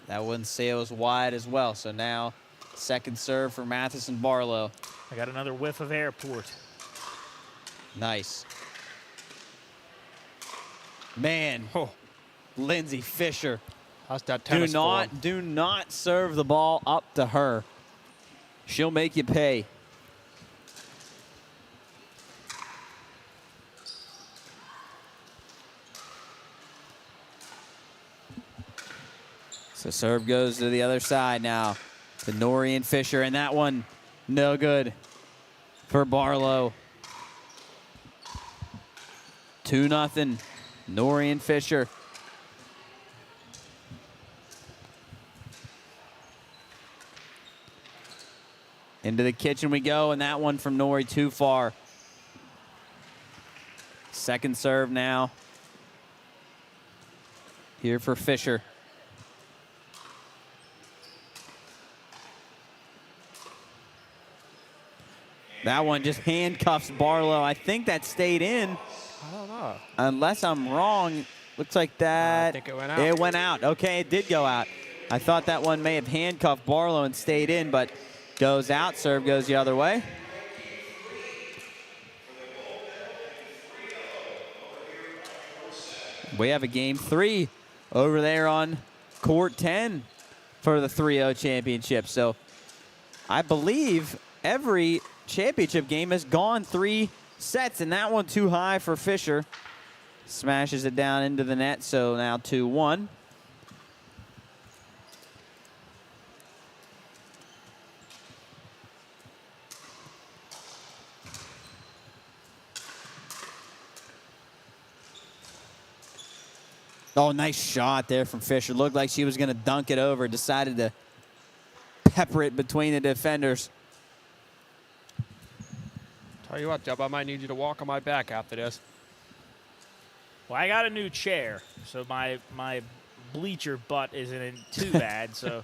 That one sails wide as well, so now second serve for Mathis and Barlow. I got another whiff of airport. Nice. Man, Lindsay Fisher. How's that tennis Do not serve the ball up to her. She'll make you pay. So serve goes to the other side now to Nori and Fisher, and that one no good for Barlow. 2-0, Nori and Fisher. Into the kitchen we go, and that one from Nori too far. Second serve now. Here for Fisher. That one just handcuffs Barlow. I think that stayed in. I don't know. Unless I'm wrong. Looks like that. I think it went out. It went out. Okay, it did go out. I thought that one may have handcuffed Barlow and stayed in, but goes out. Serve goes the other way. We have a game 3 over there on court 10 for the 3-0 championship. So I believe every championship game has gone 3 sets, and that one too high for Fisher. Smashes it down into the net, so now 2-1. Oh, nice shot there from Fisher. Looked like she was going to dunk it over. Decided to pepper it between the defenders. Tell you what, Deb, I might need you to walk on my back after this. Well, I got a new chair, so my bleacher butt isn't in too bad. So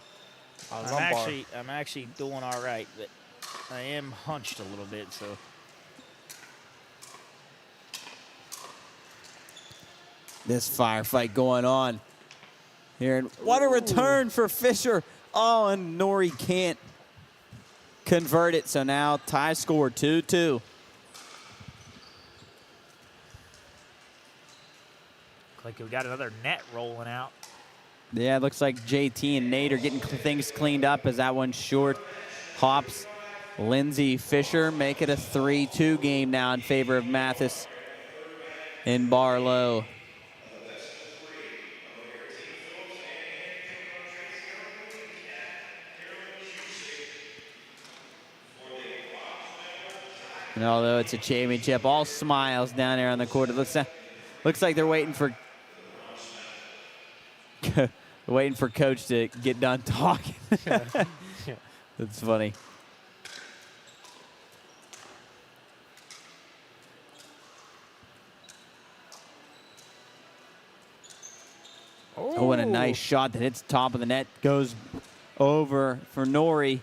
I'm actually doing all right, but I am hunched a little bit. So this firefight going on here. And what a return for Fisher. Oh, and Nori can't convert it. So now tie score 2-2. Like we got another net rolling out. Yeah, it looks like JT and Nate are getting things cleaned up as that one's short. Hops, Lindsay, Fisher make it a 3-2 game now in favor of Mathis and Barlow. And although it's a championship, all smiles down there on the court. It looks like they're waiting for waiting for coach to get done talking. That's funny. Oh, and a nice shot that hits top of the net. Goes over for Nori.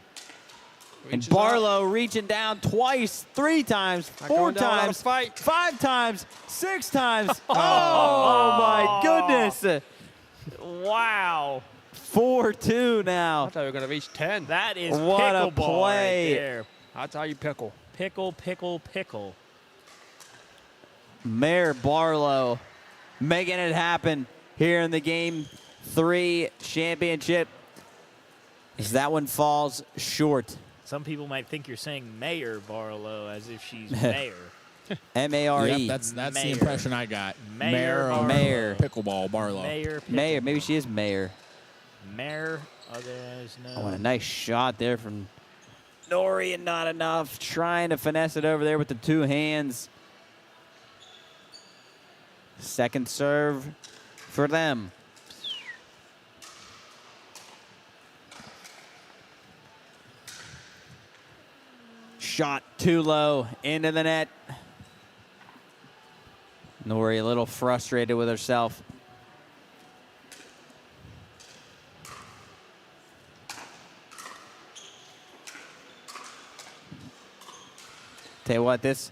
And Barlow reaching down twice, 3 times, 4 times, 5 times, 6 times. Oh, my goodness. Wow. 4-2 now. I thought we were going to reach 10. That is what a pickleball play. right there. That's how you pickle. Pickle, pickle, pickle. Mayor Barlow making it happen here in the Game 3 championship. As that one falls short. Some people might think you're saying Mayor Barlow as if she's mayor. M-A-R-E. Yep, that's the impression I got. Mayor of Mayor. Pickleball Barlow. Mayor. Mayor. Maybe she is mayor. Mayor. Others no. Oh, and a nice shot there from Nori, and not enough. Trying to finesse it over there with the 2 hands. Second serve for them. Shot too low into the net. Nori a little frustrated with herself. Tell you what, this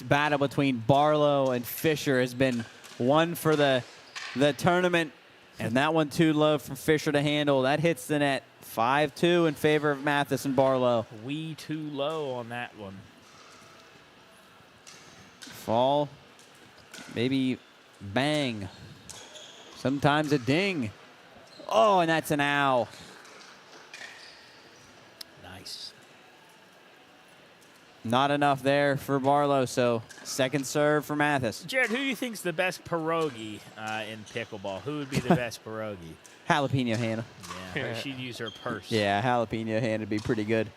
battle between Barlow and Fisher has been one for the tournament, and that one too low for Fisher to handle. That hits the net. 5-2 in favor of Mathis and Barlow. We too low on that one. Fall, maybe bang. Sometimes a ding. Oh, and that's an ow. Nice. Not enough there for Barlow, so second serve for Mathis. Jared, who do you think's the best pierogi in pickleball? Who would be the best pierogi? Jalapeno Hannah. Yeah, she'd use her purse. Yeah, jalapeno Hannah would be pretty good.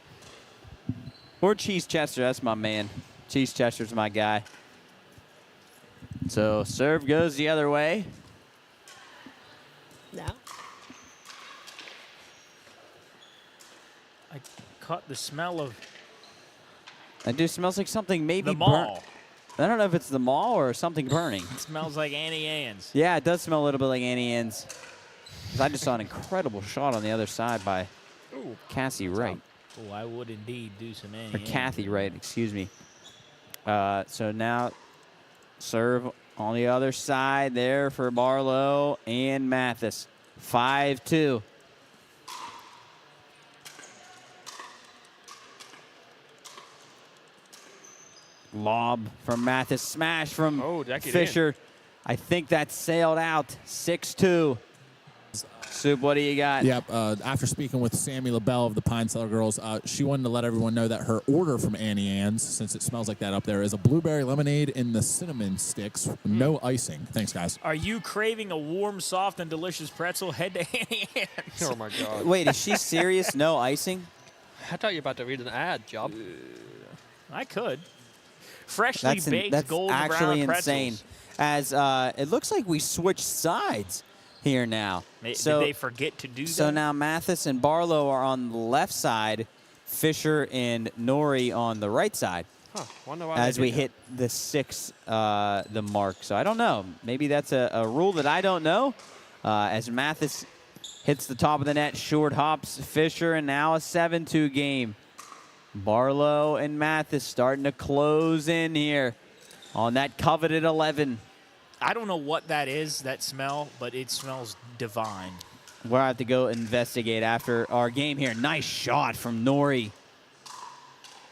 Or Cheese Chester, that's my man. Cheese Chester's my guy. So serve goes the other way. No. I caught the smell of It just smells like something maybe the mall. I don't know if it's the mall or something burning. It smells like Annie Ann's. Yeah, it does smell a little bit like Annie Ann's. I just saw an incredible shot on the other side by Cassie Wright. Oh, I would indeed do some Annie Or Ann's. Kathy Wright, excuse me. So now serve on the other side there for Barlow and Mathis. 5-2. Lob from Mathis. Smash from Fisher. I think that sailed out. 6-2. Soup, what do you got? Yep. After speaking with Sammy LaBelle of the Pine Cellar Girls, she wanted to let everyone know that her order from Annie Ann's, since it smells like that up there, is a blueberry lemonade in the cinnamon sticks, no icing. Thanks, guys. Are you craving a warm, soft, and delicious pretzel? Head to Annie Ann's. Oh, my God. Wait, is she serious? No icing? I thought you were about to read an ad, Job. I could. Freshly baked golden brown actually pretzels. insane. As it looks like we switched sides here now. Did they forget to do that? So now Mathis and Barlow are on the left side, Fisher and Nori on the right side. Huh. Wonder why As they we did hit the 6, the mark. So I don't know. Maybe that's a rule that I don't know. As Mathis hits the top of the net, short hops Fisher, and now a 7-2 game. Barlow and Mathis starting to close in here on that coveted 11. I don't know what that is, that smell, but it smells divine. We'll have to go investigate after our game here. Nice shot from Nori.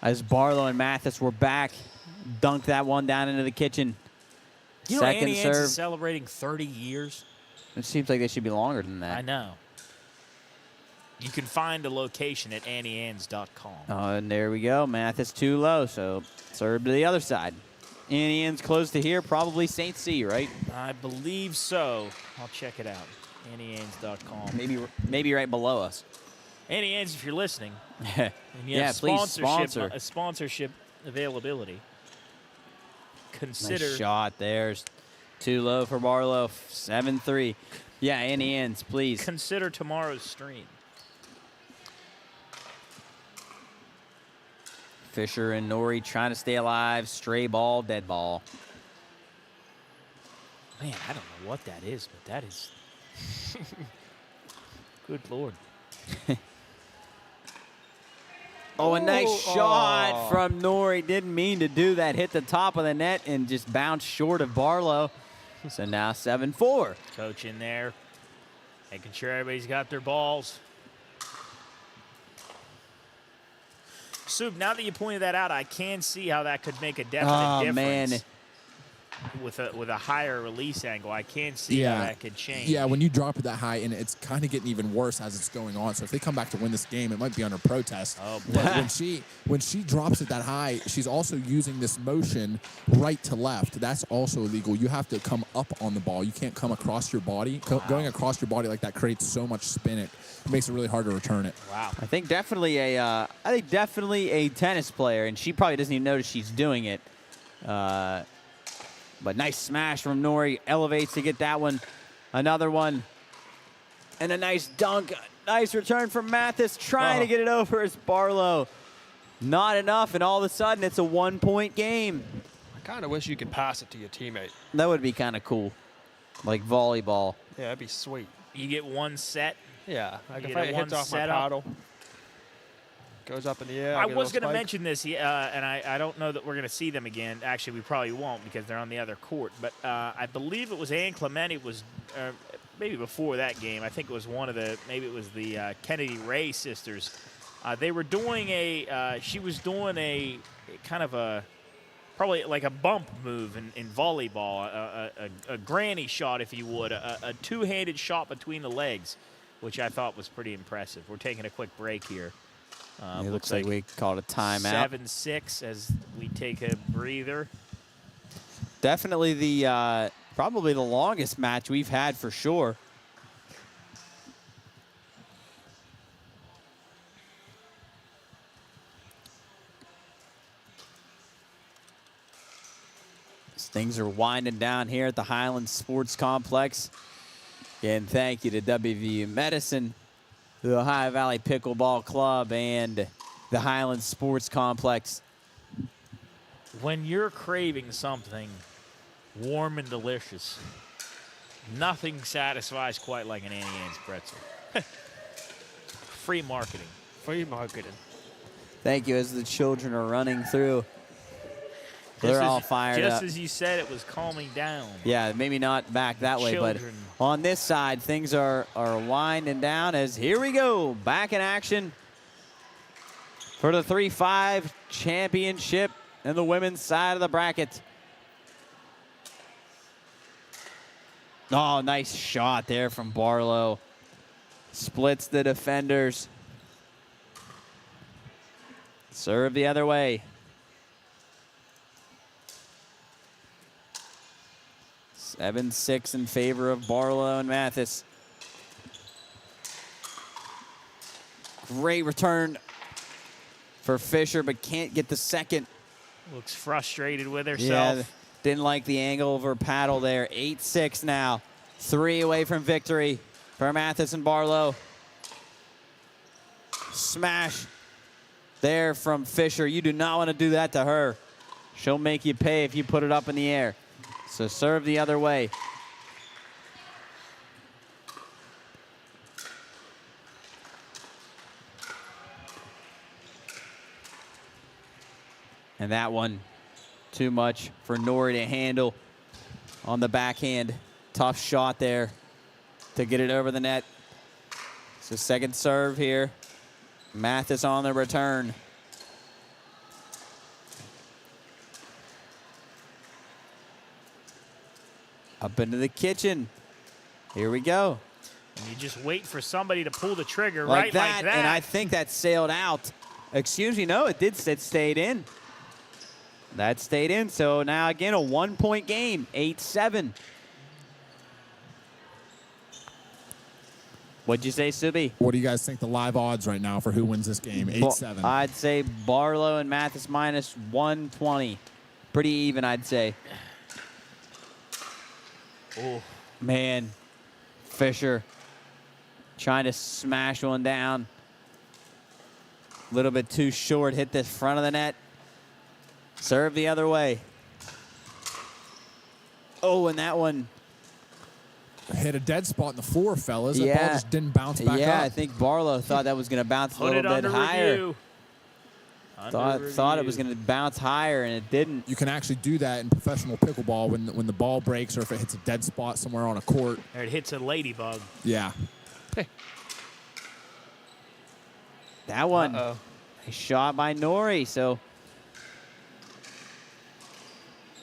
As Barlow and Mathis were back, dunked that one down into the kitchen. You know, Second Annie Ann's serve. is celebrating 30 years. It seems like they should be longer than that. I know. You can find a location at annieanns.com. Oh, and there we go. Mathis too low, so serve to the other side. Annie Ann's close to here, probably St. C, right? I believe so. I'll check it out. annieanns.com. Maybe right below us. Annie Ann's, if you're listening. And you Yeah, have please sponsor. A sponsorship availability. Consider. Nice shot. There's too low for Barlow. 7-3. Yeah, Annie Ann's, please. Consider tomorrow's stream. Fisher and Nori trying to stay alive. Stray ball, dead ball. Man, I don't know what that is, but that is. Good Lord. Oh, a nice shot from Nori. Didn't mean to do that. Hit the top of the net and just bounced short of Barlow. So now 7-4. Coach in there, making sure everybody's got their balls. Sub, now that you pointed that out, I can see how that could make a definite difference. Man. With a higher release angle, I can see how that could change. Yeah, when you drop it that high, and it's kind of getting even worse as it's going on. So if they come back to win this game, it might be under protest. Oh, but when she drops it that high, she's also using this motion right to left. That's also illegal. You have to come up on the ball. You can't come across your body. Going across your body like that creates so much spin. It makes it really hard to return it. Wow. I think definitely a tennis player, and she probably doesn't even notice she's doing it. But nice smash from Nori. Elevates to get that one. Another one. And a nice dunk. Nice return from Mathis. Trying to get it over as Barlow. Not enough, and all of a sudden it's a 1-point game. I kind of wish you could pass it to your teammate. That would be kind of cool. Like volleyball. Yeah, that'd be sweet. You get one set. Yeah, like You if get it a hits one off my setup. paddle, goes up in the air. I get a was little going to spike. mention this, and I don't know that we're going to see them again. Actually, we probably won't because they're on the other court. But I believe it was Ann Clemente was maybe before that game. I think it was maybe it was the Kennedy Ray sisters. They were doing she was doing a kind of probably like a bump move in volleyball, a granny shot, if you would, a two-handed shot between the legs, which I thought was pretty impressive. We're taking a quick break here. It looks like we called a timeout. 7-6 as we take a breather. Definitely probably the longest match we've had for sure. As things are winding down here at the Highlands Sports Complex. Again, thank you to WVU Medicine, the Ohio Valley Pickleball Club, and the Highlands Sports Complex. When you're craving something warm and delicious, nothing satisfies quite like an Annie Ann's pretzel. Free marketing. Free marketing. Thank you as the children are running through. They're all fired up. Just as you said, it was calming down. Yeah, maybe not back that way, Children. but on this side, things are winding down as here we go. Back in action for the 3-5 championship in the women's side of the bracket. Oh, nice shot there from Barlow. Splits the defenders. Serve the other way. 7-6 in favor of Barlow and Mathis. Great return for Fisher, but can't get the second. Looks frustrated with herself. Yeah, didn't like the angle of her paddle there. 8-6 now. 3 away from victory for Mathis and Barlow. Smash there from Fisher. You do not want to do that to her. She'll make you pay if you put it up in the air. So serve the other way. And that one, too much for Nori to handle. on the backhand. Tough shot there to get it over the net. So second serve here. Mathis on the return. Up into the kitchen. Here we go. And you just wait for somebody to pull the trigger Like right like that. And I think that sailed out. Excuse me, no, it did. It stayed in. That stayed in. So now again, a 1-point game, 8-7. What'd you say, Subi? What do you guys think the live odds right now for who wins this game? 8-7. I'd say Barlow and Mathis minus 120. Pretty even, I'd say. Oh. Man, Fisher trying to smash one down. A little bit too short, hit the front of the net. Serve the other way. Oh, and that one hit a dead spot in the floor, fellas. That ball just didn't bounce back up. Yeah, I think Barlow thought that was going to bounce a little bit higher. Thought it was going to bounce higher, and it didn't. You can actually do that in professional pickleball when the ball breaks or if it hits a dead spot somewhere on a court. Or it hits a ladybug. Yeah. That one, a shot by Nori. So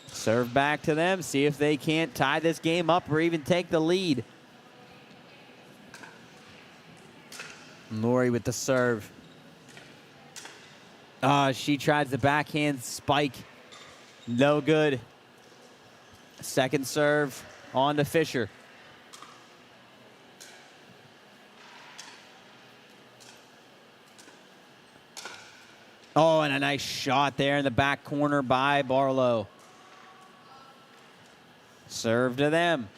serve back to them. See if they can't tie this game up or even take the lead. Nori with the serve. She tries the backhand spike. No good. Second serve on to Fisher. Oh, and a nice shot there in the back corner by Barlow. Serve to them.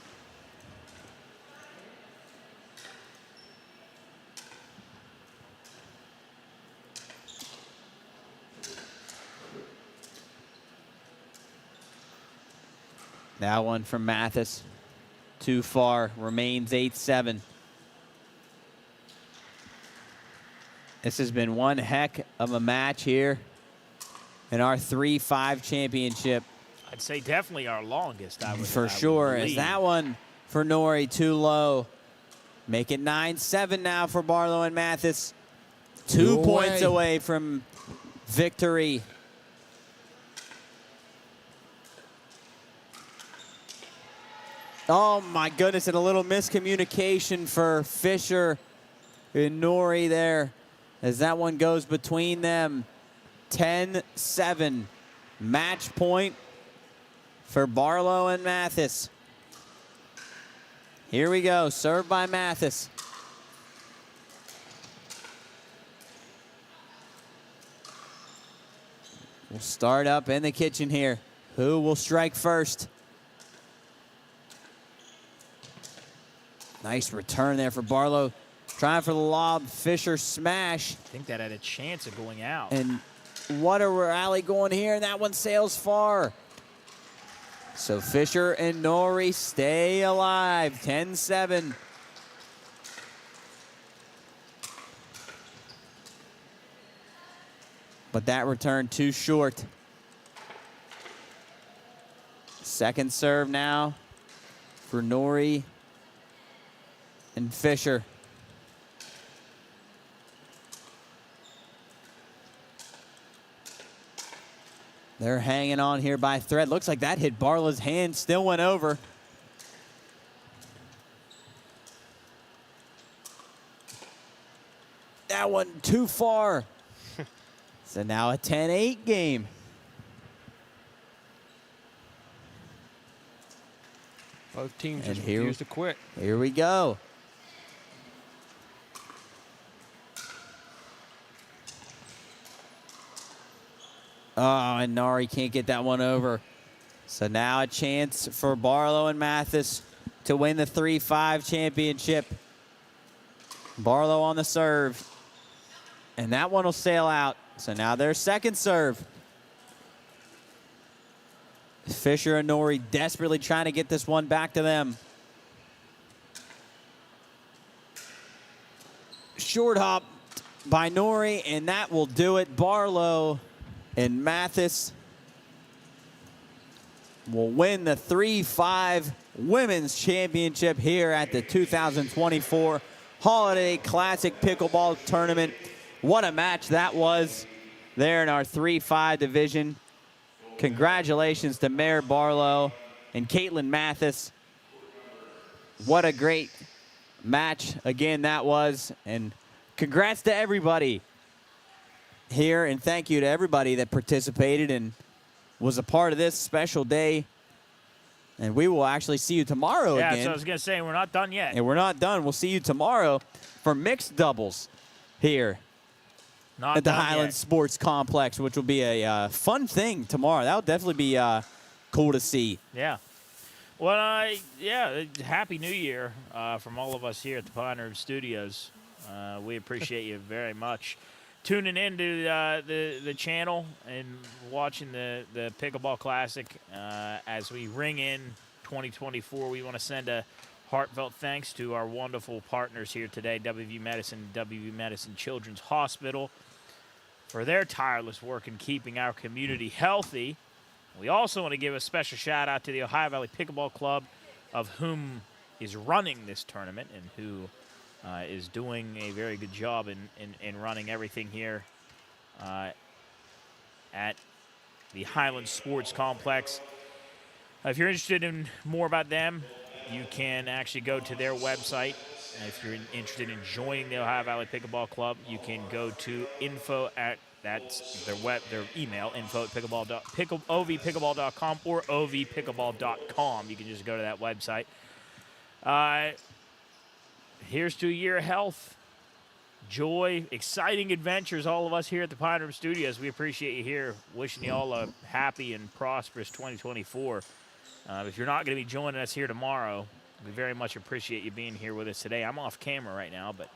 That one from Mathis. Too far. Remains 8-7. This has been one heck of a match here in our 3-5 championship. I'd say definitely our longest. For sure. Is that one for Nori too low? Make it 9-7 now for Barlow and Mathis. 2 points away from victory. Oh, my goodness, and a little miscommunication for Fisher and Nori there as that one goes between them. 10-7. Match point for Barlow and Mathis. Here we go. Served by Mathis. We'll start up in the kitchen here. Who will strike first? Nice return there for Barlow. Trying for the lob. Fisher smash. I think that had a chance of going out. And what a rally going here. And that one sails far. So Fisher and Nori stay alive. 10-7. But that return too short. Second serve now for Nori and Fisher. They're hanging on here by a thread. Looks like that hit Barlow's hand, still went over. That one too far. So now a 10-8 game. Both teams And just here- refuse to quit. Here we go. Oh, and Nari can't get that one over. So now a chance for Barlow and Mathis to win the 3-5 championship. Barlow on the serve. And that one will sail out. So now their second serve. Fisher and Nori desperately trying to get this one back to them. Short hop by Nori, and that will do it. Barlow and Mathis will win the 3-5 Women's Championship here at the 2024 Holiday Classic Pickleball Tournament. What a match that was there in our 3-5 division. Congratulations to Mare Barlow and Caitlin Mathis. What a great match again that was. And congrats to everybody here, and thank you to everybody that participated and was a part of this special day. And we will actually see you tomorrow again. Yeah, so I was going to say, we're not done yet. And we're not done. We'll see you tomorrow for mixed doubles here at the Highlands Sports Complex, which will be a fun thing tomorrow. That'll definitely be cool to see. Yeah. Well, yeah, Happy New Year from all of us here at the Pine Ridge Studios. We appreciate you very much tuning into the channel and watching the Pickleball Classic. As we ring in 2024, we want to send a heartfelt thanks to our wonderful partners here today, WVU Medicine, WVU Medicine Children's Hospital, for their tireless work in keeping our community healthy. We also want to give a special shout out to the Ohio Valley Pickleball Club, of whom is running this tournament and who is doing a very good job in running everything here at the Highlands Sports Complex. If you're interested in more about them, you can actually go to their website. If you're interested in joining the Ohio Valley Pickleball Club, you can go to that's their email, info@ovpickleball.com or ovpickleball.com. You can just go to that website. Here's to a year of health, joy, exciting adventures, all of us here at the Pine Ridge Studios. We appreciate you here. Wishing you all a happy and prosperous 2024. If you're not going to be joining us here tomorrow, we very much appreciate you being here with us today. I'm off camera right now, but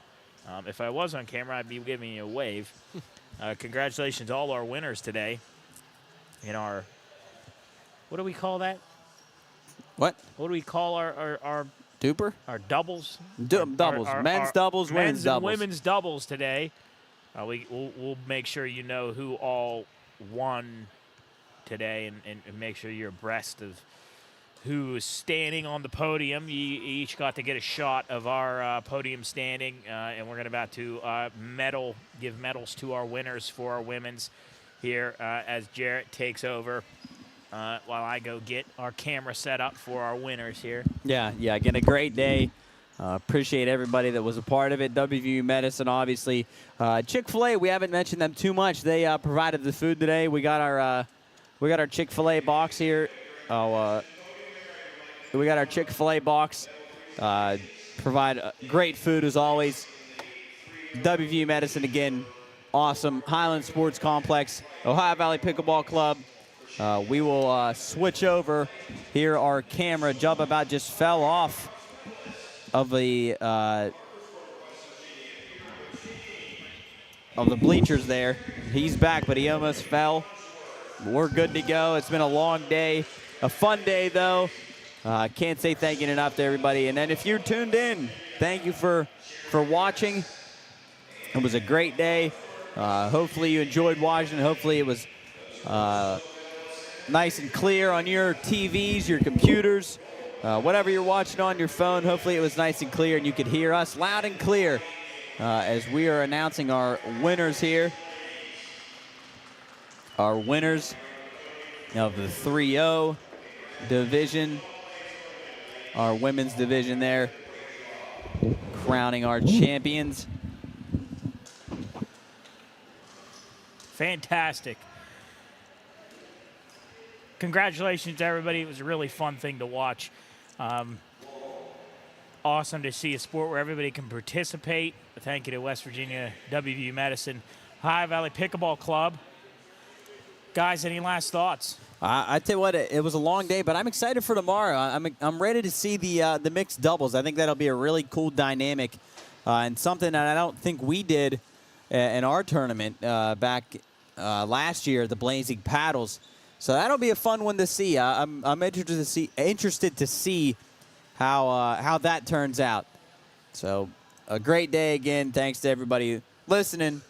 if I was on camera, I'd be giving you a wave. Congratulations to all our winners today in our, what do we call that? What? What do we call our Duper? Our doubles. Doubles. Men's doubles, women's doubles. And women's doubles today. We'll make sure you know who all won today and make sure you're abreast of who is standing on the podium. You each got to get a shot of our podium standing, and we're about to give medals to our winners for our women's here as Jarrett takes over. While I go get our camera set up for our winners here. Yeah, again, a great day. Appreciate everybody that was a part of it. WVU Medicine, obviously. Chick-fil-A, we haven't mentioned them too much. They provided the food today. We got our Chick-fil-A box here. We got our Chick-fil-A box. Provide great food as always. WVU Medicine, again, awesome. Highlands Sports Complex, Ohio Valley Pickleball Club. We will switch over here. Our camera, Jump about just fell off of the bleachers there. He's back, but he almost fell. We're good to go. It's been a long day, a fun day though. Can't say thank you enough to everybody. And then if you're tuned in, thank you for watching. It was a great day. Hopefully you enjoyed watching. Hopefully it was nice and clear on your TVs, your computers, whatever you're watching on your phone. Hopefully it was nice and clear and you could hear us loud and clear as we are announcing our winners here. Our winners of the 3-0 division, our women's division there, crowning our champions. Fantastic. Congratulations to everybody. It was a really fun thing to watch. Awesome to see a sport where everybody can participate. Thank you to West Virginia WVU Medicine, Ohio Valley Pickleball Club. Guys, any last thoughts? I tell you what, it was a long day, but I'm excited for tomorrow. I'm ready to see the mixed doubles. I think that'll be a really cool dynamic and something that I don't think we did in our tournament back last year, the Blazing Paddles. So that'll be a fun one to see. I'm interested to see how that turns out. So a great day again. Thanks to everybody listening,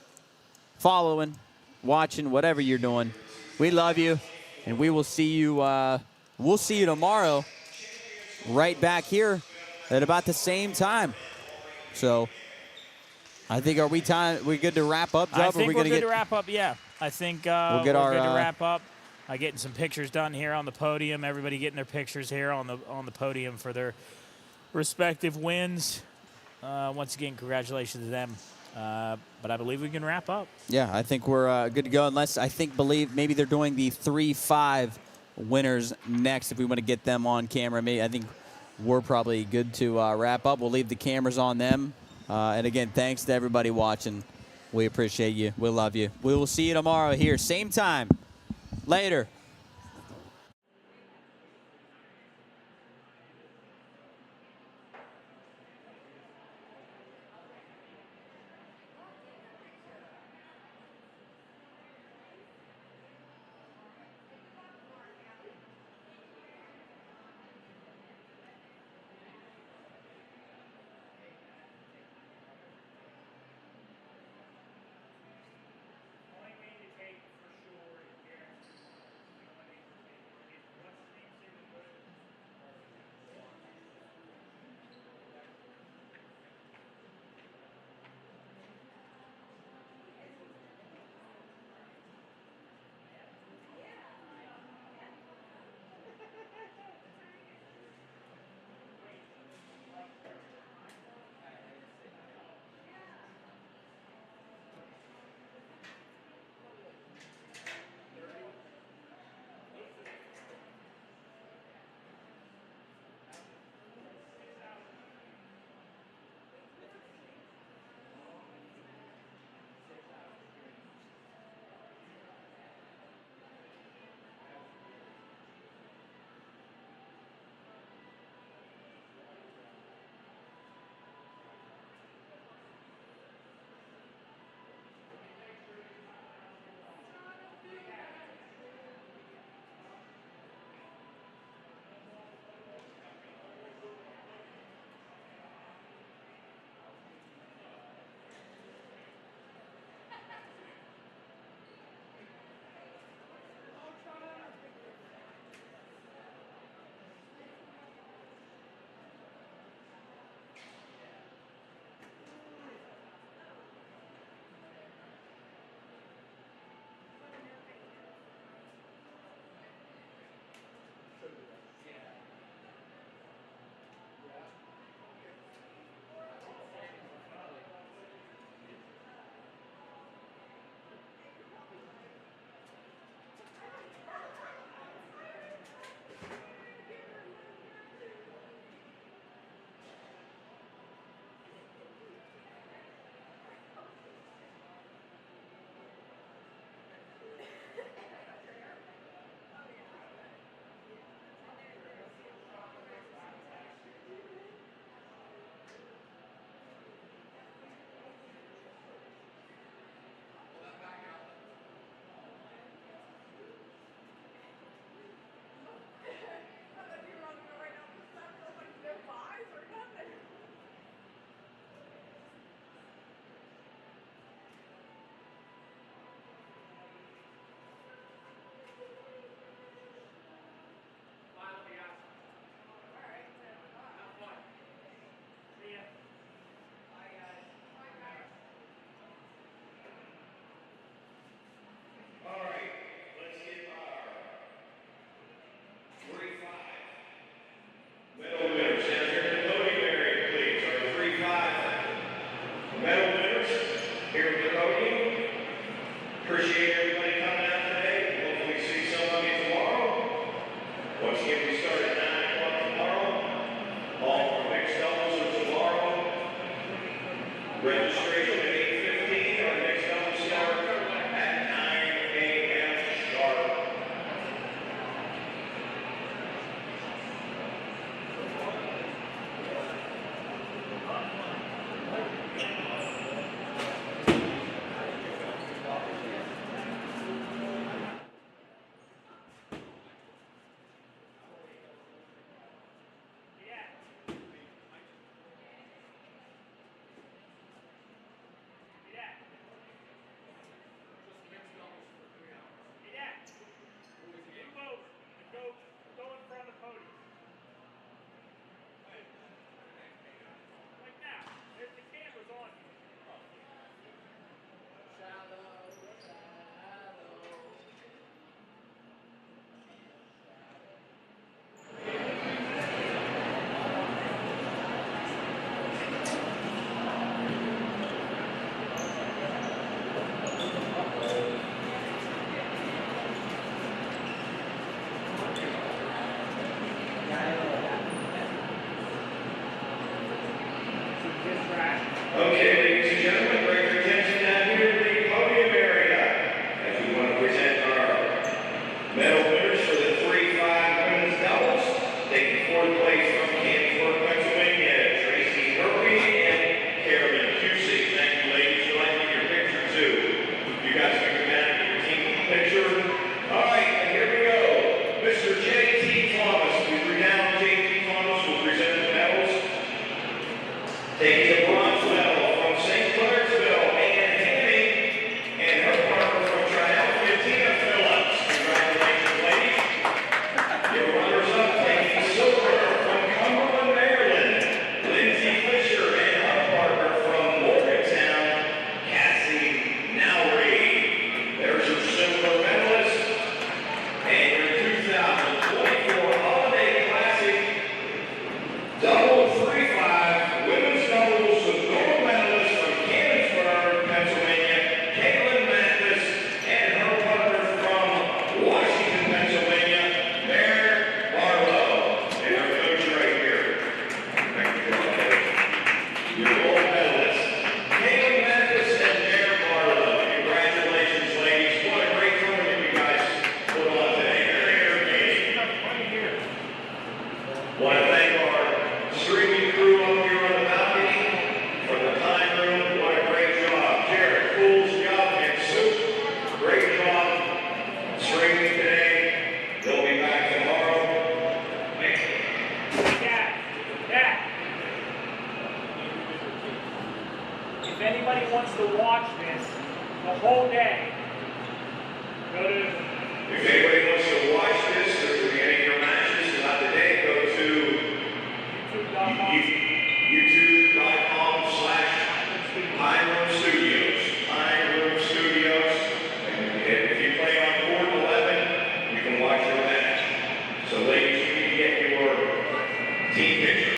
following, watching, whatever you're doing. We love you, and we will see you we'll see you tomorrow right back here at about the same time. So I think, are we good to wrap up, Job? I think we're good get to wrap up, yeah. I think we'll get we're our, good to wrap up. Getting some pictures done here on the podium. Everybody getting their pictures here on the podium for their respective wins. Once again, congratulations to them. But I believe we can wrap up. Yeah, I think we're good to go, unless believe maybe they're doing the 3-5 winners next if we want to get them on camera. I think we're probably good to wrap up. We'll leave the cameras on them. And again, thanks to everybody watching. We appreciate you. We love you. We will see you tomorrow here, same time. Later. Okay, ladies and gentlemen, bring your attention down here to the podium area as we want to present our medal winners for the 3-5 women's doubles. Taking fourth place from Canonsburg, Pennsylvania, Tracy Murphy and Carolyn Pusey. Thank you, ladies. We'd like to get your picture too. You guys can come down and get your team picture. All right, and here we go. Mr. J.T. Thomas, the renowned J.T. Thomas will present the medals. Taking the bronze medal from St. Clairsville, Ann Hanning, and her partner from Triumph, Tina Phillips. Congratulations, ladies. Your runners-up taking silver from Cumberland, Maryland, Lindsay Fisher, and her partner from Morgantown, Cassie Nowry. There's your silver medalist, and your 2024 Holiday Classic Double 3-5 Women's Doubles with gold medalist from Canonsburg, Pennsylvania, Caitlin Mathis, and her partner from Washington, Pennsylvania, Mare Barlow. And our coach right here. Thank you, guys. Your gold medalist, Caitlin Mathis and Mare Barlow. Congratulations, ladies. What a great tournament you guys put on today. Very entertaining. Want to thank our streaming crew up here on the balcony from the time room. What a great job. Jared, Fools, Yup, and Soup. Great job streaming today. They'll be back tomorrow. If anybody wants to watch this the whole day, go to If anybody wants to watch this or to any of your matches throughout the day, go to youtube.com/Highroom Studios. Highroom Studios. And if you play on court 11, you can watch your match. So ladies, you need to get your team picture